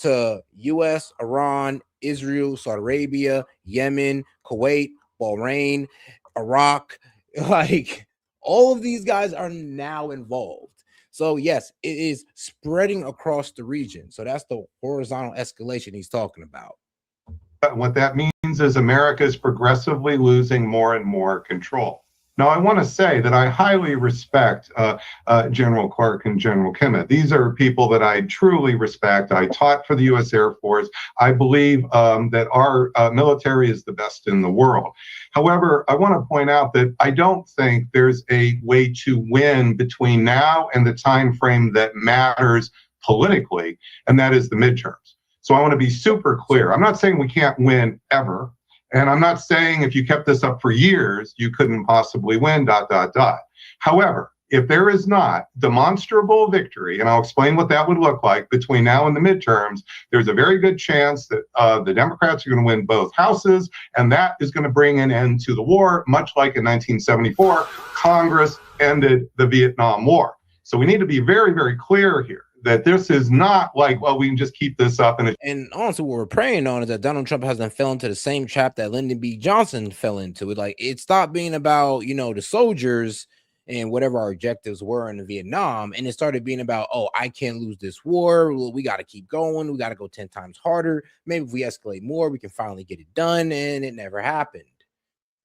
to U.S., Iran, Israel, Saudi Arabia, Yemen, Kuwait, Bahrain, Iraq. Like all of these guys are now involved. So yes, it is spreading across the region. So that's the horizontal escalation he's talking about. What that means is America is progressively losing more and more control. Now, I want to say that I highly respect General Clark and General Kimmett. These are people that I truly respect. I taught for the U.S. Air Force. I believe that our military is the best in the world. However, I want to point out that I don't think there's a way to win between now and the time frame that matters politically, and that is the midterms. So I want to be super clear. I'm not saying we can't win ever. And I'm not saying if you kept this up for years, you couldn't possibly win, ... However, if there is not demonstrable victory, and I'll explain what that would look like between now and the midterms, there's a very good chance that the Democrats are going to win both houses, and that is going to bring an end to the war, much like in 1974, Congress ended the Vietnam War. So we need to be very, very clear here that this is not like, well, we can just keep this up. And honestly, what we're praying on is that Donald Trump hasn't fell into the same trap that Lyndon B. Johnson fell into. It stopped being about, you know, the soldiers and whatever our objectives were in Vietnam. And it started being about, oh, I can't lose this war. We got to keep going. We got to go 10 times harder. Maybe if we escalate more, we can finally get it done. And it never happened.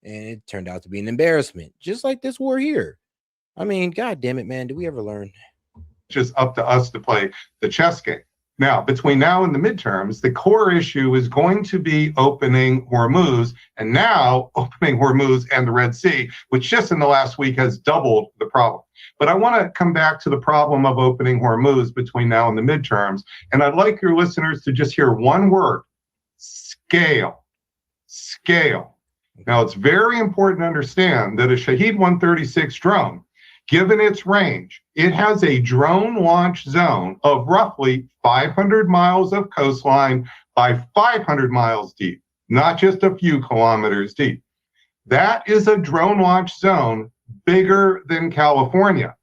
And it turned out to be an embarrassment, just like this war here. I mean, God damn it, man. Did we ever learn? Just up to us to play the chess game. Now, between now and the midterms, the core issue is going to be opening Hormuz, and now opening Hormuz and the Red Sea, which just in the last week has doubled the problem. But I want to come back to the problem of opening Hormuz between now and the midterms, and I'd like your listeners to just hear one word: scale. Scale. Now, it's very important to understand that a Shahed 136 drone, given its range, it has a drone launch zone of roughly 500 miles of coastline by 500 miles deep, not just a few kilometers deep. That is a drone launch zone bigger than California.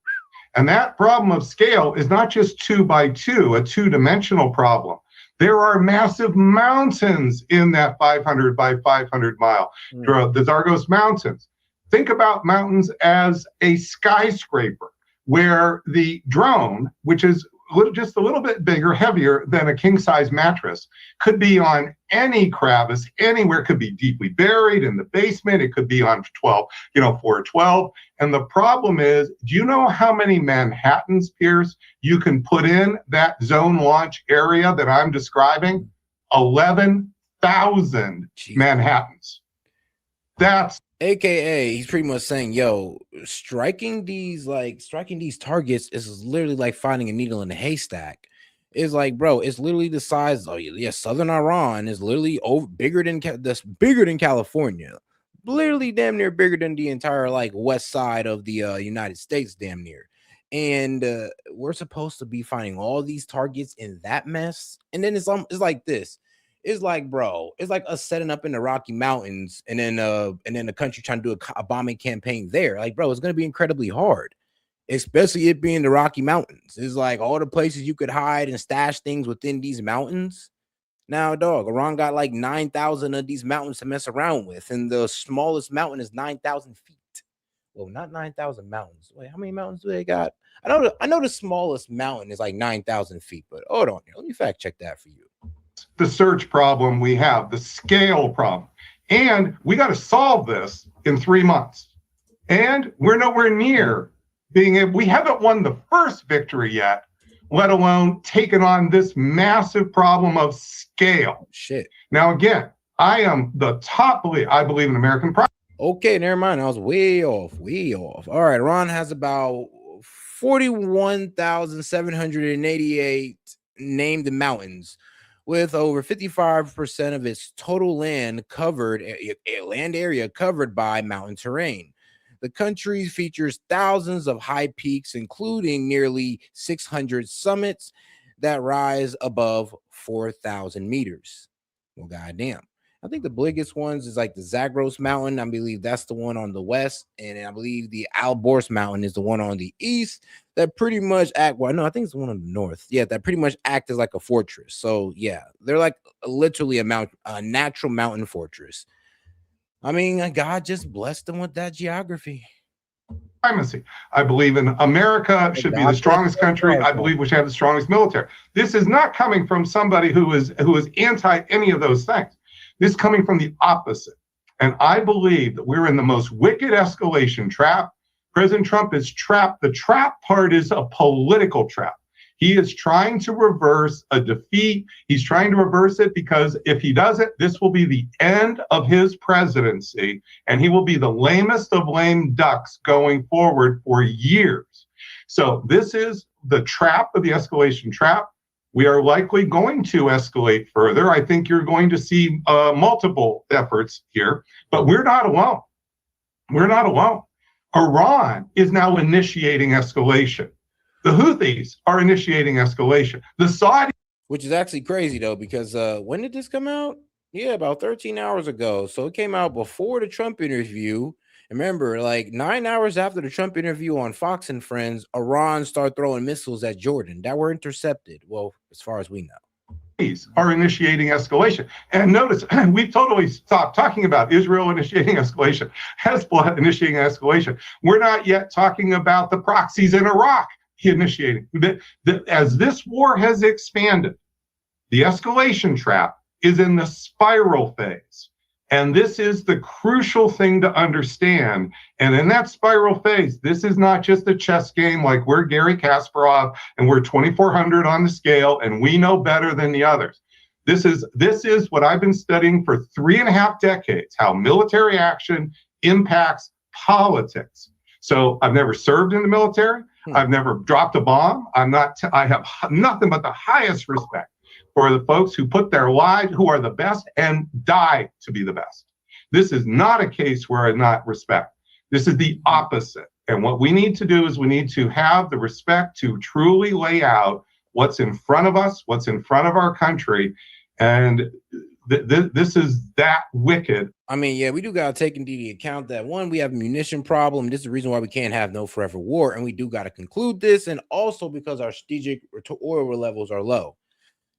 And that problem of scale is not just 2 by 2, a two-dimensional problem. There are massive mountains in that 500 by 500 mile, the Zagros Mountains. Think about mountains as a skyscraper, where the drone, which is just a little bit bigger, heavier than a king-size mattress, could be on any crevice, anywhere. It could be deeply buried in the basement. It could be on 412. And the problem is, do you know how many Manhattans, Pierce, you can put in that zone launch area that I'm describing? 11,000 Manhattans. That's AKA, he's pretty much saying, yo, striking these targets is literally like finding a needle in a haystack. It's like, bro, it's literally the size. Oh yeah, southern Iran is literally bigger than California, literally damn near bigger than the entire like west side of the United States, damn near. And we're supposed to be finding all these targets in that mess, and then it's like this. It's like, bro, it's like us setting up in the Rocky Mountains and then the country trying to do a bombing campaign there. Like, bro, it's going to be incredibly hard, especially it being the Rocky Mountains. It's like all the places you could hide and stash things within these mountains. Now, dog, Iran got like 9,000 of these mountains to mess around with, and the smallest mountain is 9,000 feet. Well, not 9,000 mountains. Wait, how many mountains do they got? I know the smallest mountain is like 9,000 feet, but hold on here. Let me fact check that for you. the search problem we have, the scale problem. And we got to solve this in 3 months. And we're nowhere near being able, we haven't won the first victory yet, let alone taken on this massive problem of scale. Shit. Now, again, I am the top believer. I believe in American pride. Okay, never mind. I was way off, way off. All right, Iran has about 41,788 named mountains, with over 55% of its total land area covered by mountain terrain. The country features thousands of high peaks, including nearly 600 summits that rise above 4,000 meters. Well, goddamn. I think the biggest ones is like the Zagros Mountain. I believe that's the one on the west. And I believe the Alborz Mountain is the one on the east that pretty much act. Well, no, I think it's the one on the north. Yeah, that pretty much act as like a fortress. So, yeah, they're like literally a natural mountain fortress. I mean, God just blessed them with that geography. Primacy. I believe in America should be the strongest country. I believe we should have the strongest military. This is not coming from somebody who is anti any of those things. This is coming from the opposite. And I believe that we're in the most wicked escalation trap. President Trump is trapped. The trap part is a political trap. He is trying to reverse a defeat. He's trying to reverse it because if he doesn't, this will be the end of his presidency, and he will be the lamest of lame ducks going forward for years. So this is the trap of the escalation trap. We are likely going to escalate further. I think you're going to see multiple efforts here, but we're not alone. We're not alone. Iran is now initiating escalation. The Houthis are initiating escalation. The Saudis, which is actually crazy though, because when did this come out? Yeah, about 13 hours ago. So it came out before the Trump interview. Remember, like 9 hours after the Trump interview on Fox and Friends, Iran started throwing missiles at Jordan that were intercepted. Well, as far as we know. are initiating escalation. And notice, we've totally stopped talking about Israel initiating escalation, Hezbollah initiating escalation. We're not yet talking about the proxies in Iraq initiating. As this war has expanded, the escalation trap is in the spiral phase. And this is the crucial thing to understand. And in that spiral phase, this is not just a chess game like we're Gary Kasparov and we're 2,400 on the scale and we know better than the others. This is what I've been studying for 3.5 decades, how military action impacts politics. So I've never served in the military. I've never dropped a bomb. I have nothing but the highest respect for the folks who put their lives, who are the best and die to be the best. This is not a case where I not respect. This is the opposite. And what we need to do is we need to have the respect to truly lay out what's in front of us, what's in front of our country. And this is that wicked. I mean, yeah, we do got to take into the account that one, we have a munition problem. This is the reason why we can't have no forever war. And we do got to conclude this. And also because our strategic oil levels are low.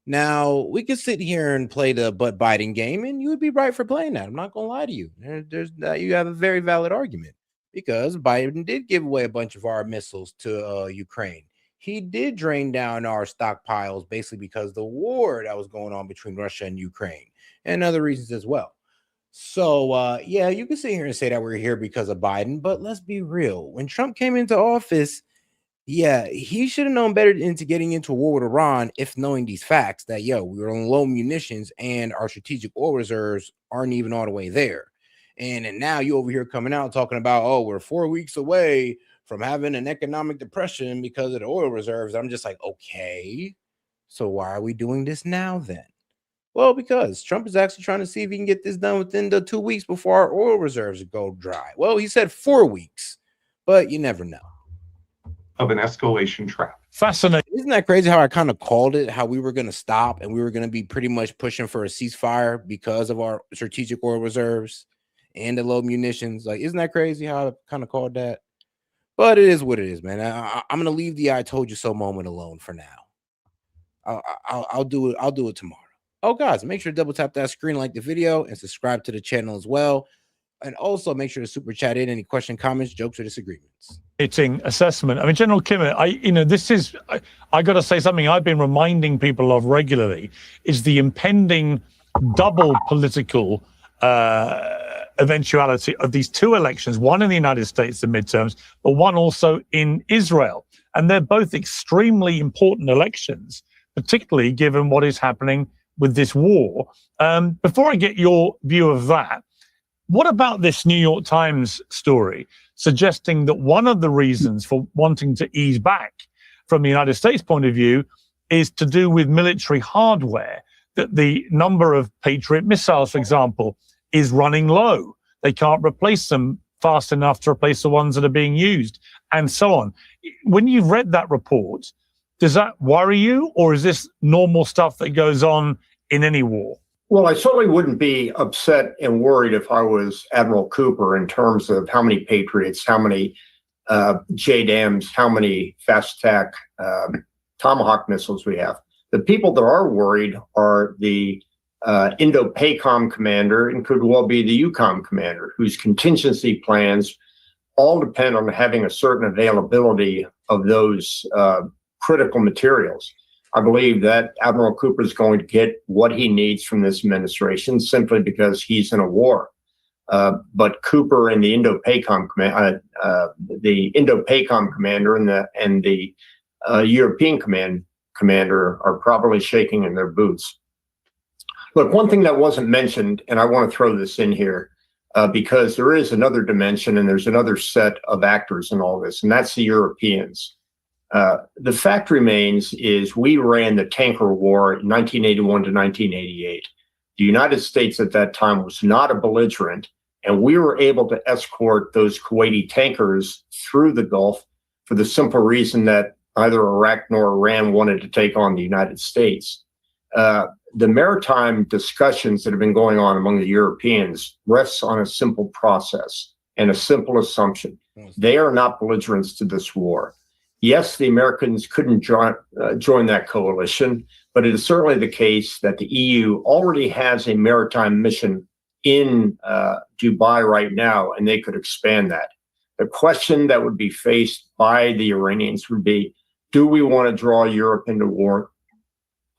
Now, we could sit here and play the butt biting game, and you would be right for playing that. I'm not going to lie to you. You have a very valid argument because Biden did give away a bunch of our missiles to Ukraine. He did drain down our stockpiles basically because the war that was going on between Russia and Ukraine and other reasons as well. So, yeah, you can sit here and say that we're here because of Biden, but let's be real. When Trump came into office, yeah, he should have known better into getting into a war with Iran if knowing these facts that, we were on low munitions and our strategic oil reserves aren't even all the way there. And now you over here coming out talking about, oh, we're 4 weeks away from having an economic depression because of the oil reserves. I'm just like, okay, so why are we doing this now then? Well, because Trump is actually trying to see if he can get this done within the 2 weeks before our oil reserves go dry. Well, he said 4 weeks, but you never know. Of an escalation trap. Fascinating. Isn't that crazy how I kind of called it, how we were going to stop and we were going to be pretty much pushing for a ceasefire because of our strategic oil reserves and the low munitions? Like, isn't that crazy how I kind of called that? But it is what it is, man. I'm going to leave the I told you so moment alone for now. I'll do it tomorrow. Oh, guys, make sure to double tap that screen, like the video, and subscribe to the channel as well. And also make sure to super chat in any question, comments, jokes, or disagreements. Assessment. I mean, General Kimmett, I got to say something I've been reminding people of regularly is the impending double political eventuality of these two elections, one in the United States, the midterms, but one also in Israel. And they're both extremely important elections, particularly given what is happening with this war. Before I get your view of that, what about this New York Times story suggesting that one of the reasons for wanting to ease back from the United States point of view is to do with military hardware, that the number of Patriot missiles, for example, is running low. They can't replace them fast enough to replace the ones that are being used, and so on. When you've read that report, does that worry you, or is this normal stuff that goes on in any war? Well, I certainly wouldn't be upset and worried if I was Admiral Cooper in terms of how many Patriots, how many JDAMs, how many fast attack Tomahawk missiles we have. The people that are worried are the Indo-PACOM commander and could well be the EUCOM commander, whose contingency plans all depend on having a certain availability of those critical materials. I believe that Admiral Cooper is going to get what he needs from this administration simply because he's in a war. But Cooper and the Indo-PACOM commander and the European commander are probably shaking in their boots. Look, one thing that wasn't mentioned, and I want to throw this in here because there is another dimension and there's another set of actors in all this, and that's the Europeans. The fact remains is we ran the tanker war in 1981 to 1988. The United States at that time was not a belligerent, and we were able to escort those Kuwaiti tankers through the Gulf for the simple reason that neither Iraq nor Iran wanted to take on the United States. The maritime discussions that have been going on among the Europeans rests on a simple process and a simple assumption. They are not belligerents to this war. Yes, the Americans couldn't join that coalition, but it is certainly the case that the EU already has a maritime mission in Dubai right now, and they could expand that. The question that would be faced by the Iranians would be, do we want to draw Europe into war?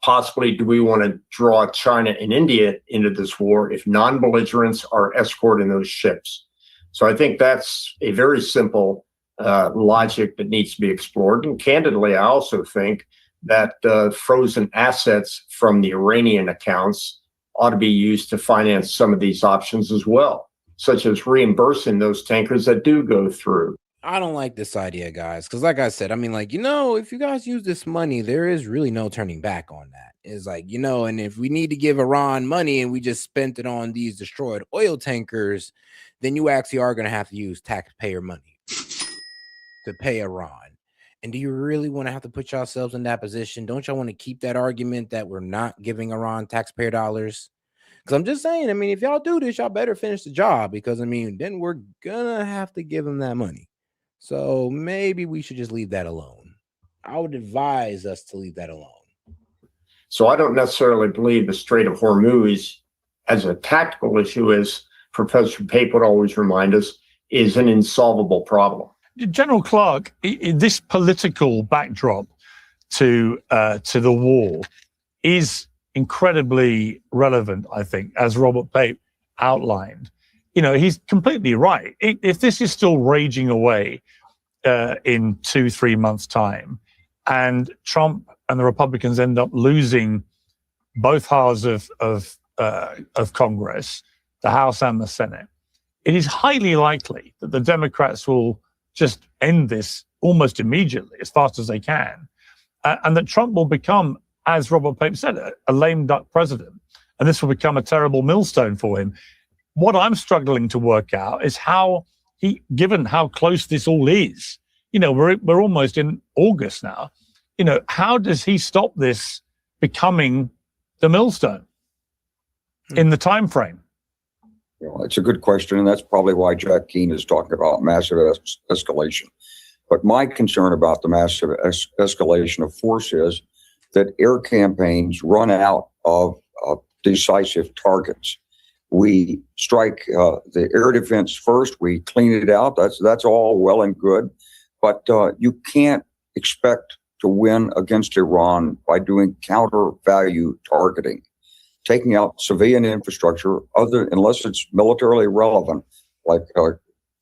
possibly do we want to draw China and India into this war if non-belligerents are escorting those ships? So I think that's a very simple logic that needs to be explored. And candidly, I also think that frozen assets from the Iranian accounts ought to be used to finance some of these options as well, such as reimbursing those tankers that do go through. I don't like this idea, guys, because like I said, I mean, like, if you guys use this money, there is really no turning back on that. It's like, and if we need to give Iran money and we just spent it on these destroyed oil tankers, then you actually are going to have to use taxpayer money to pay Iran. And do you really want to have to put yourselves in that position? Don't y'all want to keep that argument that we're not giving Iran taxpayer dollars? Because I'm just saying, I mean, if y'all do this, y'all better finish the job, because, I mean, then we're going to have to give them that money. So maybe we should just leave that alone. I would advise us to leave that alone. So I don't necessarily believe the Strait of Hormuz as a tactical issue, as Professor Pape would always remind us, is an insolvable problem. General Clark, this political backdrop to the war is incredibly relevant, I think, as Robert Pape outlined. He's completely right. If this is still raging away in 2-3 months' time, and Trump and the Republicans end up losing both houses of Congress, the House and the Senate, it is highly likely that the Democrats will just end this almost immediately, as fast as they can, and that Trump will become, as Robert Pape said, a lame duck president, and this will become a terrible millstone for him. What I'm struggling to work out is how given how close this all is, we're almost in August now, how does he stop this becoming the millstone in the time frame? It's a good question, and that's probably why Jack Keane is talking about massive escalation. But my concern about the massive escalation of force is that air campaigns run out of decisive targets. We strike the air defense first. We clean it out. That's all well and good, but you can't expect to win against Iran by doing counter value targeting, taking out civilian infrastructure, unless it's militarily relevant, like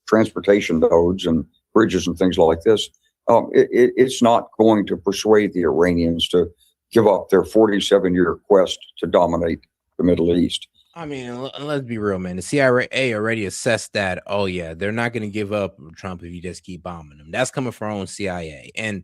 transportation nodes and bridges and things like this. It's not going to persuade the Iranians to give up their 47-year quest to dominate the Middle East. I mean, let's be real, man. The CIA already assessed that, oh, yeah, they're not going to give up Trump if you just keep bombing them. That's coming from our own CIA. And,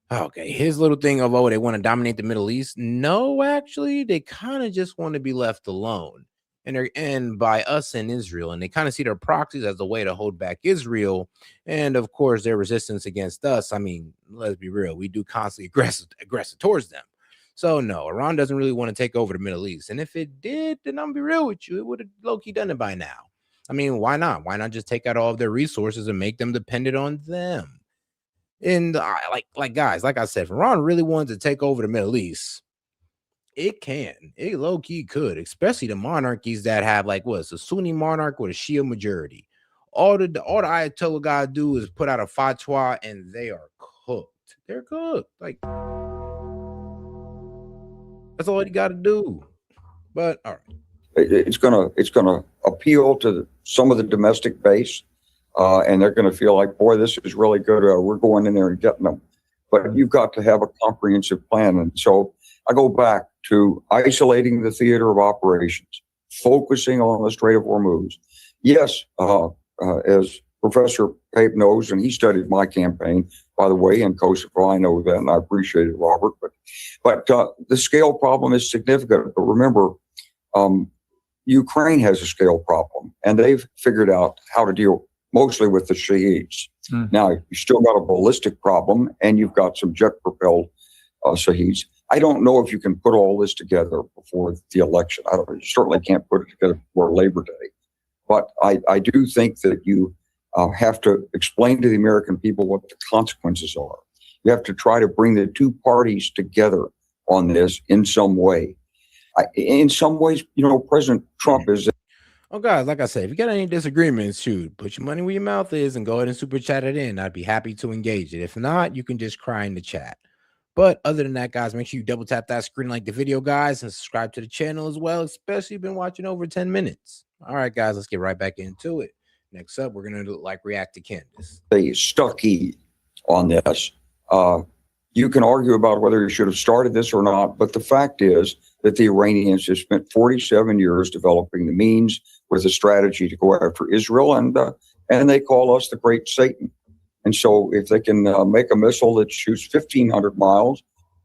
okay, his little thing of, they want to dominate the Middle East. No, actually, they kind of just want to be left alone. And by us and Israel. And they kind of see their proxies as a way to hold back Israel. And, of course, their resistance against us. I mean, let's be real. We do constantly aggressive towards them. So, no, Iran doesn't really want to take over the Middle East. And if it did, then I'm be real with you, it would have low-key done it by now. I mean, why not? Why not just take out all of their resources and make them dependent on them? And guys, like I said, if Iran really wanted to take over the Middle East, it can. It low-key could, especially the monarchies that have, it's a Sunni monarch with a Shia majority. All the Ayatollah gotta do is put out a fatwa and they are cooked. They're cooked. That's all you got to do. But all right, it's gonna appeal to some of the domestic base, and they're going to feel like, boy, this is really good. We're going in there and getting them. But you've got to have a comprehensive plan. And so I go back to isolating the theater of operations, focusing on the Strait of Hormuz. Yes, as Professor Pape knows, and he studied my campaign, by the way, in Kosovo. I know that, and I appreciate it, Robert. But the scale problem is significant. But remember, Ukraine has a scale problem, and they've figured out how to deal mostly with the Shaheeds. Now, you've still got a ballistic problem, and you've got some jet-propelled Shaheeds. I don't know if you can put all this together before the election. You certainly can't put it together before Labor Day. But I do think that you have to explain to the American people what the consequences are. You have to try to bring the two parties together on this in some way. In some ways, President Trump is. Oh, guys, like I said, if you got any disagreements, shoot, put your money where your mouth is and go ahead and super chat it in. I'd be happy to engage it. If not, you can just cry in the chat. But other than that, guys, make sure you double tap that screen, like the video, guys, and subscribe to the channel as well, especially if you've been watching over 10 minutes. All right, guys, let's get right back into it. Next up, we're going to react to Candace. They stucky on this. You can argue about whether you should have started this or not, but the fact is that the Iranians have spent 47 years developing the means with a strategy to go after Israel, and they call us the Great Satan. And so if they can make a missile that shoots 1,500 miles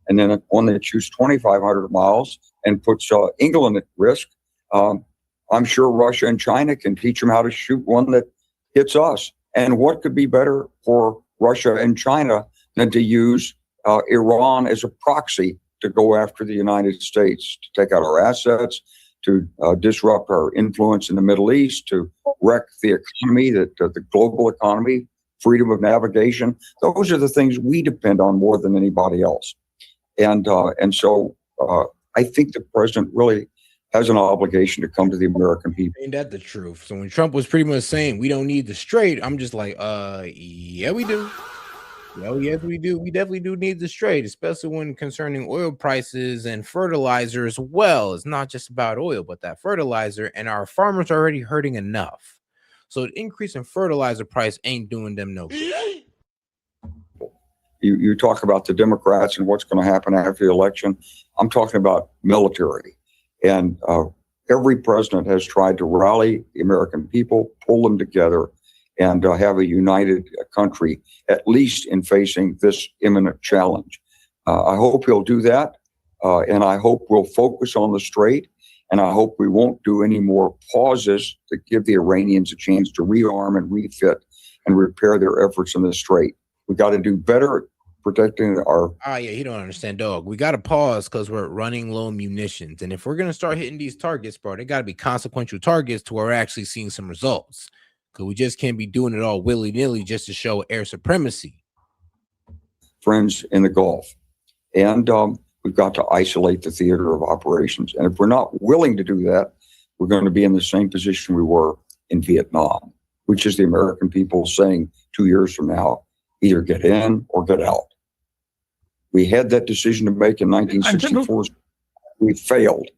and then one that shoots 2,500 miles and puts England at risk, I'm sure Russia and China can teach them how to shoot one that hits us. And what could be better for Russia and China than to use Iran as a proxy to go after the United States, to take out our assets, to disrupt our influence in the Middle East, to wreck the economy, the global economy, freedom of navigation. Those are the things we depend on more than anybody else. And so I think the president really has an obligation to come to the American people. Ain't that the truth? So when Trump was pretty much saying we don't need the Strait, I'm just like, yeah, we do. Oh, yes, we do. We definitely do need the Strait, especially when concerning oil prices and fertilizer as well. It's not just about oil, but that fertilizer, and our farmers are already hurting enough. So the increase in fertilizer price ain't doing them no good. You talk about the Democrats and what's going to happen after the election. I'm talking about military. And every president has tried to rally the American people, pull them together, and have a united country, at least in facing this imminent challenge. I hope he'll do that. And I hope we'll focus on the Strait. And I hope we won't do any more pauses to give the Iranians a chance to rearm and refit and repair their efforts in the Strait. We got to do better at protecting our... Yeah, he don't understand, dog. We got to pause because we're running low munitions. And if we're going to start hitting these targets, bro, they got to be consequential targets to where we're actually seeing some results. Because we just can't be doing it all willy-nilly just to show air supremacy. Friends in the Gulf. And we've got to isolate the theater of operations. And if we're not willing to do that, we're going to be in the same position we were in Vietnam, which is the American people saying 2 years from now, either get in or get out. We had that decision to make in 1964. We failed.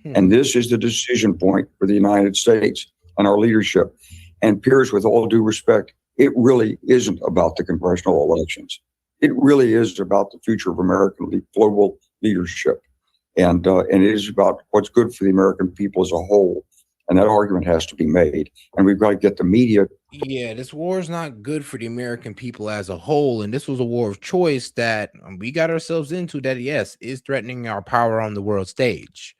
And this is the decision point for the United States and our leadership. And peers, with all due respect, it really isn't about the congressional elections. It really is about the future of American global leadership. And it is about what's good for the American people as a whole. And that argument has to be made. And we've got to get the media. Yeah, this war is not good for the American people as a whole. And this was a war of choice that we got ourselves into that, yes, is threatening our power on the world stage.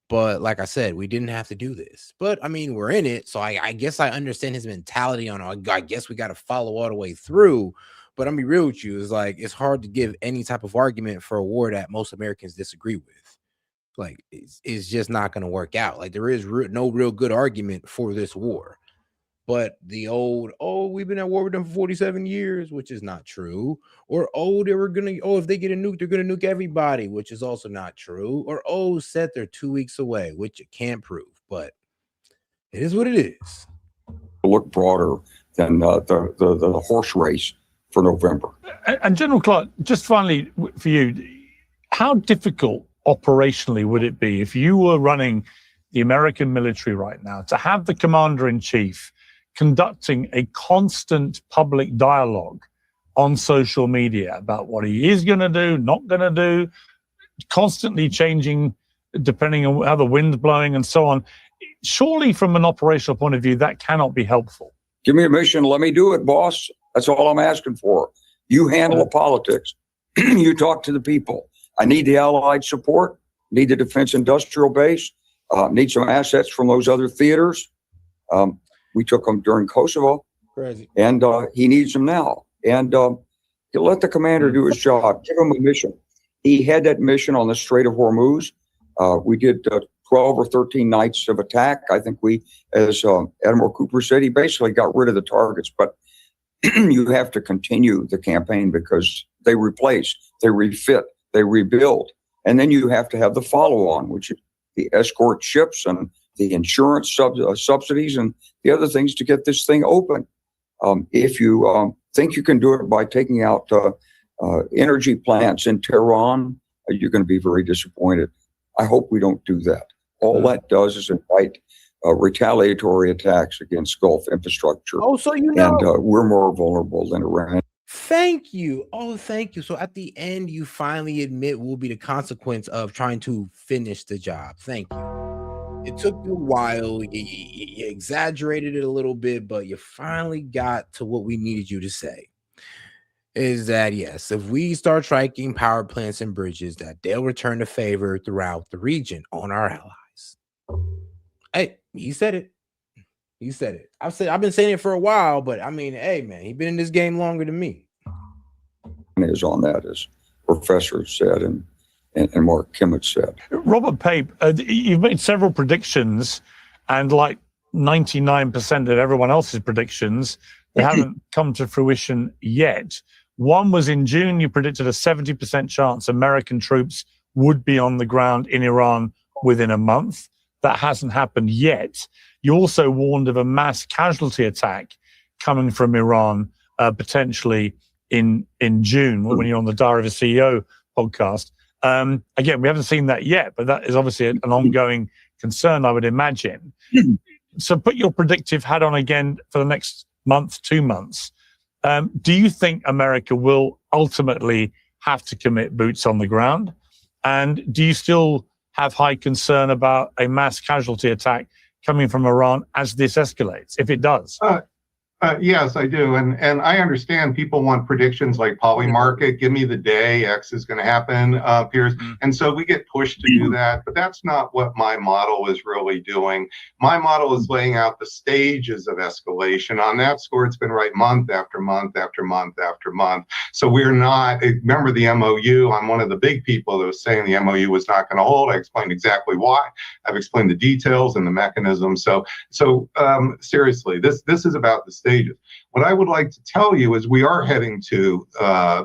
But like I said, we didn't have to do this. But I mean, we're in it. So I guess I understand his mentality on, I guess we got to follow all the way through. But I'm be real with you, it's like it's hard to give any type of argument for a war that most Americans disagree with. Like it's just not going to work out. Like there is no real good argument for this war. But the old, we've been at war with them for 47 years, which is not true. Or, they were going to, if they get a nuke, they're going to nuke everybody, which is also not true. Or, S.E.T, they're 2 weeks away, which you can't prove. But it is what it is. Look broader than the horse race for November. And General Clark, just finally for you, how difficult operationally would it be if you were running the American military right now to have the commander-in-chief conducting a constant public dialogue on social media about what he is going to do, not going to do, constantly changing depending on how the wind's blowing and so on? Surely from an operational point of view, that cannot be helpful. Give me a mission. Let me do it, boss. That's all I'm asking for. You handle the politics. You talk to the people. I need the Allied support, need the defense industrial base, need some assets from those other theaters. We took them during Kosovo. Crazy. And he needs them now. And let the commander do his job. Give him a mission. He had that mission on the Strait of Hormuz. We did 12 or 13 nights of attack. I think we, as Admiral Cooper said, he basically got rid of the targets. But you have to continue the campaign because they replace, they refit, they rebuild. And then you have to have the follow-on, which is the escort ships and the insurance subsidies and the other things to get this thing open. If you think you can do it by taking out energy plants in Tehran, you're going to be very disappointed. I hope we don't do that. All that does is invite retaliatory attacks against Gulf infrastructure. Oh, so you know. And we're more vulnerable than Iran. Thank you. Oh, thank you. So at the end, you finally admit will be the consequence of trying to finish the job. Thank you. It took you a while. You exaggerated it a little bit, but you finally got to what we needed you to say. Is that yes, if we start striking power plants and bridges, that they'll return the favor throughout the region on our allies. Hey, he said it. He said it. I've been saying it for a while, but I mean, hey, man, he's been in this game longer than me. Is on that, as Professor said and Mark Kimmett said. Robert Pape, you've made several predictions, and like 99% of everyone else's predictions, they haven't come to fruition yet. One was in June, you predicted a 70% chance American troops would be on the ground in Iran within a month. That hasn't happened yet. You also warned of a mass casualty attack coming from Iran, potentially in June, when you're on the Diary of a CEO podcast. Again, we haven't seen that yet, but that is obviously an ongoing concern, I would imagine. So put your predictive hat on again for the next month, 2 months. Do you think America will ultimately have to commit boots on the ground? And do you still have high concern about a mass casualty attack coming from Iran as this escalates, if it does? Yes, I do. And I understand people want predictions like Polymarket, give me the day X is going to happen, Piers. And so we get pushed to do that, but that's not what my model is really doing. My model is laying out the stages of escalation. On that score, it's been right month after month after month after month. So we're not, remember the MOU, I'm one of the big people that was saying the MOU was not going to hold. I explained exactly why. I've explained the details and the mechanism. So seriously, this is about the stages. What I would like to tell you is we are heading to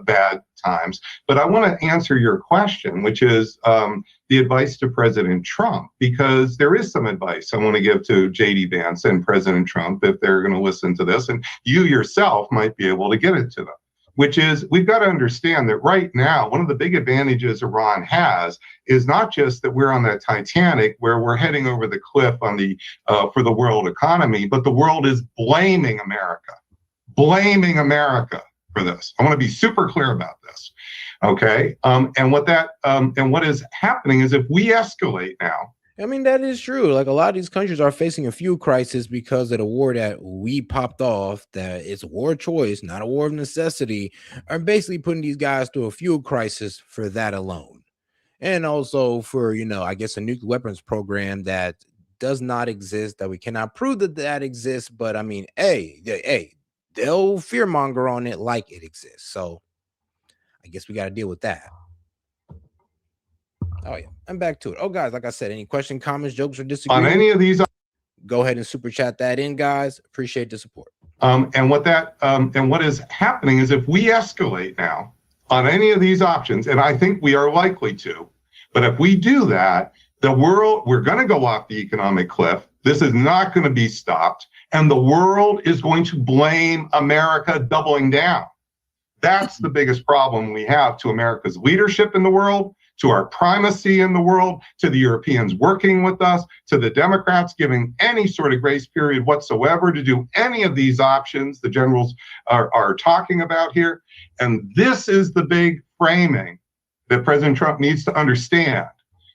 bad times, but I want to answer your question, which is the advice to President Trump, because there is some advice I want to give to J.D. Vance and President Trump if they're going to listen to this, and you yourself might be able to get it to them, which is we've got to understand that right now, one of the big advantages Iran has is not just that we're on the Titanic where we're heading over the cliff on the for the world economy, but the world is blaming America for this. I want to be super clear about this. Okay. And what is happening is if we escalate now. I mean, that is true. Like a lot of these countries are facing a fuel crisis because of the war that we popped off, that it's a war of choice, not a war of necessity, are basically putting these guys through a fuel crisis for that alone. And also for, I guess a nuclear weapons program that does not exist, that we cannot prove that exists. But I mean, hey, they'll fearmonger on it like it exists. So I guess we got to deal with that. Oh, yeah. I'm back to it. Oh, guys, like I said, any question, comments, jokes, or disagreements? On any of these, go ahead and super chat that in, guys. Appreciate the support. And what is happening is if we escalate now on any of these options, and I think we are likely to, but if we do that, we're going to go off the economic cliff. This is not going to be stopped. And the world is going to blame America doubling down. That's the biggest problem we have to America's leadership in the world, to our primacy in the world, to the Europeans working with us, to the Democrats giving any sort of grace period whatsoever to do any of these options the generals are talking about here. And this is the big framing that President Trump needs to understand,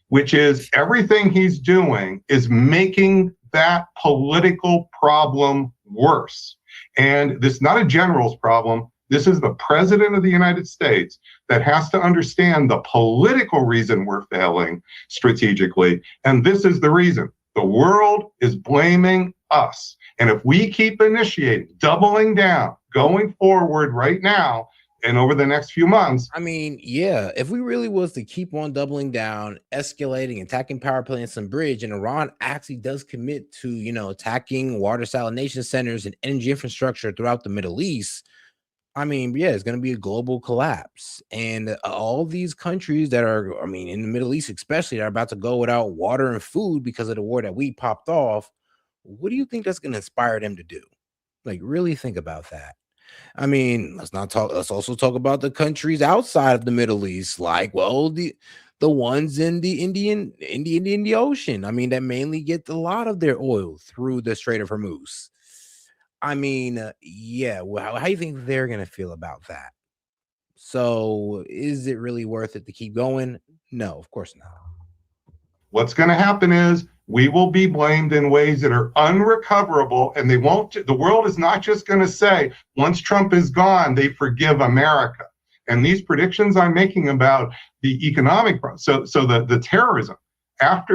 which is everything he's doing is making that political problem worse. And this is not a general's problem. This is the president of the United States that has to understand the political reason we're failing strategically. And this is the reason. The world is blaming us. And if we keep initiating, doubling down, going forward right now, and over the next few months. I mean, yeah, if we really was to keep on doubling down, escalating, attacking power plants and bridge, and Iran actually does commit to, attacking water salination centers and energy infrastructure throughout the Middle East, I mean, yeah, it's going to be a global collapse. And all these countries that are, in the Middle East especially, are about to go without water and food because of the war that we popped off. What do you think that's going to inspire them to do? Like, really think about that. I mean, let's also talk about the countries outside of the Middle East, like, well, the ones in the Indian Ocean. I mean, that mainly get a lot of their oil through the Strait of Hormuz. I mean, yeah, well, how do you think they're going to feel about that? So is it really worth it to keep going? No, of course not. What's going to happen is we will be blamed in ways that are unrecoverable, and the world is not just going to say, once Trump is gone, they forgive America. And these predictions I'm making about the economic, so the terrorism,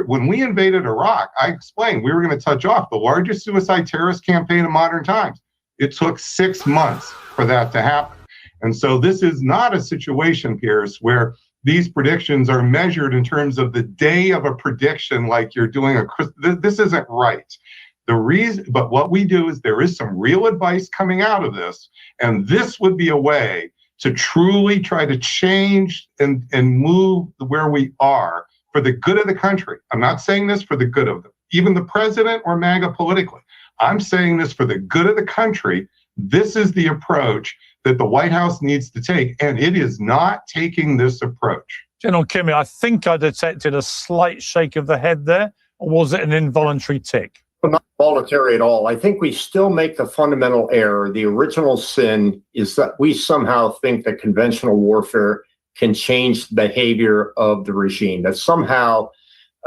when we invaded Iraq, I explained we were going to touch off the largest suicide terrorist campaign in modern times. It took 6 months for that to happen. And so this is not a situation, Pierce, where these predictions are measured in terms of the day of a prediction, like you're doing this isn't right. But what we do is there is some real advice coming out of this, and this would be a way to truly try to change and move where we are for the good of the country. I'm not saying this for the good of even the president or MAGA politically. I'm saying this for the good of the country. This is the approach that the White House needs to take, and it is not taking this approach. General Kimmy, I think I detected a slight shake of the head there, or was it an involuntary tick? Well, not voluntary at all. I think we still make the fundamental error. The original sin is that we somehow think that conventional warfare can change the behavior of the regime, that somehow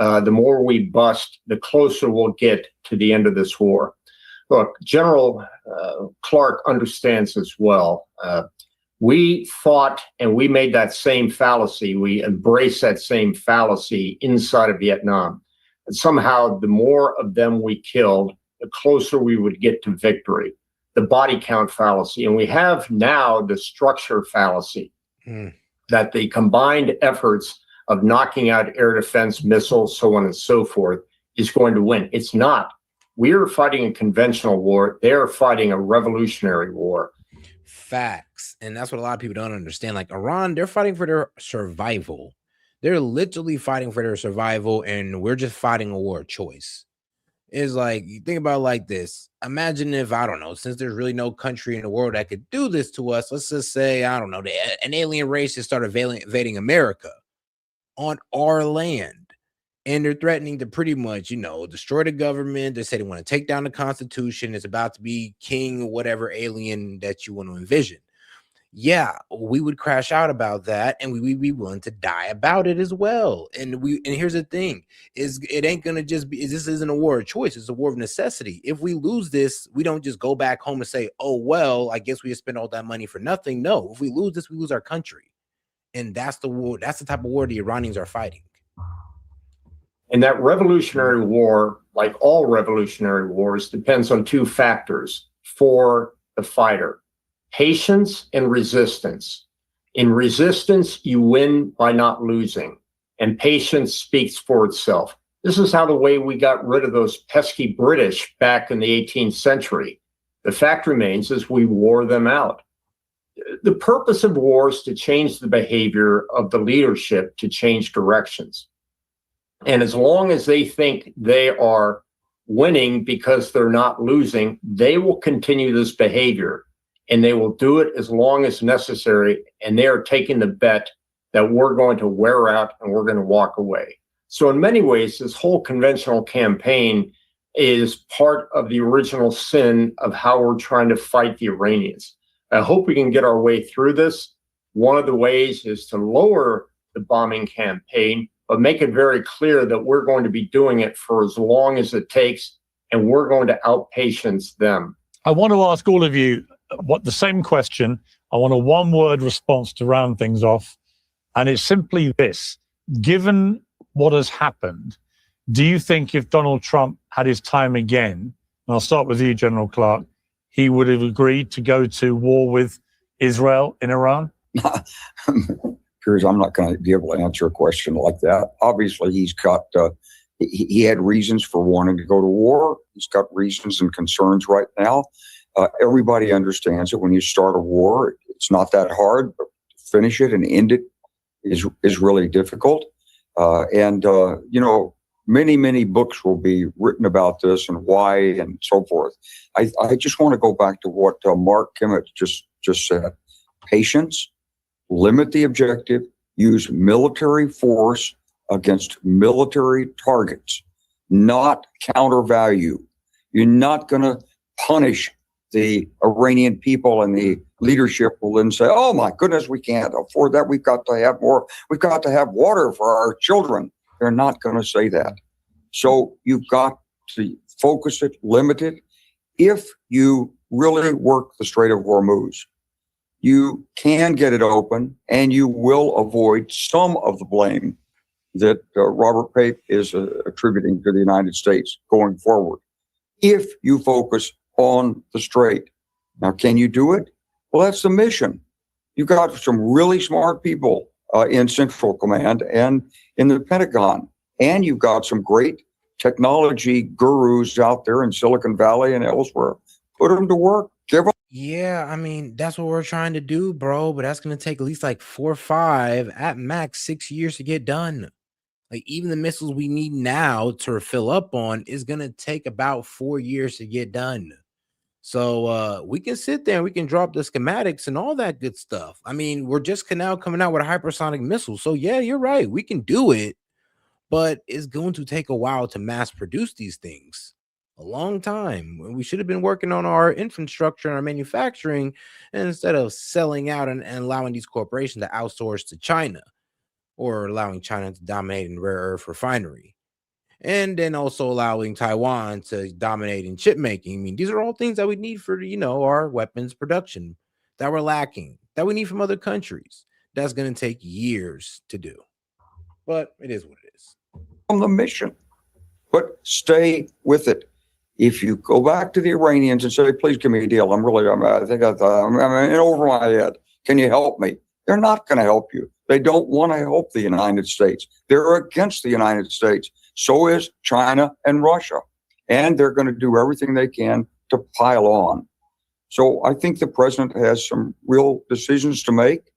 the more we bust, the closer we'll get to the end of this war. Look, General Clark understands as well. We fought and we made that same fallacy. We embraced that same fallacy inside of Vietnam. And somehow the more of them we killed, the closer we would get to victory. The body count fallacy. And we have now the structure fallacy, that the combined efforts of knocking out air defense missiles, so on and so forth, is going to win. It's not. We are fighting a conventional war. They're fighting a revolutionary war. Facts. And that's what a lot of people don't understand. Like Iran, they're fighting for their survival. They're literally fighting for their survival, and we're just fighting a war of choice. It's like, you think about it like this. Imagine if, I don't know, since there's really no country in the world that could do this to us, let's just say, I don't know, an alien race just started invading America on our land. And they're threatening to pretty much, destroy the government. They say they want to take down the Constitution. It's about to be king or whatever alien that you want to envision. Yeah, we would crash out about that, and we would be willing to die about it as well. And here's the thing: it ain't gonna just be. This isn't a war of choice; it's a war of necessity. If we lose this, we don't just go back home and say, "Oh well, I guess we just spent all that money for nothing." No, if we lose this, we lose our country, and that's the war. That's the type of war the Iranians are fighting. And that revolutionary war, like all revolutionary wars, depends on two factors for the fighter: patience and resistance. In resistance, you win by not losing, and patience speaks for itself. This is how the way we got rid of those pesky British back in the 18th century. The fact remains is we wore them out. The purpose of war is to change the behavior of the leadership, to change directions. And as long as they think they are winning because they're not losing, they will continue this behavior, and they will do it as long as necessary. And they are taking the bet that we're going to wear out and we're going to walk away. So in many ways, this whole conventional campaign is part of the original sin of how we're trying to fight the Iranians. I hope we can get our way through this. One of the ways is to lower the bombing campaign, but make it very clear that we're going to be doing it for as long as it takes, and we're going to outpatience them. I want to ask all of you the same question. I want a one-word response to round things off, and it's simply this. Given what has happened, do you think if Donald Trump had his time again, and I'll start with you, General Clark, he would have agreed to go to war with Israel in Iran? I'm not going to be able to answer a question like that. Obviously, he's got, he had reasons for wanting to go to war. He's got reasons and concerns right now. Everybody understands that when you start a war, it's not that hard, but finish it and end it is really difficult. many books will be written about this and why and so forth. I just want to go back to what Mark Kimmett just said. Patience, limit the objective, use military force against military targets, not counter value. You're not going to punish the Iranian people, and the leadership will then say, oh my goodness, we can't afford that. We've got to have more. We've got to have water for our children. They're not going to say that. So you've got to focus it, limit it. If you really work the Strait of Hormuz, you can get it open, and you will avoid some of the blame that Robert Pape is attributing to the United States going forward. If you focus on the strait. Now, can you do it? Well, that's the mission. You've got some really smart people in Central Command and in the Pentagon, and you've got some great technology gurus out there in Silicon Valley and elsewhere. Put them to work. Give them. Yeah, I mean, that's what we're trying to do, bro. But that's going to take at least like 4 or 5, at max 6 years to get done. Like, even the missiles we need now to fill up on is going to take about 4 years to get done. So we can sit there and we can drop the schematics and all that good stuff. I mean, we're just now coming out with a hypersonic missile. So yeah, you're right. We can do it, but it's going to take a while to mass produce these things. A long time. We should have been working on our infrastructure and our manufacturing instead of selling out and allowing these corporations to outsource to China, or allowing China to dominate in rare earth refinery. And then also allowing Taiwan to dominate in chip making. I mean, these are all things that we need for, our weapons production that we're lacking, that we need from other countries. That's going to take years to do. But it is what it is. On the mission, but stay with it. If you go back to the Iranians and say, please give me a deal, I think I'm in over my head. Can you help me? They're not going to help you. They don't want to help the United States. They're against the United States. So is China and Russia. And they're going to do everything they can to pile on. So I think the president has some real decisions to make.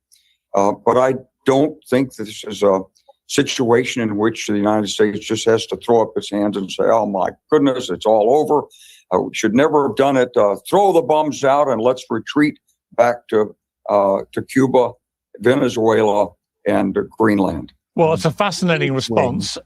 But I don't think this is a situation in which the United States just has to throw up its hands and say, oh my goodness, it's all over. We should never have done it. Throw the bombs out and let's retreat back to Cuba, Venezuela, and Greenland. Well, it's a fascinating response.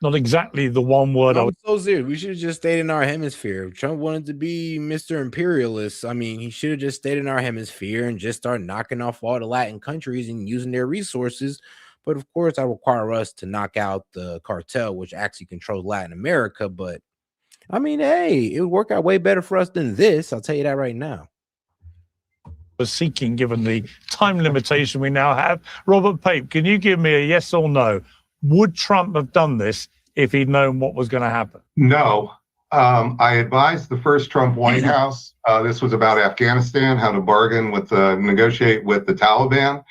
Not exactly the one word I I'm would. so serious. We should have just stayed in our hemisphere. If Trump wanted to be Mr. Imperialist, I mean, he should have just stayed in our hemisphere and just started knocking off all the Latin countries and using their resources. But of course, that require us to knock out the cartel, which actually controls Latin America. But I mean, hey, it would work out way better for us than this. I'll tell you that right now. Was seeking, given the time limitation we now have. Robert Pape, can you give me a yes or no? Would Trump have done this if he'd known what was going to happen? No. I advised the first Trump White House. This was about Afghanistan, how to bargain with, negotiate with the Taliban.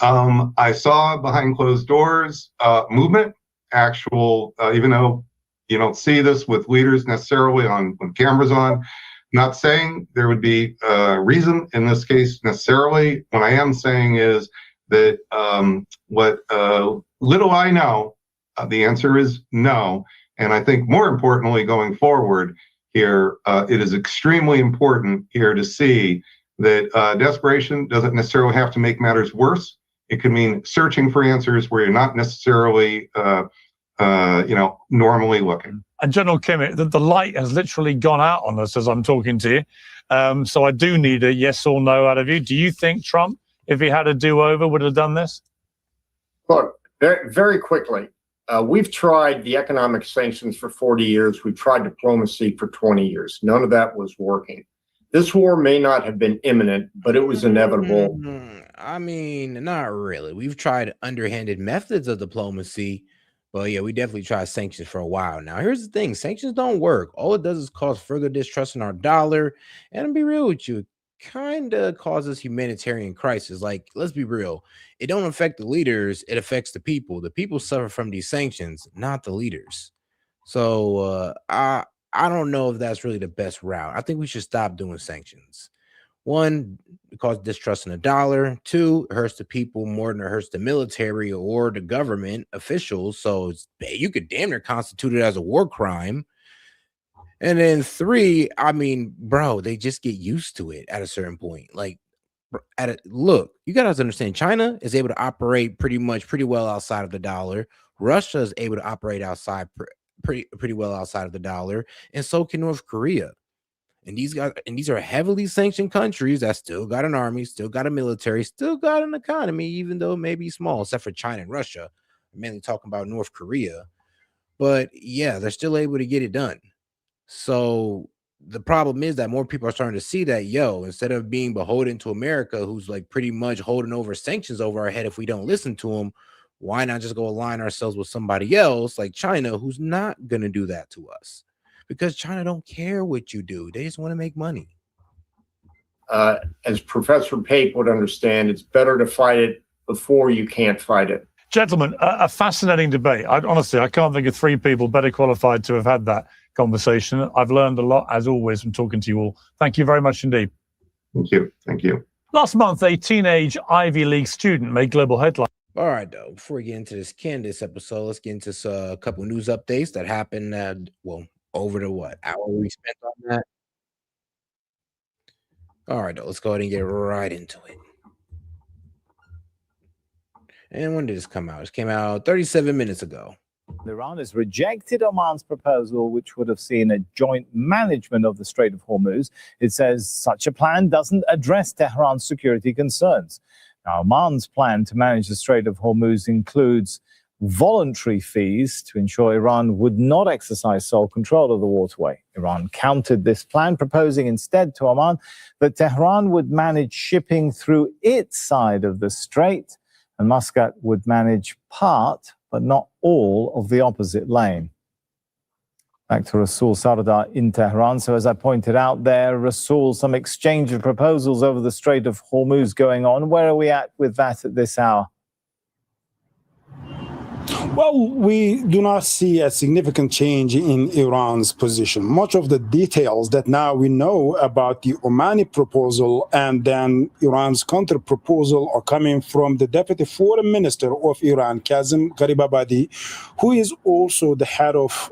I saw behind closed doors movement, actual, even though you don't see this with leaders necessarily when cameras on. Not saying there would be reason in this case necessarily. What I am saying is that what little I know, the answer is no. And I think more importantly, going forward here, it is extremely important here to see that desperation doesn't necessarily have to make matters worse. It could mean searching for answers where you're not necessarily, normally looking. And General Kimmett, the light has literally gone out on us as I'm talking to you. So I do need a yes or no out of you. Do you think Trump, if he had a do-over, would have done this? Look, very, very quickly, we've tried the economic sanctions for 40 years. We've tried diplomacy for 20 years. None of that was working. This war may not have been imminent, but it was inevitable. I mean, not really. We've tried underhanded methods of diplomacy. Well, yeah, we definitely tried sanctions for a while now. Here's the thing. Sanctions don't work. All it does is cause further distrust in our dollar. And to be real with you, it kind of causes humanitarian crisis. Like, let's be real. It don't affect the leaders. It affects the people. The people suffer from these sanctions, not the leaders. So I don't know if that's really the best route. I think we should stop doing sanctions. One, it causes distrust in the dollar. Two, it hurts the people more than it hurts the military or the government officials. So you could damn near constitute it as a war crime. And then three, I mean, bro, they just get used to it at a certain point. Like, look, you gotta understand, China is able to operate pretty well outside of the dollar. Russia is able to operate outside pretty well outside of the dollar, and so can North Korea. And these are heavily sanctioned countries that still got an army, still got a military, still got an economy, even though it may be small, except for China and Russia. I'm mainly talking about North Korea. But yeah, they're still able to get it done. So the problem is that more people are starting to see that, instead of being beholden to America, who's like pretty much holding over sanctions over our head if we don't listen to them, why not just go align ourselves with somebody else like China, who's not going to do that to us? Because China don't care what you do. They just want to make money. As Professor Pape would understand, it's better to fight it before you can't fight it. Gentlemen, a fascinating debate. Honestly, I can't think of three people better qualified to have had that conversation. I've learned a lot, as always, from talking to you all. Thank you very much indeed. Thank you. Thank you. Last month, a teenage Ivy League student made global headlines. All right, though, before we get into this Candace episode, let's get into a couple news updates that happened, over the hour we spent on that. All right, though, let's go ahead and get right into it. And when did this come out? This came out 37 minutes ago. Iran has rejected Oman's proposal, which would have seen a joint management of the Strait of Hormuz. It says such a plan doesn't address Tehran's security concerns. Now, Oman's plan to manage the Strait of Hormuz includes voluntary fees to ensure Iran would not exercise sole control of the waterway. Iran countered this plan, proposing instead to Oman that Tehran would manage shipping through its side of the strait, and Muscat would manage part, but not all, of the opposite lane. Back to Rasul Sardar in Tehran. So as I pointed out there, Rasul, some exchange of proposals over the Strait of Hormuz going on. Where are we at with that at this hour? Well, we do not see a significant change in Iran's position. Much of the details that now we know about the Omani proposal and then Iran's counter proposal are coming from the Deputy Foreign Minister of Iran, Kazem Garibabadi, who is also the head of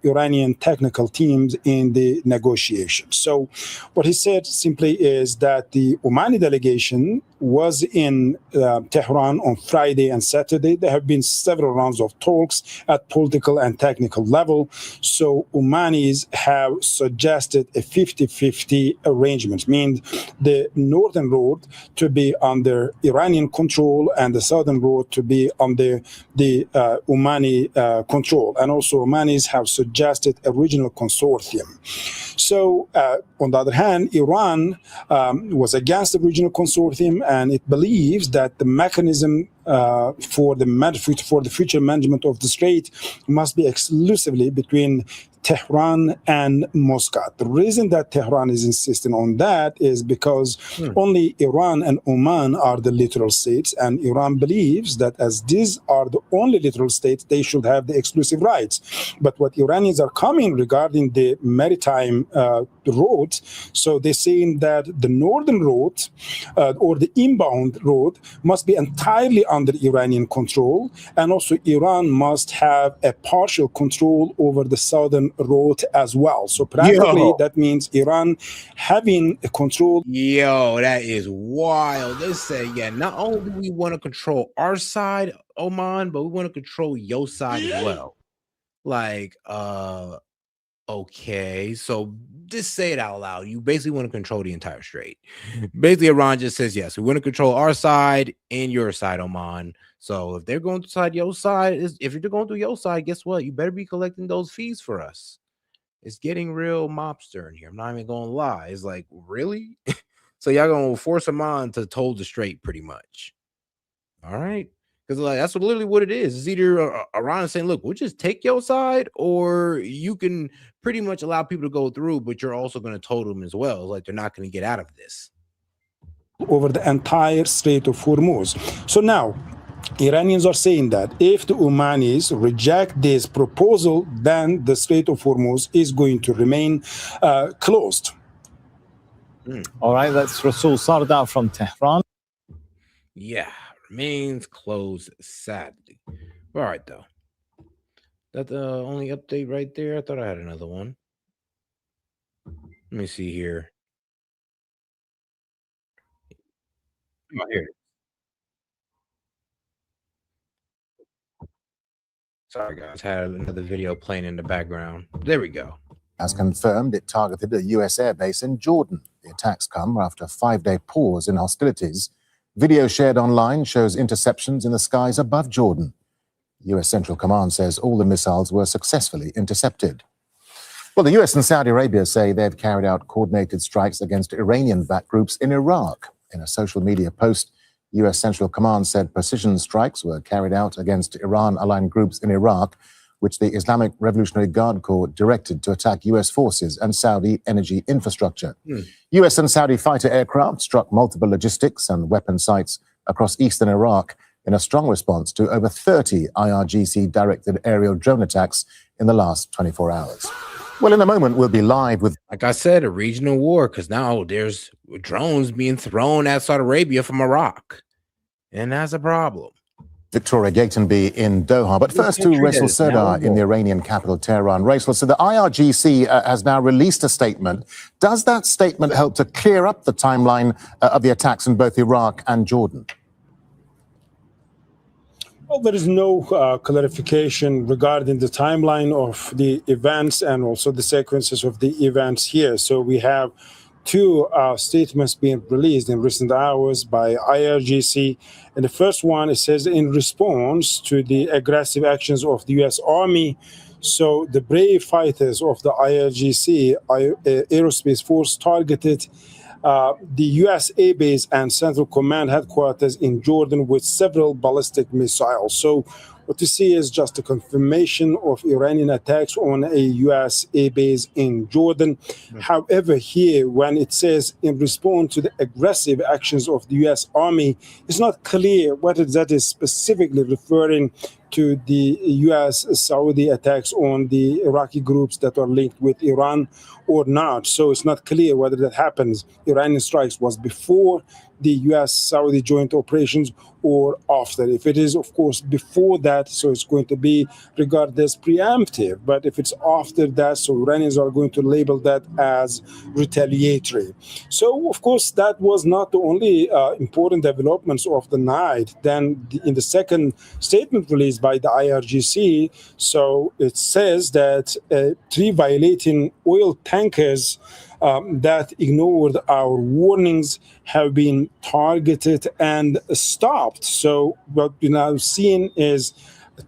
Iranian technical teams in the negotiations. So what he said simply is that the Omani delegation was in Tehran on Friday and Saturday. There have been several rounds of talks at political and technical level. So Omanis have suggested a 50-50 arrangement, meaning the northern road to be under Iranian control and the southern road to be under the Omani control. And also Omanis have suggested a regional consortium. So on the other hand, Iran was against the regional consortium, and it believes that the mechanism for the future management of the strait must be exclusively between Tehran and Muscat. The reason that Tehran is insisting on that is because only Iran and Oman are the littoral states, and Iran believes that as these are the only littoral states, they should have the exclusive rights. But what Iranians are coming regarding the maritime road, so they're saying that the northern road or the inbound road must be entirely under Iranian control, and also Iran must have a partial control over the southern road as well. So practically that means Iran having a control. Yo, that is wild. They say, not only do we want to control our side, Oman, but we want to control your side as well. Like, okay, so just say it out loud. You basically want to control the entire strait. Basically, Iran just says, yes, we want to control our side and your side, Oman. So if they're going to your side, if you're going through your side, guess what? You better be collecting those fees for us. It's getting real mobster in here. I'm not even going to lie. It's like, really? So y'all going to force Oman to toll the strait pretty much. All right. Because that's literally what it is. It's either Iran saying, look, we'll just take your side, or you can pretty much allow people to go through, but you're also going to toll them as well. It's like they're not going to get out of this. Over the entire Strait of Hormuz. So now, Iranians are saying that if the Omanis reject this proposal, then the Strait of Hormuz is going to remain closed. All right, that's Rasul Sardar from Tehran. Yeah, remains closed, sadly. All right, though. That's the only update right there. I thought I had another one. Let me see here. Oh, here. Sorry, guys. Had another video playing in the background. There we go. As confirmed, it targeted a U.S. airbase in Jordan. The attacks come after a 5-day pause in hostilities. Video shared online shows interceptions in the skies above Jordan. U.S. Central Command says all the missiles were successfully intercepted. Well, the U.S. and Saudi Arabia say they've carried out coordinated strikes against Iranian-backed groups in Iraq. In a social media post, U.S. Central Command said precision strikes were carried out against Iran-aligned groups in Iraq, which the Islamic Revolutionary Guard Corps directed to attack U.S. forces and Saudi energy infrastructure. U.S. and Saudi fighter aircraft struck multiple logistics and weapon sites across eastern Iraq in a strong response to over 30 IRGC-directed aerial drone attacks in the last 24 hours. Well, in a moment, we'll be live with... Like I said, a regional war, because now there's drones being thrown at Saudi Arabia from Iraq. And that's a problem. Victoria Gatenby in Doha. But first to Rasul Sardar in the Iranian capital, Tehran. Rasul, so the IRGC has now released a statement. Does that statement help to clear up the timeline of the attacks in both Iraq and Jordan? Well, there is no clarification regarding the timeline of the events and also the sequences of the events here. So we have two statements being released in recent hours by IRGC. And the first one, it says, in response to the aggressive actions of the U.S. Army, so the brave fighters of the IRGC Aerospace Force targeted the U.S. Air Base and Central Command headquarters in Jordan with several ballistic missiles. So what you see is just a confirmation of Iranian attacks on a U.S. air base in Jordan. However, here, when it says in response to the aggressive actions of the U.S. Army, it's not clear whether that is specifically referring to the U.S.-Saudi attacks on the Iraqi groups that are linked with Iran or not. So it's not clear whether that happens. Iranian strikes was before the U.S.-Saudi joint operations or after. If it is, of course, before that, so it's going to be regarded as preemptive. But if it's after that, so Iranians are going to label that as retaliatory. So, of course, that was not the only important developments of the night. Then in the second statement released by the IRGC, so it says that 3 violating oil tankers that ignored our warnings have been targeted and stopped. So what we're now seeing is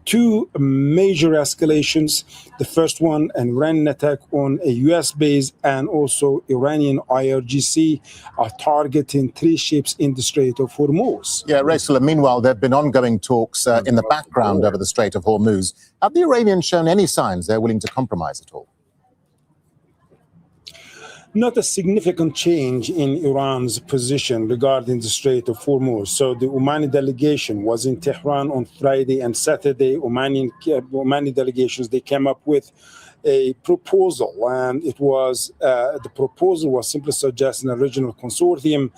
2 major escalations. The first one, an Iranian attack on a U.S. base, and also Iranian IRGC are targeting 3 ships in the Strait of Hormuz. Yeah, Rasul, meanwhile, there have been ongoing talks in the background over the Strait of Hormuz. Have the Iranians shown any signs they're willing to compromise at all? Not a significant change in Iran's position regarding the Strait of Hormuz. So the Omani delegation was in Tehran on Friday and Saturday. Omani delegations, they came up with a proposal, and it was the proposal was simply suggesting a regional consortium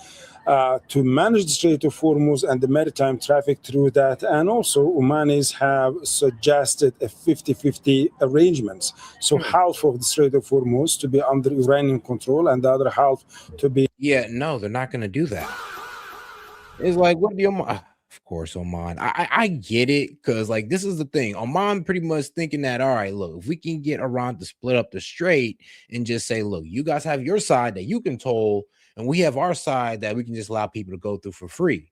to manage the Strait of Hormuz and the maritime traffic through that. And also Omanis have suggested a 50-50 arrangements. So half of the Strait of Hormuz to be under Iranian control and the other half to be... Yeah, no, they're not going to do that. It's like, what do you... Of course, Oman. I get it, because like this is the thing. Oman pretty much thinking that, all right, look, if we can get Iran to split up the strait and just say, look, you guys have your side that you control, and we have our side that we can just allow people to go through for free.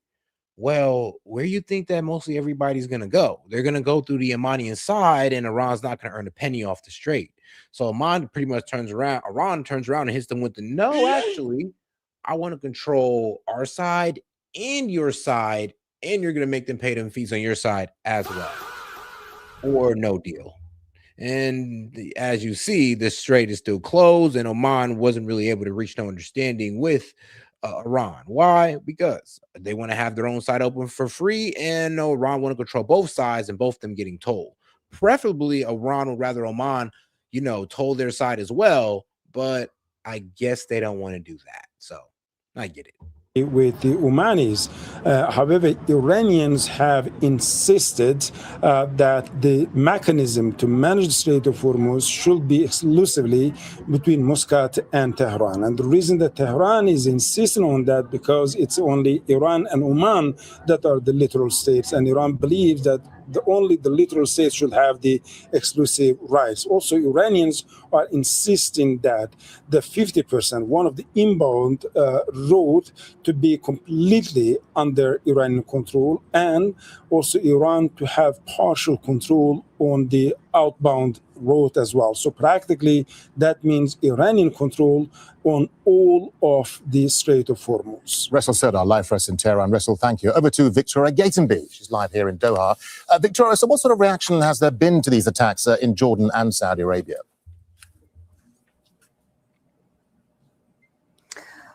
Well, where you think that mostly everybody's going to go? They're going to go through the Iranian side, and Iran's not going to earn a penny off the strait. So Oman pretty much turns around. Iran turns around and hits them with the, no, actually, I want to control our side and your side, and you're going to make them pay them fees on your side as well, or no deal. And as you see, the strait is still closed, and Oman wasn't really able to reach no understanding with Iran. Why? Because they want to have their own side open for free, and Iran want to control both sides and both of them getting told. Preferably, Iran would rather Oman, toll their side as well, but I guess they don't want to do that. So I get it. With the Omanis. However, Iranians have insisted that the mechanism to manage the Strait of Hormuz should be exclusively between Muscat and Tehran. And the reason that Tehran is insisting on that because it's only Iran and Oman that are the littoral states, and Iran believes that only the littoral states should have the exclusive rights. Also, Iranians are insisting that the 50%, one of the inbound route, to be completely under Iranian control, and also Iran to have partial control on the outbound route as well. So practically, that means Iranian control on all of the Strait of Hormuz. Ressel Serdar, live for us in Tehran. Ressel, thank you. Over to Victoria Gatenby. She's live here in Doha. Victoria, so what sort of reaction has there been to these attacks in Jordan and Saudi Arabia?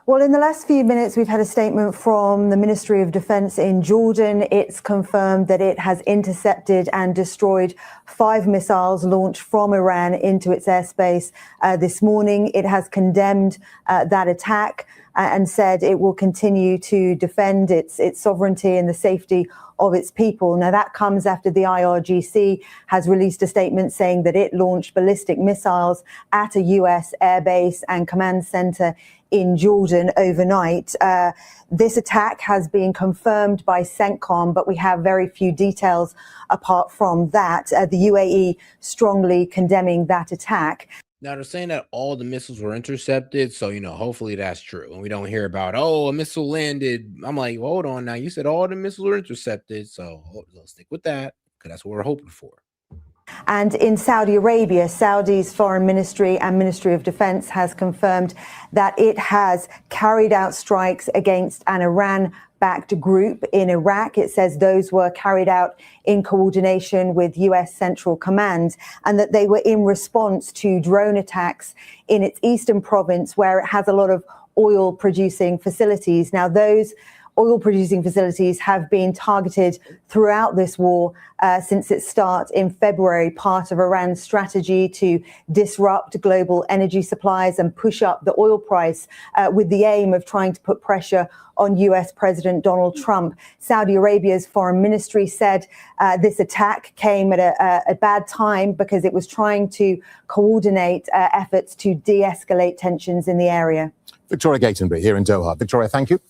Well, in the last few minutes, we've had a statement from the Ministry of Defense in Jordan. It's confirmed that it has intercepted and destroyed 5 missiles launched from Iran into its airspace this morning. It has condemned that attack and said it will continue to defend its sovereignty and the safety of its people. Now, that comes after the IRGC has released a statement saying that it launched ballistic missiles at a U.S. airbase and command center in Jordan overnight. This attack has been confirmed by CENTCOM, but we have very few details apart from that. The UAE strongly condemning that attack. Now they're saying that all the missiles were intercepted, so hopefully that's true. And we don't hear about a missile landed. I'm like, hold on now. You said all the missiles were intercepted, so let's stick with that because that's what we're hoping for. And in Saudi Arabia, Saudi's foreign ministry and Ministry of Defense has confirmed that it has carried out strikes against an Iran-backed group in Iraq. It says those were carried out in coordination with U.S. Central Command and that they were in response to drone attacks in its eastern province where it has a lot of oil-producing facilities. Now, those oil-producing facilities have been targeted throughout this war since its start in February, part of Iran's strategy to disrupt global energy supplies and push up the oil price with the aim of trying to put pressure on U.S. President Donald Trump. Saudi Arabia's foreign ministry said this attack came at a bad time because it was trying to coordinate efforts to de-escalate tensions in the area. Victoria Gatenby here in Doha. Victoria, thank you.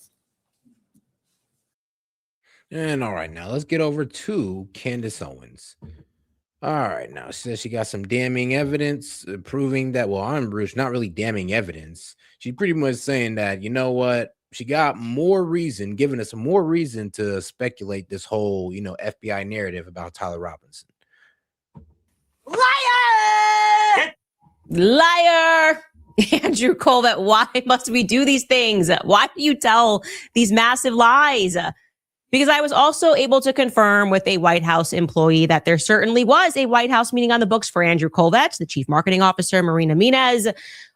And all right, now let's get over to Candace Owens. All right, now she says she got some damning evidence proving that, I'm Bruce, not really damning evidence. She's pretty much saying that, you know what? She got more reason, giving us more reason to speculate this whole, FBI narrative about Tyler Robinson. Liar! Liar! Andrew Colvett, why must we do these things? Why do you tell these massive lies? Because I was also able to confirm with a White House employee that there certainly was a White House meeting on the books for Andrew Colvett, the chief marketing officer, Marina Minez.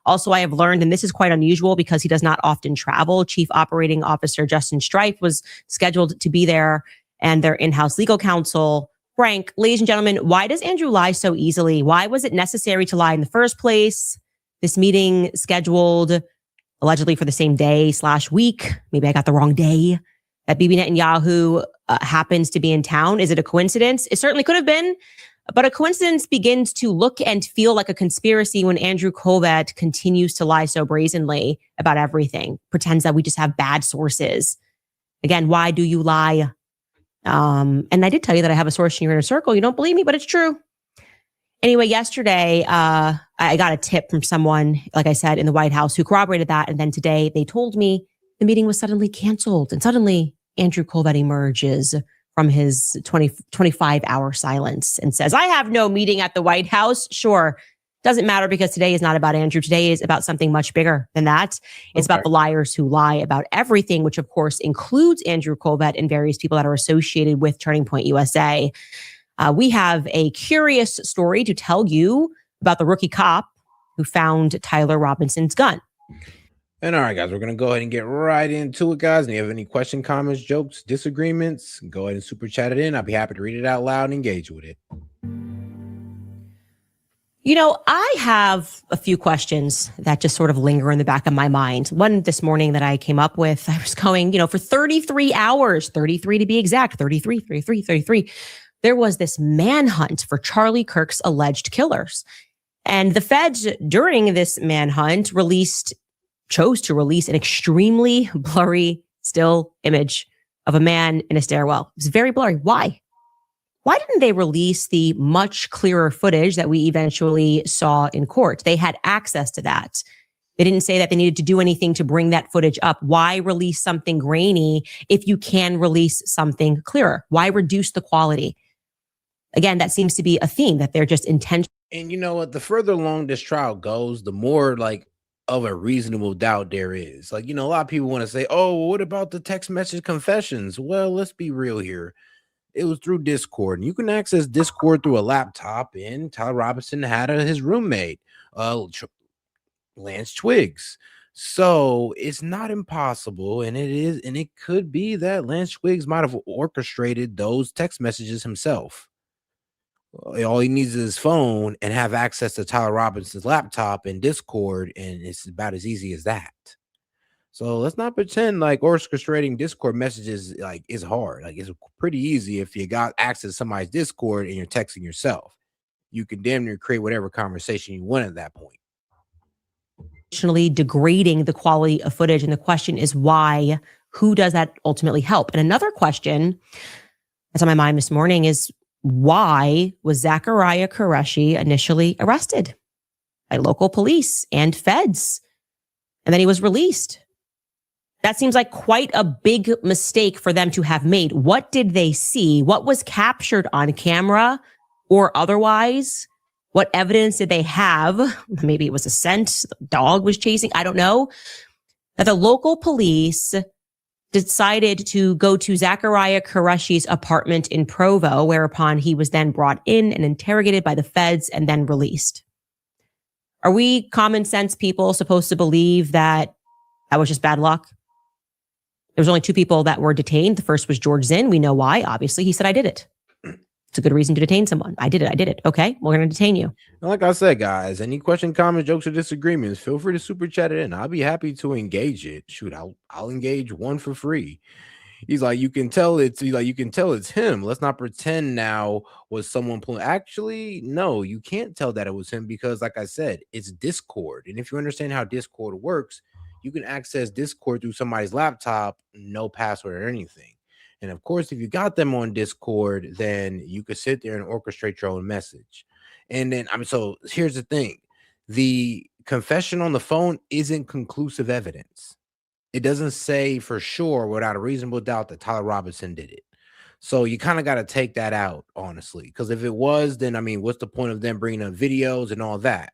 Also, I have learned, and this is quite unusual because he does not often travel, Chief Operating Officer Justin Strife was scheduled to be there, and their in-house legal counsel. Frank, ladies and gentlemen, why does Andrew lie so easily? Why was it necessary to lie in the first place? This meeting scheduled allegedly for the same day/week. Maybe I got the wrong day. That Bibi Netanyahu happens to be in town. Is it a coincidence? It certainly could have been, but a coincidence begins to look and feel like a conspiracy when Andrew Colvett continues to lie so brazenly about everything, pretends that we just have bad sources. Again, why do you lie? And I did tell you that I have a source in your inner circle. You don't believe me, but it's true. Anyway, yesterday, I got a tip from someone, like I said, in the White House who corroborated that. And then today they told me the meeting was suddenly canceled, and suddenly Andrew Colvett emerges from his 25-hour silence and says, I have no meeting at the White House. Sure, doesn't matter because today is not about Andrew. Today is about something much bigger than that. It's about the liars who lie about everything, which of course includes Andrew Colvett and various people that are associated with Turning Point USA. We have a curious story to tell you about the rookie cop who found Tyler Robinson's gun. And all right, guys, we're going to go ahead and get right into it, guys. And if you have any questions, comments, jokes, disagreements, go ahead and super chat it in. I'll be happy to read it out loud and engage with it. You know, I have a few questions that just sort of linger in the back of my mind. One this morning that I came up with, I was going, for 33 hours, 33 to be exact, 33. There was this manhunt for Charlie Kirk's alleged killers. And the feds during this manhunt chose to release an extremely blurry still image of a man in a stairwell. It was very blurry. Why? Why didn't they release the much clearer footage that we eventually saw in court? They had access to that. They didn't say that they needed to do anything to bring that footage up. Why release something grainy if you can release something clearer? Why reduce the quality? Again, that seems to be a theme that they're just intentional. And you know what? The further along this trial goes, the more of a reasonable doubt there is. A lot of people want to say, oh, well, what about the text message confessions? Well, let's be real here. It was through Discord, and you can access Discord through a laptop. And Tyler Robinson had his roommate, Lance Twiggs. So it's not impossible, and it could be that Lance Twiggs might have orchestrated those text messages himself. All he needs is his phone and have access to Tyler Robinson's laptop and Discord, and it's about as easy as that. So let's not pretend like orchestrating Discord messages is hard. It's pretty easy if you got access to somebody's Discord and you're texting yourself. You can damn near create whatever conversation you want at that point. Degrading the quality of footage. And the question is why? Who does that ultimately help? And another question that's on my mind this morning is, why was Zachariah Qureshi initially arrested by local police and feds? And then he was released. That seems like quite a big mistake for them to have made. What did they see? What was captured on camera or otherwise? What evidence did they have? Maybe it was a scent, the dog was chasing, I don't know. That the local police decided to go to Zachariah Qureshi's apartment in Provo, whereupon he was then brought in and interrogated by the feds and then released. Are we common sense people supposed to believe that was just bad luck? There was only 2 people that were detained. The first was George Zinn. We know why. Obviously, he said, I did it. It's a good reason to detain someone. I did it. Okay, we're going to detain you. And like I said, guys, any question, comments, jokes, or disagreements, feel free to super chat it in. I'll be happy to engage it. Shoot, I'll engage one for free. He's like, you can tell it's him. Let's not pretend now was someone pulling. Actually, no, you can't tell that it was him because, like I said, it's Discord. And if you understand how Discord works, you can access Discord through somebody's laptop, no password or anything. And of course, if you got them on Discord, then you could sit there and orchestrate your own message. And then, so here's the thing. The confession on the phone isn't conclusive evidence. It doesn't say for sure without a reasonable doubt that Tyler Robinson did it. So you kind of got to take that out, honestly, because if it was, then, what's the point of them bringing up videos and all that?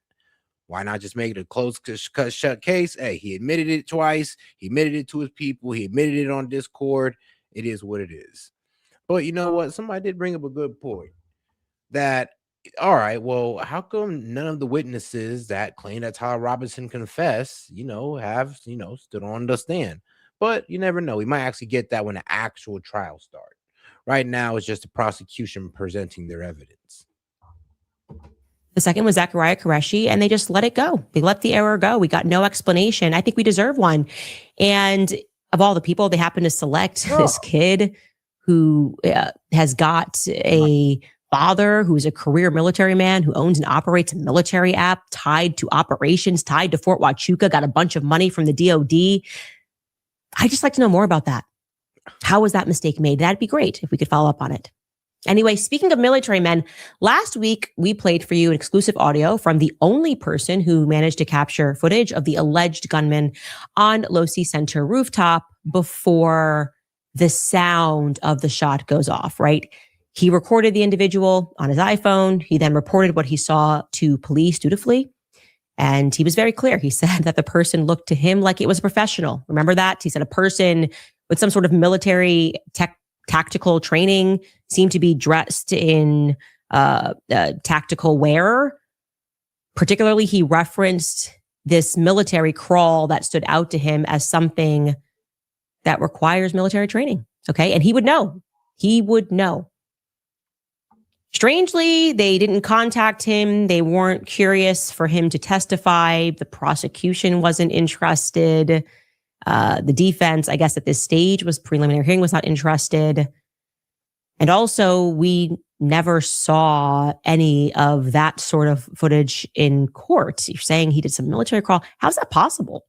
Why not just make it a closed, shut case? Hey, he admitted it twice. He admitted it to his people. He admitted it on Discord. It is what it is. But you know what? Somebody did bring up a good point that, all right, well, how come none of the witnesses that claim that Tyler Robinson confessed, have, stood on the stand? But you never know. We might actually get that when the actual trial starts. Right now, it's just the prosecution presenting their evidence. The second was Zachariah Qureshi, and they just let it go. They let the error go. We got no explanation. I think we deserve one. And of all the people, they happen to select this kid who has got a father who's a career military man who owns and operates a military app tied to operations, tied to Fort Huachuca, got a bunch of money from the DOD. I'd just like to know more about that. How was that mistake made? That'd be great if we could follow up on it. Anyway, speaking of military men, last week we played for you an exclusive audio from the only person who managed to capture footage of the alleged gunman on Losi Center rooftop before the sound of the shot goes off, right? He recorded the individual on his iPhone. He then reported what he saw to police dutifully. And he was very clear. He said that the person looked to him like it was a professional. Remember that? He said a person with some sort of military tactical training seemed to be dressed in tactical wear. Particularly, he referenced this military crawl that stood out to him as something that requires military training. Okay. And he would know. He would know. Strangely, they didn't contact him. They weren't curious for him to testify. The prosecution wasn't interested. The defense, I guess at this stage, was preliminary hearing, was not interested. And also, we never saw any of that sort of footage in court. You're saying he did some military crawl. How's that possible?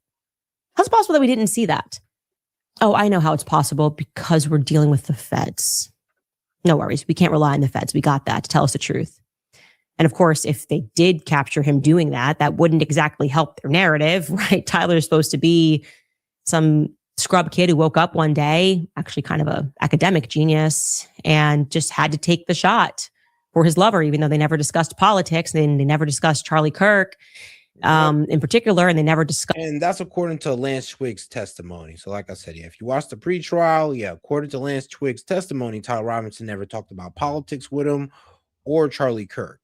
How's it possible that we didn't see that? Oh, I know how it's possible, because we're dealing with the feds. No worries. We can't rely on the feds. We got that to tell us the truth. And of course, if they did capture him doing that, that wouldn't exactly help their narrative, right? Tyler's supposed to be some scrub kid who woke up one day, actually kind of a academic genius, and just had to take the shot for his lover, even though they never discussed politics and they never discussed Charlie Kirk in particular, and they never discussed. And that's according to Lance Twig's testimony. So like I said, if you watch the pre-trial, according to Lance Twig's testimony, Tyler Robinson never talked about politics with him or Charlie Kirk.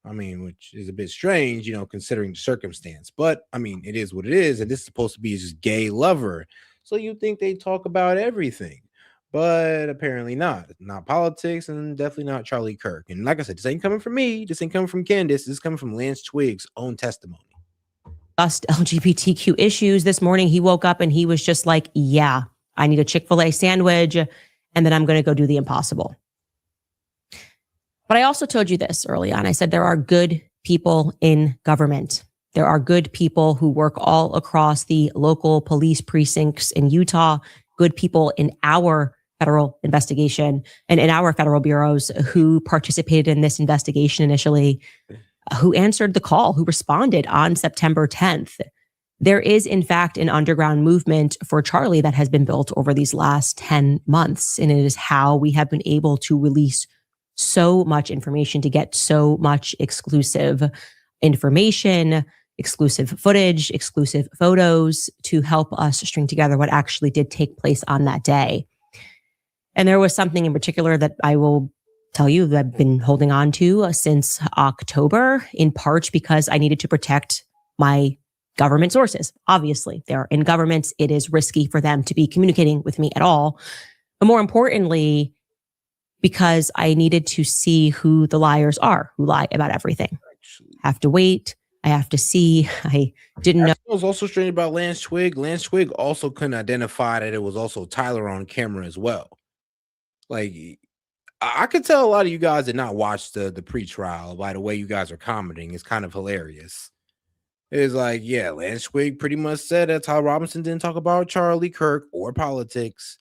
I mean, which is a bit strange, considering the circumstance. But I mean, it is what it is. And this is supposed to be his gay lover. So you think they talk about everything, but apparently not. Not politics, and definitely not Charlie Kirk. And like I said, this ain't coming from me. This ain't coming from Candace. This is coming from Lance Twig's own testimony. LGBTQ issues. This morning, he woke up and he was just like, yeah, I need a Chick-fil-A sandwich, and then I'm going to go do the impossible. But I also told you this early on. I said there are good people in government. There are good people who work all across the local police precincts in Utah, good people in our federal investigation and in our federal bureaus who participated in this investigation initially, who answered the call, who responded on September 10th. There is, in fact, an underground movement for Charlie that has been built over these last 10 months. And it is how we have been able to release so much information, to get so much exclusive information, exclusive footage, exclusive photos to help us string together what actually did take place on that day. And there was something in particular that I will tell you that I've been holding on to since October, in part because I needed to protect my government sources. Obviously, they're in government. It is risky for them to be communicating with me at all. But more importantly, because I needed to see who the liars are, who lie about everything. Have to wait. I have to see. I didn't know. What was also strange about Lance Twig. Lance Twig also couldn't identify that it was also Tyler on camera as well. Like, I could tell a lot of you guys did not watch the pre-trial by the way you guys are commenting. It's kind of hilarious. It's like, yeah, Lance Twig pretty much said that Tyler Robinson didn't talk about Charlie Kirk or politics.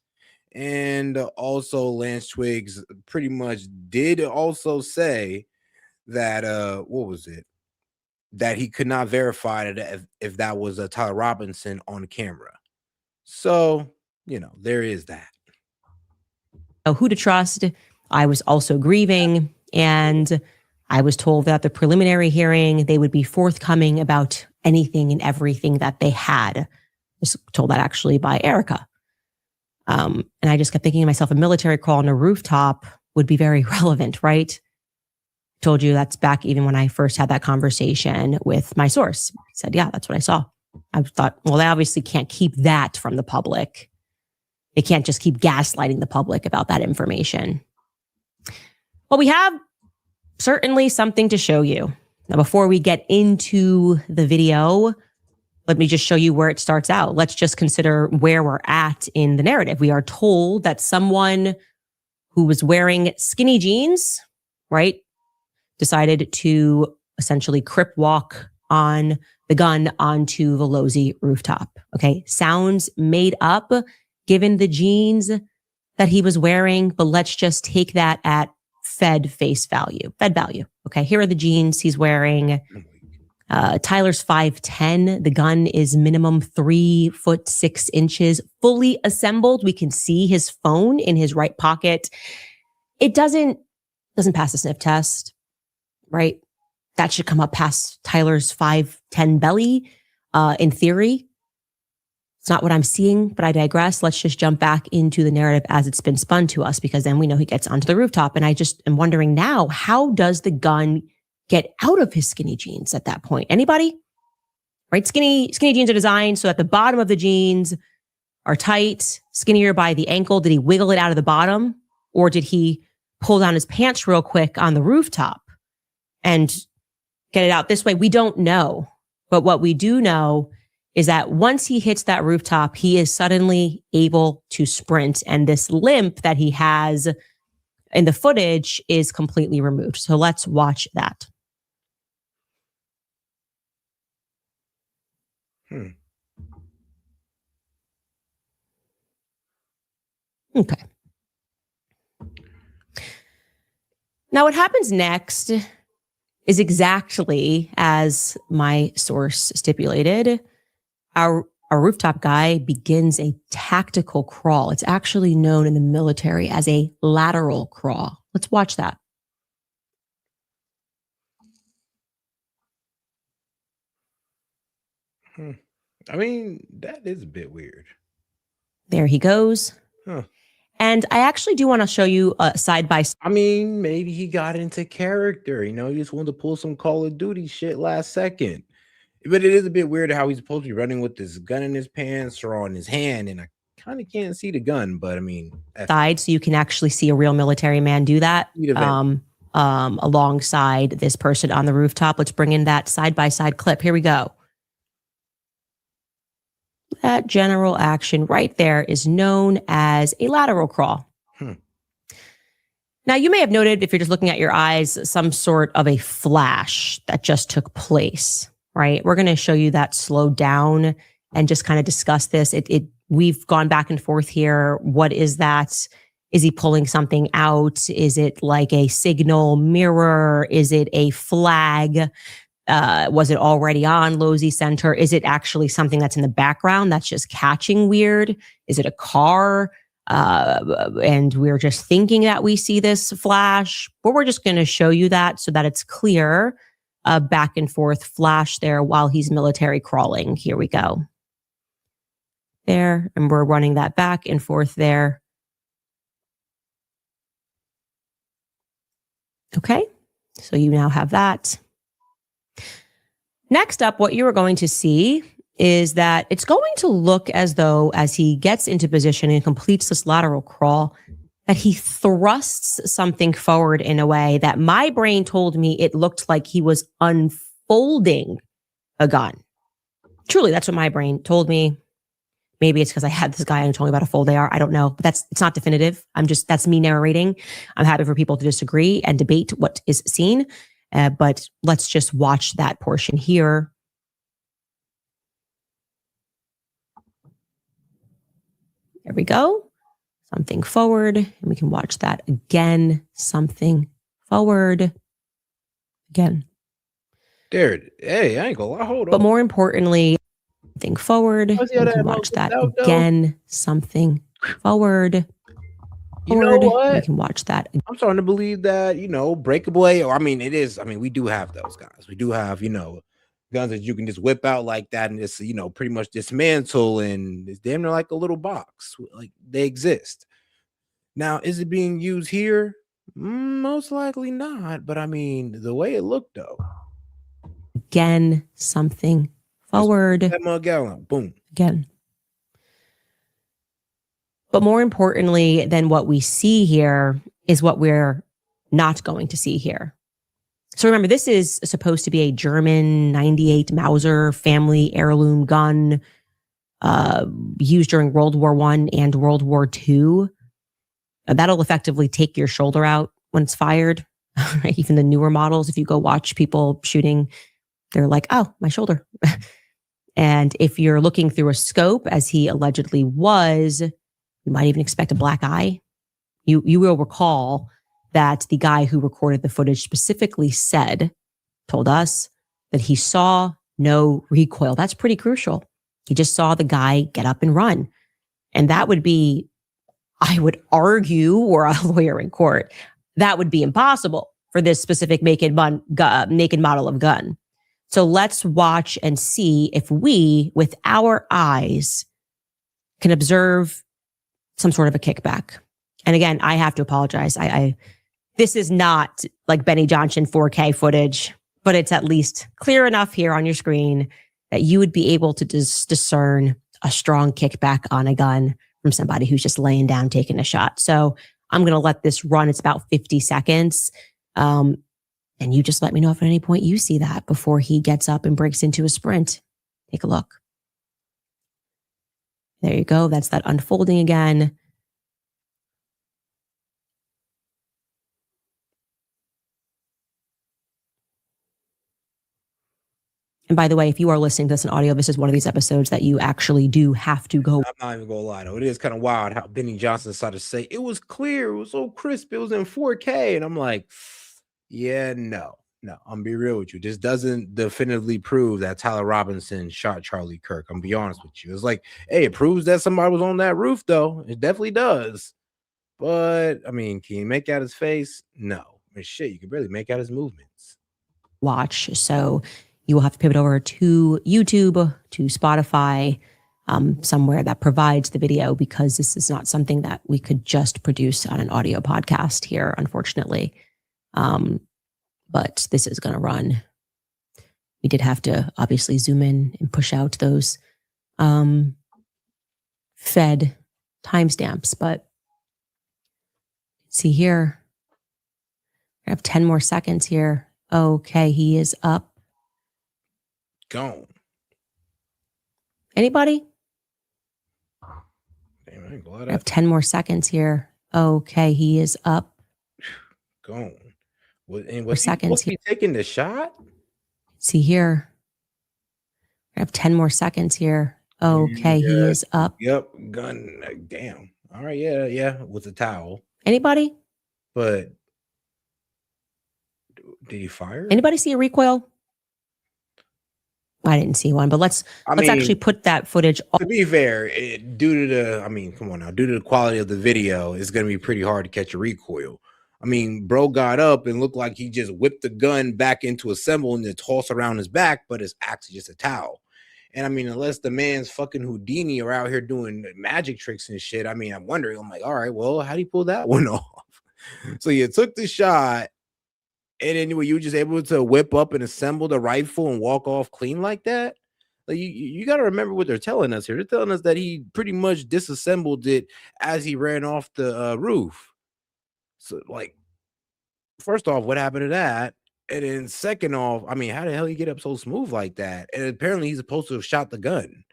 And also Lance Twiggs pretty much did also say that, what was it? That he could not verify that if that was Tyler Robinson on camera. So, there is that. Who to trust. I was also grieving, and I was told that at the preliminary hearing, they would be forthcoming about anything and everything that they had. I was told that actually by Erica. And I just kept thinking to myself, a military crawl on a rooftop would be very relevant, right? Told you that's back even when I first had that conversation with my source. He said, yeah, that's what I saw. I thought, well, they obviously can't keep that from the public. They can't just keep gaslighting the public about that information. Well, we have certainly something to show you. Now, before we get into the video, let me just show you where it starts out. Let's just consider where we're at in the narrative. We are told that someone who was wearing skinny jeans, right, decided to essentially crip walk on the gun onto the Losey rooftop. Okay, sounds made up given the jeans that he was wearing, but let's just take that at Fed value. Okay, here are the jeans he's wearing. Tyler's 5'10". The gun is minimum 3'6", fully assembled. We can see his phone in his right pocket. It doesn't pass the sniff test, right? That should come up past Tyler's 5'10" belly, in theory. It's not what I'm seeing, but I digress. Let's just jump back into the narrative as it's been spun to us, because then we know he gets onto the rooftop. And I just am wondering now, how does the gun get out of his skinny jeans at that point? Anybody? Right? Skinny jeans are designed so that the bottom of the jeans are tight, skinnier by the ankle. Did he wiggle it out of the bottom? Or did he pull down his pants real quick on the rooftop and get it out this way. We don't know. But what we do know is that once he hits that rooftop, he is suddenly able to sprint. And this limp that he has in the footage is completely removed. So let's watch that. Okay. Now, what happens next is exactly as my source stipulated. Our rooftop guy begins a tactical crawl. It's actually known in the military as a lateral crawl. Let's watch that. I mean, that is a bit weird. There he goes. Huh. And I actually do want to show you side by side. I mean, maybe he got into character. You know, he just wanted to pull some Call of Duty shit last second. But it is a bit weird how he's supposed to be running with this gun in his pants or on his hand. And I kind of can't see the gun, but I mean, side, so you can actually see a real military man do that alongside this person on the rooftop. Let's bring in that side by side clip. Here we go. That general action right there is known as a lateral crawl. Now, you may have noted, if you're just looking at your eyes, some sort of a flash that just took place, right? We're going to show you that slowed down and just kind of discuss this. We've gone back and forth here. What is that? Is he pulling something out? Is it like a signal mirror? Is it a flag? Was it already on Losey Center? Is it actually something that's in the background that's just catching weird? Is it a car? And we're just thinking that we see this flash, but we're just going to show you that so that it's clear. Back and forth flash there while he's military crawling. Here we go. There, and we're running that back and forth there. Okay, so you now have that. Next up, what you are going to see is that it's going to look as though, as he gets into position and completes this lateral crawl, that he thrusts something forward in a way that my brain told me it looked like he was unfolding a gun. Truly, that's what my brain told me. Maybe it's because I had this guy and told me about a fold AR. I don't know, but it's not definitive. That's me narrating. I'm happy for people to disagree and debate what is seen. But let's just watch that portion here. There we go. Something forward. And we can watch that again. Something forward. Again. There. Hey, I ain't gonna lie. Hold on. But more importantly, something forward. We can watch that again. Something forward. You know what? We can watch that. I'm starting to believe that, breakaway, or we do have those guys. We do have, guns that you can just whip out like that and just, pretty much dismantle, and it's damn near like a little box. Like, they exist. Now, is it being used here? Most likely not. But I mean, the way it looked though. Again, something forward. That mug gallon. Boom. Again. But more importantly than what we see here is what we're not going to see here. So remember, this is supposed to be a German 98 Mauser family heirloom gun used during World War I and World War II. That'll effectively take your shoulder out when it's fired. Even the newer models, if you go watch people shooting, they're like, oh, my shoulder. And if you're looking through a scope, as he allegedly was, you might even expect a black eye. You will recall that the guy who recorded the footage specifically told us that he saw no recoil. That's pretty crucial. He just saw the guy get up and run. And that would be, I would argue, or a lawyer in court, that would be impossible for this specific make and model of gun. So let's watch and see if we, with our eyes, can observe some sort of a kickback. And again, I have to apologize. This is not like Benny Johnson 4K footage, but it's at least clear enough here on your screen that you would be able to discern a strong kickback on a gun from somebody who's just laying down, taking a shot. So I'm going to let this run. It's about 50 seconds. And you just let me know if at any point you see that before he gets up and breaks into a sprint. Take a look. There you go. That's that unfolding again. And by the way, if you are listening to this in audio, this is one of these episodes that you actually do have to go. I'm not even gonna lie though. It is kind of wild how Benny Johnson decided to say it was clear, it was so crisp, it was in 4K. And I'm like, yeah, no. I'm gonna be real with you. This doesn't definitively prove that Tyler Robinson shot Charlie Kirk. I'm gonna be honest with you. It's like, hey, it proves that somebody was on that roof, though. It definitely does. But I mean, can you make out his face? No. I mean, shit, you can barely make out his movements. Watch. So you will have to pivot over to YouTube, to Spotify, somewhere that provides the video, because this is not something that we could just produce on an audio podcast here, unfortunately. But this is going to run. We did have to obviously zoom in and push out those fed timestamps, but see here, I have 10 more seconds here. Okay, he is up. Gone. Anybody? Damn, I have 10 more seconds here. Okay, he is up. Gone. And was he taking the shot? See here. I have 10 more seconds here. Okay, he is up. Yep, gun. Damn. All right, yeah, with the towel. Anybody? But did he fire? Anybody see a recoil? I didn't see one, but let's actually put that footage. To be fair, due to the quality of the video, it's going to be pretty hard to catch a recoil. I mean, bro got up and looked like he just whipped the gun back into a symbol and then tossed around his back, but it's actually just a towel. And I mean, unless the man's fucking Houdini are out here doing magic tricks and shit, I mean, I'm wondering, I'm like, all right, well, how do you pull that one off? So you took the shot, and then you were just able to whip up and assemble the rifle and walk off clean like that? Like you got to remember what they're telling us here. They're telling us that he pretty much disassembled it as he ran off the roof. So, like, first off, what happened to that? And then second off, I mean, how the hell you get up so smooth like that? And apparently he's supposed to have shot the gun.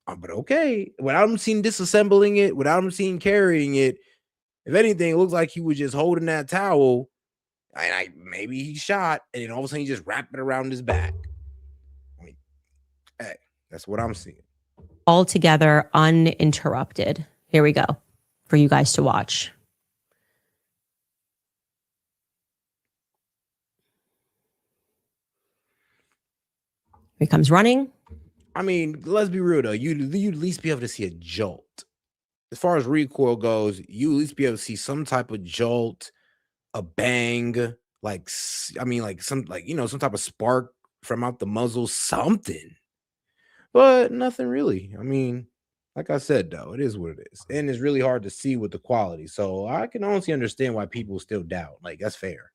But okay, without him seeing disassembling it, without him seeing carrying it, if anything, it looks like he was just holding that towel. And maybe he shot, and then all of a sudden he just wrapped it around his back. I mean, hey, that's what I'm seeing. All together, uninterrupted. Here we go for you guys to watch. Here he comes running. I mean, let's be real though. You'd at least be able to see a jolt. As far as recoil goes, you at least be able to see some type of jolt, a bang, like some type of spark from out the muzzle, something. But nothing really. I mean, like I said, though, it is what it is. And it's really hard to see with the quality. So I can honestly understand why people still doubt. Like, that's fair.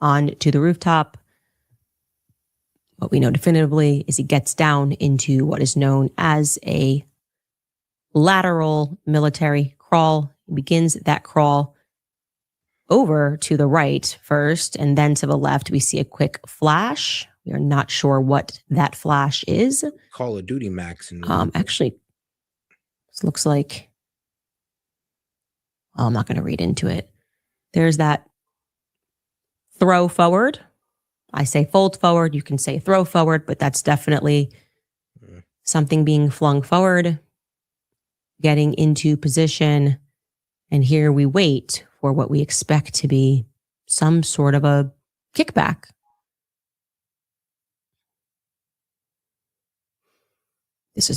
On to the rooftop. What we know definitively is he gets down into what is known as a lateral military crawl. He begins that crawl over to the right first, and then to the left. We see a quick flash. We are not sure what that flash is. Call of Duty Max. Actually, this looks like, well, I'm not going to read into it. There's that throw forward. I say fold forward. You can say throw forward, but that's definitely something being flung forward, getting into position. And here we wait for what we expect to be some sort of a kickback.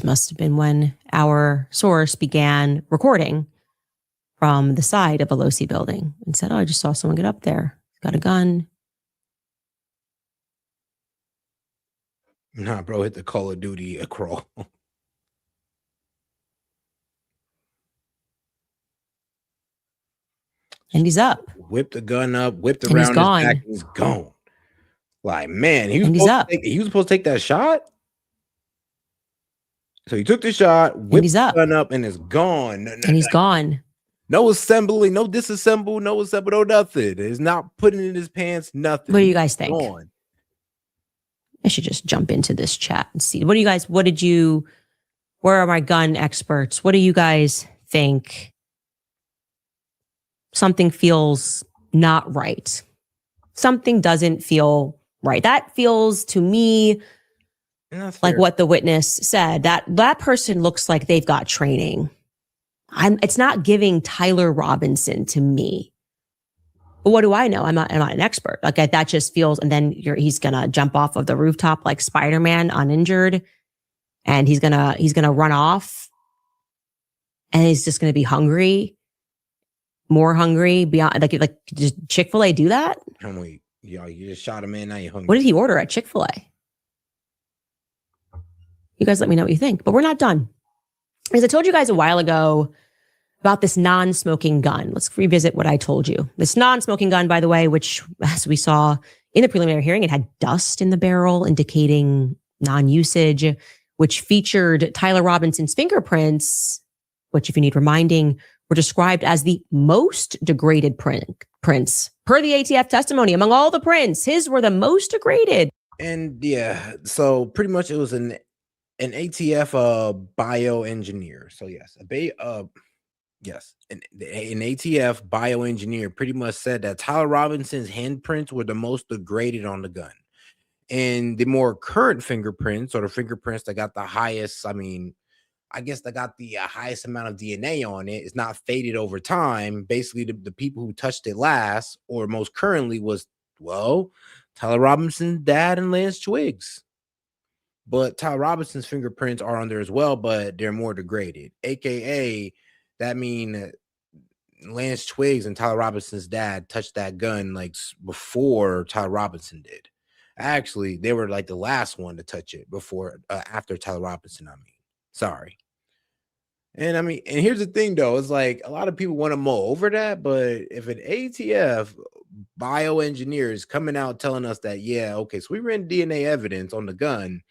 Must have been when our source began recording from the side of a Pelosi building and said, oh, I just saw someone get up there. Got a gun. Nah, bro, hit the Call of Duty crawl. And he's up. Whipped the gun up, whipped and around he's gone. his back, and he's gone. Like, man, he was supposed to take that shot. So he took the shot, whipped the gun up, and is gone. And he's gone. No assembling, no disassemble, no assemble, no nothing. It's not putting it in his pants, nothing. What do you guys think? Gone. I should just jump into this chat and see. Where are my gun experts? What do you guys think? Something feels not right. Something doesn't feel right. That feels to me like what the witness said. That person looks like they've got training. It's not giving Tyler Robinson to me. But what do I know? I'm not an expert. Like that just feels, and then he's gonna jump off of the rooftop like Spider-Man, uninjured, and he's gonna run off, and he's just gonna be hungry, more hungry beyond like does Chick-fil-A do that? You just shot him in. Now you're hungry. What did he order at Chick-fil-A? You guys let me know what you think. But we're not done. Because I told you guys a while ago about this non-smoking gun. Let's revisit what I told you. This non-smoking gun, by the way, which as we saw in the preliminary hearing, it had dust in the barrel indicating non-usage, which featured Tyler Robinson's fingerprints, which if you need reminding, were described as the most degraded prints. Per the ATF testimony, among all the prints, his were the most degraded. And yeah, so pretty much it was an ATF bioengineer. So yes, an ATF bioengineer pretty much said that Tyler Robinson's handprints were the most degraded on the gun. And the more current fingerprints, or the fingerprints that got the highest, I guess that got the highest amount of DNA on it, is not faded over time. Basically, the people who touched it last or most currently was, Tyler Robinson's dad and Lance Twiggs. But Tyler Robinson's fingerprints are on there as well, but they're more degraded. AKA, that mean Lance Twiggs and Tyler Robinson's dad touched that gun like before Tyler Robinson did. Actually, they were like the last one to touch it after Tyler Robinson. Sorry. And here's the thing though, it's like a lot of people want to mull over that, but if an ATF bioengineer is coming out telling us that, so we ran DNA evidence on the gun,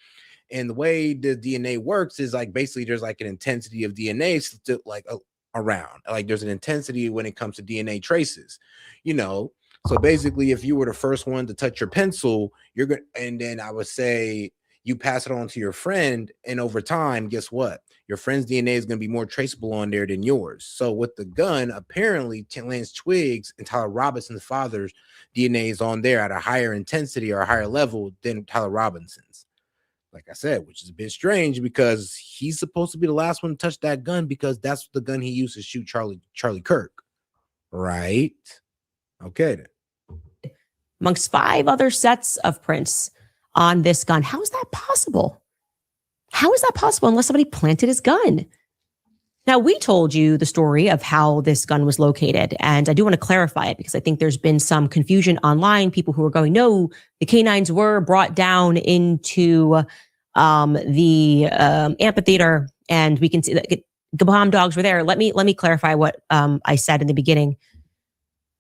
and the way the DNA works is like basically there's like an intensity of DNA still like around, like there's an intensity when it comes to DNA traces, So basically, if you were the first one to touch your pencil, you're going, and then I would say you pass it on to your friend, and over time, guess what? Your friend's DNA is going to be more traceable on there than yours. So with the gun, apparently Lance Twiggs and Tyler Robinson's father's DNA is on there at a higher intensity or a higher level than Tyler Robinson's. Like I said, which is a bit strange because he's supposed to be the last one to touch that gun because that's the gun he used to shoot Charlie Kirk. Right? Okay then. Amongst 5 other sets of prints on this gun. How is that possible? How is that possible unless somebody planted his gun? Now, we told you the story of how this gun was located, and I do want to clarify it because I think there's been some confusion online. People who are going, no, the canines were brought down into the amphitheater, and we can see that the bomb dogs were there. Let me clarify what I said in the beginning.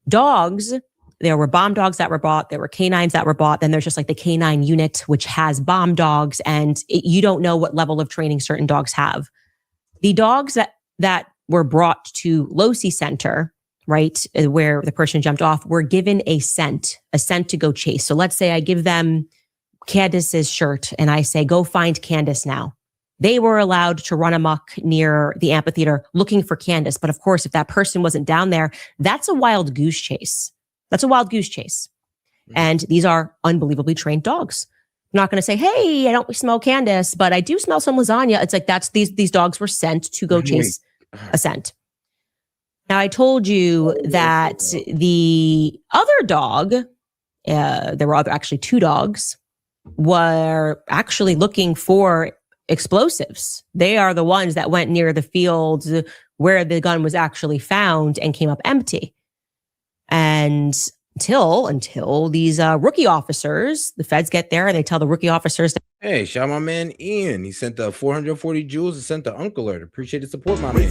Dogs, there were bomb dogs that were bought. There were canines that were bought. Then there's just like the canine unit, which has bomb dogs, and you don't know what level of training certain dogs have. The dogs that were brought to Losi Center, right, where the person jumped off, were given a scent to go chase. So let's say I give them Candace's shirt and I say, go find Candace now. They were allowed to run amok near the amphitheater looking for Candace. But of course, if that person wasn't down there, that's a wild goose chase. That's a wild goose chase. And these are unbelievably trained dogs. I'm not going to say, hey, I don't smell Candace, but I do smell some lasagna. It's like these dogs were sent to go chase a scent. Now, I told you that the other dog, there were actually 2 dogs, were actually looking for explosives. They are the ones that went near the fields where the gun was actually found and came up empty. And until these rookie officers, the feds get there and they tell the rookie officers, hey, shout my man Ian. He sent the 440 jewels and sent the uncle alert. Appreciate the support, my man.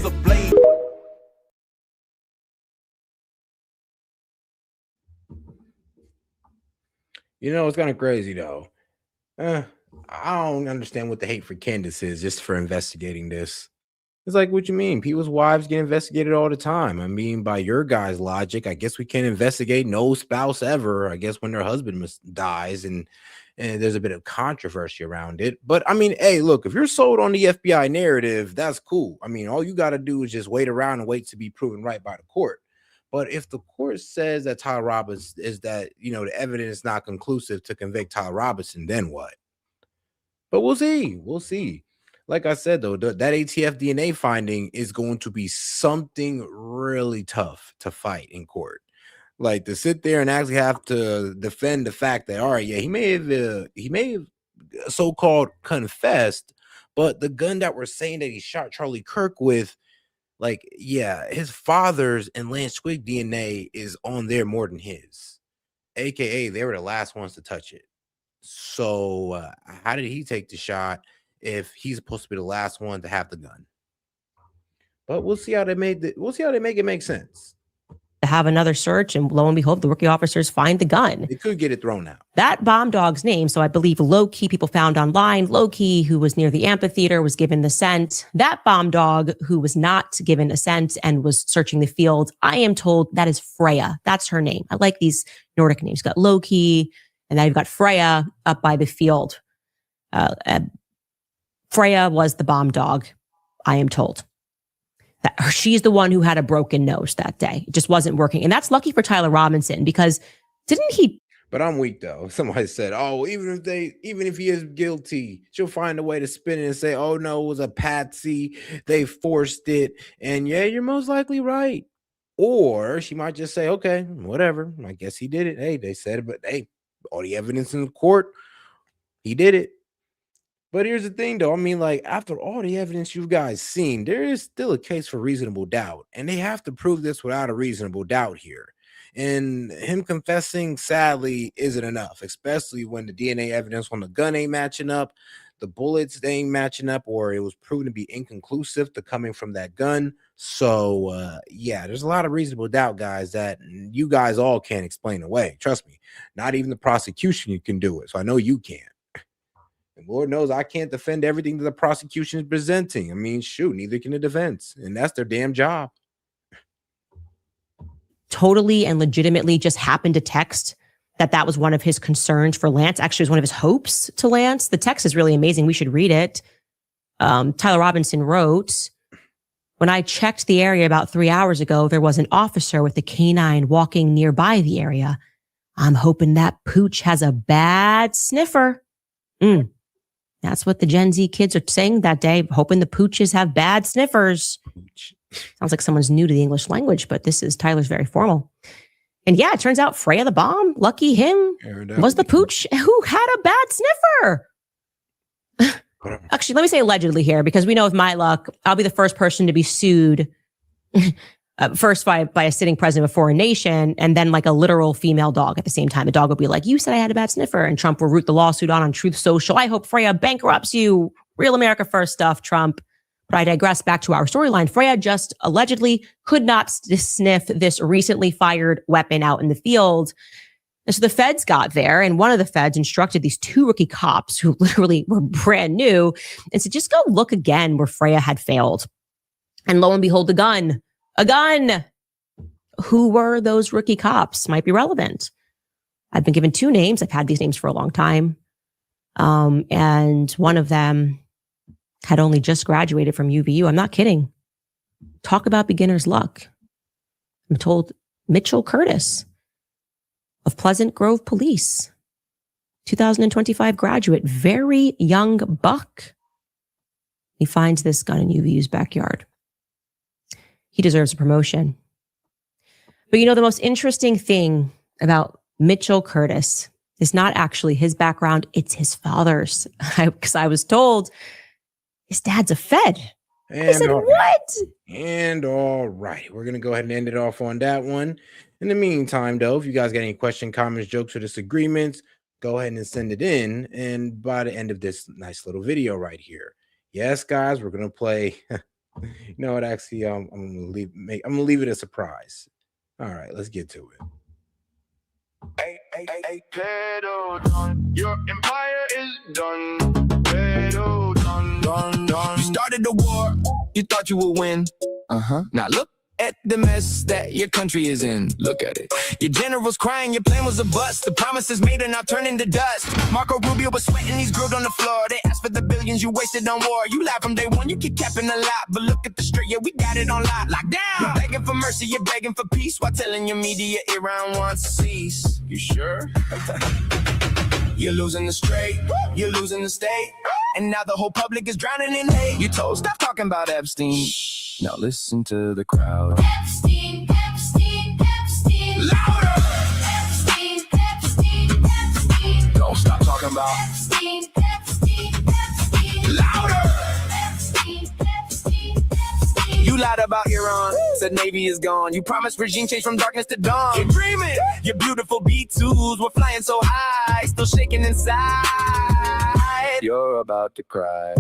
It's kind of crazy though. I don't understand what the hate for Candace is just for investigating this. It's like, what you mean? People's wives get investigated all the time. I mean, by your guys' logic, I guess we can't investigate no spouse ever. I guess when their husband dies and there's a bit of controversy around it. But I mean, hey, look, if you're sold on the FBI narrative, that's cool. I mean, all you got to do is just wait around and wait to be proven right by the court. But if the court says that Tyler Robinson is that, you know, the evidence is not conclusive to convict Tyler Robinson, then what? But we'll see. We'll see. Like I said, though, that ATF DNA finding is going to be something really tough to fight in court. Like to sit there and actually have to defend the fact that, all right, yeah, he may have so-called confessed, but the gun that we're saying that he shot Charlie Kirk with, like, yeah, his father's and Lance Squig DNA is on there more than his, aka they were the last ones to touch it. So how did he take the shot if he's supposed to be the last one to have the gun? But we'll see how they make it make sense. To have another search, and lo and behold, the rookie officers find the gun. They could get it thrown out. That bomb dog's name, so I believe Low-Key people found online, Low-Key, who was near the amphitheater, was given the scent. That bomb dog who was not given a scent and was searching the field, I am told that is Freya. That's her name. I like these Nordic names. You've got Low-Key, and now you've got Freya up by the field. Freya was the bomb dog, I am told. She's the one who had a broken nose that day. It just wasn't working. And that's lucky for Tyler Robinson, because didn't he? But I'm weak, though. Somebody said, oh, even if he is guilty, she'll find a way to spin it and say, oh, no, it was a patsy. They forced it. And yeah, you're most likely right. Or she might just say, okay, whatever. I guess he did it. Hey, they said it, but hey, all the evidence in the court, he did it. But here's the thing, though. I mean, like, after all the evidence you guys seen, there is still a case for reasonable doubt. And they have to prove this without a reasonable doubt here. And him confessing, sadly, isn't enough, especially when the DNA evidence on the gun ain't matching up, the bullets ain't matching up, or it was proven to be inconclusive to coming from that gun. So, yeah, there's a lot of reasonable doubt, guys, that you guys all can't explain away. Trust me, not even the prosecution can do it. So I know you can't. And Lord knows I can't defend everything that the prosecution is presenting. I mean, shoot, neither can the defense. And that's their damn job. Totally and legitimately just happened to text that was one of his concerns for Lance. Actually, it was one of his hopes to Lance. The text is really amazing. We should read it. Tyler Robinson wrote, when I checked the area about 3 hours ago, there was an officer with a canine walking nearby the area. I'm hoping that pooch has a bad sniffer. That's what the Gen Z kids are saying that day, hoping the pooches have bad sniffers. Sounds like someone's new to the English language, but Tyler's very formal. And yeah, it turns out Freya the bomb, lucky him, was the pooch who had a bad sniffer. Actually, let me say allegedly here, because we know with my luck, I'll be the first person to be sued first by a sitting president of a foreign nation, and then like a literal female dog at the same time. The dog will be like, you said I had a bad sniffer, and Trump will root the lawsuit on Truth Social. I hope Freya bankrupts you. Real America first stuff, Trump. But I digress back to our storyline. Freya just allegedly could not sniff this recently fired weapon out in the field. And so the feds got there, and one of the feds instructed these two rookie cops who literally were brand new and said, just go look again where Freya had failed. And lo and behold, a gun. Who were those rookie cops? Might be relevant. I've been given two names. I've had these names for a long time. And one of them had only just graduated from UVU. I'm not kidding. Talk about beginner's luck. I'm told Mitchell Curtis of Pleasant Grove Police, 2025 graduate, very young buck. He finds this gun in UVU's backyard. He deserves a promotion. But you know, the most interesting thing about Mitchell Curtis is not actually his background, it's his father's. Because I was told his dad's a Fed. I said, what? And all right, we're going to go ahead and end it off on that one. In the meantime, though, if you guys got any questions, comments, jokes, or disagreements, go ahead and send it in. And by the end of this nice little video right here, yes, guys, we're going to play. You know what? Actually, I'm going to leave it a surprise. All right, let's get to it. Your empire is done. Done. You start started the war, you thought you would win. Now look at the mess that your country is in. Look at it. Your general's crying, your plan was a bust. The promises made are now turning to dust. Marco Rubio was sweating, he's grilled on the floor. They asked for the billions you wasted on war. You lied from day one, you keep capping a lot. But look at the straight, yeah, we got it on lock. Locked down. You're begging for mercy, you're begging for peace, while telling your media Iran wants to cease. You sure? You're losing the straight, you're losing the state. And now the whole public is drowning in hate. You told, stop talking about Epstein. Now listen to the crowd. Epstein, Epstein, Epstein. Louder! Epstein, Epstein, Epstein. Don't stop talking about Epstein, Epstein, Epstein. louder! Epstein, Epstein, Epstein. You lied about Iran, said Navy is gone. You promised regime change from darkness to dawn. You're dreaming, your beautiful B-2s were flying so high, still shaking inside. You're about to cry.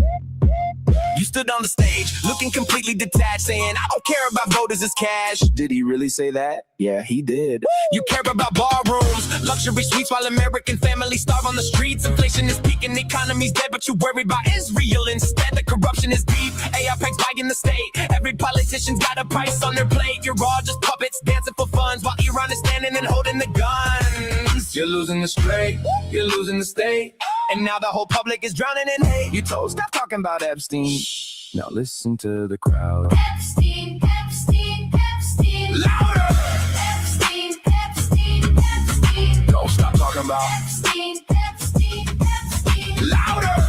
You stood on the stage, looking completely detached, saying, I don't care about voters as cash. Did he really say that? Yeah, he did. You care about ballrooms, luxury suites, while American families starve on the streets. Inflation is peaking, the economy's dead, but you worry about Israel instead. The corruption is deep, AI packs buying the state. Every politician's got a price on their plate. You're all just puppets dancing for funds, while Iran is standing and holding the guns. You're losing the straight, you're losing the state. And now the whole public is drowning in hate. You told, stop talking about Epstein. Now listen to the crowd. Epstein, Epstein, Epstein. Louder! Epstein, Epstein, Epstein. Don't stop talking about Epstein, Epstein, Epstein. louder!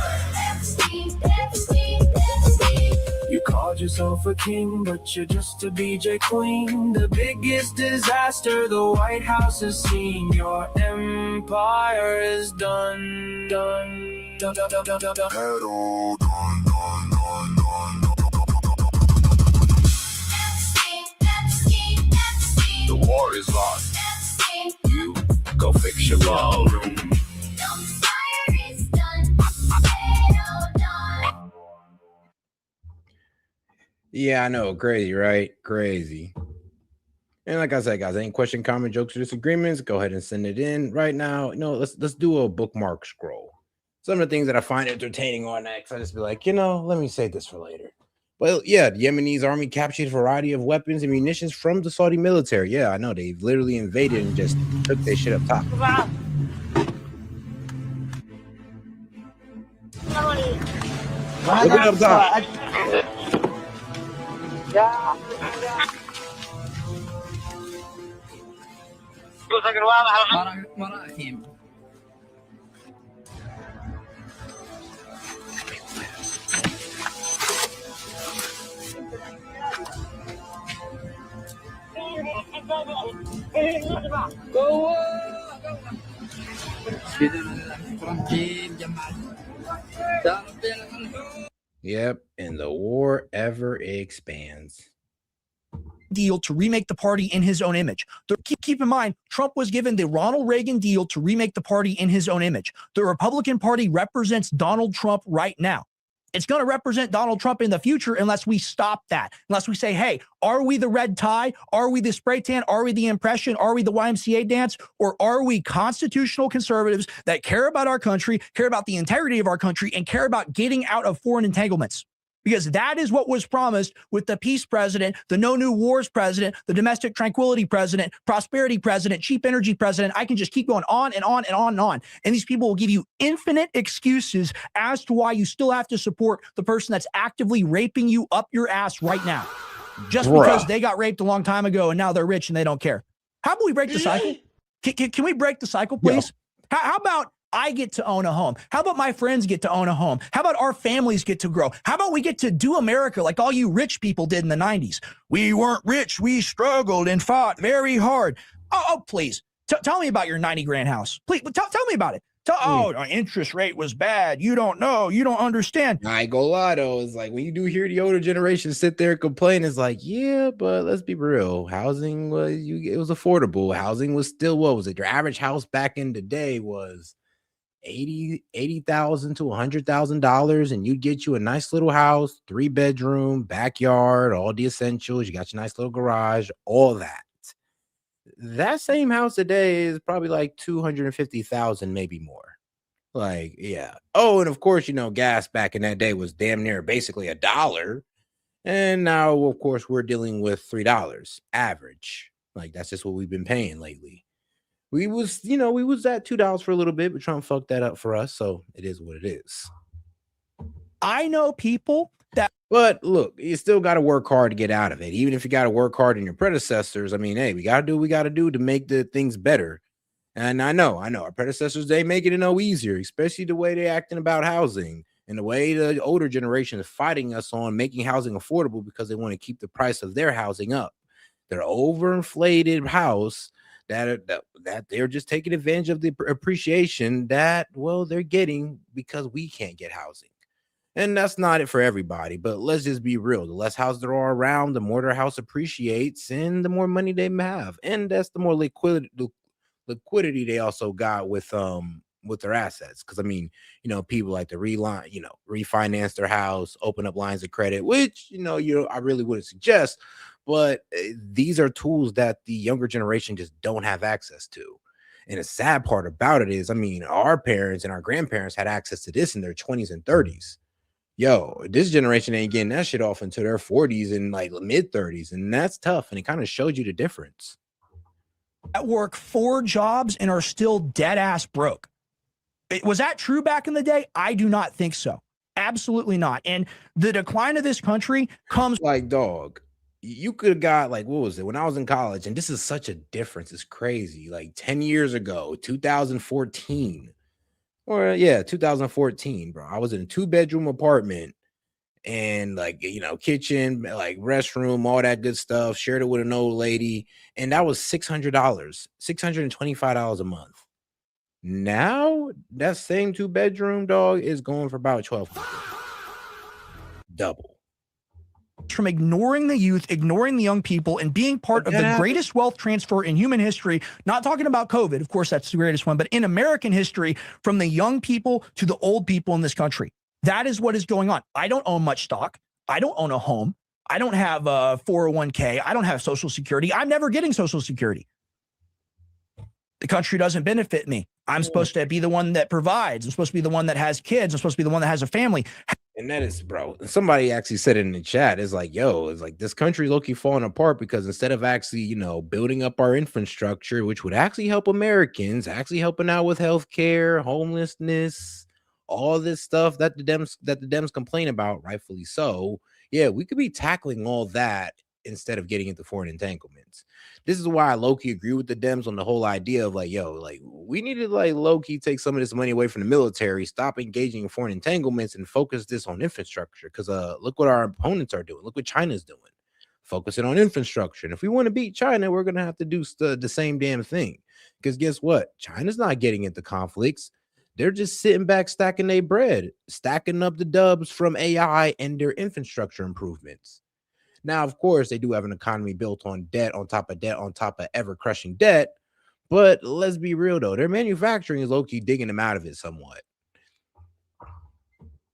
Epstein, Epstein, Epstein. You called yourself a king, but you're just a BJ queen. The biggest disaster the White House has seen. Your empire is done, done, done, done, done, done, done. Pedal, done, done, done, done. Epstein, Epstein, Epstein. The war is lost. Epstein. You go fix your ballroom. The fire is done. Pedal done. Yeah, I know. Crazy, right? Crazy. And like I said, guys, any question, comment, jokes, or disagreements, go ahead and send it in right now. Let's do a bookmark scroll. Some of the things that I find entertaining on X, I just be like, let me save this for later. Well, yeah, the Yemenis army captured a variety of weapons and munitions from the Saudi military. Yeah, I know. They've literally invaded and just took their shit up top. Look it up top. Yep, and the war ever expands. Deal to remake the party in his own image. Keep in mind, Trump was given the Ronald Reagan deal to remake the party in his own image. The Republican Party represents Donald Trump right now. It's going to represent Donald Trump in the future unless we stop that. Unless we say, hey, are we the red tie? Are we the spray tan? Are we the impression? Are we the YMCA dance? Or are we constitutional conservatives that care about our country, care about the integrity of our country, and care about getting out of foreign entanglements? Because that is what was promised with the peace president, the no new wars president, the domestic tranquility president, prosperity president, cheap energy president. I can just keep going on and on and on and on. And these people will give you infinite excuses as to why you still have to support the person that's actively raping you up your ass right now. Just because they got raped a long time ago and now they're rich and they don't care. How about we break the cycle? Can we break the cycle, please? Yeah. How about I get to own a home? How about my friends get to own a home? How about our families get to grow? How about we get to do America like all you rich people did in the 90s? We weren't rich. We struggled and fought very hard. Oh, please. Tell me about your 90 grand house. Please, tell me about it. Our interest rate was bad. You don't know. You don't understand. I ain't gonna lie, though. It's like when you do hear the older generation sit there and complain, it's like, yeah, but let's be real. Housing was, it was affordable. Housing was still, what was it? Your average house back in the day was $80,000 to $100,000, and you'd get you a nice little house, 3-bedroom, backyard, all the essentials. You got your nice little garage, all that. That same house today is probably like $250,000, maybe more. Like, yeah. Oh, and of course, gas back in that day was damn near basically $1. And now, of course, we're dealing with $3 average. Like, that's just what we've been paying lately. We was at $2 for a little bit, but Trump fucked that up for us. So it is what it is. I know people that. But look, you still got to work hard to get out of it. Even if you got to work hard in your predecessors. I mean, hey, we got to do what we got to do to make the things better. And I know our predecessors, they make it no easier, especially the way they're acting about housing and the way the older generation is fighting us on making housing affordable because they want to keep the price of their housing up. Their overinflated house that they're just taking advantage of the appreciation that, well, they're getting because we can't get housing. And that's not it for everybody, but let's just be real. The less houses there are around, the more their house appreciates and the more money they have. And that's the more liquidity they also got with their assets. Because I mean, people like to refinance their house, open up lines of credit, which I really wouldn't suggest. But these are tools that the younger generation just don't have access to. And the sad part about it is, I mean, our parents and our grandparents had access to this in their 20s and 30s. Yo, this generation ain't getting that shit off into their 40s and like mid 30s. And that's tough. And it kind of showed you the difference. At work 4 jobs and are still dead ass broke. Was that true back in the day? I do not think so. Absolutely not. And the decline of this country comes like, dog, you could have got like, what was it? When I was in college, and this is such a difference. It's crazy. Like 10 years ago, 2014. Or yeah, 2014, bro. I was in a 2-bedroom apartment and like, kitchen, like restroom, all that good stuff. Shared it with an old lady. And that was $600, $625 a month. Now that same 2-bedroom, dog, is going for about $1,200. Double. From ignoring the youth, ignoring the young people, and being part of the greatest wealth transfer in human history. Not talking about COVID, of course, that's the greatest one, but in American history, from the young people to the old people in this country. That is what is going on. I don't own much stock. I don't own a home. I don't have a 401k. I don't have Social Security. I'm never getting Social Security. The country doesn't benefit me. I'm supposed to be the one that provides. I'm supposed to be the one that has kids. I'm supposed to be the one that has a family. And that is, bro, somebody actually said it in the chat. It's like, yo, it's like this country low-key falling apart because instead of actually, building up our infrastructure, which would actually help Americans, actually helping out with healthcare, homelessness, all this stuff that the Dems complain about, rightfully so. Yeah, we could be tackling all that instead of getting into foreign entanglements. This is why I low-key agree with the Dems on the whole idea of like, yo, like we need to like low-key take some of this money away from the military, stop engaging in foreign entanglements and focus this on infrastructure. Because look what our opponents are doing. Look what China's doing. Focusing on infrastructure. And if we want to beat China, we're going to have to do the same damn thing. Because guess what? China's not getting into conflicts. They're just sitting back, stacking their bread, stacking up the dubs from AI and their infrastructure improvements. Now, of course, they do have an economy built on debt, on top of ever-crushing debt. But let's be real, though. Their manufacturing is low-key digging them out of it somewhat.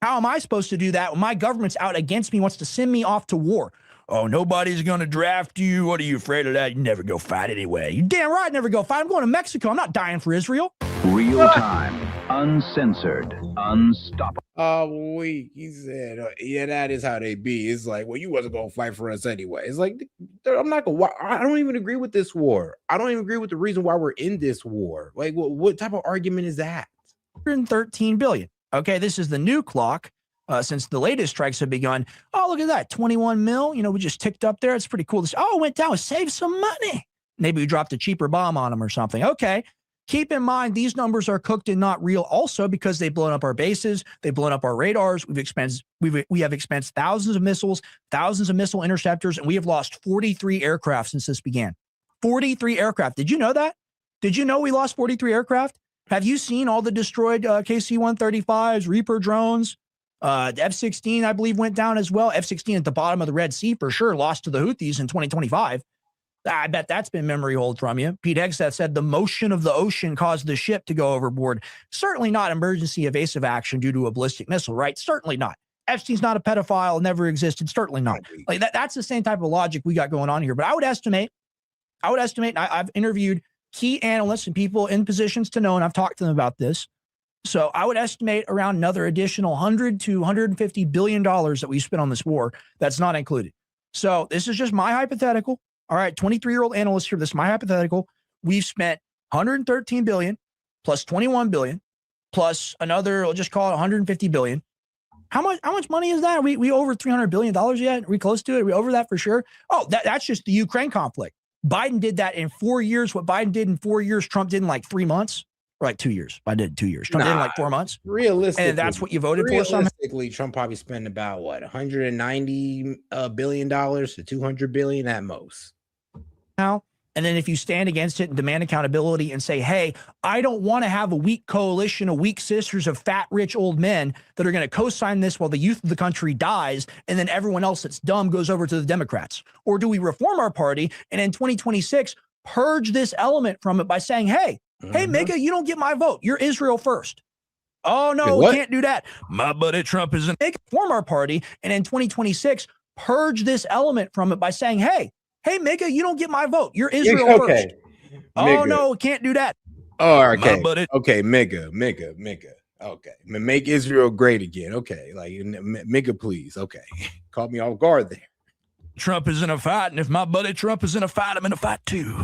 How am I supposed to do that when my government's out against me, wants to send me off to war? Oh, nobody's going to draft you. What are you afraid of that? You never go fight anyway. You damn right, never go fight. I'm going to Mexico. I'm not dying for Israel. Real time, uncensored, unstoppable. Oh, wait, he said, yeah, that is how they be. It's like, well, you wasn't going to fight for us anyway. It's like, I'm not going to, I don't even agree with this war. I don't even agree with the reason why we're in this war. Like, what type of argument is that? $113 billion. Okay, this is the new clock. Since the latest strikes have begun. Oh, look at that, 21 mil. We just ticked up there. It's pretty cool. It went down. Save some money. Maybe we dropped a cheaper bomb on them or something. Okay. Keep in mind, these numbers are cooked and not real also because they've blown up our bases. They've blown up our radars. We have expensed thousands of missiles, thousands of missile interceptors, and we have lost 43 aircraft since this began. 43 aircraft. Did you know that? Did you know we lost 43 aircraft? Have you seen all the destroyed KC-135s, Reaper drones? The F-16, I believe, went down as well. F-16 at the bottom of the Red Sea for sure, lost to the Houthis in 2025. I bet that's been memory hold from you. Pete Hegseth said the motion of the ocean caused the ship to go overboard. Certainly not emergency evasive action due to a ballistic missile, right? Certainly not. Epstein's not a pedophile, never existed. Certainly not. Like that's the same type of logic we got going on here. But I would estimate, I've interviewed key analysts and people in positions to know, and I've talked to them about this. So I would estimate around another additional 100 to 150 billion dollars that we spent on this war. That's not included. So this is just my hypothetical. All right, 23-year-old analyst here. This is my hypothetical. We've spent 113 billion plus 21 billion plus another, I'll just call it 150 billion. How much money is that? Are we over $300 billion yet? Are we close to it? Are we over that for sure? Oh, that's just the Ukraine conflict. Biden did that in 4 years. What Biden did in 4 years, Trump did in like 3 months. Or like 2 years. Biden did 2 years. Trump did in like 4 months. Realistically, and that's what you voted for. Realistically, Trump probably spent about what, $190 billion to $200 billion at most. Now, and then if you stand against it and demand accountability and say, hey, I don't want to have a weak coalition of weak sisters of fat, rich old men that are going to co-sign this while the youth of the country dies, and then everyone else that's dumb goes over to the Democrats. Or do we reform our party and in 2026 purge this element from it by saying, hey, MAGA, you don't get my vote. You're Israel first. Oh, no, we can't do that. My buddy Trump is reform our party and in 2026 purge this element from it by saying, hey, MAGA, you don't get my vote. You're Israel first. Oh, no, can't do that. Oh, okay. Okay, MAGA. Okay. Make Israel great again. Okay. Like, MAGA, please. Okay. Caught me off guard there. Trump is in a fight, and if my buddy Trump is in a fight, I'm in a fight too.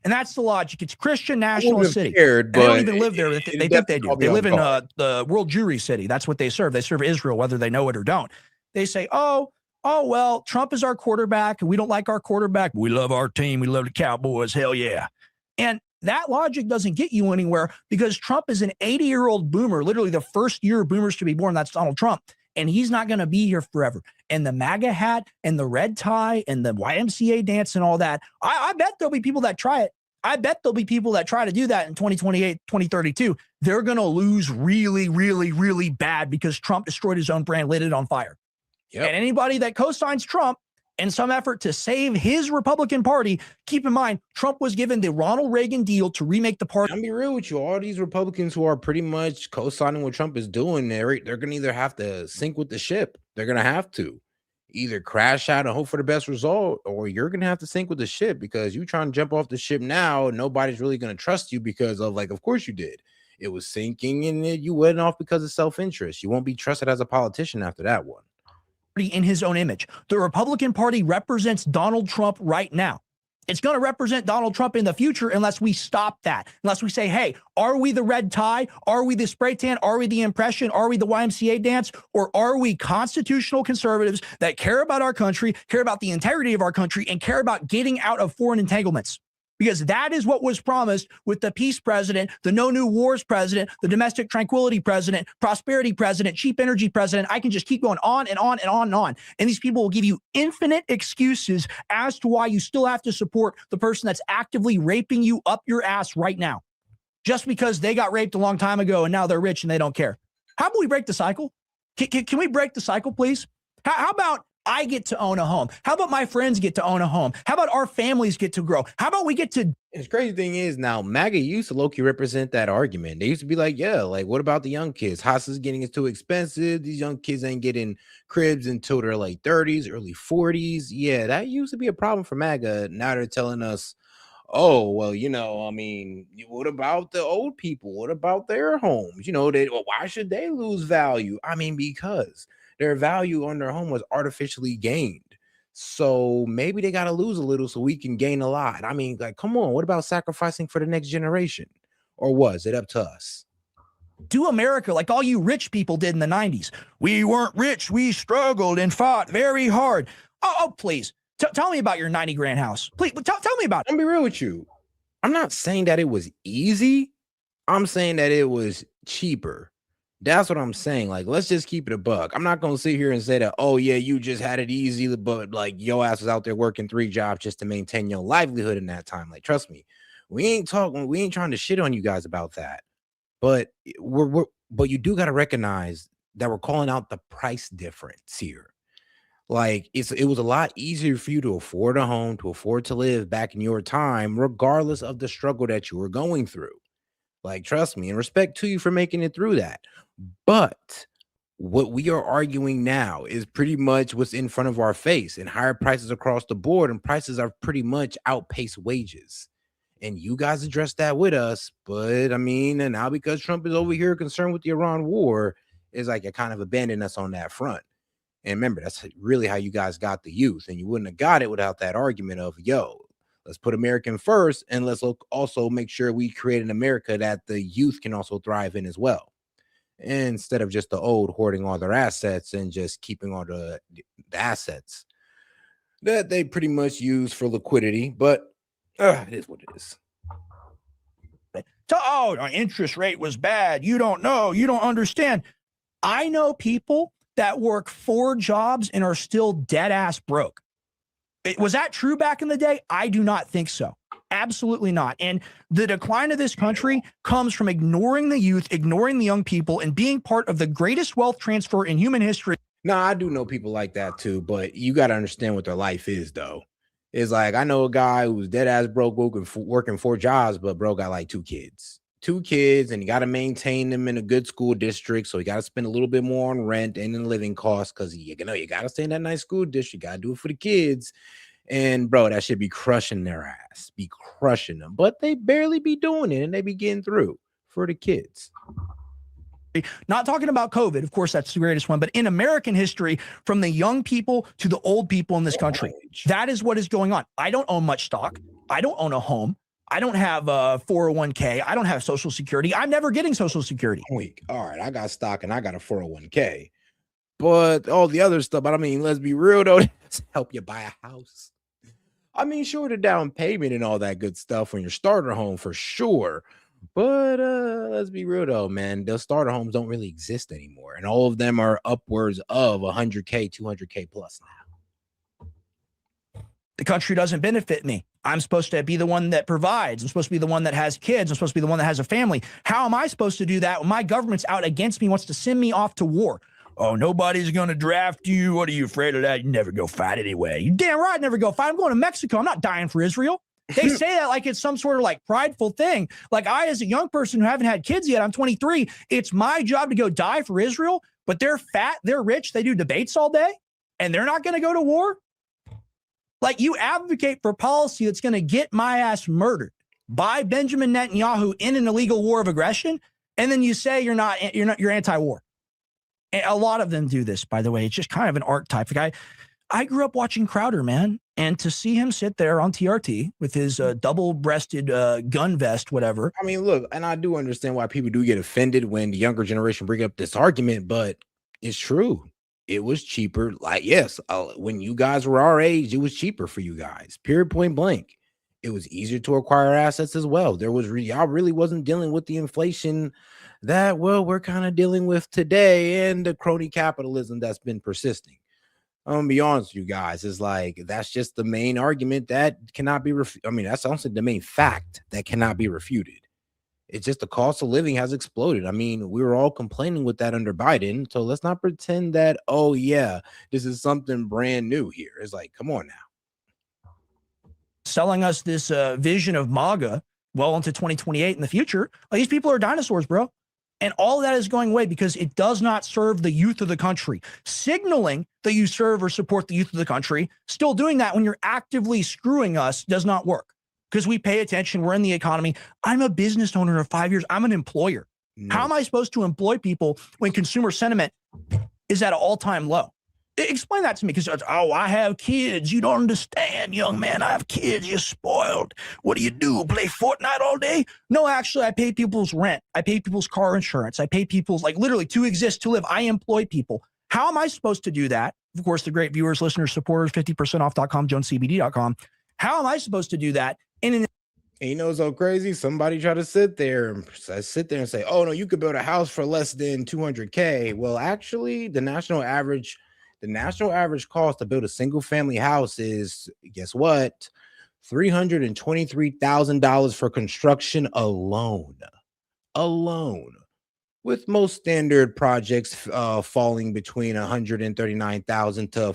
And that's the logic. It's Christian nationalist city. Cared, and they don't even live there. They think they do. They live in the World Jewry City. That's what they serve. They serve Israel, whether they know it or don't. They say, oh, well, Trump is our quarterback, and we don't like our quarterback. We love our team. We love the Cowboys. Hell yeah. And that logic doesn't get you anywhere because Trump is an 80-year-old boomer, literally the first year of boomers to be born. That's Donald Trump. And he's not going to be here forever. And the MAGA hat and the red tie and the YMCA dance and all that, I bet there'll be people that try it. I bet there'll be people that try to do that in 2028, 2032. They're going to lose really, really, really bad because Trump destroyed his own brand, lit it on fire. Yep. And anybody that co-signs Trump in some effort to save his Republican Party, keep in mind, Trump was given the Ronald Reagan deal to remake the party. I'll be real with you. All these Republicans who are pretty much co-signing what Trump is doing, they're going to either have to sink with the ship. They're going to have to either crash out and hope for the best result, or you're going to have to sink with the ship because you trying to jump off the ship now. Nobody's really going to trust you because of of course you did. It was sinking and you went off because of self-interest. You won't be trusted as a politician after that one. In his own image. The Republican Party represents Donald Trump right now. It's going to represent Donald Trump in the future unless we stop that. Unless we say, hey, are we the red tie? Are we the spray tan? Are we the impression? Are we the YMCA dance? Or are we constitutional conservatives that care about our country, care about the integrity of our country, and care about getting out of foreign entanglements? Because that is what was promised with the peace president, the no new wars president, the domestic tranquility president, prosperity president, cheap energy president. I can just keep going on and on and on and on. And these people will give you infinite excuses as to why you still have to support the person that's actively raping you up your ass right now. Just because they got raped a long time ago and now they're rich and they don't care. How about we break the cycle? Can we break the cycle, please? How about I get to own a home? How about my friends get to own a home? How about our families get to grow? How about we get to... And the crazy thing is now MAGA used to low-key represent that argument. They used to be like, yeah, like what about the young kids? Houses getting too expensive. These young kids ain't getting cribs until their late 30s, early 40s. Yeah, that used to be a problem for MAGA. Now they're telling us, oh, well, what about the old people? What about their homes? Why should they lose value? Because their value on their home was artificially gained. So maybe they got to lose a little so we can gain a lot. Come on. What about sacrificing for the next generation? Or was it up to us? Do America like all you rich people did in the 90s. We weren't rich. We struggled and fought very hard. Oh, please. Tell me about your 90 grand house. Please tell me about it. I'll be real with you. I'm not saying that it was easy. I'm saying that it was cheaper. That's what I'm saying. Let's just keep it a buck. I'm not going to sit here and say that, oh, yeah, you just had it easy, but your ass was out there working 3 jobs just to maintain your livelihood in that time. Trust me, we ain't trying to shit on you guys about that. But you do got to recognize that we're calling out the price difference here. It was a lot easier for you to afford a home, to afford to live back in your time, regardless of the struggle that you were going through. Trust me, and respect to you for making it through that. But what we are arguing now is pretty much what's in front of our face, and higher prices across the board, and prices are pretty much outpace wages. and you guys addressed that with us. But I mean, and now because Trump is over here concerned with the Iran war, it's like you kind of abandoned us on that front. And remember, that's really how you guys got the youth, and you wouldn't have got it without that argument of, yo, let's put American first, and let's also make sure we create an America that the youth can also thrive in as well, instead of just the old hoarding all their assets and just keeping all the assets that they pretty much use for liquidity. But it is what it is. Oh, our interest rate was bad. You don't know. You don't understand. I know people that work 4 jobs and are still dead ass broke. Was that true back in the day? I do not think so. Absolutely not. And the decline of this country comes from ignoring the youth, ignoring the young people, and being part of the greatest wealth transfer in human history. No, I do know people like that too, but you got to understand what their life is, though. It's like, I know a guy who's dead ass broke, working 4 jobs, but bro got like 2 kids. 2 kids, and you got to maintain them in a good school district. So you got to spend a little bit more on rent and in living costs, because you got to stay in that nice school district. You got to do it for the kids. And bro, that should be crushing their ass, be crushing them. But they barely be doing it, and they be getting through for the kids. Not talking about COVID, of course, that's the greatest one, but in American history, from the young people to the old people in this country, that is what is going on. I don't own much stock. I don't own a home. I don't have a 401k. I don't have Social Security. I'm never getting Social Security. Weak. All right, I got stock and I got a 401k. But all the other stuff, but I mean, let's be real though, to help you buy a house. I mean, sure, the down payment and all that good stuff when your starter home for sure. But let's be real though, man, the starter homes don't really exist anymore. And all of them are upwards of 100k, 200k plus now. The country doesn't benefit me. I'm supposed to be the one that provides. I'm supposed to be the one that has kids. I'm supposed to be the one that has a family. How am I supposed to do that when my government's out against me, wants to send me off to war? Oh, nobody's going to draft you. What are you afraid of that? You never go fight anyway. You damn right, never go fight. I'm going to Mexico. I'm not dying for Israel. They say that like it's some sort of like prideful thing. Like I, as a young person who haven't had kids yet, I'm 23. It's my job to go die for Israel, but they're fat, they're rich, they do debates all day, and they're not going to go to war. Like you advocate for policy that's going to get my ass murdered by Benjamin Netanyahu in an illegal war of aggression, and then you say you're anti-war. And a lot of them do this, by the way. It's just kind of an archetype. Like I grew up watching Crowder, man, and to see him sit there on TRT with his double-breasted gun vest, whatever. I mean, look, and I do understand why people do get offended when the younger generation bring up this argument, but it's true. It was cheaper. Like, yes, when you guys were our age, it was cheaper for you guys. Period, point blank. It was easier to acquire assets as well. There was y'all really wasn't dealing with the inflation that, well, we're kind of dealing with today, and the crony capitalism that's been persisting. I'm gonna be honest with you guys. It's like that's just the main argument that cannot be I mean, that's also the main fact that cannot be refuted. It's just the cost of living has exploded. I mean, we were all complaining with that under Biden. So let's not pretend that, oh, yeah, this is something brand new here. It's like, come on now. Selling us this vision of MAGA well into 2028 in the future. These people are dinosaurs, bro. And all of that is going away because it does not serve the youth of the country. Signaling that you serve or support the youth of the country, still doing that when you're actively screwing us does not work. Because we pay attention, we're in the economy. I'm a business owner of 5 years. I'm an employer. No. How am I supposed to employ people when consumer sentiment is at an all-time low? Explain that to me, because, oh, I have kids. You don't understand, young man. I have kids. You're spoiled. What do? Play Fortnite all day? No, actually, I pay people's rent. I pay people's car insurance. I pay people's, like, literally to exist, to live. I employ people. How am I supposed to do that? Of course, the great viewers, listeners, supporters, 50%off.com, jonescbd.com. How am I supposed to do that? And you know, so crazy. Somebody try to sit there and say, oh, no, you could build a house for less than 200K. Well, actually, the national average cost to build a single family house is, guess what? $323,000 for construction alone, with most standard projects falling between $139,000 to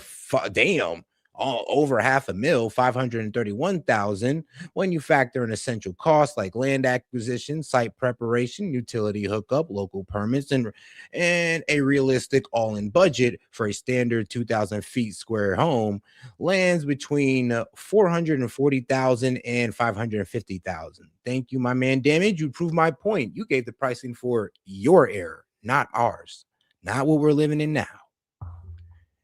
all over $500,000, 531,000 when you factor in essential costs like land acquisition, site preparation, utility hookup, local permits, and a realistic all-in budget for a standard 2,000 feet square home lands between 440,000 and 550,000. Thank you, my man. Damage, you proved my point. You gave the pricing for your era, not ours, not what we're living in now.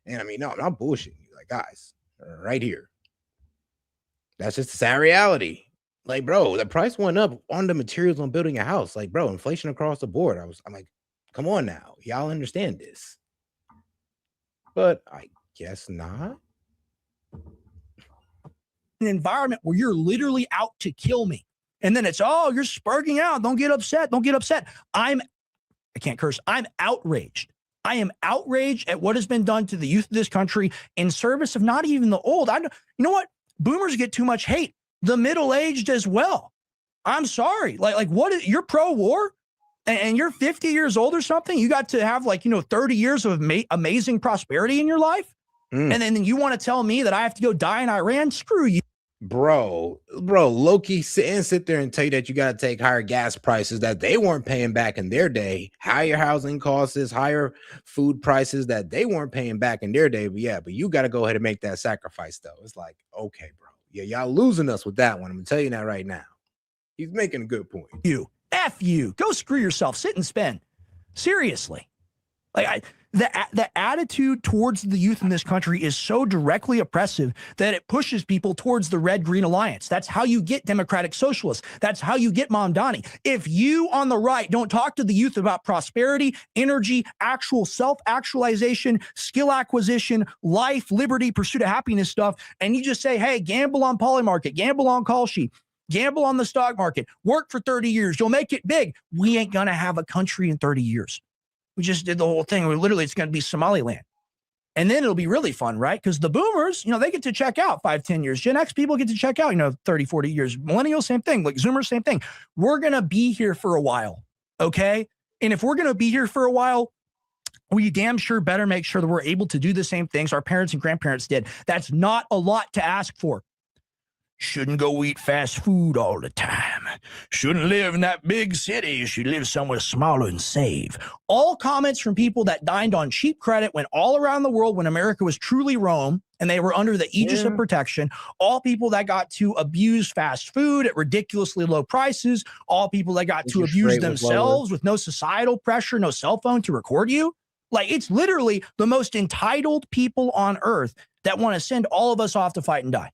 And I mean, no, I'm not bullshitting you, like, guys. Right here. That's just the sad reality. Like, bro, the price went up on the materials on building a house. Like, bro, inflation across the board. I'm like, come on now. Y'all understand this. But I guess not. An environment where you're literally out to kill me. And then it's, oh, you're spurging out. Don't get upset. Don't get upset. I can't curse. I'm outraged. I am outraged at what has been done to the youth of this country in service of not even the old. You know what? Boomers get too much hate. The middle-aged as well. I'm sorry. Like what? You're pro-war and you're 50 years old or something. You got to have 30 years of amazing prosperity in your life. And then you want to tell me that I have to go die in Iran? Screw you. Bro, Loki sit there and tell you that you got to take higher gas prices that they weren't paying back in their day, higher housing costs, higher food prices that they weren't paying back in their day. But you got to go ahead and make that sacrifice, though. It's like, okay, bro. Yeah, y'all losing us with that one. I'm going to tell you that right now. He's making a good point. F you. Go screw yourself. Sit and spend. Seriously. The attitude towards the youth in this country is so directly oppressive that it pushes people towards the Red-Green Alliance. That's how you get democratic socialists. That's how you get Mamdani. If you on the right don't talk to the youth about prosperity, energy, actual self-actualization, skill acquisition, life, liberty, pursuit of happiness stuff, and you just say, hey, gamble on Polymarket, gamble on Call Sheet, gamble on the stock market, work for 30 years, you'll make it big. We ain't going to have a country in 30 years. We just did the whole thing. It's going to be Somaliland. And then it'll be really fun, right? Because the boomers, they get to check out 5-10 years. Gen X people get to check out, 30-40 years. Millennials, same thing. Like Zoomers, same thing. We're going to be here for a while, okay? And if we're going to be here for a while, we damn sure better make sure that we're able to do the same things our parents and grandparents did. That's not a lot to ask for. Shouldn't go eat fast food all the time. Shouldn't live in that big city. You should live somewhere smaller and save. All comments from people that dined on cheap credit, went all around the world when America was truly Rome and they were under the aegis of protection. All people that got to abuse fast food at ridiculously low prices. All people that got to abuse themselves with no societal pressure, no cell phone to record you. Like, it's literally the most entitled people on earth that want to send all of us off to fight and die.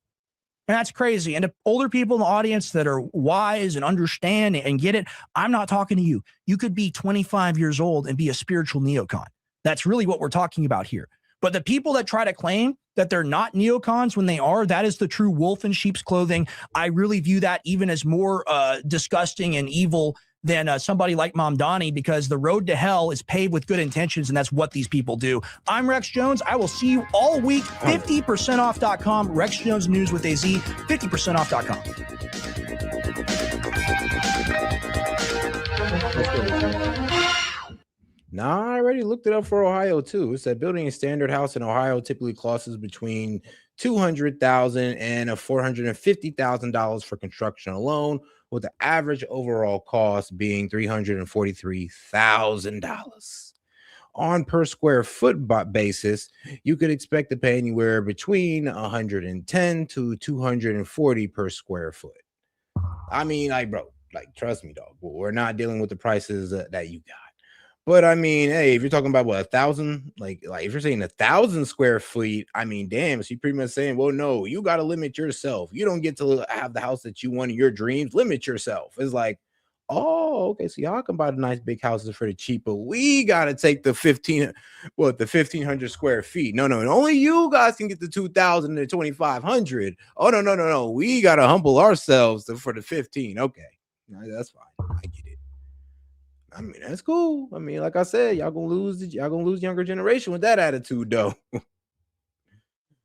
And that's crazy. And the older people in the audience that are wise and understand and get it, I'm not talking to you. You could be 25 years old and be a spiritual neocon. That's really what we're talking about here. But the people that try to claim that they're not neocons when they are, that is the true wolf in sheep's clothing. I really view that even as more disgusting and evil than somebody like Mamdani, because the road to hell is paved with good intentions, and that's what these people do. I'm Rex Jones. I will see you all week. 50%off.com. Rex Jones News with AZ. 50%off.com. Nah, I already looked it up for Ohio too. It said building a standard house in Ohio typically costs between $200,000 and $450,000 for construction alone, with the average overall cost being $343,000. On per square foot basis, you could expect to pay anywhere between $110 to $240 per square foot. I mean, bro, trust me, dog. We're not dealing with the prices that you got. But I mean, hey, if you're talking about 1,000, like if you're saying 1,000 square feet, I mean, damn. So you're pretty much saying, well, no, you got to limit yourself. You don't get to have the house that you want in your dreams. Limit yourself. It's like, oh, okay. So y'all can buy the nice big houses for the cheap, but we got to take the 1,500 square feet. No. Only you guys can get the 2,000 to 2,500. Oh, no. We got to humble ourselves for the 15. Okay. That's fine. I get it. I mean, that's cool. I mean, like I said, y'all gonna lose younger generation with that attitude, though.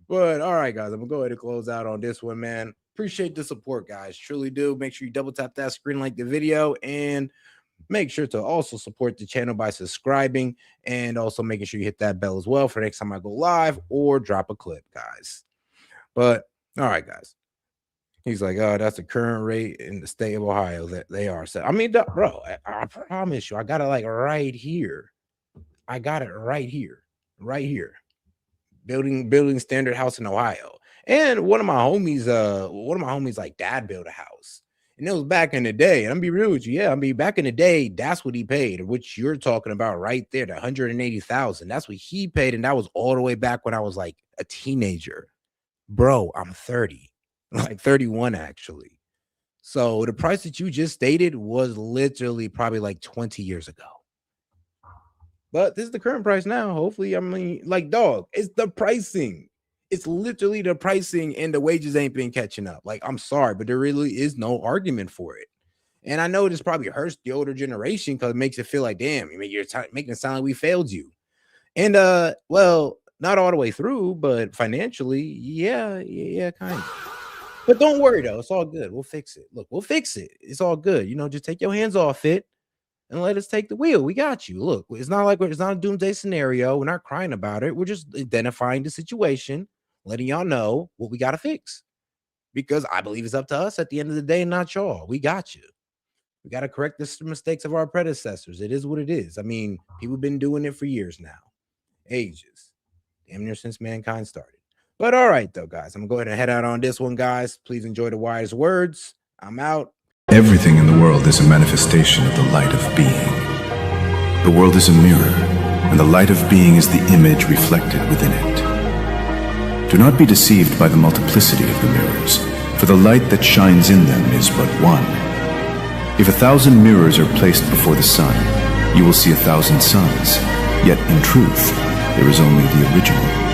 But all right, guys, I'm gonna go ahead and close out on this one, man. Appreciate the support, guys. Truly do. Make sure you double tap that screen, like the video, and make sure to also support the channel by subscribing, and also making sure you hit that bell as well for next time I go live or drop a clip, guys. But all right, guys. He's like, oh, that's the current rate in the state of Ohio that they are. So I mean, bro, I promise you, I got it like right here. I got it right here. Building standard house in Ohio. And one of my homies, like dad built a house. And it was back in the day. And I'm be real with you. Yeah, I mean, back in the day, that's what he paid, which you're talking about right there, the $180,000. That's what he paid. And that was all the way back when I was like a teenager. Bro, I'm 30, like 31 actually. So the price that you just stated was literally probably like 20 years ago. But this is the current price now. Hopefully, I mean, like, dog, it's the pricing. It's literally the pricing, and the wages ain't been catching up. Like, I'm sorry, but there really is no argument for it. And I know this probably hurts the older generation because it makes it feel like, damn, I mean, you're making it sound like we failed you. And well, not all the way through, but financially, yeah, kind of. But don't worry though, it's all good. We'll fix it. Look, we'll fix it. It's all good. You know, just take your hands off it and let us take the wheel. We got you. Look, it's not like it's not a doomsday scenario. We're not crying about it. We're just identifying the situation, letting y'all know what we got to fix. Because I believe it's up to us at the end of the day, not y'all. We got you. We got to correct the mistakes of our predecessors. It is what it is. I mean, people have been doing it for years now. Ages. Damn near since mankind started. But all right, though, guys. I'm going to go ahead and head out on this one, guys. Please enjoy the wise words. I'm out. Everything in the world is a manifestation of the light of being. The world is a mirror, and the light of being is the image reflected within it. Do not be deceived by the multiplicity of the mirrors, for the light that shines in them is but one. If 1,000 mirrors are placed before the sun, you will see 1,000 suns, yet in truth, there is only the original.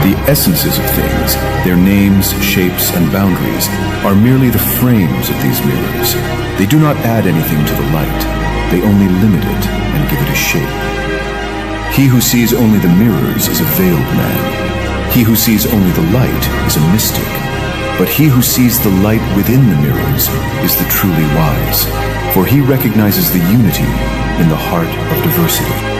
The essences of things, their names, shapes, and boundaries, are merely the frames of these mirrors. They do not add anything to the light. They only limit it and give it a shape. He who sees only the mirrors is a veiled man. He who sees only the light is a mystic. But he who sees the light within the mirrors is the truly wise, for he recognizes the unity in the heart of diversity.